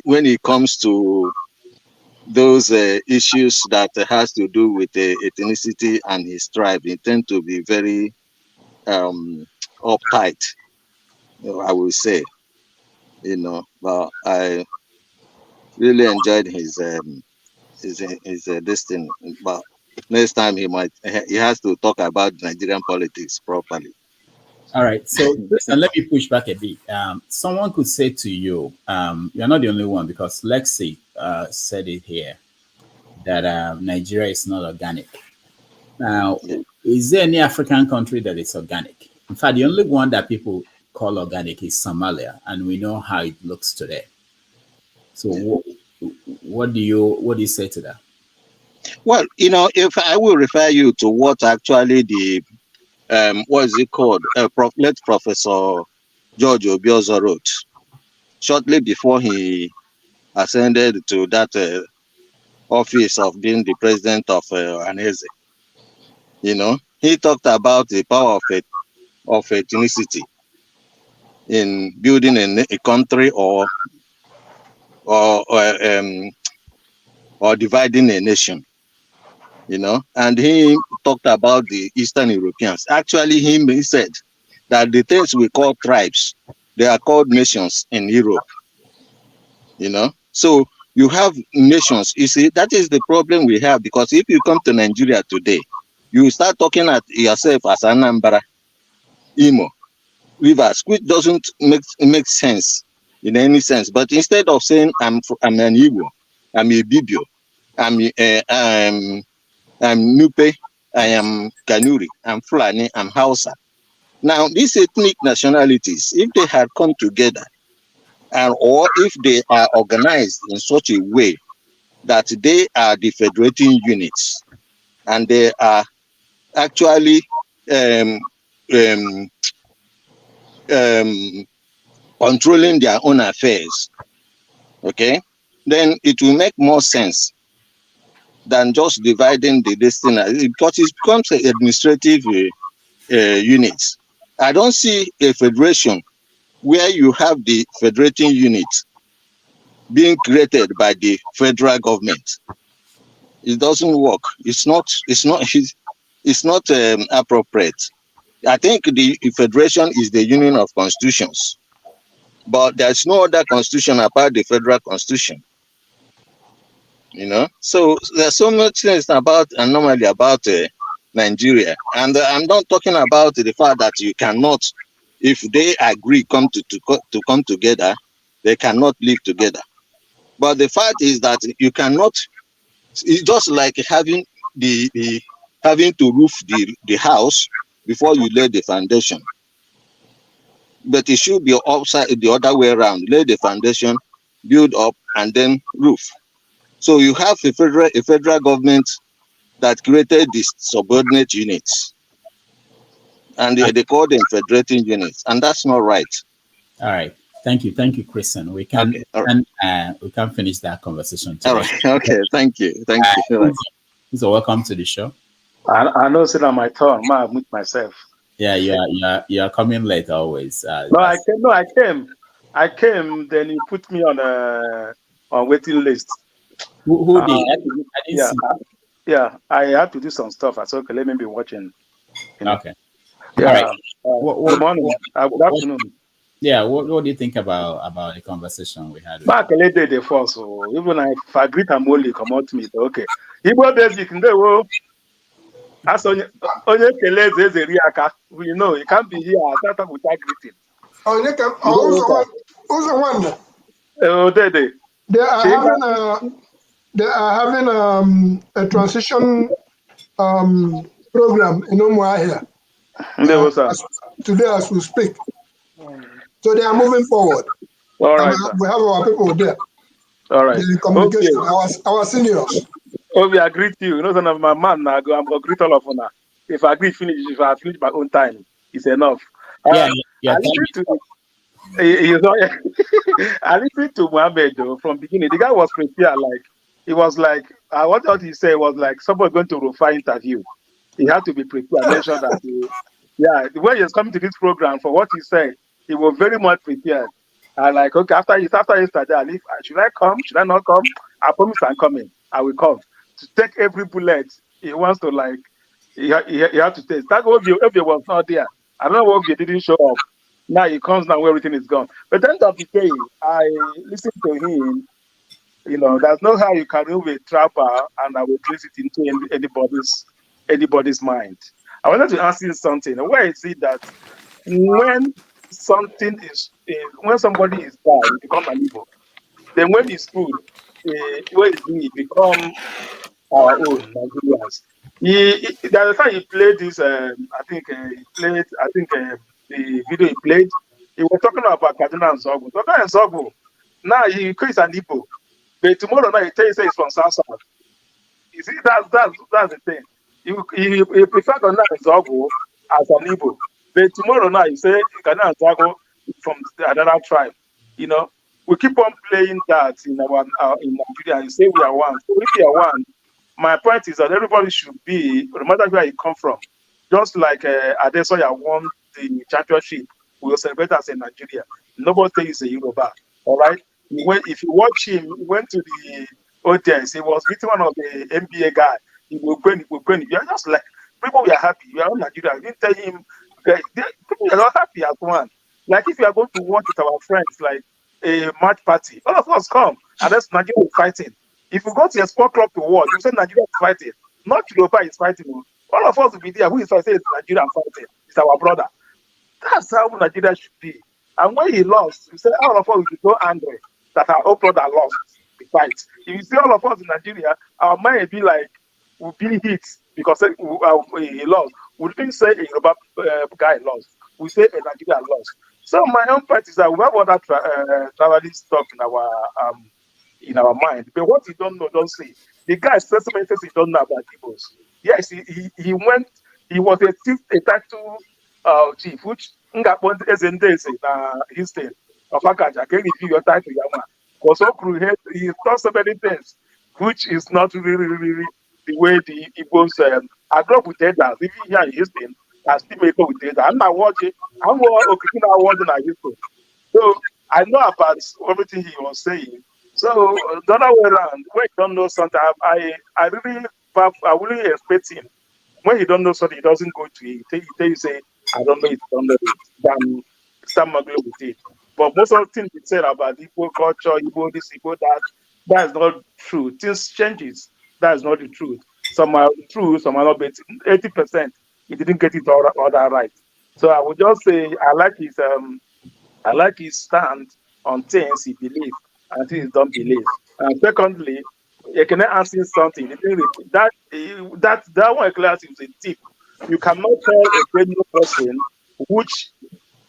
when it comes to those issues that has to do with ethnicity and his tribe, they tend to be very uptight, I will say. You know, but I really enjoyed his this thing. But next time he has to talk about Nigerian politics properly. All right. So listen, let me push back a bit. Someone could say to you, you're not the only one, because Lexi said it here, that Nigeria is not organic. Now, is there any African country that is organic? In fact, the only one that people call organic is Somalia, and we know how it looks today. So what do you say to that? Well, you know, if I will refer you to what actually the what is it called? Late Professor George Obiozo wrote shortly before he ascended to that office of being the president of Anese. You know, he talked about the power of ethnicity in building a country or dividing a nation. You know, and he talked about the Eastern Europeans. Actually, he said that the things we call tribes, they are called nations in Europe. You know, so you have nations. You see, that is the problem we have, because if you come to Nigeria today, you start talking at yourself as Anambra, Imo, Rivers, which doesn't make sense in any sense. But instead of saying I'm an Igbo, I'm a Bibio, I'm Nupe, I am Kanuri, I'm Fulani, I'm Hausa. Now, these ethnic nationalities, if they had come together, or if they are organized in such a way that they are the federating units, and they are actually controlling their own affairs, okay, then it will make more sense than just dividing the destiny, because it becomes an administrative units. I don't see a federation where you have the federating unit being created by the federal government. It doesn't work. It's not appropriate. I think the federation is the union of constitutions, but there's no other constitution apart the federal constitution. You know, so there's so much things about anomaly about Nigeria, and I'm not talking about the fact that you cannot, if they agree to come together, they cannot live together. But the fact is that you cannot. It's just like having having to roof the house before you lay the foundation. But it should be upside the other way around: lay the foundation, build up, and then roof. So you have a federal government that created these subordinate units, and they call them federating units, and that's not right. All right, thank you, Christian. We can we can finish that conversation today. All right. Okay, thank you. So welcome to the show. I know it's on my tongue. I mute myself. Yeah, you are coming late always. I came. Then you put me on waiting list. Who did? Yeah, I had to do some stuff. I said, okay, let me be watching. You know? Okay. Yeah. All right. Good morning. Good afternoon. Yeah. What do you think about the conversation we had? Back a little day before, so even if I greet I'm only come out to me, okay. Igbo basic in the world. As on your you know, you can't be here. I start up without greeting. Who's the one? Oh, they. They are having a transition program in Umuahia today as we speak. So they are moving forward. All right. We have our people there. All right. The communication, our seniors. Oh, I greet you. You know, son of my man, I'm going to greet all of you now. If I agree, finish. If I finish my own time, it's enough. Yeah, I listened to. I listened to Mohammed though, from beginning. The guy was prepared. Like it was like what he said was like somebody going to Rufa interview. He had to be prepared. Mention that. The way he was coming to this program for what he said, he was very much prepared. And like, okay, after yesterday, I leave. Should I come? Should I not come? I promise I'm coming. I will come to take every bullet he wants to like. He had to take. That Ovie was not there. I don't know what Ovie didn't show up. Now he comes now where everything is gone. But at the end of the day, I listened to him. You know, there's no how you can remove a trapper and I will place it into anybody's mind. I wanted to ask you something. Where is it that when something when somebody is bad, it become an evil. Then when it's good, where is it become our own Nigerians? The time he played this, I think the video he played, he was talking about Kaduna and Zogo. Kaduna and Zogo, now he creates an Igbo. But tomorrow night he tell you say it's from South. You see, that's the thing. He prefer Kaduna and Zogo as an Igbo. But tomorrow night you say Kaduna and Zogo from another tribe. You know, we keep on playing that in Nigeria. You say we are one. So if we are one, my point is that everybody should be, no matter where you come from, just like Adesoya won the championship, we will celebrate as in Nigeria. Nobody thinks he's a Yoruba. All right. If you watch him, he went to the audience. He was meeting one of the NBA guy. He will win. We are just like people. We are happy. We are in Nigeria. We didn't tell him. People are not happy as one. Like if you are going to watch with our friends, like a match party, all of us come and that's Nigeria fighting. If you go to a sport club to watch, you say Nigeria is fighting. Not Yoruba is fighting. All of us will be there. Who is fighting? Nigeria fighting. It's our brother. That's how Nigeria should be. And when he lost, you say all of us will be so angry that our own brother lost the fight. If you see all of us in Nigeria, our mind will be like, we'll be hit because he lost. We didn't say a Yoruba guy lost. We say a Nigeria lost. So my own point is that we have other traveling stuff in our mind. But what you don't know, don't say. The guy said so many things he don't know about Igbos. Yes, he was a title chief, which Ngapon Ezendese his state of Akaja can review your title, Yama. Was so cruel, he thought so many things, which is not really the way the Igbos I grew up with elders, even here in Houston, I still make up with elders. I'm not watching, I'm watching Houston. So I know about everything he was saying. So the other way around, when you don't know something, I really expect him. When he don't know something, he doesn't go to it. He tell you say, I don't know it, don't know it. Then start muggling with it. But most of the things he said about Igbo culture, Igbo this, Igbo that is not true. Things changes. That is not the truth. Some are true, some are not. But 80%, he didn't get it all that right. So I would just say I like his stand on things he believes and things he don't believe. And secondly, you can ask him something. That one class is a tip. You cannot tell a brand new person which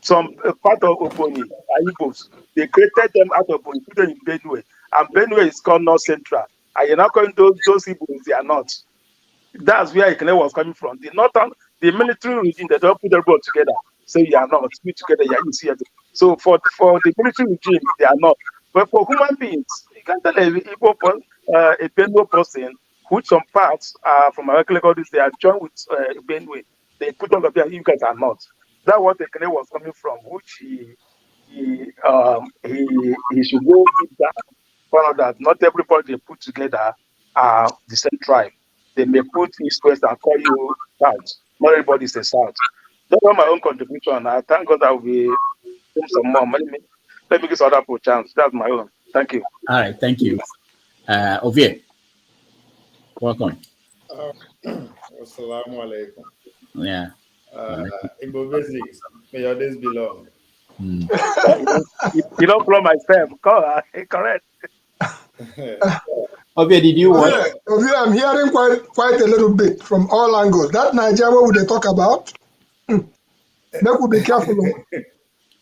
some part of Oponi, Igbos, they created them out of Oponi, put them in Benue. And Benue is called North Central. And you're not calling those Igbos, they are not. That's where Ikene was coming from. The military regime, they don't put everybody together. So you are not. Put together, you see it. So for the military regime, they are not. But for human beings, you can't tell a Benue person, which some parts are from American countries, they are joined with Benue. They put on the there, you guys are not. That's what the Canadian was coming from, which he should go deep down. Follow that. Not everybody they put together are the same tribe. They may put East West and call you South. Not everybody is a South. That's not my own contribution. I thank God I will be doing some more. Let me give other people a chance. That's my own. Thank you. All right, thank you. Ovie, welcome. Assalamu alaikum. Yeah. Igbo basics, may your days be long. You don't blow myself. Correct. Ovie, did you watch? Ovie, I'm hearing quite a little bit from all angles. That Nigeria, what would they talk about? They would be careful.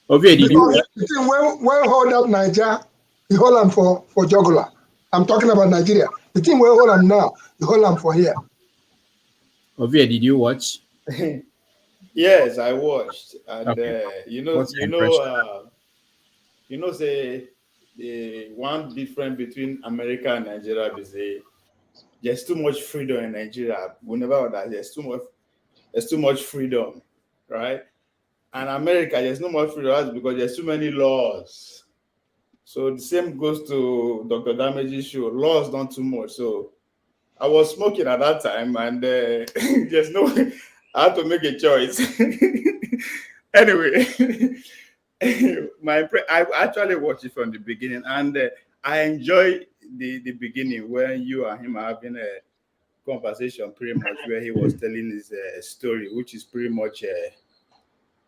Ovie, did you? When hold up Nigeria, you hold them for jugular. I'm talking about Nigeria. The thing we hold them now, you hold them for here. Ovia, did you watch? Yes, I watched, and Okay. What's your impression? say the one difference between America and Nigeria is there's too much freedom in Nigeria. We never that there's too much freedom, right? And America, there's no much freedom. That's because there's too many laws. So the same goes to Dr. Damage's show. Laws not too much. So I was smoking at that time, and there's no. I had to make a choice. Anyway, I actually watched it from the beginning, and I enjoy the beginning when you and him are having a conversation, pretty much where he was telling his story, which is pretty much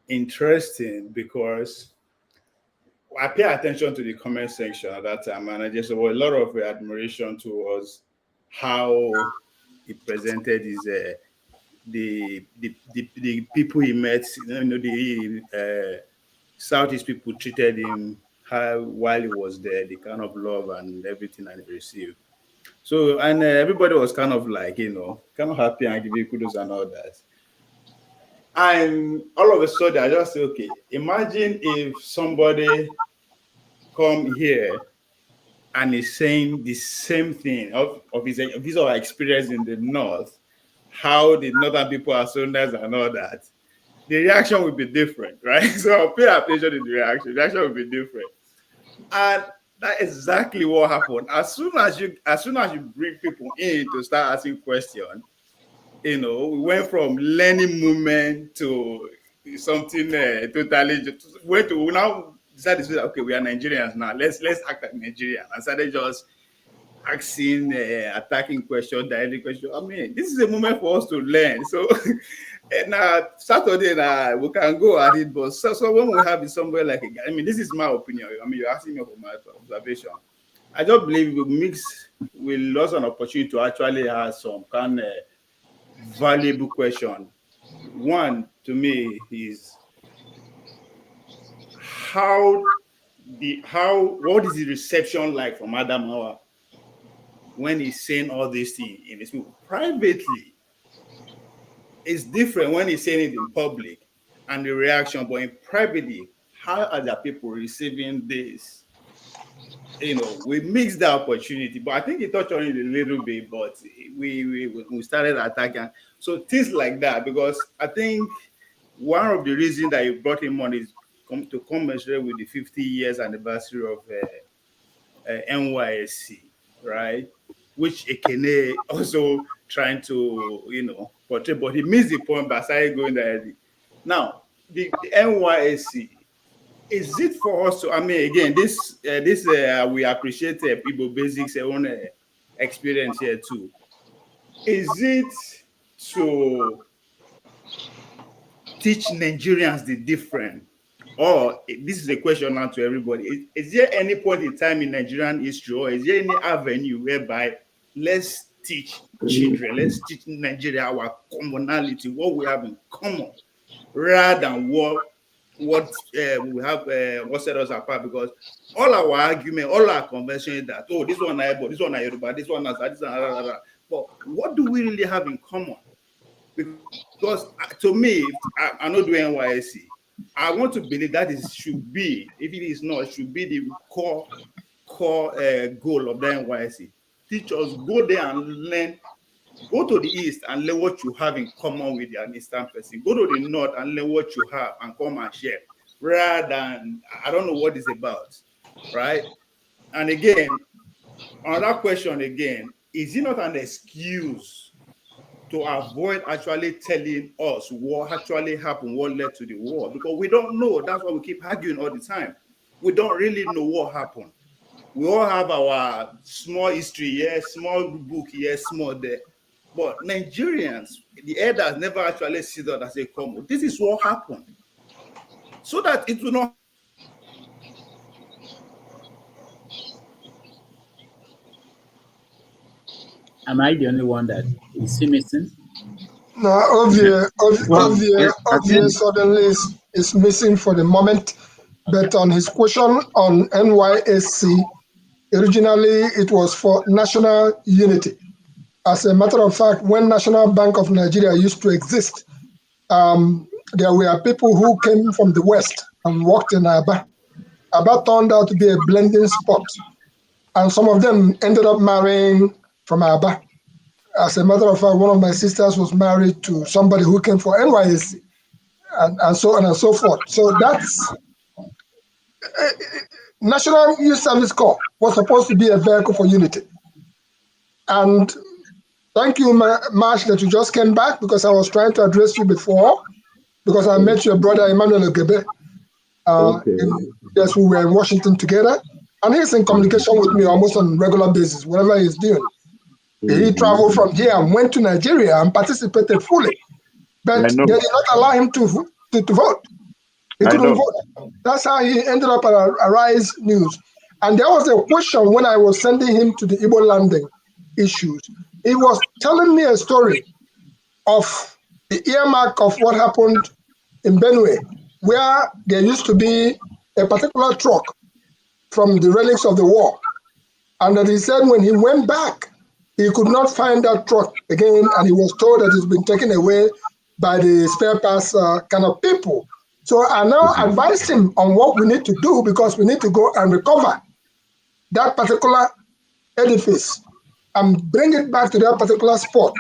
interesting because I pay attention to the comment section at that time, and I just saw a lot of admiration towards how he presented his the people he met. The Southeast people treated him how while he was there, the kind of love and everything that he received. So and everybody was kind of like kind of happy and giving kudos and all that. And all of a sudden, I just say, okay, imagine if somebody come here and is saying the same thing of his experience in the north, how the northern people are so nice and all that. The reaction will be different, right? So pay attention to the reaction. The reaction will be different. And that's exactly what happened. As soon as you bring people in to start asking questions, we went from learning movement to something totally. We now decided to say, okay, we are Nigerians now. Let's act like Nigerians. And started just asking, attacking questions, directly questions. I mean, this is a moment for us to learn. So, now Saturday, we can go at it. But so when we have it somewhere like I mean, this is my opinion. I mean, you're asking me for my observation. I just believe we lost an opportunity to actually have some kind of valuable question. One to me is what is the reception like from Adamawa when he's saying all these things in his movie privately? It's different when he's saying it in public and the reaction, but in privately, how are the people receiving this? We mixed the opportunity, but I think he touched on it a little bit, but we started attacking. So things like that, because I think one of the reasons that you brought him on is to commemorate with the 50 years anniversary of NYSC, right? Which Ekene also trying to, portray, but he missed the point by starting going there. Now, the NYSC, is it for us to, I mean, again, this we appreciate Igbo Basics' own experience here too. Is it to teach Nigerians the difference? Or this is a question now to everybody. Is there any point in time in Nigerian history, or is there any avenue whereby let's teach children, let's teach Nigeria our commonality, what we have in common, rather than what we have, what set us apart? Because all our argument, all our convention is that, this one is Igbo, this one is Yoruba, this one is this one. But what do we really have in common? Because to me, I know doing NYSC, I want to believe that should be, if it is not, it should be the core goal of the NYSC. Teachers go there and learn. Go to the east and learn what you have in common with your eastern person. Go to the north and learn what you have and come and share, rather than I don't know what it's about, right? And again, another question again, is it not an excuse to avoid actually telling us what actually happened, what led to the war? Because we don't know. That's why we keep arguing all the time. We don't really know what happened. We all have our small history here, small book here, small there. But Nigerians, the elders never actually see that as a common. This is what happened. So that it will not. Am I the only one that is missing? No, Ovia suddenly is missing for the moment. But on his question on NYSC, originally it was for national unity. As a matter of fact, when National Bank of Nigeria used to exist, there were people who came from the West and worked in Aba. Aba turned out to be a blending spot. And some of them ended up marrying from Aba. As a matter of fact, one of my sisters was married to somebody who came for NYSC, and so on and so forth. So that's National Youth Service Corp was supposed to be a vehicle for unity. And thank you, Marsh, that you just came back, because I was trying to address you before, because I met your brother Emmanuel Ogebe. Yes, we were in Washington together, and he's in communication with me almost on a regular basis, whatever he's doing. He traveled from here and went to Nigeria and participated fully, but they did not allow him to vote. He couldn't vote. That's how he ended up at Arise News. And there was a question when I was sending him to the Igbo landing issues. He was telling me a story of the earmark of what happened in Benue, where there used to be a particular truck from the relics of the war. And that he said when he went back, he could not find that truck again, and he was told that it's been taken away by the spare parts kind of people. So I now advised him on what we need to do, because we need to go and recover that particular edifice and bring it back to that particular spot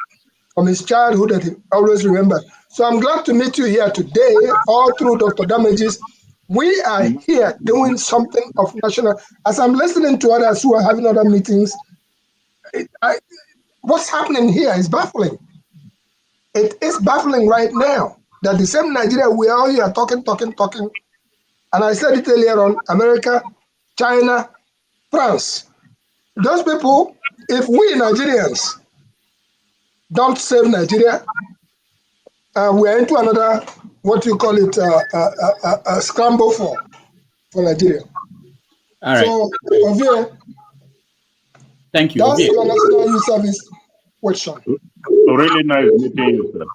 from his childhood that he always remembered. So I'm glad to meet you here today, all through Dr. Damages. We are here doing something of national. As I'm listening to others who are having other meetings, what's happening here is baffling. It is baffling right now that the same Nigeria, we are all here talking. And I said it earlier on, America, China, France. Those people, if we Nigerians don't save Nigeria, we're into another, what you call it, a scramble for Nigeria. All right. So, Ovie, thank you. That's your National Youth Service question. Really nice meeting you, sir.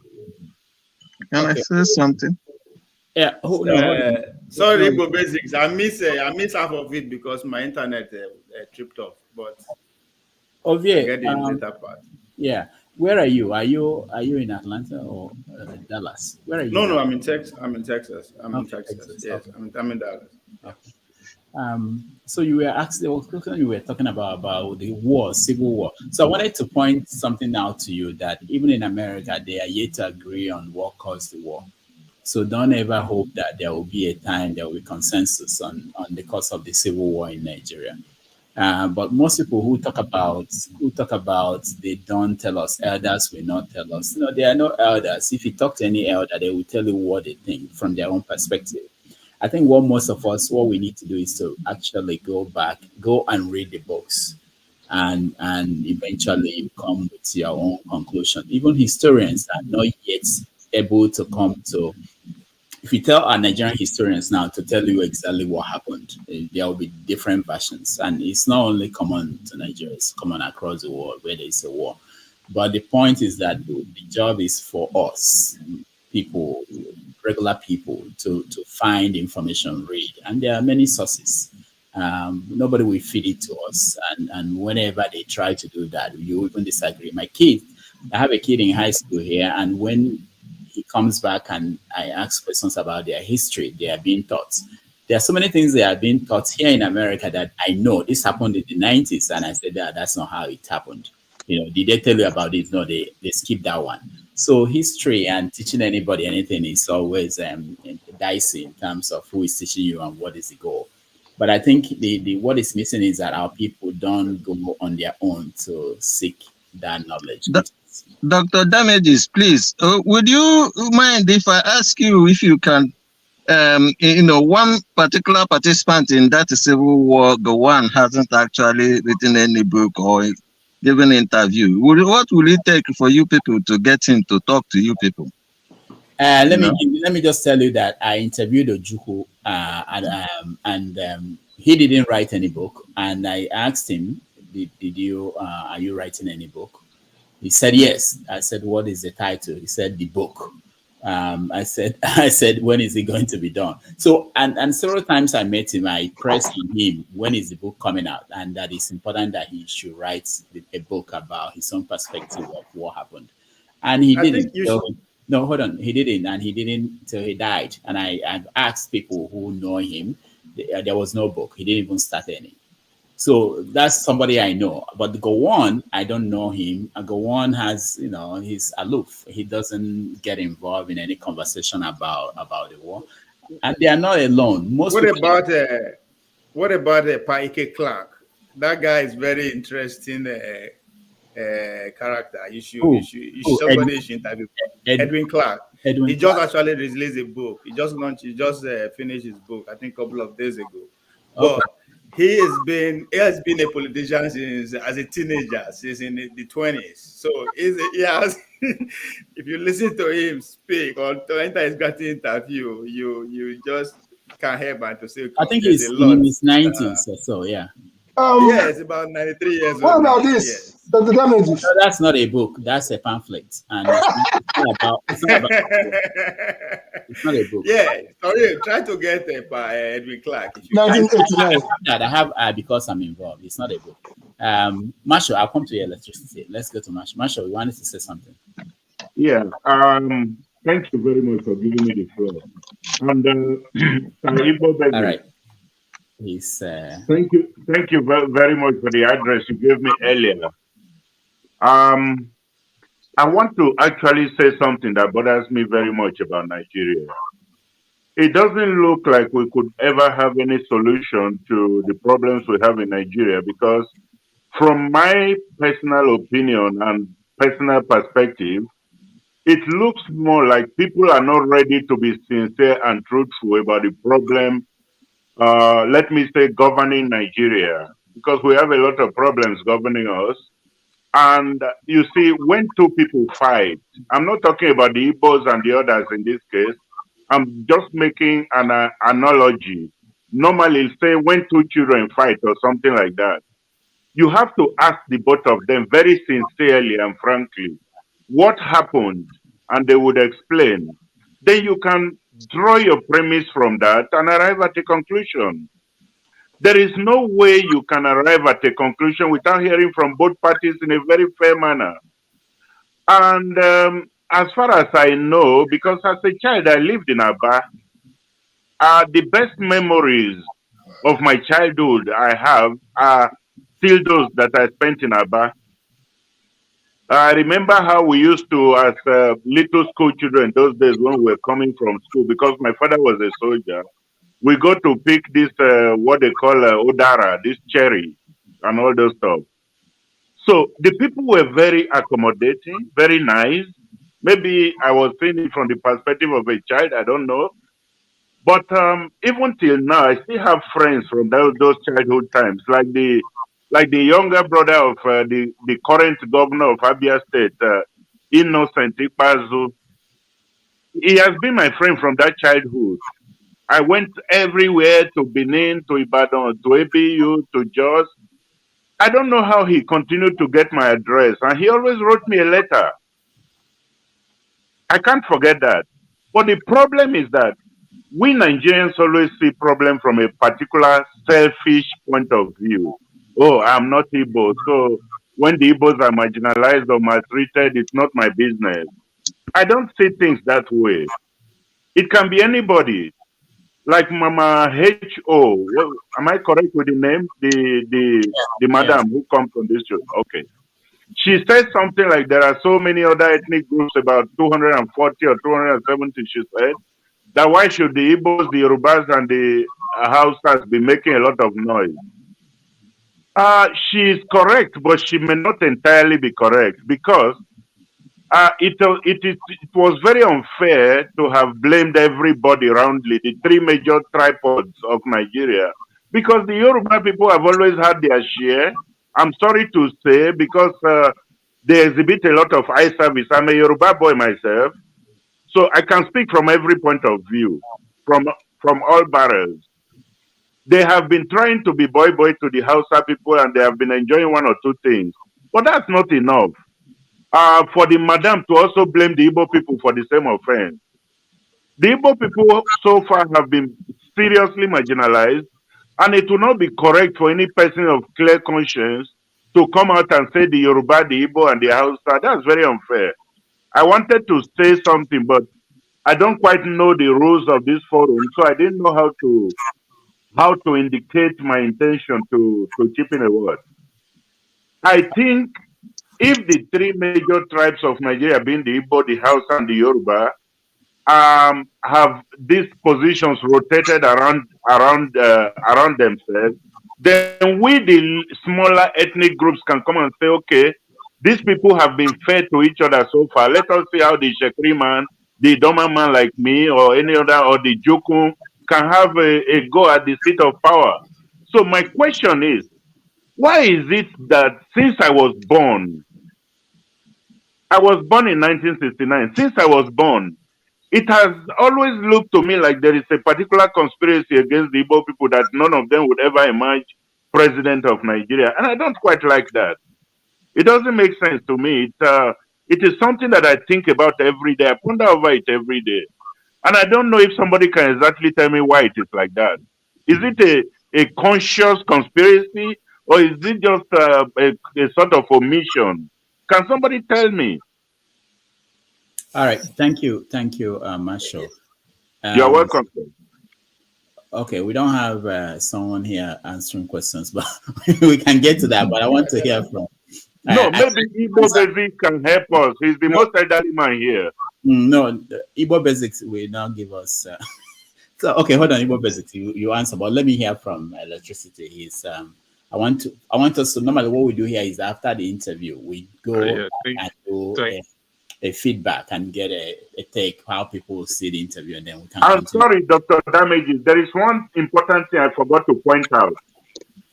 Can I say something? Yeah. Sorry, Igbo Basics. I miss half of it because my internet tripped off. But Ovie, I get the later part. Yeah. Where are you? Are you in Atlanta or Dallas? Where are you? No, I'm in Texas. I'm in Texas. Yes, okay. I'm in Dallas. Okay. So you were asking, you were talking about the war, civil war. So I wanted to point something out to you, that even in America, they are yet to agree on what caused the war. So don't ever hope that there will be a time there will be consensus on the cause of the civil war in Nigeria. But most people who talk about they don't tell us, elders will not tell us. No, there are no elders. If you talk to any elder, they will tell you what they think from their own perspective. I think what we need to do is to actually go and read the books and eventually come with your own conclusion. Even historians are not yet able to come to, if you tell our Nigerian historians now to tell you exactly what happened, there will be different versions. And it's not only common to Nigeria, it's common across the world where there is a war. But the point is that the job is for us, people, regular people, to find information, read. And there are many sources. Nobody will feed it to us. And whenever they try to do that, you even disagree. I have a kid in high school here, and when he comes back and I ask questions about their history, they are being taught. There are so many things they are being taught here in America that I know this happened in the 90s. And I said, that's not how it happened. Did they tell you about it? No, they skipped that one. So history and teaching anybody anything is always dicey in terms of who is teaching you and what is the goal. But I think the what is missing is that our people don't go on their own to seek that knowledge. Dr. Damages, please, would you mind if I ask you if you can, one particular participant in that civil war, the one hasn't actually written any book or given an interview. What will it take for you people to get him to talk to you people? Let me just tell you that I interviewed Ojukwu and he didn't write any book. And I asked him, are you writing any book? He said yes. I said, what is the title? He said, The Book. I said, when is it going to be done? So, and several times I met him, I pressed on him, when is the book coming out? And that it's important that he should write a book about his own perspective of what happened. And he didn't. No, hold on. He didn't. And he didn't till he died. And I've asked people who know him, there was no book. He didn't even start any. So that's somebody I know. But Gowon, I don't know him. Gowon has, he's aloof. He doesn't get involved in any conversation about the war. And they are not alone. What about Paike Clark? That guy is very interesting character. You should interview Edwin Clark. He just actually released a book. He just finished his book, I think a couple of days ago. But he has been a politician since as a teenager, since in the 20s. So he has if you listen to him speak or to enter his gratis interview, you just can't help but to say, okay, I think he's in his 90s or so, yeah. Yes, about 93 years old. What about this? Yes. The damages. No, that's not a book. That's a pamphlet, and it's not a book. Yeah, sorry. Try to get Edwin Clark. 1989. I have because I'm involved. It's not a book. Marshall, I'll come to your electricity. Let's go to Marshall. Marshall, you wanted to say something? Yeah. Thank you very much for giving me the floor. And all right. He's, Thank you very much for the address you gave me earlier. I want to actually say something that bothers me very much about Nigeria. It doesn't look like we could ever have any solution to the problems we have in Nigeria, because from my personal opinion and personal perspective, it looks more like people are not ready to be sincere and truthful about the problem, let me say, governing Nigeria, because we have a lot of problems governing us. And you see, when two people fight, I'm not talking about the Igbos and the others in this case. I'm just making an analogy. Normally, say when two children fight or something like that, you have to ask the both of them very sincerely and frankly what happened, and they would explain. Then you can draw your premise from that and arrive at a conclusion. There is no way you can arrive at a conclusion without hearing from both parties in a very fair manner. And as far as I know, because as a child I lived in Aba, the best memories of my childhood I have are still those that I spent in Aba. I remember how we used to, as little school children those days when we were coming from school, because my father was a soldier, we go to pick this, what they call Odara, this cherry, and all those stuff. So the people were very accommodating, very nice. Maybe I was seeing it from the perspective of a child, I don't know. But even till now, I still have friends from those childhood times, like the younger brother of the current governor of Abia State, Innocent Ikpazu. He has been my friend from that childhood. I went everywhere, to Benin, to Ibadan, to ABU, to Jos. I don't know how he continued to get my address, and he always wrote me a letter. I can't forget that. But the problem is that we Nigerians always see problem from a particular selfish point of view. Oh, I'm not Igbo, so when the Igbos are marginalized or maltreated, it's not my business. I don't see things that way. It can be anybody. Like Mama H.O. Well, am I correct with the name? The madam who comes from this show. Okay. She said something like there are so many other ethnic groups, about 240 or 270, she said, that why should the Igbos, the Yorubas, and the Hausas be making a lot of noise? She is correct, but she may not entirely be correct, because it was very unfair to have blamed everybody roundly, the three major tripods of Nigeria, because the Yoruba people have always had their share. I'm sorry to say, because they exhibit a lot of eye service. I'm a Yoruba boy myself, so I can speak from every point of view, from all barrels. They have been trying to be boy to the Hausa people, and they have been enjoying one or two things, but that's not enough. For the madam to also blame the Igbo people for the same offense. The Igbo people so far have been seriously marginalized, and it will not be correct for any person of clear conscience to come out and say the Yoruba, the Igbo, and the Hausa. That's very unfair. I wanted to say something, but I don't quite know the rules of this forum, so I didn't know how to indicate my intention to chip in a word. I think if the three major tribes of Nigeria, being the Igbo, the Hausa, and the Yoruba, have these positions rotated around themselves, then we, the smaller ethnic groups, can come and say, okay, these people have been fair to each other so far. Let us see how the Shekri man, the Doma man like me, or any other, or the Jukun can have a go at the seat of power. So my question is, why is it that since I was born in 1969, since I was born, it has always looked to me like there is a particular conspiracy against the Igbo people that none of them would ever emerge president of Nigeria. And I don't quite like that. It doesn't make sense to me. It is something that I think about every day. I ponder over it every day. And I don't know if somebody can exactly tell me why it is like that. Is it a conscious conspiracy, or is it just a sort of omission? Can somebody tell me? All right. Thank you, Marshall. You're welcome. Okay, we don't have someone here answering questions, but we can get to that. But I want to hear from. No, maybe Igbo Basic can help us. He's the most elderly man here. No, Igbo Basics will now give us. So okay, hold on, Igbo Basics. You answer, but let me hear from Electricity. He's. I want us to normally what we do here is after the interview we go and do a feedback and get a take how people see the interview, and then we can. I'm sorry, Dr. Damages. There is one important thing I forgot to point out.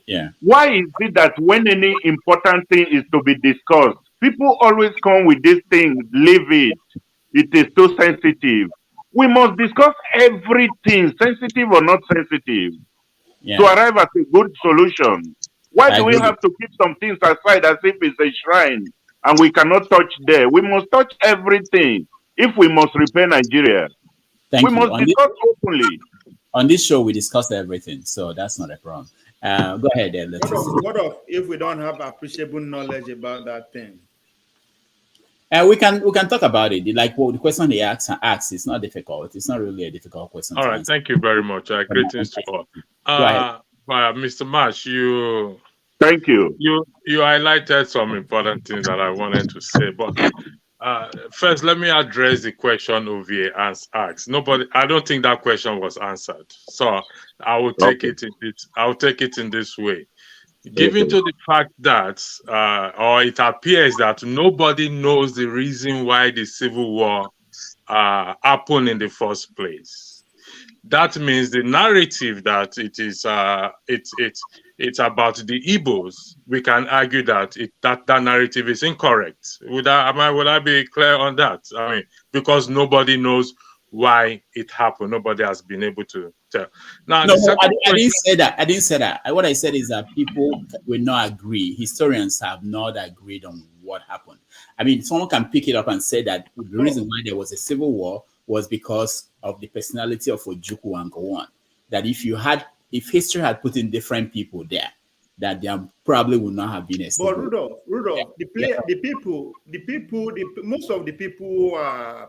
Yeah. Why is it that when any important thing is to be discussed, people always come with this thing, leave it. It is too sensitive. We must discuss everything, sensitive or not sensitive, to arrive at a good solution. Why do we have to keep some things aside as if it's a shrine and we cannot touch there? We must touch everything if we must repair Nigeria. We must discuss openly. On this show, we discussed everything, so that's not a problem. Go ahead, What if we don't have appreciable knowledge about that thing? We can talk about it. Like the question he asks is not difficult. It's not really a difficult question. All right, thank you very much. Greetings to all. Mr. Marsh, thank you. You highlighted some important things that I wanted to say, but first, let me address the question Ovie asked. I don't think that question was answered. So I will take it in this way. Given to the fact that, or it appears that nobody knows the reason why the Civil War happened in the first place. That means the narrative that it is it's about the Igbos. We can argue that that narrative is incorrect. Would I be clear on that? I mean, because nobody knows why it happened. Nobody has been able to tell. Now, I didn't say that. I didn't say that. What I said is that people will not agree. Historians have not agreed on what happened. I mean, someone can pick it up and say that the reason why there was a civil war was because of the personality of Ojukwu and Gowon. That if history had put in different people there, that there probably would not have been a civil war. But Rudolph, most of the people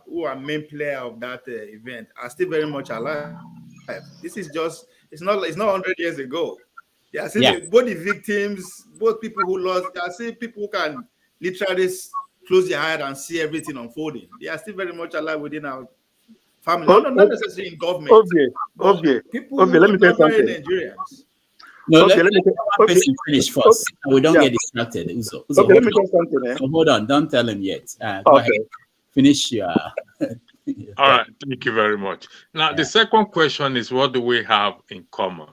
who are main player of that event are still very much alive. This is it's not 100 years ago. They are still both the victims, both people who lost. They are still people who can literally close their eyes and see everything unfolding. They are still very much alive within our family, not necessarily in government. People who let me tell you something. Nigerians. No, let me finish first. We don't get distracted. Uzo, let me tell you something. So hold on, don't tell him yet. Go ahead. Finish your. All right, thank you very much. Now, the second question is, what do we have in common?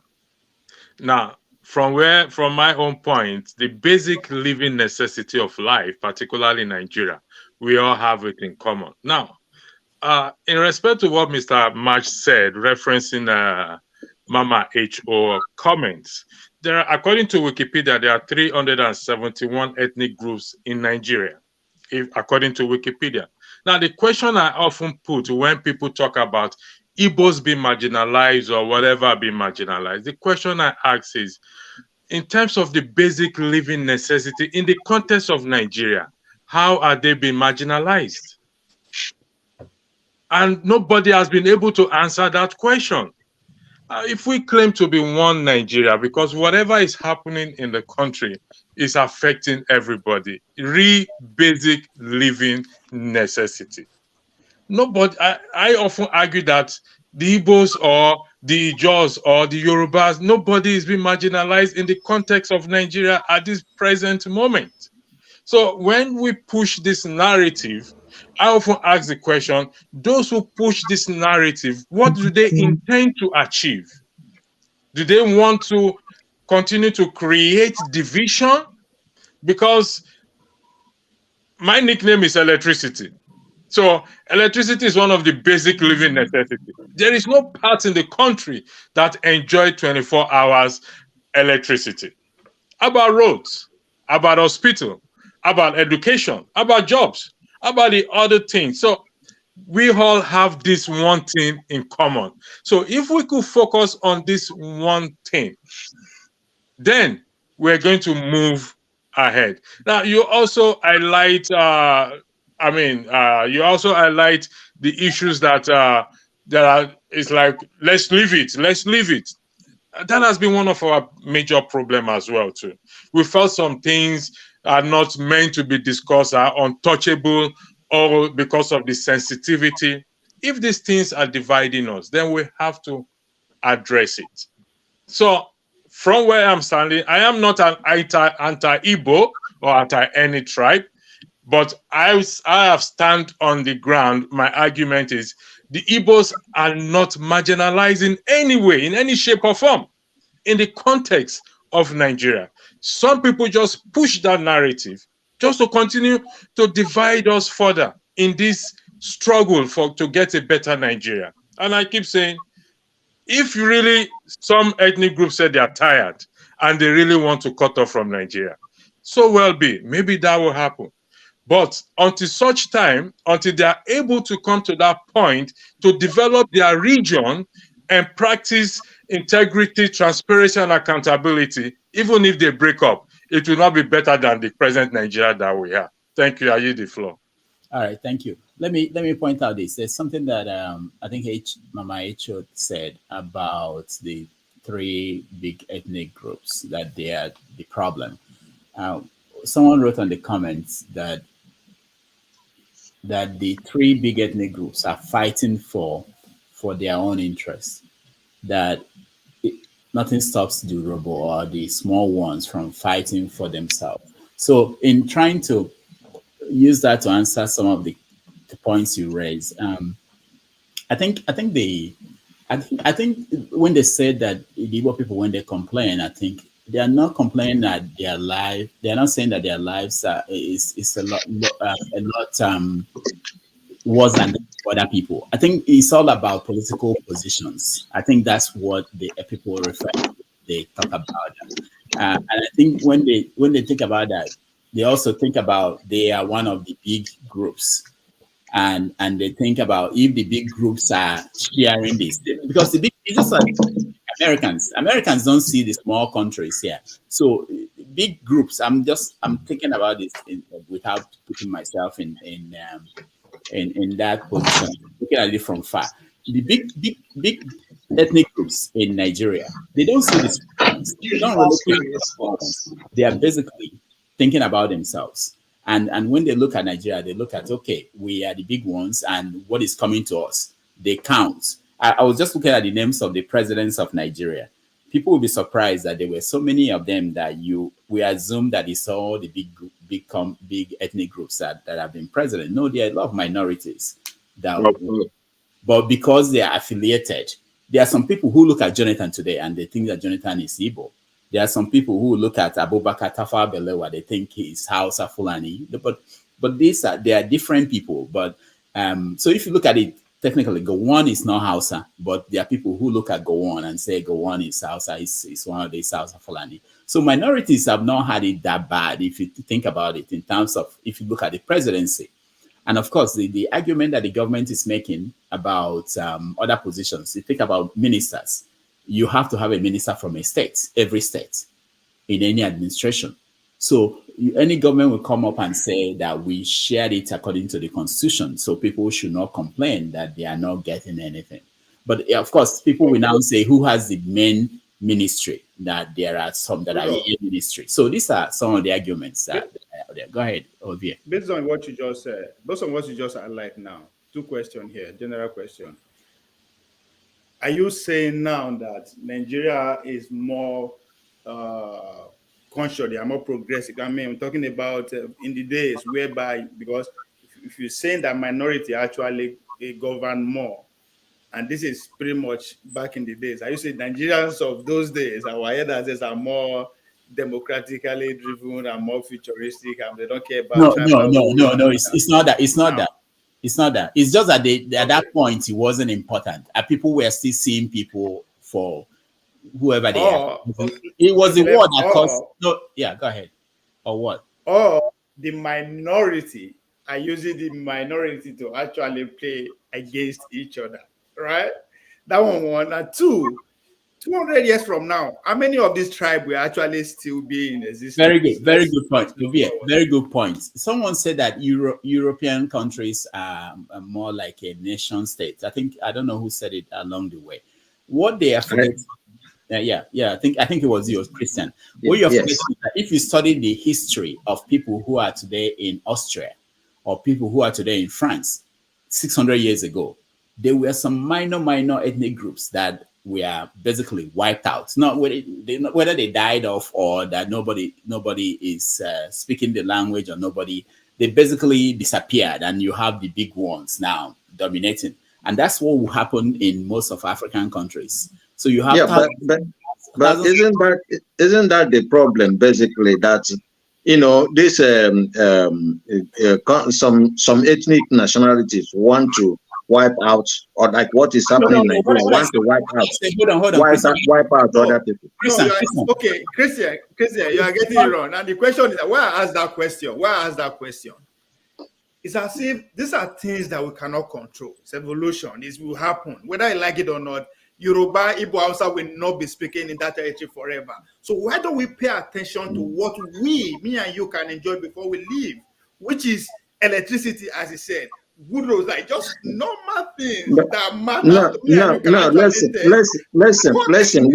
Now, from my own point, the basic living necessity of life, particularly in Nigeria, we all have it in common. Now, in respect to what Mr. March said, referencing Mama H.O. comments, according to Wikipedia, there are 371 ethnic groups in Nigeria, according to Wikipedia. Now, the question I often put when people talk about Igbos being marginalized or whatever being marginalized, the question I ask is, in terms of the basic living necessity in the context of Nigeria, how are they being marginalized? And nobody has been able to answer that question. If we claim to be one Nigeria, because whatever is happening in the country is affecting everybody, real basic living necessity. Nobody, I often argue that the Igbos or the Jaws or the Yorubas, nobody is being marginalized in the context of Nigeria at this present moment. So when we push this narrative, I often ask the question, those who push this narrative, what do they intend to achieve? Do they want to continue to create division? Because my nickname is electricity. So electricity is one of the basic living necessities. There is no part in the country that enjoy 24 hours electricity. About roads, about hospital, about education, about jobs, about the other things. So we all have this one thing in common. So if we could focus on this one thing, then we're going to move ahead. Now, you also highlight, you also highlight the issues that it's like, let's leave it. That has been one of our major problems as well, too. We felt some things are not meant to be discussed, are untouchable, or because of the sensitivity. If these things are dividing us, then we have to address it. So from where I'm standing, I am not an anti-Igbo or anti-any tribe, but I have stand on the ground. My argument is the Igbos are not marginalized in any way, in any shape or form, in the context of Nigeria. Some people just push that narrative just to continue to divide us further in this struggle to get a better Nigeria. And I keep saying, if really some ethnic groups say they are tired and they really want to cut off from Nigeria, so well be. Maybe that will happen. But until such time, until they are able to come to that point to develop their region and practice integrity, transparency, and accountability, even if they break up, it will not be better than the present Nigeria that we have. Thank you. I yield the floor. All right, thank you. Let me point out this. There's something that I think Mama Echo said about the three big ethnic groups, that they are the problem. Someone wrote on the comments that the three big ethnic groups are fighting for their own interests, that nothing stops the Yoruba or the small ones from fighting for themselves. So in trying to use that to answer some of the points you raised, I think when they said that the Igbo people, when they complain, I think they are not complaining that their life. They are not saying that their lives is a lot worse than other people. I think it's all about political positions. I think that's what the people refer to. They talk about that. And I think when they think about that, they also think about they are one of the big groups. And they think about if the big groups are sharing this, because the big groups are Americans don't see the small countries here. So big groups, I'm thinking about this without putting myself in that position, looking at it from far. The big ethnic groups in Nigeria, they don't see this. They don't really. They are basically thinking about themselves. And when they look at Nigeria, they look at, okay, we are the big ones, and what is coming to us, they count. I was just looking at the names of the presidents of Nigeria. People will be surprised that there were so many of them that we assume that it's all the big ethnic groups that have been president. No, there are a lot of minorities but because they are affiliated, there are some people who look at Jonathan today and they think that Jonathan is Igbo. There are some people who look at Abubakar Tafawa Balewa, they think he's Hausa Fulani. But they are different people. But so if you look at it technically, Gowon is not Hausa, but there are people who look at Gowon and say Gowon is Hausa, is one of these Hausa Fulani. So minorities have not had it that bad if you think about it in terms of if you look at the presidency. And of course, the argument that the government is making about other positions, you think about ministers, you have to have a minister from a state, every state, in any administration. So any government will come up and say that we shared it according to the constitution. So people should not complain that they are not getting anything. But of course, people will now say who has the main ministry, that there are some that are in ministry. So these are some of the arguments that are there. Go ahead, Ovie. Based on what you just said, based on what you just highlight now, two questions here, general question. Are you saying now that Nigeria is more conscious, they are more progressive? I mean, I'm talking about in the days whereby, because if you're saying that minority actually govern more, and this is pretty much back in the days, I used to say Nigerians of those days, our elders are more democratically driven and more futuristic, and they don't care about no. It's not that. It's not that. It's not that. It's just that at that point it wasn't important. People were still seeing people for whoever they are. It was the word that caused. No, yeah, go ahead. Or what? Or the minority are using the minority to actually play against each other, right? That one. And two, 200 years from now, how many of these tribes will actually still be in existence? Very good point. Very good point. Someone said that European countries are more like a nation state. I don't know who said it along the way. What they are forgetting. I think it was you, Christian. What you're forgetting is that if you study the history of people who are today in Austria or people who are today in France, 600 years ago, there were some minor ethnic groups that were basically wiped out. Not whether they died off or that nobody is speaking the language or they basically disappeared, and you have the big ones now dominating. And that's what will happen in most of African countries. So you have but isn't that the problem basically, that this some ethnic nationalities want to wipe out, or like what is happening in Nigeria, want to wipe out, wipe out other people. Okay, Christian, you are getting it wrong. And the question is, why I asked that question? It's as if these are things that we cannot control. It's evolution. This will happen. Whether you like it or not, Yoruba, Igbo, Hausa will not be speaking in that territory forever. So why don't we pay attention to what me and you can enjoy before we leave, which is electricity, as he said. Good roads, like just normal things that matter. Listen.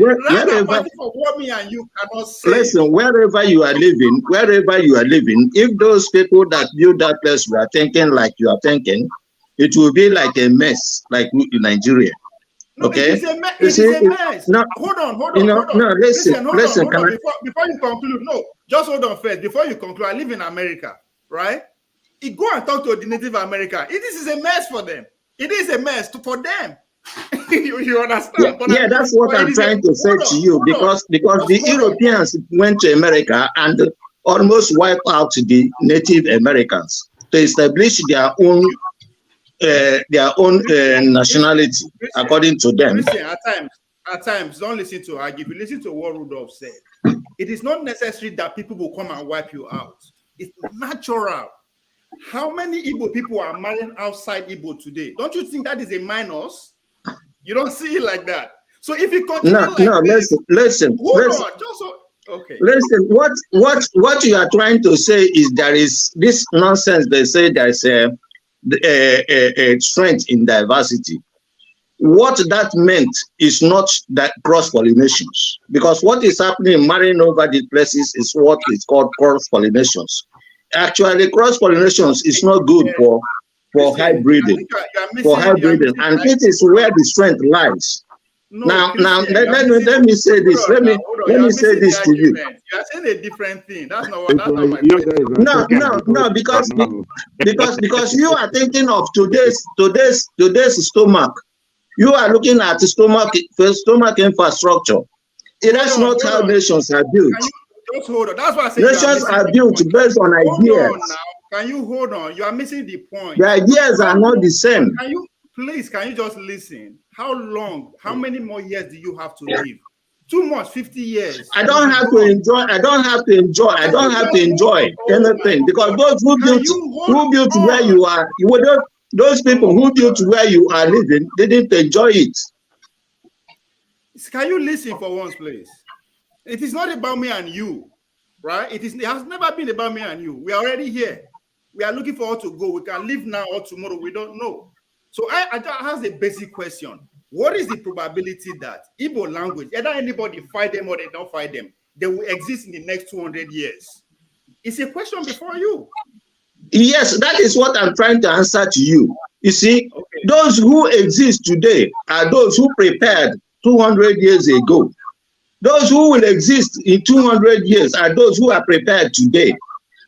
Wherever you are living, if those people that build that place were thinking like you are thinking, it will be like a mess, like in Nigeria. Okay, it is a mess. Hold on. Listen. Before you conclude, just hold on first. Before you conclude, I live in America, right? You go and talk to the Native American. This is a mess for them. It is a mess for them. you understand? That's what I'm trying to say to you, because the Europeans went to America and almost wiped out the Native Americans to establish their own nationality, according to them. Listen, at times, don't listen to argue. If you listen to what Rudolph said, it is not necessary that people will come and wipe you out. It's natural. How many Igbo people are marrying outside Igbo today? Don't you think that is a minus? You don't see it like that. So if you continue listen. Okay. Listen, what you are trying to say is there is this nonsense. They say there's a strength in diversity. What that meant is not that cross-pollinations, because what is happening marrying over the places is what is called cross-pollinations. Actually, cross-pollinations is not good for hybriding. And it is where the strength lies. Now, let me say this. Let me say this to you. You are saying a different thing. That's not my point. No, because you are thinking of today's stomach. You are looking at stomach infrastructure. That's not how nations are built. Just hold on. That's what I said. Nations are built based on ideas. Can you hold on? You are missing the point. The ideas are not the same. Can you just listen? How many more years do you have to live Too much, 50 years. I don't have to enjoy. I don't have to enjoy. I don't have to enjoy anything because those who built where you are, those people who built where you are living didn't enjoy it. Can you listen for once, please? It is not about me and you, right? It has never been about me and you. We are already here. We are looking forward to go. We can leave now or tomorrow. We don't know. So I just ask a basic question. What is the probability that Igbo language, either anybody fight them or they don't fight them, they will exist in the next 200 years? It's a question before you. Yes, that is what I'm trying to answer to you. You see, those who exist today are those who prepared 200 years ago. Those who will exist in 200 years are those who are prepared today.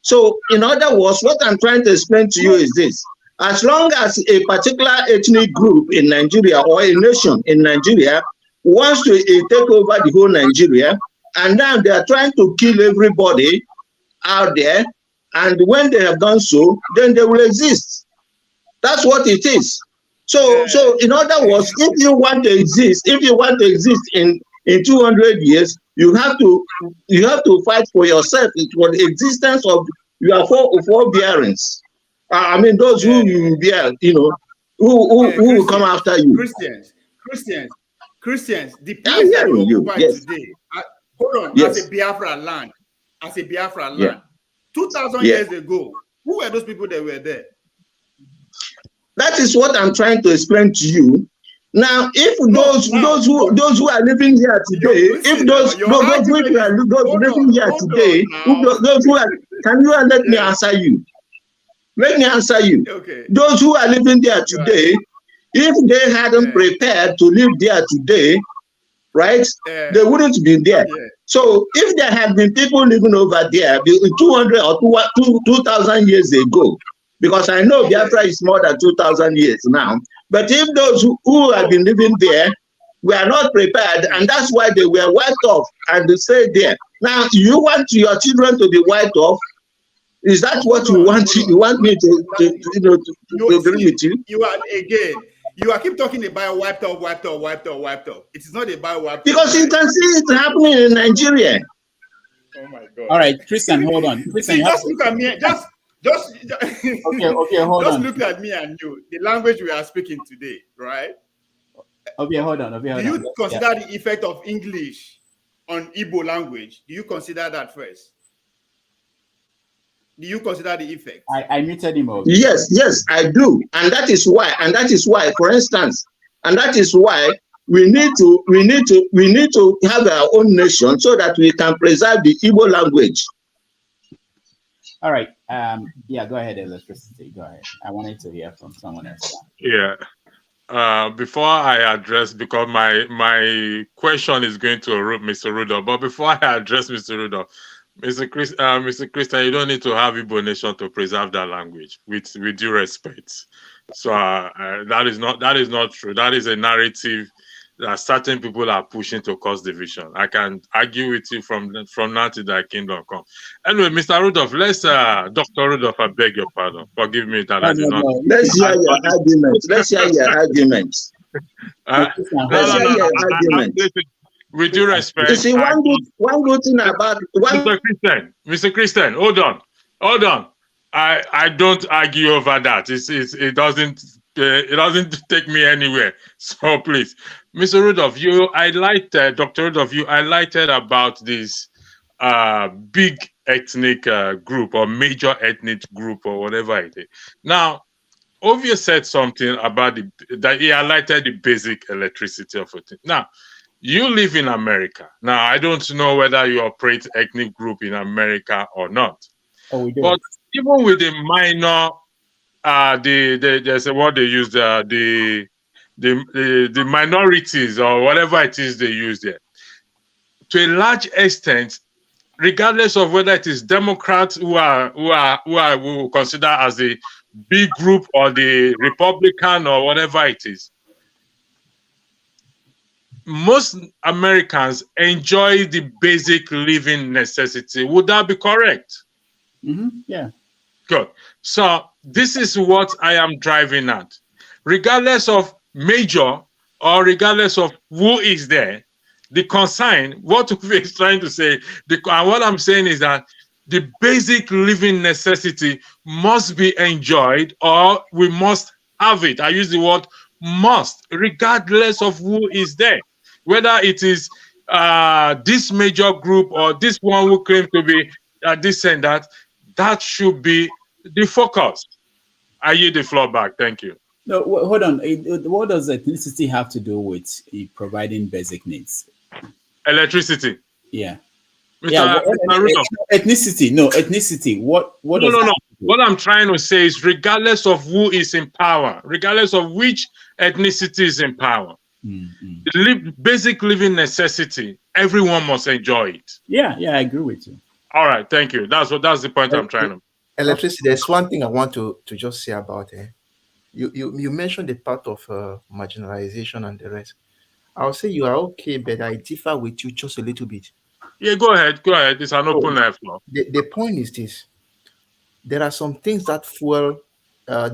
So, in other words, what I'm trying to explain to you is this. As long as a particular ethnic group in Nigeria or a nation in Nigeria wants to take over the whole Nigeria, and now they are trying to kill everybody out there, and when they have done so, then they will exist. That's what it is. So in other words, if you want to exist, in 200 years, you have to fight for yourself, for the existence of your forebearings. I mean, those who you bear, who will come after you. Christians, the place that we occupy today, hold on, as a Biafra land, 2,000 years ago, who were those people that were there? That is what I'm trying to explain to you. Now, if those who are living here today, can you let me answer you? Let me answer you. Okay. Those who are living there today, if they hadn't prepared to live there today, right, they wouldn't be there. So if there had been people living over there 200 or 2,000 years ago, because I know Biafra is more than 2,000 years now, but if those who have been living there were not prepared, and that's why they were wiped off and they stayed there. Now, you want your children to be wiped off? Is that what you want? You want me to agree with you? You are keep talking about wiped off. It is not about wiped off. Because you can see it happening in Nigeria. Oh my God. All right, Christian, hold on. Christian, just look at me. Just hold on. Look at me and you. The language we are speaking today, right? Okay, hold on. Do you consider the effect of English on Igbo language? Do you consider that first? Do you consider the effect? I muted him over. Yes, I do. And that is why, for instance, and that is why we need to have our own nation so that we can preserve the Igbo language. All right. Yeah, go ahead, Electricity. Go ahead. I wanted to hear from someone else. Yeah. Before I address, because my question is going to Mr. Rudolph, but before I address Mr. Rudolph, Mr. Christian, you don't need to have Igbo nation to preserve that language, with due respect. So that is not true. That is a narrative that certain people are pushing to cause division. I can argue with you from now to thy kingdom come. Anyway, Mr. Rudolph, Dr. Rudolph, I beg your pardon. Forgive me that I did not. Let's hear your arguments. Let's hear your arguments. With due respect, you see, one good thing about Mr. Christian, hold on. I don't argue over that. It doesn't take me anywhere. So please, Mr. Rudolph, Dr. Rudolph, you highlighted about this big ethnic group or major ethnic group or whatever it is. Now, Ovia said something about that he highlighted the basic electricity of it. Now, you live in America. Now, I don't know whether you operate ethnic group in America or not. Oh, we do. But even with the minor, there's what they use, the minorities or whatever it is they use there, to a large extent, regardless of whether it is Democrats who we consider as a big group or the Republican or whatever it is, most Americans enjoy the basic living necessity. Would that be correct? Mm-hmm. Yeah. Good. So this is what I am driving at. Regardless of major or regardless of who is there, The consign, what Uve is trying to say, and what I'm saying is that the basic living necessity must be enjoyed, or we must have it. I use the word must, regardless of who is there. Whether it is this major group or this one who claims to be this and that, that should be the focus. I yield the floor back. Thank you. No, hold on. What does ethnicity have to do with providing basic needs? Electricity. Yeah. Mr. Ethnicity. No, ethnicity. What does no. What I'm trying to say is, regardless of who is in power, regardless of which ethnicity is in power, the basic living necessity, everyone must enjoy it. Yeah, I agree with you. All right, thank you. That's the point I'm trying to. Electricity. There's one thing I want to just say about it. You mentioned the part of marginalization and the rest. I'll say you are okay, but I differ with you just a little bit. Yeah, go ahead. It's an open floor. The point is this. There are some things that fuel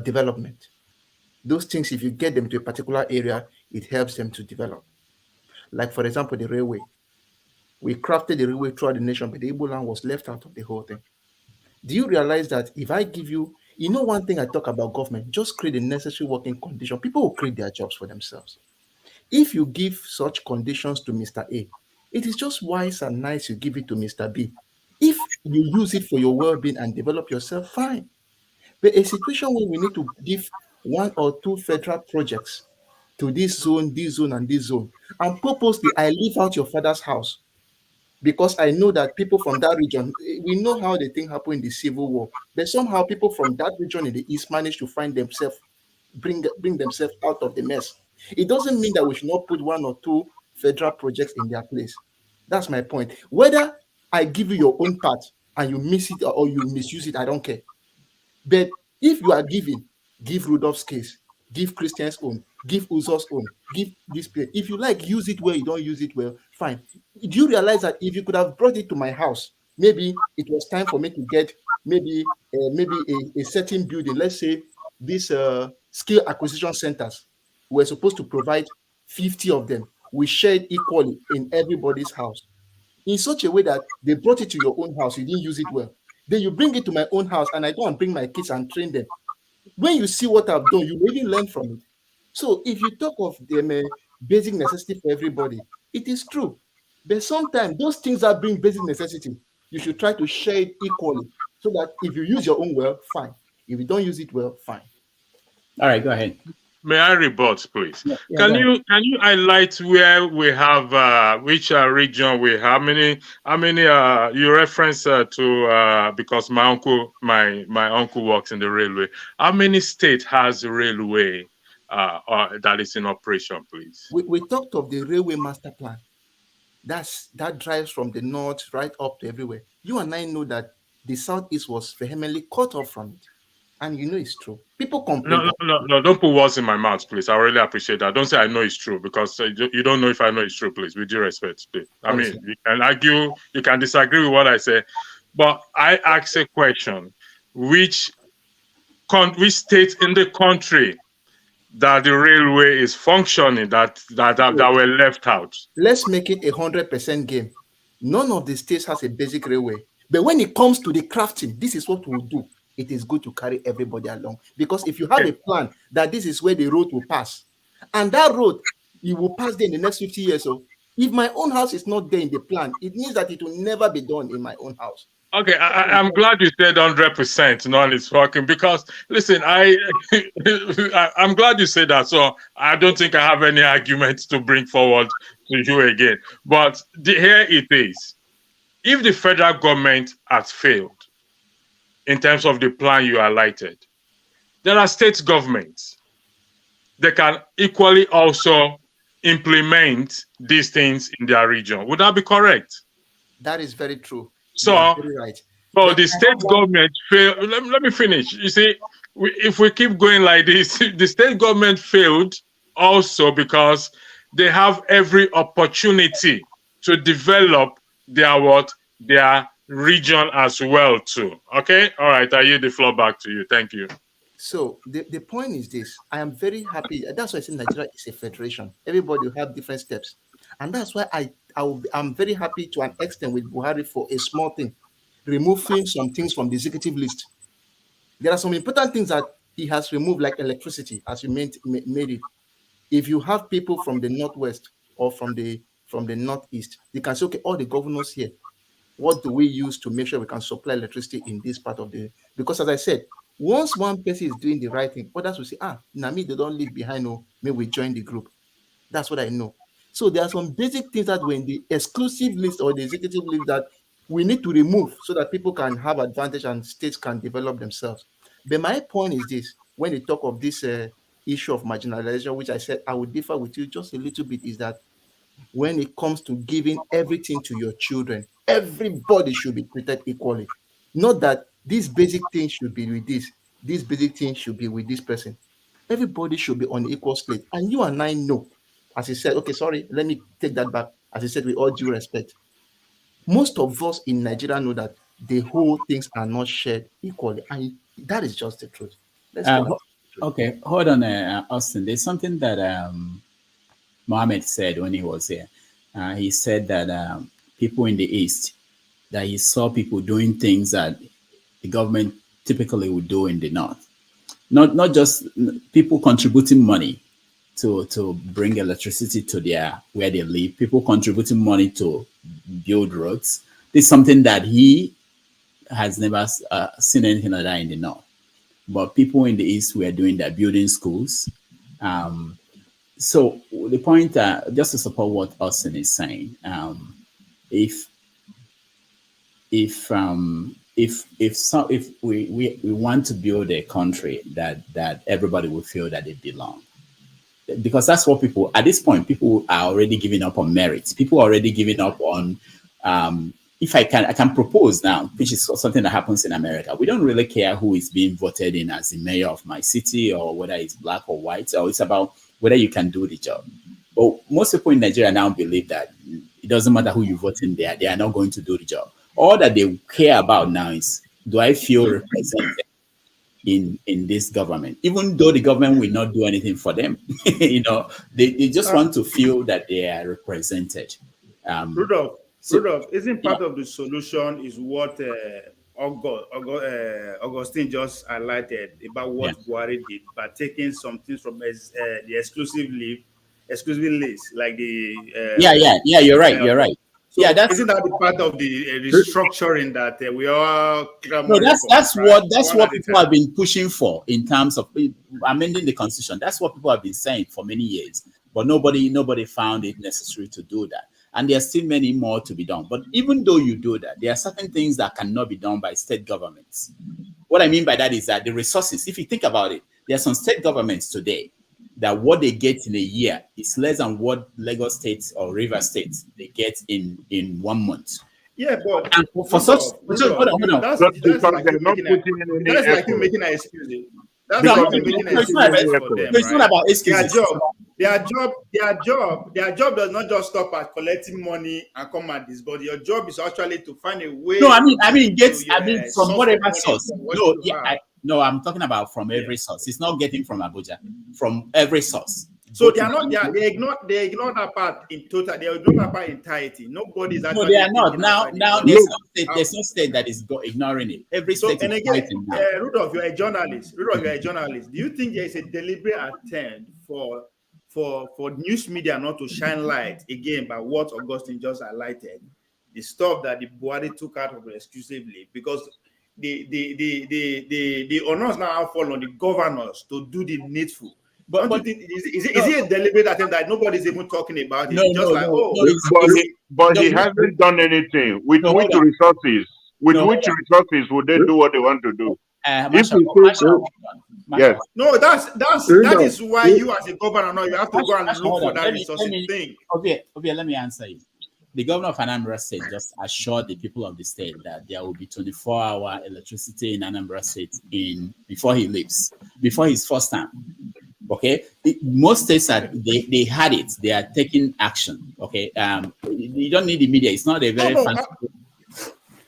development. Those things, if you get them to a particular area, it helps them to develop. Like, for example, the railway. We crafted the railway throughout the nation, but the Igbo land was left out of the whole thing. Do you realize that if I give you, one thing I talk about government, just create the necessary working condition, people will create their jobs for themselves. If you give such conditions to Mr. A, it is just wise and nice you give it to Mr. B. If you use it for your well-being and develop yourself, fine. But a situation where we need to give 1 or 2 federal projects to this zone, and this zone, and purposely I leave out your father's house, because I know that people from that region, we know how the thing happened in the Civil War, but somehow people from that region in the East managed to find themselves, bring themselves out of the mess. It doesn't mean that we should not put 1 or 2 federal projects in their place. That's my point. Whether I give you your own part and you miss it or you misuse it, I don't care. But if you are giving, give Rudolph's case, give Christian's own, give Uzo's own, give this place. If you like, use it well, you don't use it well, fine. Do you realize that if you could have brought it to my house, maybe it was time for me to get maybe a certain building, let's say these skill acquisition centers, we're supposed to provide 50 of them. We shared equally in everybody's house, in such a way that they brought it to your own house, you didn't use it well. Then you bring it to my own house and I go and bring my kids and train them. When you see what I've done, you really learn from it. So if you talk of the basic necessity for everybody, it is true. But sometimes those things that bring basic necessity, you should try to share it equally, so that if you use your own well, fine. If you don't use it well, fine. All right, go ahead. May I rebut, please? Can you highlight where we have which region we have? How many you reference to because my uncle works in the railway. How many states has railway that is in operation, please? We talked of the railway master plan. That drives from the north right up to everywhere. You and I know that the southeast was vehemently cut off from it. And it's true. People complain. No, don't put words in my mouth, please. I really appreciate that. Don't say I know it's true, because you don't know if I know it's true, please. With due respect, please. I mean, you can argue, you can disagree with what I say, but I ask a question: which state in the country that the railway is functioning that were left out? Let's make it 100% game. None of the states has a basic railway, but when it comes to the crafting, this is what we'll do. It is good to carry everybody along, because if you have a plan that this is where the road will pass, and that road you will pass there in the next 50 years, so if my own house is not there in the plan, it means that it will never be done in my own house. Okay, I'm glad you said 100%. None is working, because listen, I'm glad you said that. So I don't think I have any arguments to bring forward to you again. But here it is: if the federal government has failed in terms of the plan you highlighted, there are state governments. They can equally also implement these things in their region. Would that be correct? That is very true. So, right. So the state government failed. Let me finish. You see, if we keep going like this, the state government failed also because they have every opportunity to develop their region as well too. Okay, all right. I yield the floor back to you. Thank you. So the point is this: I am very happy. That's why I say Nigeria is a federation. Everybody will have different steps, and that's why I I'm very happy to an extent with Buhari for a small thing, removing some things from the executive list. There are some important things that he has removed, like electricity, as you made it. If you have people from the northwest or from the northeast, you can say, okay, all the governors here, what do we use to make sure we can supply electricity in this part of the? Because as I said, once one person is doing the right thing, others will say, Nami, they don't leave behind. No, maybe we join the group. That's what I know. So there are some basic things that were in the exclusive list or the executive list that we need to remove so that people can have advantage and states can develop themselves. But my point is this: when they talk of this issue of marginalization, which I said I would differ with you just a little bit, is that when it comes to giving everything to your children, everybody should be treated equally. Not that these basic things should be with this basic thing should be with this person. Everybody should be on equal slate. And you and I know, as I said, okay, sorry, let me take that back. As I said, with all due respect, most of us in Nigeria know that the whole things are not shared equally. And that is just the truth. Let's go. Okay, hold on, Austin. There's something that Mohammed said when he was here. He said that people in the East, that he saw people doing things that the government typically would do in the North. Not just people contributing money to bring electricity to where they live, people contributing money to build roads. This is something that he has never seen anything like that in the North. But people in the East were doing that, building schools. So the point, just to support what Austin is saying, if we want to build a country that everybody will feel that they belong, because that's what people at this point, people are already giving up on merit. People are already giving up on if I can propose now, which is something that happens in America. We don't really care who is being voted in as the mayor of my city, or whether it's black or white, or it's about whether you can do the job. But most people in Nigeria now believe that it doesn't matter who you vote in there, they are not going to do the job. All that they care about now is, do I feel represented in this government? Even though the government will not do anything for them, they just want to feel that they are represented. Rudolph, isn't part of the solution is what Augustine just highlighted about what Buhari did by taking some things from the exclusive list, like the you're right. So isn't that the part of the restructuring that we are? No, that's what people have been pushing for in terms of amending the constitution. That's what people have been saying for many years, but nobody found it necessary to do that. And there are still many more to be done. But even though you do that, there are certain things that cannot be done by state governments. What I mean by that is that the resources, if you think about it, there are some state governments today that what they get in a year is less than what Lagos State or River State they get in 1 month. Yeah, but for such, hold on. That's like you making an excuse. That's like making an excuse for them. It's not about excuses. Their job does not just stop at collecting money and come at this, but your job is actually to find a way. No, I mean from whatever source. No, I'm talking about from every source. It's not getting from Abuja, from every source. So they are not. They ignore that part in total. They ignore that part entirety. Nobody is actually. No, they are not. Now there's no state that is ignoring it. Every state and is again, fighting now. Rudolph, you're a journalist. Do you think there is a deliberate attempt for news media not to shine light again by what Augustine just highlighted, the stuff that the Buhari took out of it exclusively, because the honors now fall on the governors to do the needful. But you think is it a deliberate attempt that nobody's even talking about it? But he hasn't done anything. With which resources? Which resources would they do what they want to do? Yes. No, that is why you as a governor now you have to go and look for that resources thing. Okay, let me answer you. The governor of Anambra State just assured the people of the state that there will be 24-hour electricity in Anambra State before he leaves, before his first time. Okay, most states they had it. They are taking action. Okay, you don't need the media. It's not a very fancy.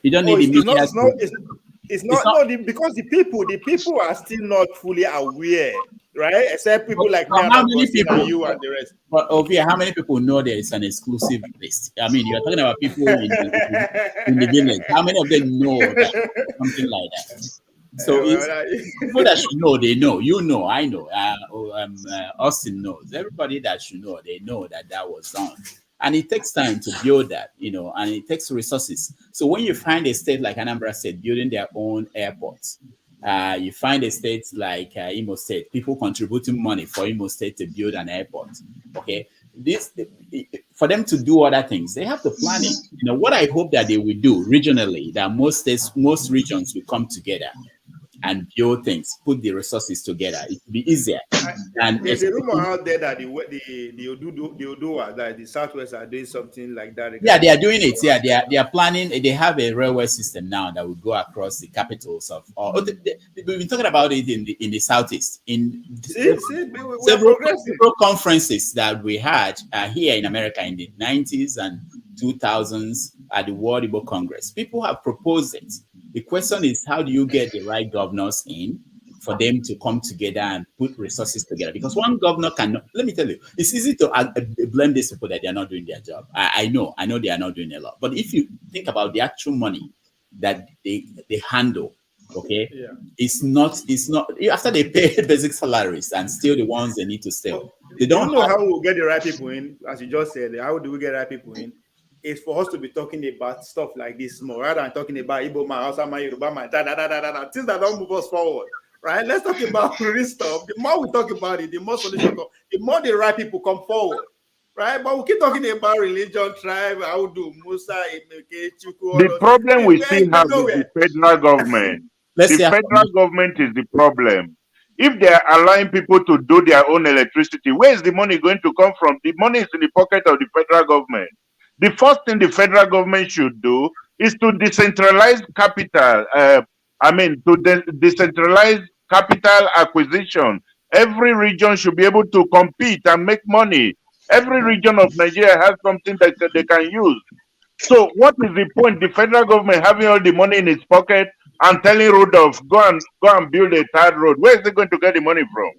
You don't need the media. It's not because the people are still not fully aware right? Except people like me, how many and people? you and the rest. But Ovia, how many people know there is an exclusive list? I mean, you're talking about people in the village. How many of them know that something like that? So people that should know, they know. You know, I know. Austin knows. Everybody that should know, they know that was done. And it takes time to build that, and it takes resources. So when you find a state like Anambra State building their own airports, you find a state like Imo State, people contributing money for Imo State to build an airport. Okay, for them to do other things, they have to plan it. What I hope that they will do regionally, that most regions will come together and build things, put the resources together. It will be easier. And there's a rumor out there that the Oduwa, that the Southwest are doing something like that. Yeah, they are doing it. Yeah, they are planning. They have a railway system now that will go across the capitals of. We've been talking about it in the Southeast. In several conferences that we had here in America in the 90s and 2000s at the World Igbo Congress, people have proposed it. The question is, how do you get the right governors in for them to come together and put resources together? Because one governor cannot. Let me tell you, it's easy to blame these people that they are not doing their job. I know they are not doing a lot. But if you think about the actual money that they handle, okay, it's not after they pay basic salaries and still the ones they need to steal. They don't know how we'll get the right people in, as you just said. How do we get the right people in? It's for us to be talking about stuff like this more, rather than talking about Igbo man, Hausa man, Yoruba man, things that don't move us forward, right? Let's talk about real stuff. The more we talk about it, the more solution come, the more the right people come forward, right? But we keep talking about religion, tribe, how do Musa, Emeke, Chuku. The problem we still have is the federal government. The federal government is the problem. If they are allowing people to do their own electricity, where is the money going to come from? The money is in the pocket of the federal government. The first thing the federal government should do is to decentralize capital. Decentralize capital acquisition. Every region should be able to compete and make money. Every region of Nigeria has something that they can use. So what is the point? The federal government having all the money in its pocket and telling Rudolph, go and build a third road. Where is it going to get the money from?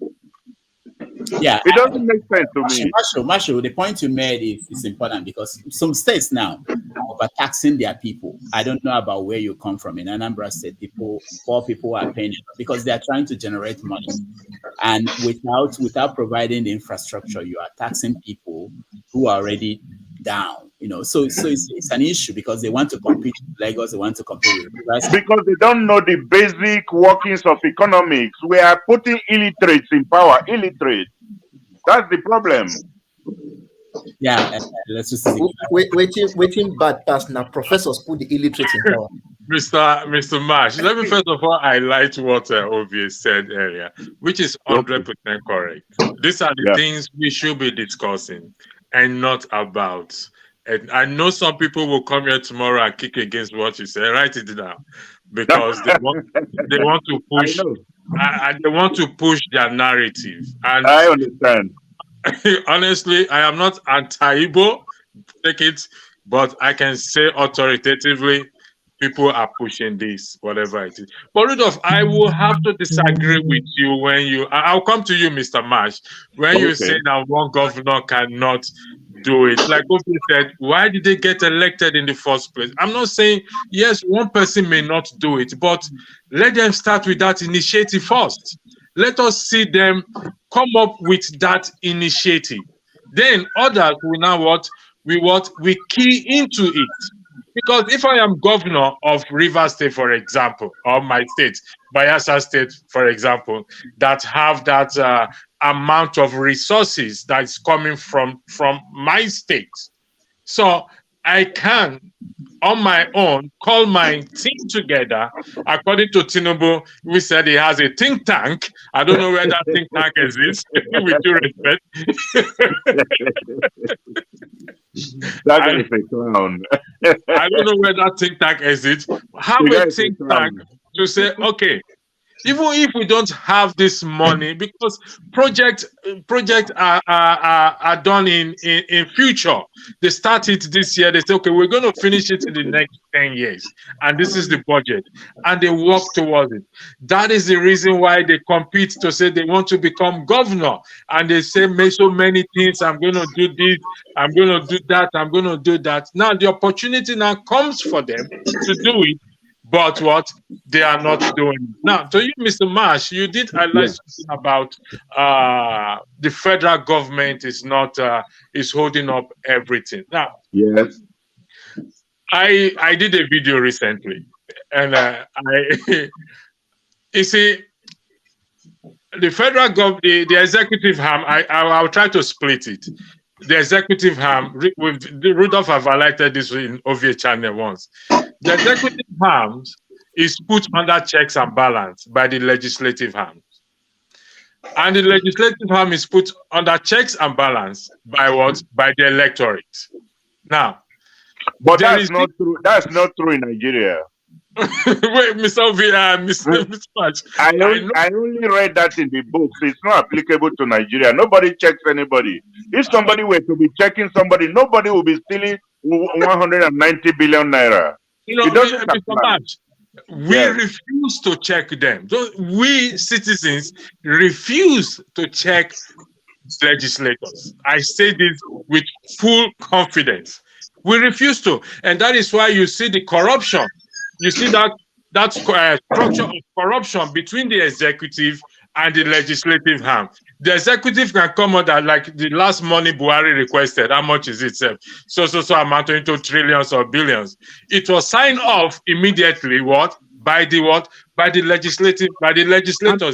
Yeah, it doesn't make sense to me. Marshall, the point you made is important because some states now are overtaxing their people. I don't know about where you come from. In Anambra State, poor people are paying because they are trying to generate money, and without providing the infrastructure, you are taxing people who are already down. So it's an issue because they want to compete with Lagos, they want to compete with Rivers. Because they don't know the basic workings of economics. We are putting illiterates in power. Illiterate. That's the problem. Yeah, let's just waiting bad pass now. Professors put the illiterates in power. Mr. Marsh, let me first of all highlight what Ovie said earlier, which is 100% correct. These are the things we should be discussing and not about. And I know some people will come here tomorrow and kick against what you say. Write it down, because they want to push. They want to push their narrative. And I understand. Honestly, I am not anti-Igbo, take it, but I can say authoritatively, people are pushing this, whatever it is. But Rudolph, I will have to disagree with you when I'll come to you, Mr. Marsh, when you say that one governor cannot do it. Like Obi said, why did they get elected in the first place? I'm not saying, yes, one person may not do it, but let them start with that initiative first. Let us see them come up with that initiative. Then others will now we key into it. Because if I am governor of Rivers State, for example, or my state, Bayelsa State, for example, that have that amount of resources that is coming from my state. So I can, on my own, call my team together. According to Tinubu, we said he has a think tank. I don't know where that think tank exists, with due respect. That is a clown. I don't know where that think tank exists. Have a think tank to say, okay, Even if we don't have this money, because projects are done in future. They start it this year. They say, okay, we're going to finish it in the next 10 years, and this is the budget, and they work towards it. That is the reason why they compete to say they want to become governor, and they say so many things. I'm going to do this. I'm going to do that. I'm going to do that. Now the opportunity now comes for them to do it. But what they are not doing. Now, to you, Mr. Marsh, you did highlight something about the federal government is not is holding up everything. Now, yes, I did a video recently, and you see, the federal government, the executive arm. I'll try to split it. The executive arm, with Rudolph have highlighted this in OVA channel once. The executive arm is put under checks and balance by the legislative arm. And the legislative arm is put under checks and balance by what? By the electorate. Now, but that's not true. That's not true in Nigeria. Wait, Mr. Mr. Patch. I only read that in the books. It's not applicable to Nigeria. Nobody checks anybody. If somebody were to be checking somebody, nobody will be stealing 190 billion naira. You know, Mr. Patch, we refuse to check them. We citizens refuse to check legislators. I say this with full confidence. We refuse to, and that is why you see the corruption. You see that structure of corruption between the executive and the legislative arm. The executive can come under, like the last money Buhari requested. How much is it? So amounting to trillions or billions. It was signed off immediately. By the legislators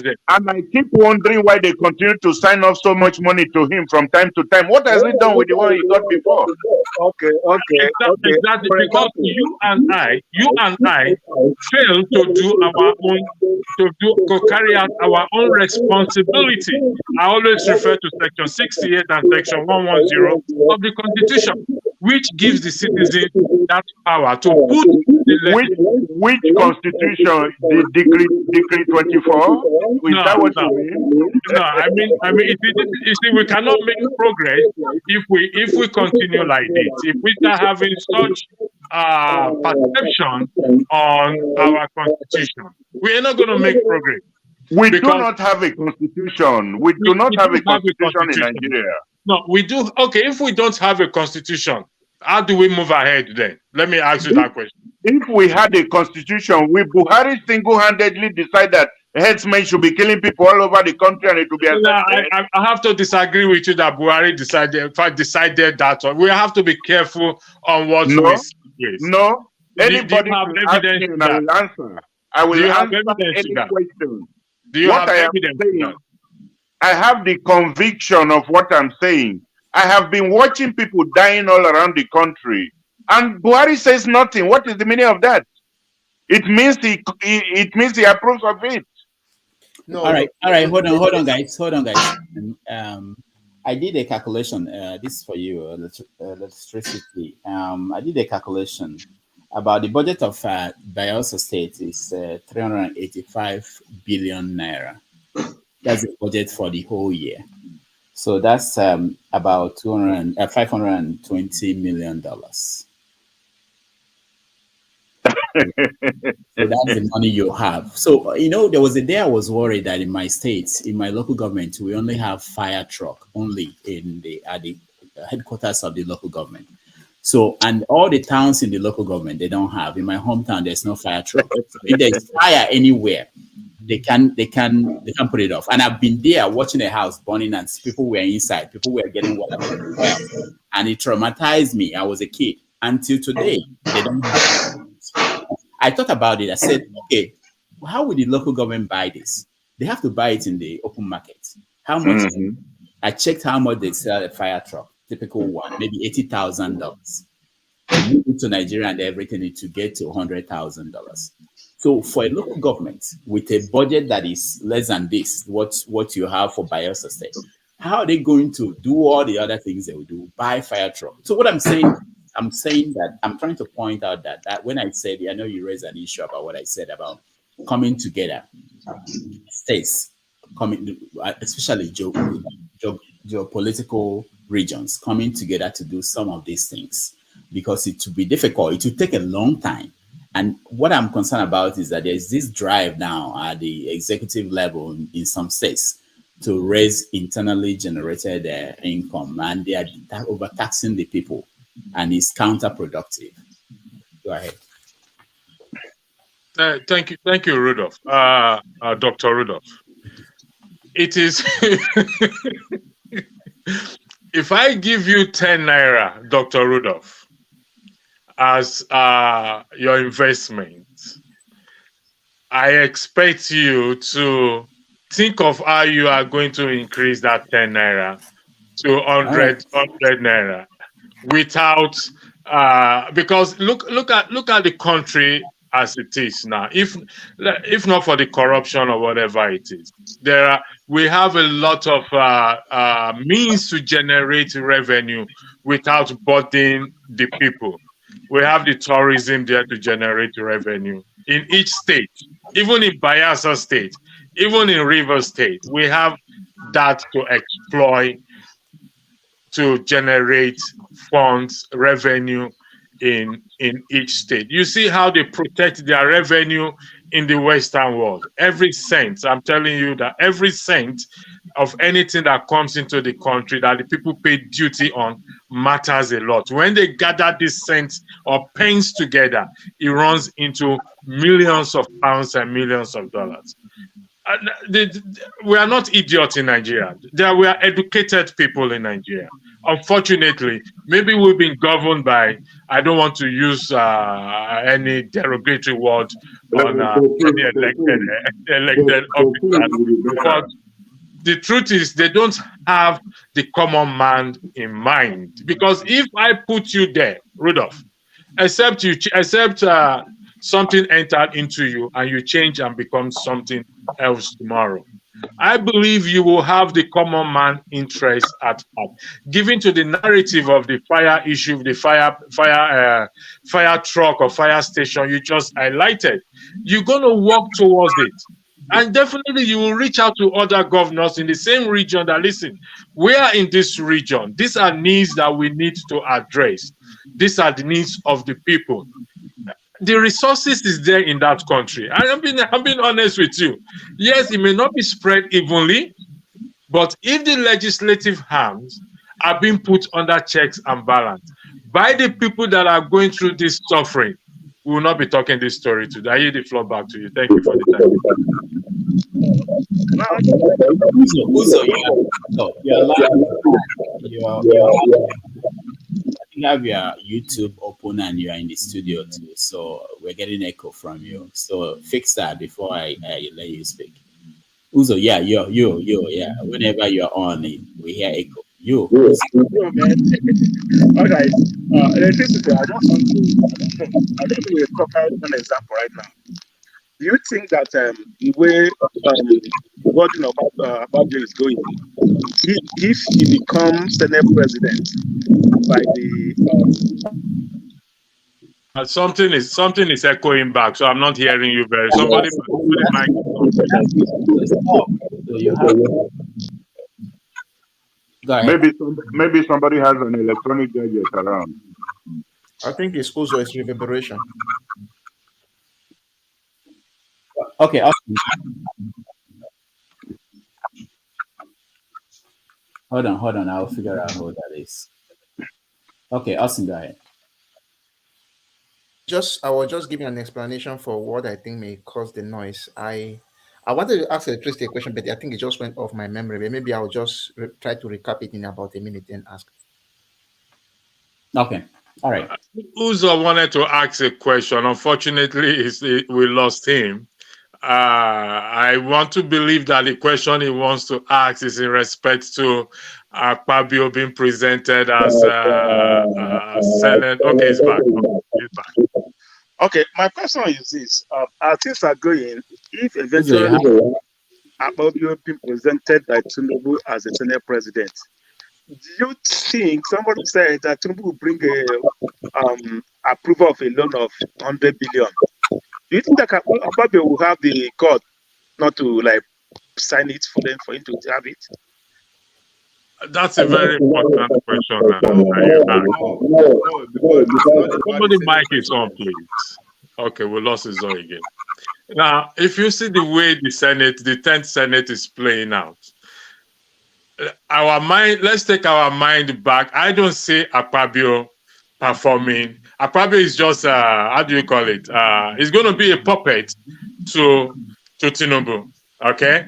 there. And I keep wondering why they continue to sign off so much money to him from time to time. What has he done with the one he got before? Okay. Exactly, because you and I fail to do our own, to carry out our own responsibility. I always refer to Section 68 and Section 110 of the Constitution, which gives the citizen that power to put the which constitution? The decree 24? Is that what you mean? No, I mean, you see, we cannot make progress if we continue like this. If we start having such perception on our constitution, we are not going to make progress. We do not have a constitution. We do not have a constitution in Nigeria. No, we do. Okay, if we don't have a constitution, how do we move ahead then? Let me ask you that question. If we had a constitution, we Buhari single-handedly decide that headsmen should be killing people all over the country and it will be I have to disagree with you that Buhari decided that. We have to be careful on what we say. No. Anybody have evidence me, I will answer. I will answer any question. Do you have evidence? I have the conviction of what I'm saying. I have been watching people dying all around the country. And Buhari says nothing. What is the meaning of that? It means he approves of it. No. All right. Hold on, guys. I did a calculation. This is for you, electricity. I did a calculation about the budget of Abia State is 385 billion naira. That's the budget for the whole year. So that's about $520 million. So that's the money you have. So, there was a day I was worried that in my state, in my local government, we only have fire truck only at the headquarters of the local government. So, and all the towns in the local government, they don't have. In my hometown, there's no fire truck. So if there's fire anywhere, they can put it off. And I've been there watching a house burning and people were inside. People were getting water. And it traumatized me. I was a kid. Until today, they don't have it. I thought about it. I said, okay, how would the local government buy this? They have to buy it in the open market. How much? I checked how much they sell a fire truck, typical one, maybe $80,000. You move to Nigeria and everything need to get to $100,000. So for a local government with a budget that is less than this, what you have for Abia State, how are they going to do all the other things they will do? Buy fire truck. So what I'm saying that I'm trying to point out that when I said, I know you raised an issue about what I said about coming together, states coming, especially geopolitical regions coming together to do some of these things, because it will be difficult. It will take a long time. And what I'm concerned about is that there's this drive now at the executive level in some states to raise internally generated income, and they are overtaxing the people, and it's counterproductive. Go ahead. Thank you, Rudolph. Dr. Rudolph. It is, if I give you 10 naira, Dr. Rudolph, as your investment, I expect you to think of how you are going to increase that 10 naira to 100 naira without, because look at the country as it is now. If not for the corruption or whatever it is, we have a lot of means to generate revenue without burdening the people. We have the tourism there to generate revenue in each state, even in Bayelsa State, even in Rivers State. We have that to exploit to generate funds, revenue in each state. You see how they protect their revenue in the Western world. Every cent, I'm telling you that every cent of anything that comes into the country that the people pay duty on matters a lot. When they gather these cents or pence together, it runs into millions of pounds and millions of dollars. We are not idiots in Nigeria. We are educated people in Nigeria. Unfortunately, maybe we've been governed by, I don't want to use any derogatory word on any elected officers, but the truth is they don't have the common man in mind. Because if I put you there, Rudolph, except something entered into you and you change and become something else tomorrow, I believe you will have the common man interest at heart. Given to the narrative of the fire issue, the fire truck or fire station you just highlighted, you're going to work towards it. And definitely you will reach out to other governors in the same region that, listen, we are in this region. These are needs that we need to address. These are the needs of the people. The resources is there in that country. I'm being honest with you. Yes, it may not be spread evenly, but if the legislative arms are being put under checks and balance by the people that are going through this suffering, we will not be talking this story today. I yield the floor back to you. Thank you for the time. You have your YouTube open and you are in the studio too, so we're getting echo from you. So fix that before I let you speak. Uzo, yeah, you, yeah. Whenever you're on, we hear echo. You. All right. Electricity, I just want to cover one example right now. Do you think that the way wording about this is going, if he becomes Senate president by the something is echoing back, so I'm not hearing you very. Somebody might. Maybe somebody has an electronic gadget around. I think it's also its reverberation. Okay. Hold on. I'll figure out who that is. Okay, Austin, go ahead. I was just giving an explanation for what I think may cause the noise. I wanted to ask Electricity a question, but I think it just went off my memory. But maybe I'll just try to recap it in about a minute and ask. Okay. All right. Uzo wanted to ask a question. Unfortunately, we lost him. I want to believe that the question he wants to ask is in respect to Akpabio being presented as Senate. Okay, he's back. Okay, my question is this: as things are going, if eventually Akpabio being presented by Tinubu as the Senate president, do you think somebody said that Tinubu will bring a approval of a loan of 100 billion Do you think that Akpabio will have the court not to like sign it for them for him to have it? That's a very important question. Somebody mic is on, please. Okay, we lost his on again. Now, if you see the way the 10th Senate is playing out, let's take our mind back. I don't see Akpabio performing. Akpabio is just, how do you call it? He's going to be a puppet to Tinubu, okay?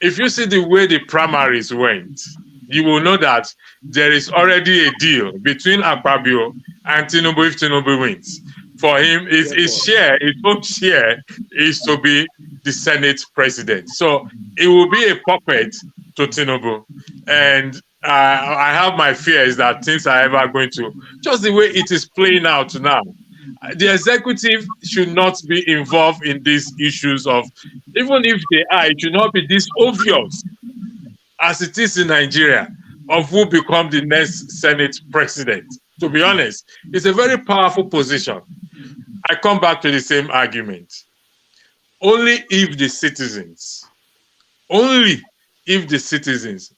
If you see the way the primaries went, you will know that there is already a deal between Akpabio and Tinubu if Tinubu wins. For him, his own share is to be the Senate president. So it will be a puppet to Tinubu. And I have my fears that things are ever going to, just the way it is playing out now. The executive should not be involved in these issues of, even if they are, it should not be this obvious as it is in Nigeria of who become the next Senate president. To be honest, it's a very powerful position. I come back to the same argument. Only if the citizens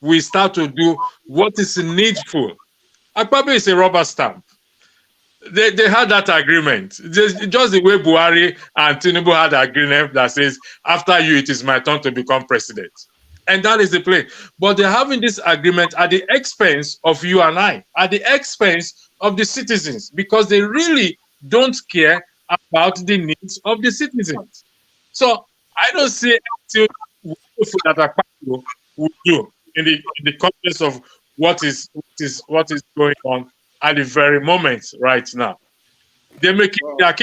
we start to do what is needful. Akpabio is a rubber stamp. They had that agreement. Just the way Buhari and Tinubu had an agreement that says, after you, it is my turn to become president. And that is the play. But they're having this agreement at the expense of you and I, at the expense of the citizens, because they really don't care about the needs of the citizens. So I don't see anything wonderful that Akpabio would do in the context of what is going on at the very moment right now. They're keeping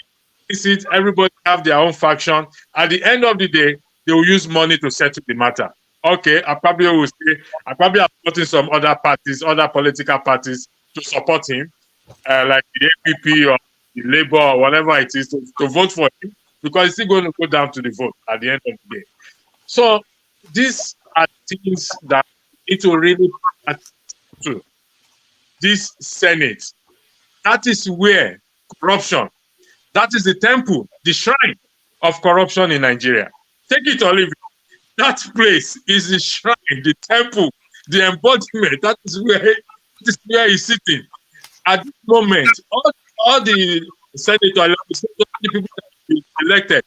it, everybody have their own faction. At the end of the day, they will use money to settle the matter. Okay, Akpabio will say, Akpabio has gotten some other parties, other political parties to support him, like the APP or the Labour or whatever it is, to vote for him, because it's still going to go down to the vote at the end of the day. So these are things that need to really pay attention to. This Senate, that is where corruption, that is the temple, the shrine of corruption in Nigeria. Take it or leave it. That place is the shrine, the temple, the embodiment. That is where he's sitting. At this moment, all the senators, the people that have been elected,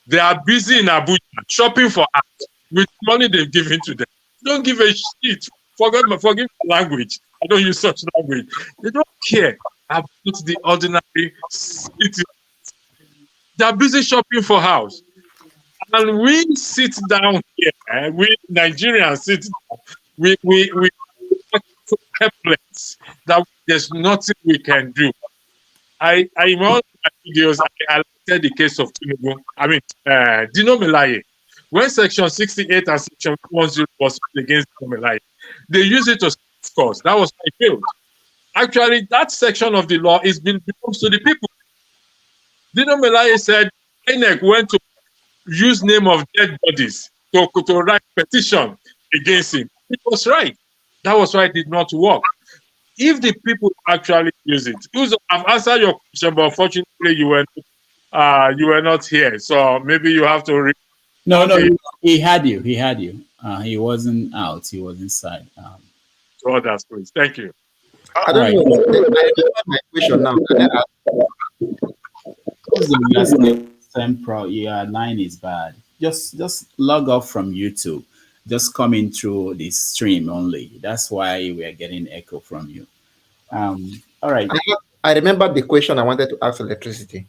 they are busy in Abuja shopping for art with money they've given to them. Don't give a shit. Forgive the language. I don't use such language. They don't care about the ordinary citizens. They are busy shopping for house. And we sit down here, we Nigerians sit down, we so helpless that there's nothing we can do. In all my videos, I highlighted the case of Tinubu. Dino Melaye. When Section 68 and Section 10 was against Dino Melaye, they used it to course. That was my failed. Actually, that section of the law belongs to the people. Dino Melaye said INEC went to use name of dead bodies to write petition against him. It was right. That was why it did not work. If the people actually use it, I've answered your question, but unfortunately you were not here. So maybe you have to. No, he had you. He wasn't out. He was inside. So that's please. Thank you. I don't know. I remember my question now. Your line is bad. Just log off from YouTube. Just coming through the stream only. That's why we are getting echo from you. All right. I remember the question I wanted to ask electricity.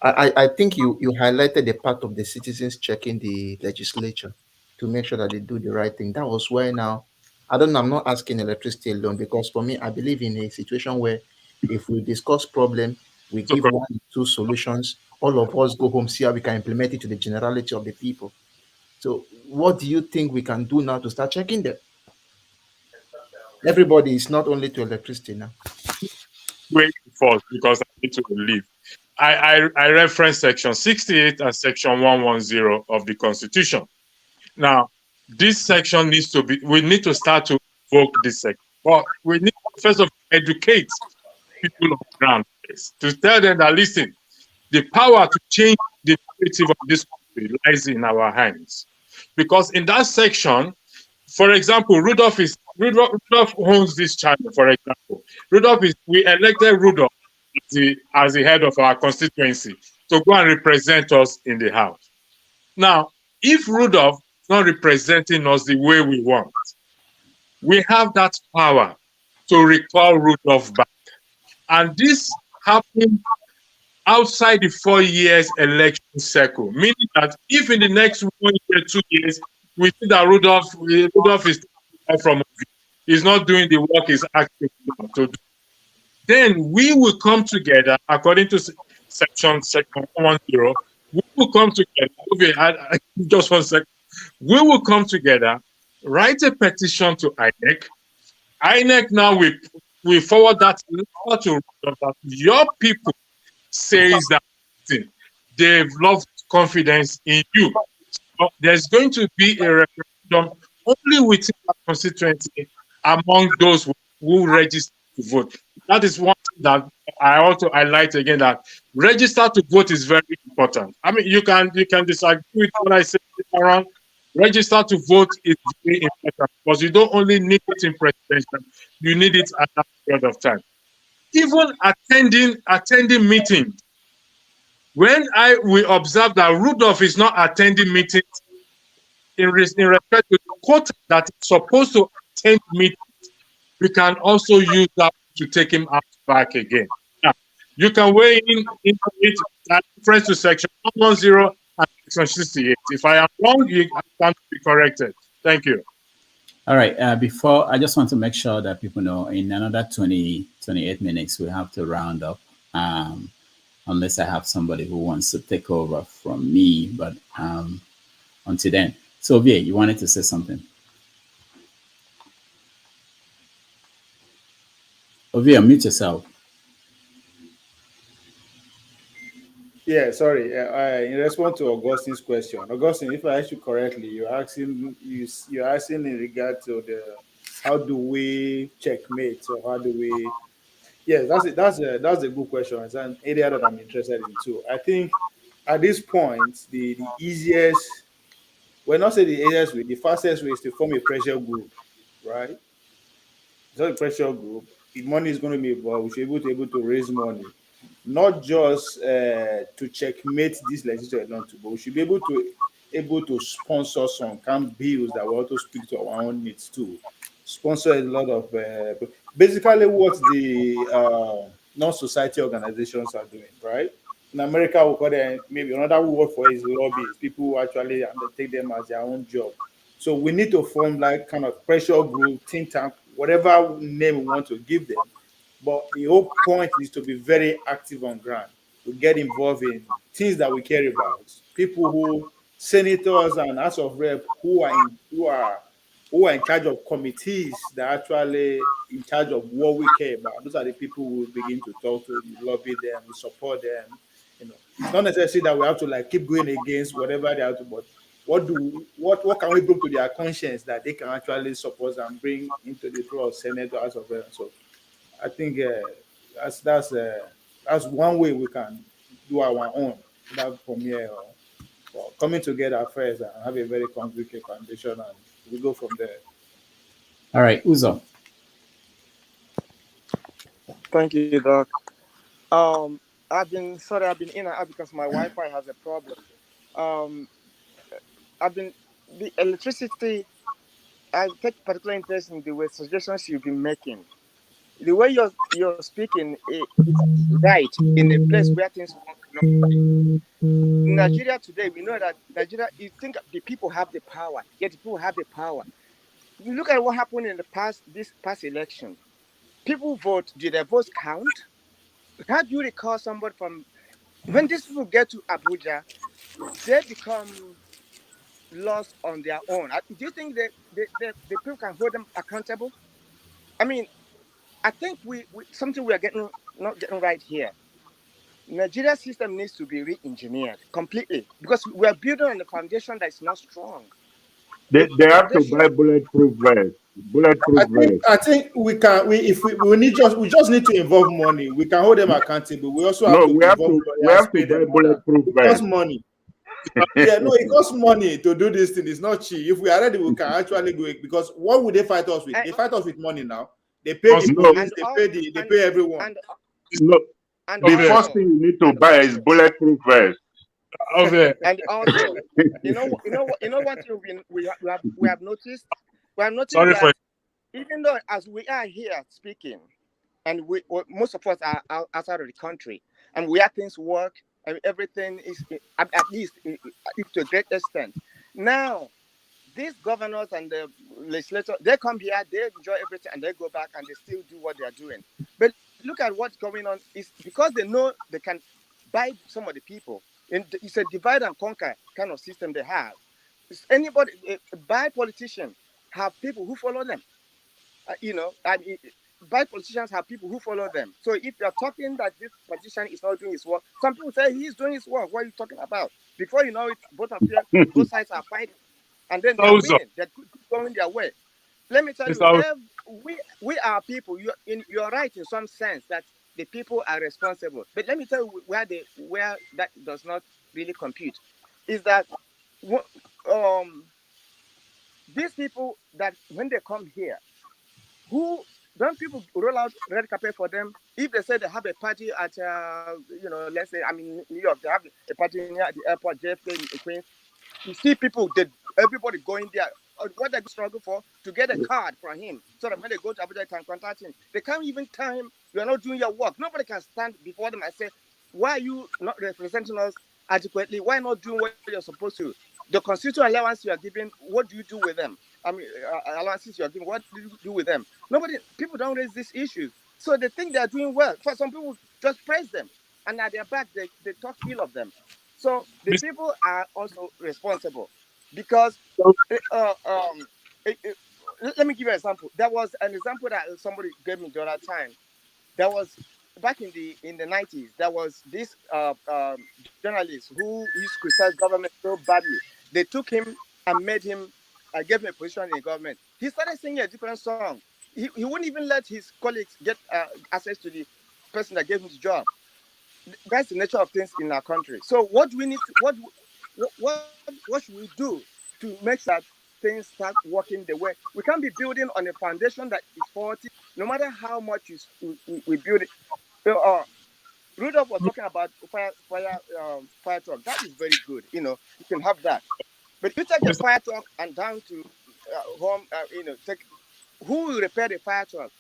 I think you highlighted the part of the citizens checking the legislature to make sure that they do the right thing. That was why now, I'm not asking electricity alone, because for me, I believe in a situation where if we discuss problem, we give 1 or 2 solutions, all of us go home, see how we can implement it to the generality of the people. So what do you think we can do now to start checking them? Everybody is not only to electricity now. Wait first, because I need to leave. I reference Section 68 and Section 110 of the Constitution. Now, this section we need to start to invoke this section. But we need to first of all educate people on the ground to tell them that, listen, The power to change the narrative of this country lies in our hands. Because in that section, for example, Rudolph owns this channel, for example. We elected Rudolph as the head of our constituency to go and represent us in the House. Now, if Rudolph is not representing us the way we want, we have that power to recall Rudolph back. And this happened outside the 4 years election cycle, meaning that if in the next 1 year, 2 years, we see that Rudolph is from he's not doing the work he's actually to do, then we will come together according to section 110. We will come together. Just 1 second. We will come together, write a petition to INEC. INEC now we forward that to that your people says that they've lost confidence in you. So there's going to be a referendum only within that constituency among those who register to vote. That is one thing that I want to highlight again, that register to vote is very important. I mean, you can disagree with what I say around. Register to vote is very important because you don't only need it in presidential, you need it at that period of time. Even attending meetings. When we observe that Rudolph is not attending meetings in respect to the quota that is supposed to attend meetings, we can also use that to take him out back again. Now, you can weigh in into it at reference to section 110 and section 68. If I am wrong, you can be corrected. Thank you. All right. Before, I just want to make sure that people know in another 28 minutes, we have to round up. Unless I have somebody who wants to take over from me, but until then. So, Ovie, you wanted to say something? Ovie, unmute yourself. Yeah, sorry. In response to Augustine's question, Augustine, if I ask you correctly, you're asking in regard to how do we checkmate, or how do we? Yes, that's a good question. It's an area that I'm interested in too. I think at this point, the easiest, well, not say the easiest way, the fastest way is to form a pressure group, right? It's not a pressure group. If money is going to be involved, we should be able to raise money, not just to checkmate this legislature alone, but we should be able to sponsor some camp bills that will also speak to our own needs too. Sponsor a lot of basically what the non-society organizations are doing, right? In America, we call them, maybe another word for it is lobbies, people who actually undertake them as their own job. So we need to form like kind of pressure group, think tank, whatever name we want to give them. But the whole point is to be very active on ground, to get involved in things that we care about. People who, senators and House of Rep, who are in charge of committees that are actually in charge of what we care about. Those are the people who begin to talk to, lobby them, support them. It's not necessarily that we have to like keep going against whatever they have to, but what can we bring to their conscience that they can actually support and bring into the floor of Senate or House of Rep. So I think that's one way we can do our own. That from here, coming together first and have a very concrete foundation, and we go from there. All right, Uzo. Thank you, Doc. I've been in and out because my Wi-Fi has a problem. The electricity. I take particular interest in the way suggestions you've been making. The way you're speaking, it's right in a place where things cannot be. In Nigeria today, we know that Nigeria, you think the people have the power, yet the people have the power. You look at what happened in this past election. People vote, did their votes count? How do you recall somebody from, when these people get to Abuja, they become lost on their own? Do you think that the people can hold them accountable? I mean, I think we something we are not getting right here. Nigeria system needs to be re-engineered completely because we are building on a foundation that is not strong. They have to buy bulletproof vests. Bulletproof vests. I think we just need to involve money. We can hold them accountable. We also have No, to we have involve to lawyers, pay buy them. bulletproof It costs vests. money. Yeah, no, it costs money to do this thing. It's not cheap. If we are ready, we can actually do it. Because what would they fight us with? They fight us with money now. They pay the police. They pay everyone. Look, the first thing you need to buy is bulletproof vests. Okay. And also, you know what we have noticed. We have noticed Sorry that for even though as we are here speaking, and most of us are outside of the country, and we have things work, and everything is at least to a great extent. Now, these governors and the legislators, they come here, they enjoy everything, and they go back and they still do what they are doing. But look at what's going on. Is because they know they can buy some of the people. And it's a divide and conquer kind of system they have. Is anybody by politicians have people who follow them? By politicians have people who follow them. So if you're talking that this politician is not doing his work, some people say he's doing his work. What are you talking about? Before you know it, both sides are fighting, and then they're winning. They're going their way. Let me tell you, we are people. You're right in some sense that the people are responsible. But let me tell you where that does not really compute is that these people that when they come here, who don't people roll out red carpet for them? If they say they have a party at let's say New York, they have a party near the airport, JFK in Queens. You see people, everybody going there. What they struggle for to get a card from him, so that when they go to Abuja, they can contact him. They can't even tell him you are not doing your work. Nobody can stand before them and say, "Why are you not representing us adequately? Why not doing what you're supposed to? The constitutional allowance you are giving, what do you do with them? Allowances you are giving, what do you do with them? People don't raise these issues, so they think they are doing well. For some people, just praise them, and at their back they talk ill of them. So the people are also responsible. Because let me give you an example. There was an example that somebody gave me the other time. There was back in the 90s. There was this journalist who used to criticize government so badly. They took him and made him gave him a position in the government. He started singing a different song. He wouldn't even let his colleagues get access to the person that gave him the job. That's the nature of things in our country. So what do we need to, what should we do to make sure that things start working the way? We can't be building on a foundation that is faulty, no matter how much we build it. Rudolph was talking about fire truck. That is very good. You can have that. But you take a fire truck and down to home, who will repair the fire truck?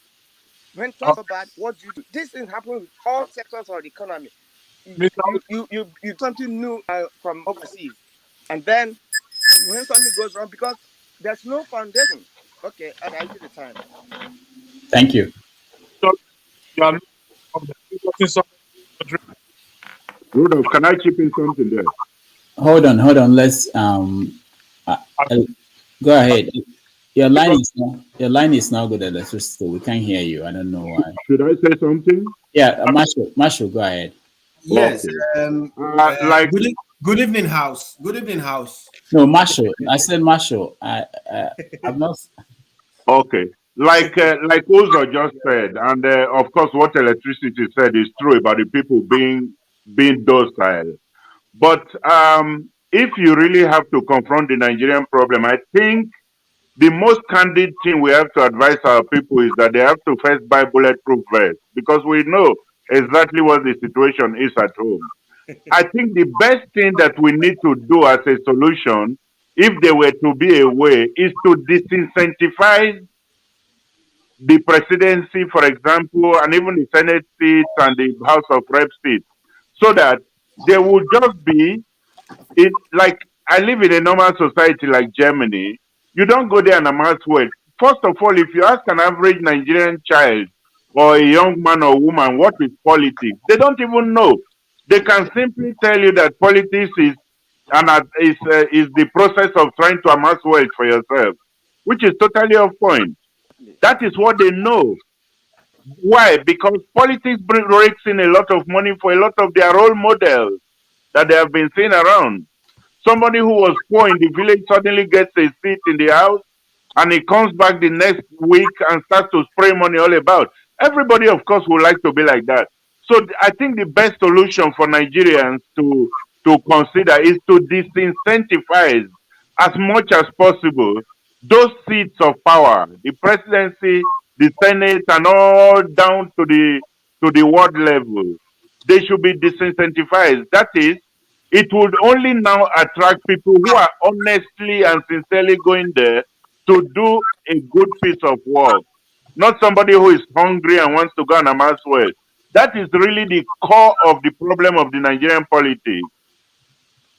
When things are bad, what do you do? This thing happens with all sectors of the economy. You something new from overseas, and then when something goes wrong, because there's no foundation. Okay, and I give the time. Thank you. Rudolph, can I chip in something there? Hold on. Let's go ahead. Your line is now good, electricity. We can't hear you. I don't know why. Should I say something? Yeah, Marshall, go ahead. Yes. Okay. Good evening, house. Good evening, house. No, Marshall. I said Marshall. I'm not. Okay. Like Uzo just said, and of course, what electricity said is true about the people being docile. But if you really have to confront the Nigerian problem, I think the most candid thing we have to advise our people is that they have to first buy bulletproof vests, because we know exactly what the situation is at home. I think the best thing that we need to do as a solution, if there were to be a way, is to disincentivize the presidency, for example, and even the Senate seats and the House of Reps seats, so that there would just be, like, I live in a normal society like Germany. You don't go there and amass wealth. First of all, if you ask an average Nigerian child or a young man or woman what is politics, they don't even know. They can simply tell you that politics is the process of trying to amass wealth for yourself, which is totally off point. That is what they know. Why? Because politics rakes in a lot of money for a lot of their role models that they have been seeing around. Somebody who was poor in the village suddenly gets a seat in the house, and he comes back the next week and starts to spray money all about. Everybody, of course, would like to be like that. So I think the best solution for Nigerians to consider is to disincentivize as much as possible those seats of power, the presidency, the Senate, and all down to the world level. They should be disincentivized. That is, it would only now attract people who are honestly and sincerely going there to do a good piece of work, not somebody who is hungry and wants to go and amass wealth. That is really the core of the problem of the Nigerian politics.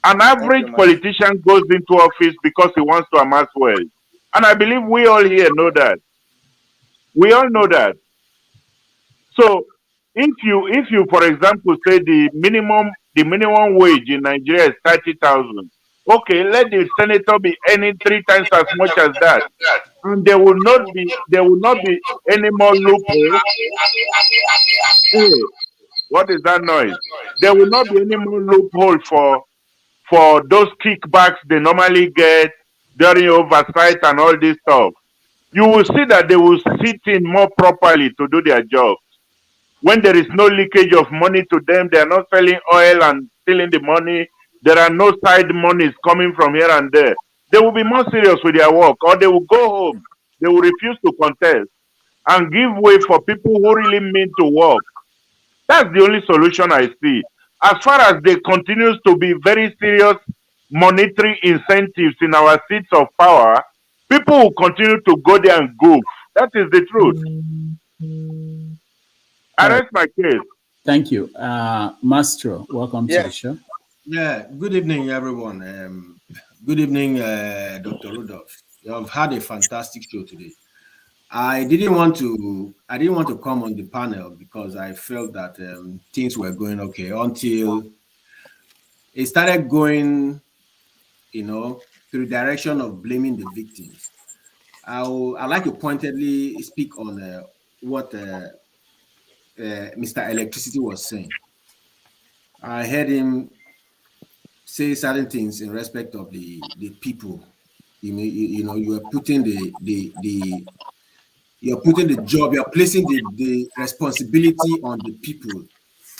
An average politician goes into office because he wants to amass wealth. And I believe we all here know that. We all know that. So if you, for example, say the minimum wage in Nigeria is 30,000, okay, let the senator be earning 3 times as much as that, and there will not be any more loophole. Hey, what is that noise? There will not be any more loophole for those kickbacks they normally get during oversight and all this stuff. You will see that they will sit in more properly to do their job. When there is no leakage of money to them, they are not selling oil and stealing the money. There are no side monies coming from here and there. They will be more serious with their work, or they will go home. They will refuse to contest and give way for people who really mean to work. That's the only solution I see. As far as there continues to be very serious monetary incentives in our seats of power, people will continue to go there and goof. That is the truth. I rest my case. Thank you. Mastro, welcome to the show. Yeah, good evening, everyone. Good evening, Dr. Rudolph. You have had a fantastic show today. I didn't want to come on the panel because I felt that things were going okay until it started going, to the direction of blaming the victims. I'd like to pointedly speak on what Mr. Electricity was saying. I heard him say certain things in respect of the people. You are putting you're putting the job, you're placing the responsibility on the people,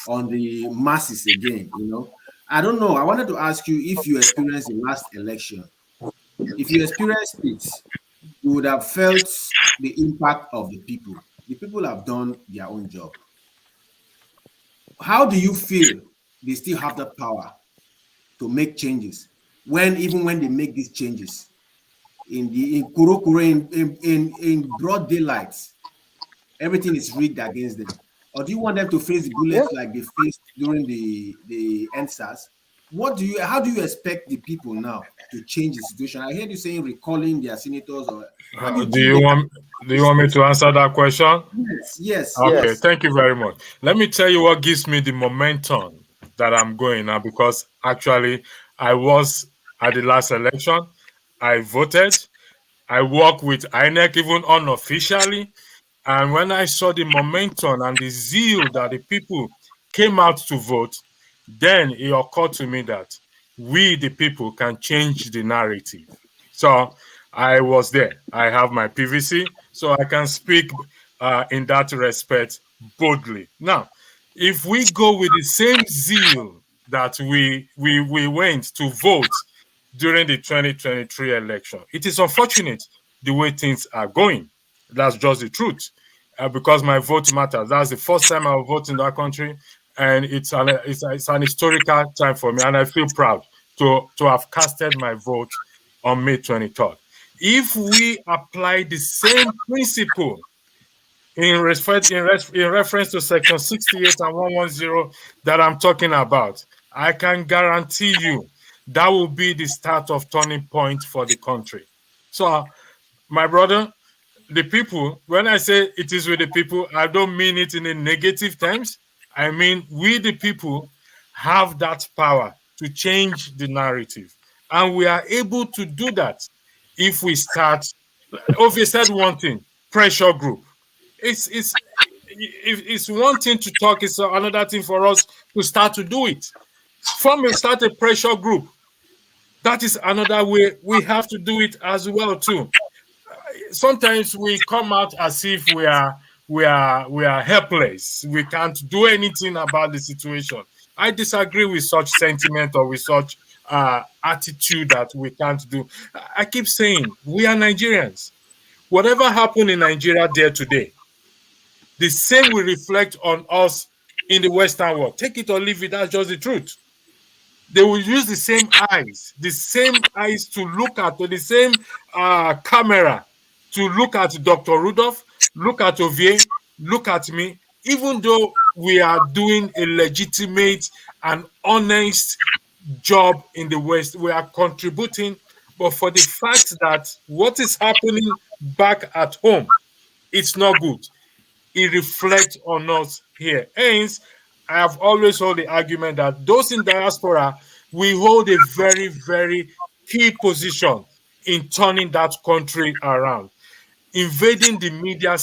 on the masses again. I don't know. I wanted to ask you if you experienced the last election. If you experienced it, you would have felt the impact of the people. The people have done their own job. How do you feel they still have the power to make changes even when they make these changes in broad daylight, everything is rigged against them? Or do you want them to face the bullets like they faced during the NSAS? How do you expect the people now to change the situation? I heard you saying recalling their senators. Or do you want me to answer that question? Yes. Okay, yes. Thank you very much. Let me tell you what gives me the momentum that I'm going now, because actually I was at the last election. I voted. I worked with INEC even unofficially. And when I saw the momentum and the zeal that the people came out to vote, then it occurred to me that we, the people, can change the narrative. So I was there. I have my PVC, so I can speak in that respect boldly. Now, if we go with the same zeal that we went to vote during the 2023 election, it is unfortunate the way things are going. That's just the truth. Because my vote matters. That's the first time I vote in that country, and it's an historical time for me, and I feel proud to have casted my vote on May 23rd. If we apply the same principle in reference to Section 68 and 110 that I'm talking about, I can guarantee you that will be the start of turning point for the country. So, my brother, the people, when I say it is with the people, I don't mean it in a negative terms. I mean, we the people have that power to change the narrative. And we are able to do that if we start. Ovi said one thing, pressure group. It's one thing to talk, it's another thing for us to start to do it. Start a pressure group. That is another way we have to do it as well too. Sometimes we come out as if we are helpless. We can't do anything about the situation. I disagree with such sentiment or with such attitude that we can't do. I keep saying we are Nigerians. Whatever happened in Nigeria there today, the same will reflect on us in the Western world. Take it or leave it, that's just the truth. They will use the same eyes to look at, or the same camera to look at Dr. Rudolph, look at Ovie, look at me, even though we are doing a legitimate and honest job in the West, we are contributing, but for the fact that what is happening back at home, it's not good. It reflects on us here. Hence, I have always held the argument that those in diaspora, we hold a very, very key position in turning that country around. Invading the media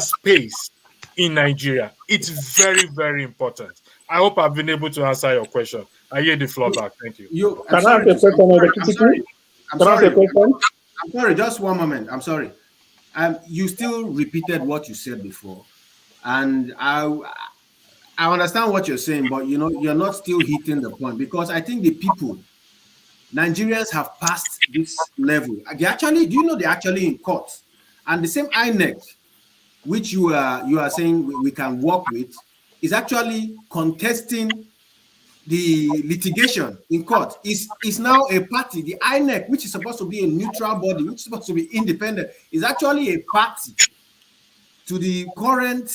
space in Nigeria, it's very, very important. I hope I've been able to answer your question. I yield the floor back. Thank you. I'm sorry, just one moment. I'm sorry. You still repeated what you said before, and I understand what you're saying, but you're not still hitting the point, because I think the people, Nigerians, have passed this level. They're actually in court, and the same INEC, which you are saying we can work with, is actually contesting the litigation in court. Is now a party. The INEC, which is supposed to be a neutral body, which is supposed to be independent, is actually a party to the current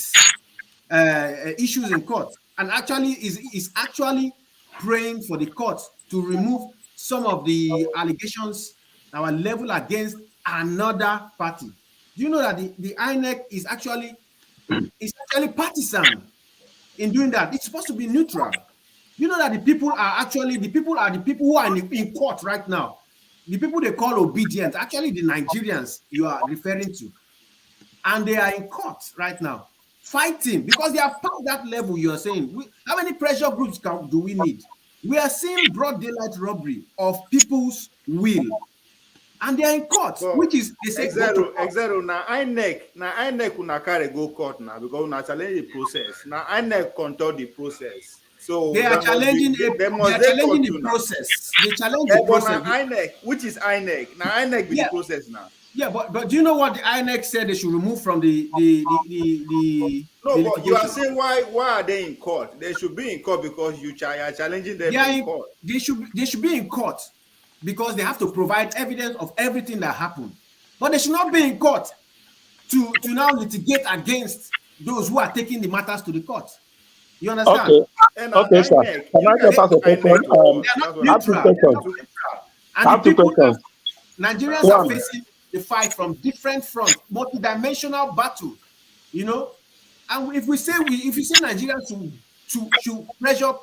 issues in court, and actually is actually praying for the court to remove some of the allegations that were leveled against another party. Do you know that the INEC is actually partisan in doing that? It's supposed to be neutral. You know that the people are the people who are in court right now. The people they call obedient, actually the Nigerians you are referring to. And they are in court right now, fighting, because they are past that level you are saying. How many pressure groups do we need? We are seeing broad daylight robbery of people's will. And they are in court, which is they say exactly. Now INEC una carry go court now because una challenge the process. Now INEC control the process. So they are challenging the process. They challenge the process. INEC, which is INEC. Now INEC be the process now. Yeah, but do you know what the INEC said they should remove from the No, but you are saying why are they in court? They should be in court because you are challenging them in court. They should be in court because they have to provide evidence of everything that happened. But they should not be in court to now litigate against those who are taking the matters to the court. You understand? Okay, sir. Can I just ask a question? Nigerians are facing the fight from different fronts, multidimensional battle, And if you say Nigerians to pressure,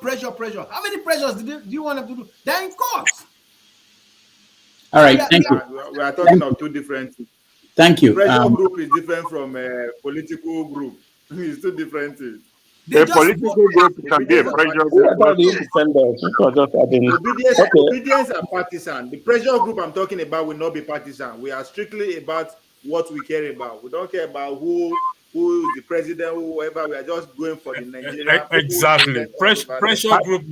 how many pressures do you want them to do? They're in court. All right, thank you. We are talking of two different things. Thank you. Pressure group is different from a political group. It's two different things. A political group can be a pressure group. Obedience are partisan. The pressure group I'm talking about will not be partisan. We are strictly about what we care about. We don't care about who is the president, whoever. We are just going for the Nigerian. Exactly. Pressure group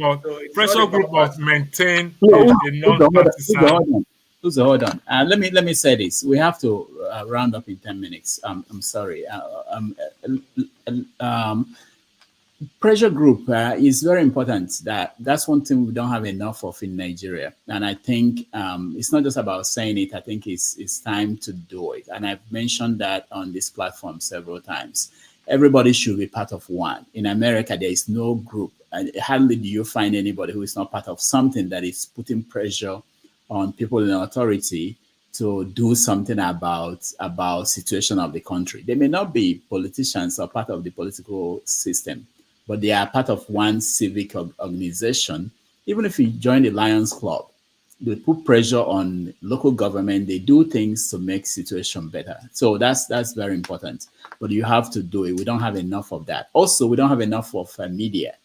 must maintain a non-partisan. Hold on. Let me say this. We have to round up in 10 minutes. I'm sorry. Pressure group is very important. That's one thing we don't have enough of in Nigeria. And I think it's not just about saying it. I think it's time to do it. And I've mentioned that on this platform several times. Everybody should be part of one. In America, there is no group. Hardly do you find anybody who is not part of something that is putting pressure on people in authority to do something about situation of the country. They may not be politicians or part of the political system, but they are part of one civic organization. Even if you join the Lions Club, they put pressure on local government. They do things to make situation better. So that's very important. But you have to do it. We don't have enough of that. Also, we don't have enough of media.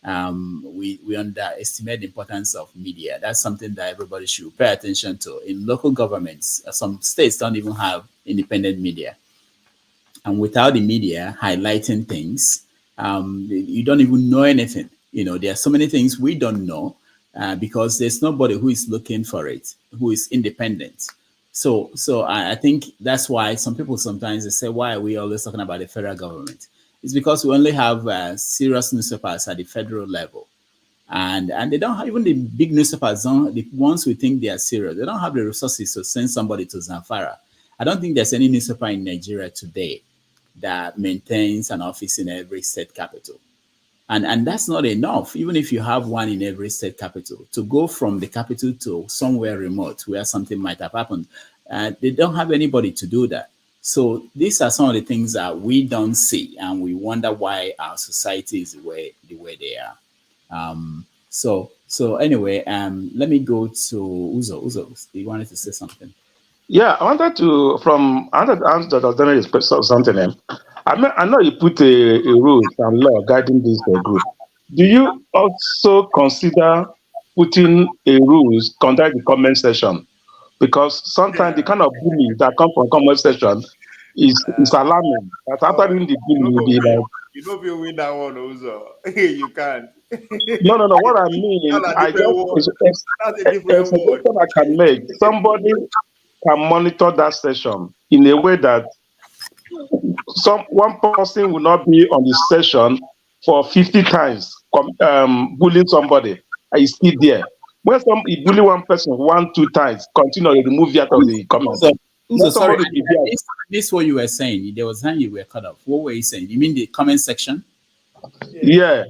we underestimate the importance of media. That's something that everybody should pay attention to. In local governments, some states don't even have independent media. And without the media highlighting things, you don't even know anything. You know, there are so many things we don't know because there's nobody who is looking for it, who is independent. So I think that's why some people sometimes they say, why are we always talking about the federal government? It's because we only have serious newspapers at the federal level. And they don't have, even the big newspapers, the ones who think they are serious, they don't have the resources to send somebody to Zamfara. I don't think there's any newspaper in Nigeria today that maintains an office in every state capital. And that's not enough, even if you have one in every state capital. To go from the capital to somewhere remote where something might have happened, they don't have anybody to do that. So these are some of the things that we don't see, and we wonder why our society is the way they are. So anyway, let me go to Uzo. Uzo, you wanted to say something? Yeah, I wanted to ask Dr. Daniel something. I know you put a rules and law guiding this group. Do you also consider putting a rules conduct the comment section? Because sometimes the kind of bullying that comes from comment section is alarming. That after doing the bullying, will be like, you know if you win that one, Uzo. You can't. No. What I mean, I just I can make somebody can monitor that session in a way that one person will not be on the session for 50 times bullying somebody and he's still there. When you bully one person 1-2 times, continue to remove you out of the comments. So sorry, I missed what you were saying. There was time you were cut off. What were you saying? You mean the comment section? Yeah.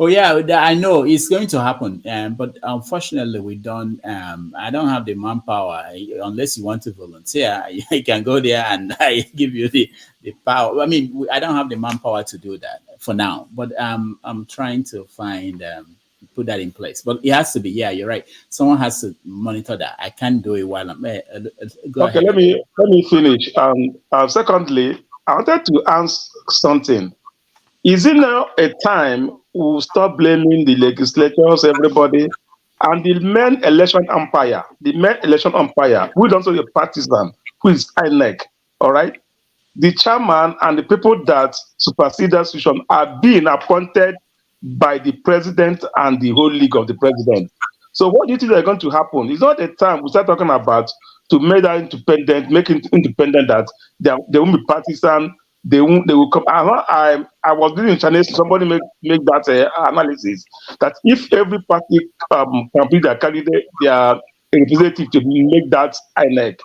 Oh yeah, I know it's going to happen, but unfortunately, we don't. I don't have the manpower. Unless you want to volunteer, I can go there and I give you the power. I mean, I don't have the manpower to do that for now. But I'm trying to find put that in place. But it has to be. Yeah, you're right. Someone has to monitor that. I can't do it while I'm. Go okay, ahead. let me finish. Secondly, I wanted to ask something. Is it now a time we'll stop blaming the legislators, everybody, and the main election umpire, who is also a partisan, who is INEC, all right? The chairman and the people that supersede that decision are being appointed by the president and the whole league of the president. So what do you think is going to happen? It's not a time we start talking about to make that independent, make it independent that they won't be partisan. They will come. I was reading in Chinese. Somebody make that analysis that if every party can be their candidate, their representative to make that INEC,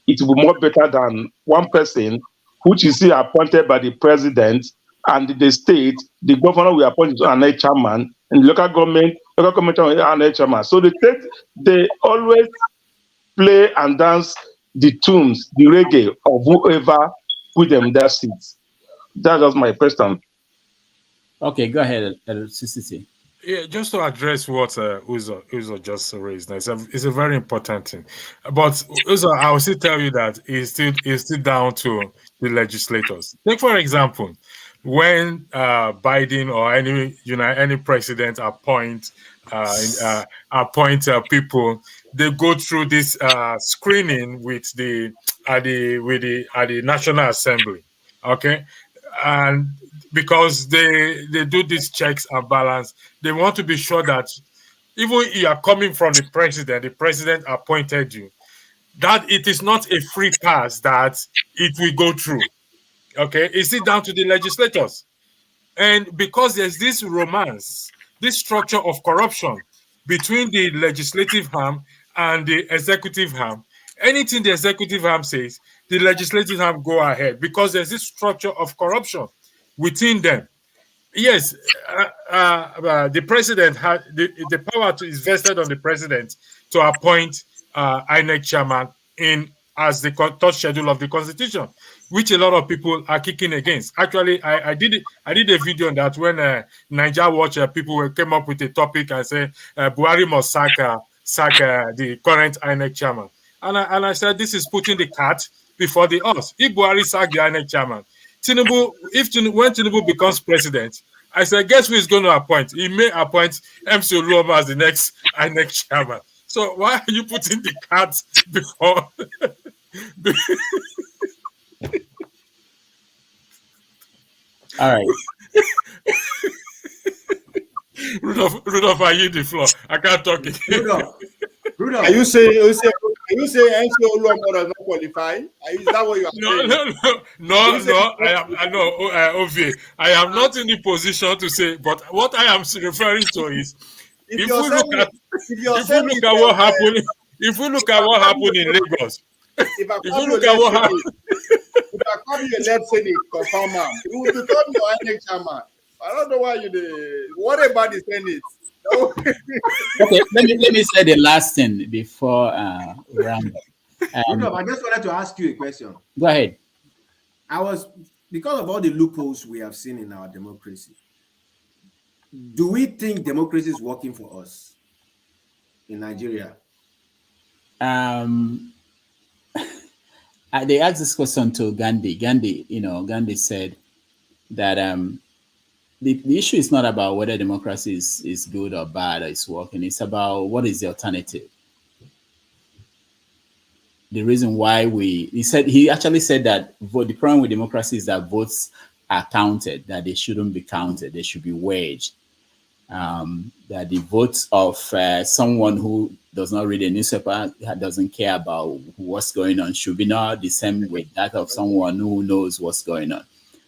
it will be more better than one person, which is still appointed by the president and the state. The governor will appoint an chairman, and the local government an chairman. So the state they always play and dance the tunes, the reggae of whoever put them in their seats. That was my question. Okay, go ahead, CCC. Yeah, just to address what Uzo just raised, it's a very important thing. But Uzo, I will still tell you that it's still down to the legislators. Take for example, when Biden or any president appoint people, they go through this screening with the National Assembly, okay, and because they do these checks and balance, they want to be sure that even if you are coming from the president appointed you, that it is not a free pass that it will go through. Okay, is it down to the legislators? And because there's this romance, this structure of corruption between the legislative arm and the executive arm, anything the executive arm says, the legislative arm go ahead because there's this structure of corruption within them. Yes, the president had the power is vested on the president to appoint INEC chairman as the third schedule of the constitution, which a lot of people are kicking against. Actually, I did a video on that when Niger Watch people came up with a topic and say Buhari must sack the current INEC chairman, and I said this is putting the cat before the horse. If Buhari sack the INEC chairman, when Tinubu becomes president I said, guess who is going to appoint? He may appoint MC Oluomo as the next INEC chairman. So why are you putting the cards before? All right. Rudolph, I yield the floor. I can't talk again. Rudolph. Are you saying MC Oluomo does not qualify? Is that what you are saying? No. Ovie, I am not in the position to say, but what I am referring to is if we look at what happened in Lagos, if I come you let's say the confirm man, you will become your INEC chairman. I don't know why what about the Senate? Okay, let me say the last thing before round up. Rudolph, I just wanted to ask you a question. Go ahead. Because of all the loopholes we have seen in our democracy, do we think democracy is working for us in Nigeria? They asked this question to Gandhi. Gandhi said that the issue is not about whether democracy is good or bad or it's working. It's about what is the alternative. The reason why he actually said that the problem with democracy is that votes are counted, that they shouldn't be counted, they should be waged. That the votes of someone who does not read a newspaper, doesn't care about what's going on, should be not the same with that of someone who knows what's going on.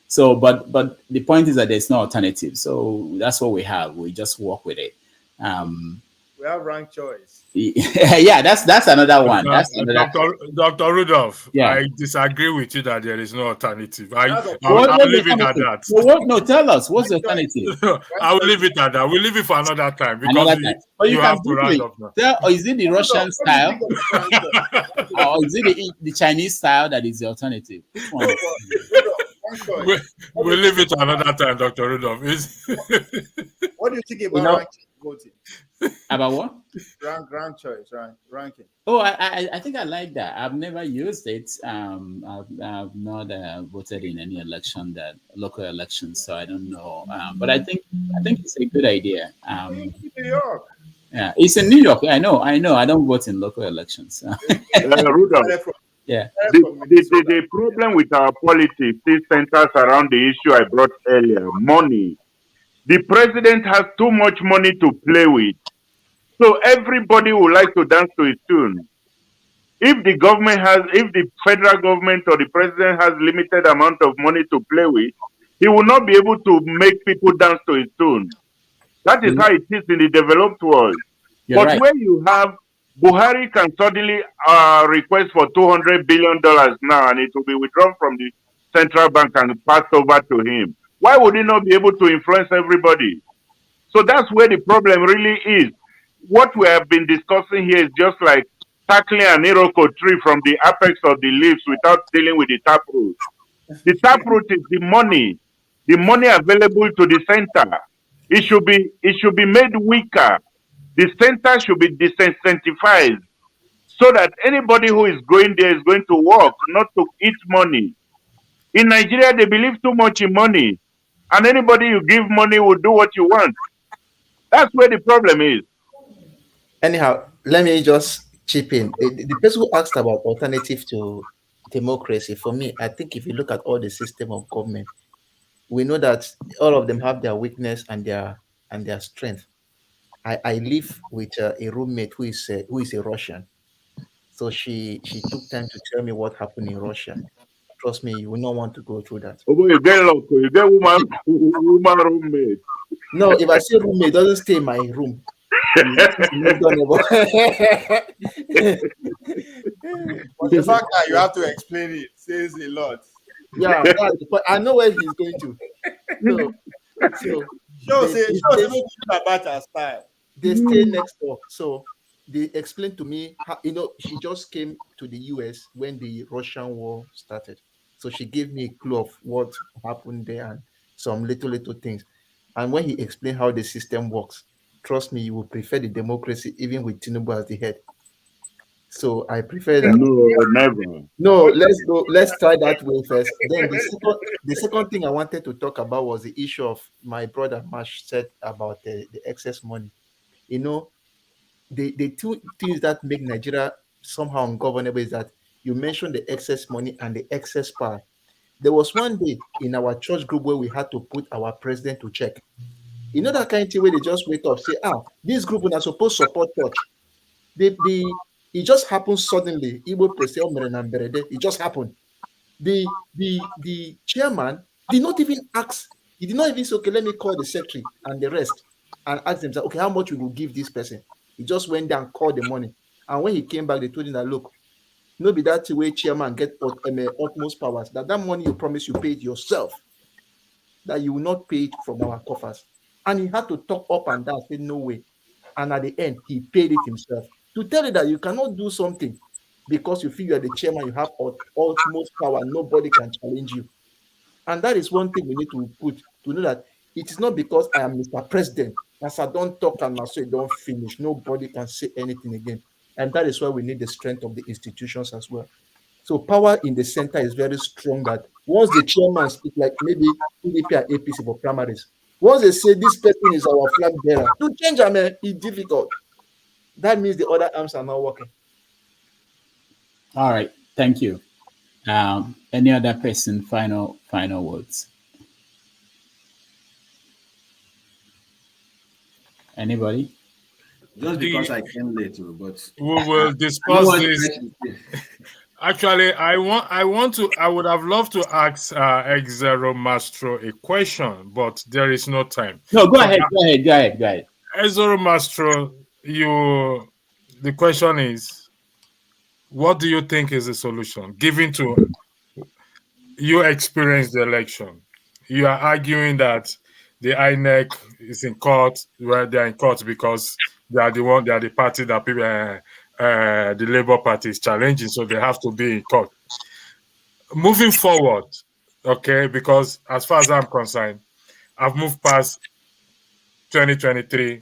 So, but the point is that there's no alternative. So that's what we have. We just work with it. We have ranked choice. Yeah, that's another one. That's Dr. Rudolph. Yeah. I disagree with you that there is no alternative. I'll leave it at that. No, tell us what's the alternative. I will leave it at that. We'll leave it for another time because you have to round up now. Or is it the Russian style, or is it the Chinese style that is the alternative? Which one? We'll leave it to another time, Dr. Rudolph. What do you think about voting? About what? Rank choice, ranking. Oh, I think I like that. I've never used it. I've not voted in any local elections, so I don't know. But I think it's a good idea. New York. Yeah, it's in New York. I know. I don't vote in local elections. Rudolph. Yeah. The problem with our politics still centers around the issue I brought earlier, money. The president has too much money to play with. So everybody would like to dance to his tune. If the federal government or the president has limited amount of money to play with, he will not be able to make people dance to his tune. That is how it is in the developed world. You're right. When you have Buhari can suddenly request for $200 billion now, and it will be withdrawn from the central bank and passed over to him. Why would he not be able to influence everybody? So that's where the problem really is. What we have been discussing here is just like tackling an Iroko tree from the apex of the leaves without dealing with the taproot. The taproot is the money available to the center. It should be made weaker. The center should be disincentivized so that anybody who is going there is going to work, not to eat money. In Nigeria, they believe too much in money, and anybody you give money will do what you want. That's where the problem is. Anyhow, let me just chip in. The person who asked about alternative to democracy, for me, I think if you look at all the system of government, we know that all of them have their weakness and their strength. I live with a roommate who is a Russian, so she took time to tell me what happened in Russia. Trust me, you will not want to go through that. Oh, you get local, you get woman roommate. No, if I say roommate, it doesn't stay in my room. But the fact that you have to explain it says a lot. Yeah, but I know where he's going to. They stay next door. So they explained to me how, she just came to the US when the Russian war started. So she gave me a clue of what happened there and some little things. And when he explained how the system works, trust me, you will prefer the democracy even with Tinubu as the head. So I prefer that. No, never. No, let's go. Let's try that way first. Then the second thing I wanted to talk about was the issue of my brother Mash said about the excess money. You know, the two things that make Nigeria somehow ungovernable is that you mentioned the excess money and the excess power. There was one day in our church group where we had to put our president to check. You know that kind of thing where they just wake up, say, this group are supposed to support church. It just happened suddenly. Igbo president, it just happened. The chairman did not even ask. He did not even say, okay, let me call the secretary and the rest and ask them, okay, how much we will give this person? He just went down and called the money. And when he came back, they told him that, look, no be that way chairman get utmost powers, that money you promise you paid yourself, that you will not pay it from our coffers. And he had to talk up and down, say no way. And at the end, he paid it himself. To tell you that you cannot do something because you feel you are the chairman, you have utmost power, nobody can challenge you. And that is one thing we need to put, to know that it is not because I am Mr. President, as I don't talk and so it don't finish, nobody can say anything again. And that is why we need the strength of the institutions as well. So power in the center is very strong, that once the chairman speak, like maybe PDP and APC for primaries, once they say this person is our flag bearer, to change them is difficult. That means the other arms are not working. All right, thank you. Any other person, final words? Anybody? Just because I came late, but we will discuss this. Actually, I would have loved to ask X0 Mastro a question, but there is no time. No, go ahead. X0 Mastro, the question is, what do you think is the solution? Given to you experienced the election, you are arguing that the INEC is in court, where they are in court because they are the party that people, the Labour Party is challenging, so they have to be in court. Moving forward, okay, because as far as I'm concerned, I've moved past 2023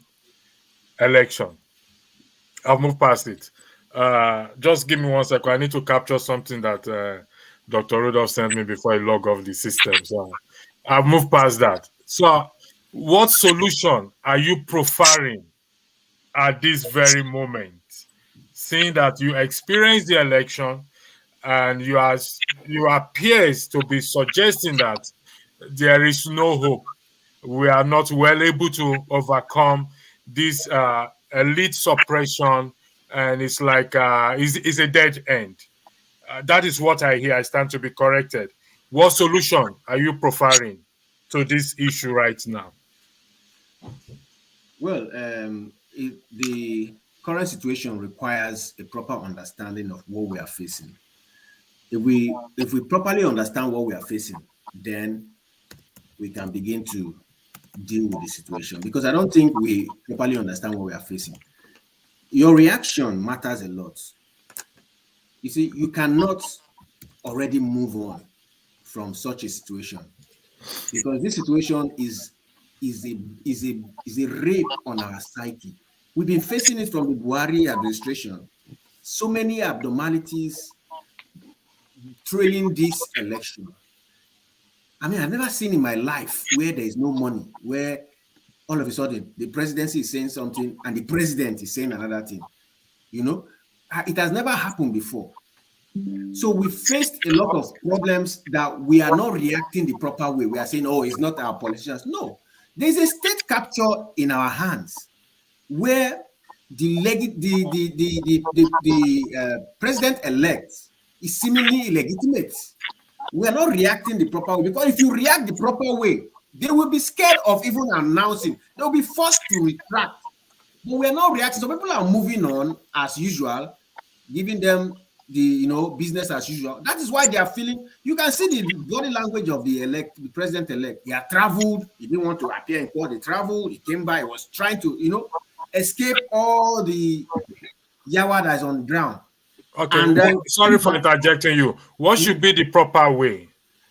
election. I've moved past it. Just give me 1 second. I need to capture something that Dr. Rudolph sent me before I log off the system. So I've moved past that. So what solution are you proffering at this very moment? Seeing that you experienced the election and you appears to be suggesting that there is no hope. We are not well able to overcome this elite suppression, and it's like it's a dead end. That is what I hear. I stand to be corrected. What solution are you proffering to this issue right now? Well, the current situation requires a proper understanding of what we are facing. If we properly understand what we are facing, then we can begin to deal with the situation, because I don't think we properly understand what we are facing. Your reaction matters a lot. You see, you cannot already move on from such a situation, because this situation is a rape on our psyche. We've been facing it from the Buhari administration. So many abnormalities trailing this election. I mean, I've never seen in my life where there is no money, where all of a sudden the presidency is saying something and the president is saying another thing. You know, it has never happened before. So we faced a lot of problems that we are not reacting the proper way. We are saying, oh, it's not our politicians. No, there's a state capture in our hands where the president-elect is seemingly illegitimate. We are not reacting the proper way, because if you react the proper way, they will be scared of even announcing. They will be forced to retract. But we are not reacting. So people are moving on as usual, giving them the business as usual. That is why they are feeling. You can see the body language of the president-elect. He had traveled. He didn't want to appear in court. He traveled. He came by. He was trying to escape all the yawa that is on ground. Okay, and then, sorry for interjecting you. What should be the proper way,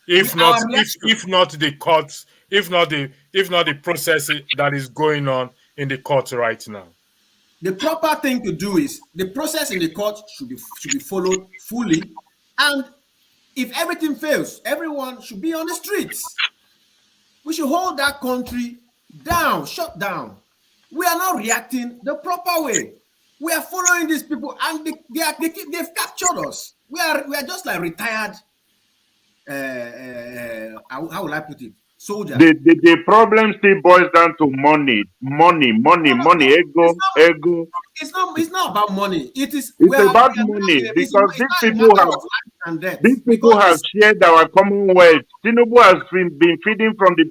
if not the courts, if not the process that is going on in the court right now? The proper thing to do is the process in the court should be followed fully, and if everything fails, everyone should be on the streets. We should hold that country down, shut down. We are not reacting the proper way. We are following these people, and they've captured us. We are just like retired. How will I put it? Soldiers. The problem still boils down to money. Ego. It's not about money. It's about money, because these people have shared our Commonwealth. Tinubu has been feeding from the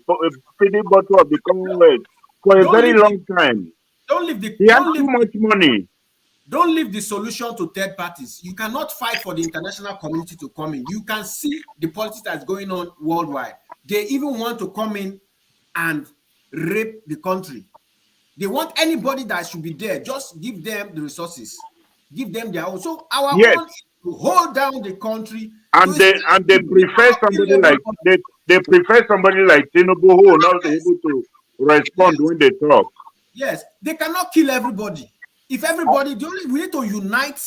feeding bottle of the Commonwealth for a very long time. He has too much money. Don't leave the solution to third parties. You cannot fight for the international community to come in. You can see the politics that's going on worldwide. They even want to come in and rape the country. They want anybody that should be there. Just give them the resources. Give them their own. So our own is to hold down the country. And they prefer somebody like Tinubu, who will not be able to respond when they talk. Yes, they cannot kill everybody. If everybody, we need to unite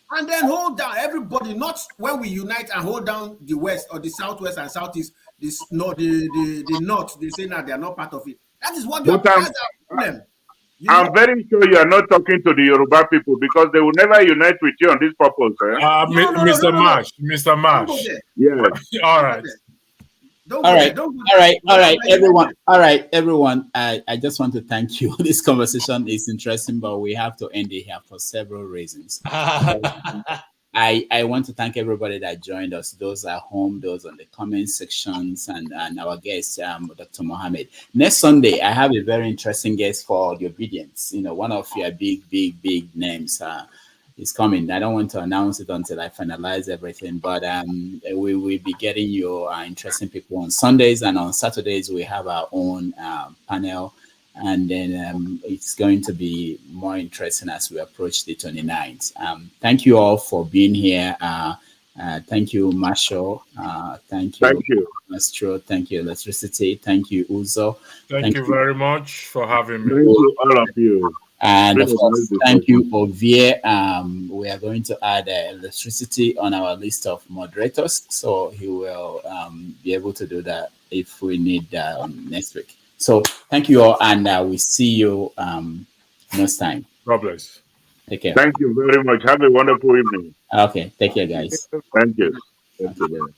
and then hold down everybody. Not when we unite and hold down the West or the Southwest and Southeast. The North, they say now they are not part of it. That is what that's our problem. I'm very sure you are not talking to the Yoruba people, because they will never unite with you on this purpose. Mr. Marsh. Yeah. All right. All right, everyone. I just want to thank you. This conversation is interesting, but we have to end it here for several reasons. I want to thank everybody that joined us, those at home, those on the comment sections, and our guest, Dr. Mohammed. Next Sunday, I have a very interesting guest for the obedience. One of your big names is coming. I don't want to announce it until I finalize everything, but we will be getting you interesting people on Sundays, and on Saturdays we have our own panel. And then it's going to be more interesting as we approach the 29th. Thank you all for being here. Thank you, Marshall. Thank you, Mastro. Thank you, Electricity. Thank you, Uzo. Thank you very much for having me. Thank you, all of you. And of course, thank you, Ovie. We are going to add Electricity on our list of moderators, so he will be able to do that if we need next week. So thank you all, and we see you next time. God bless. Take care. Thank you very much. Have a wonderful evening. Okay, take care, guys. Thank you. Thank you.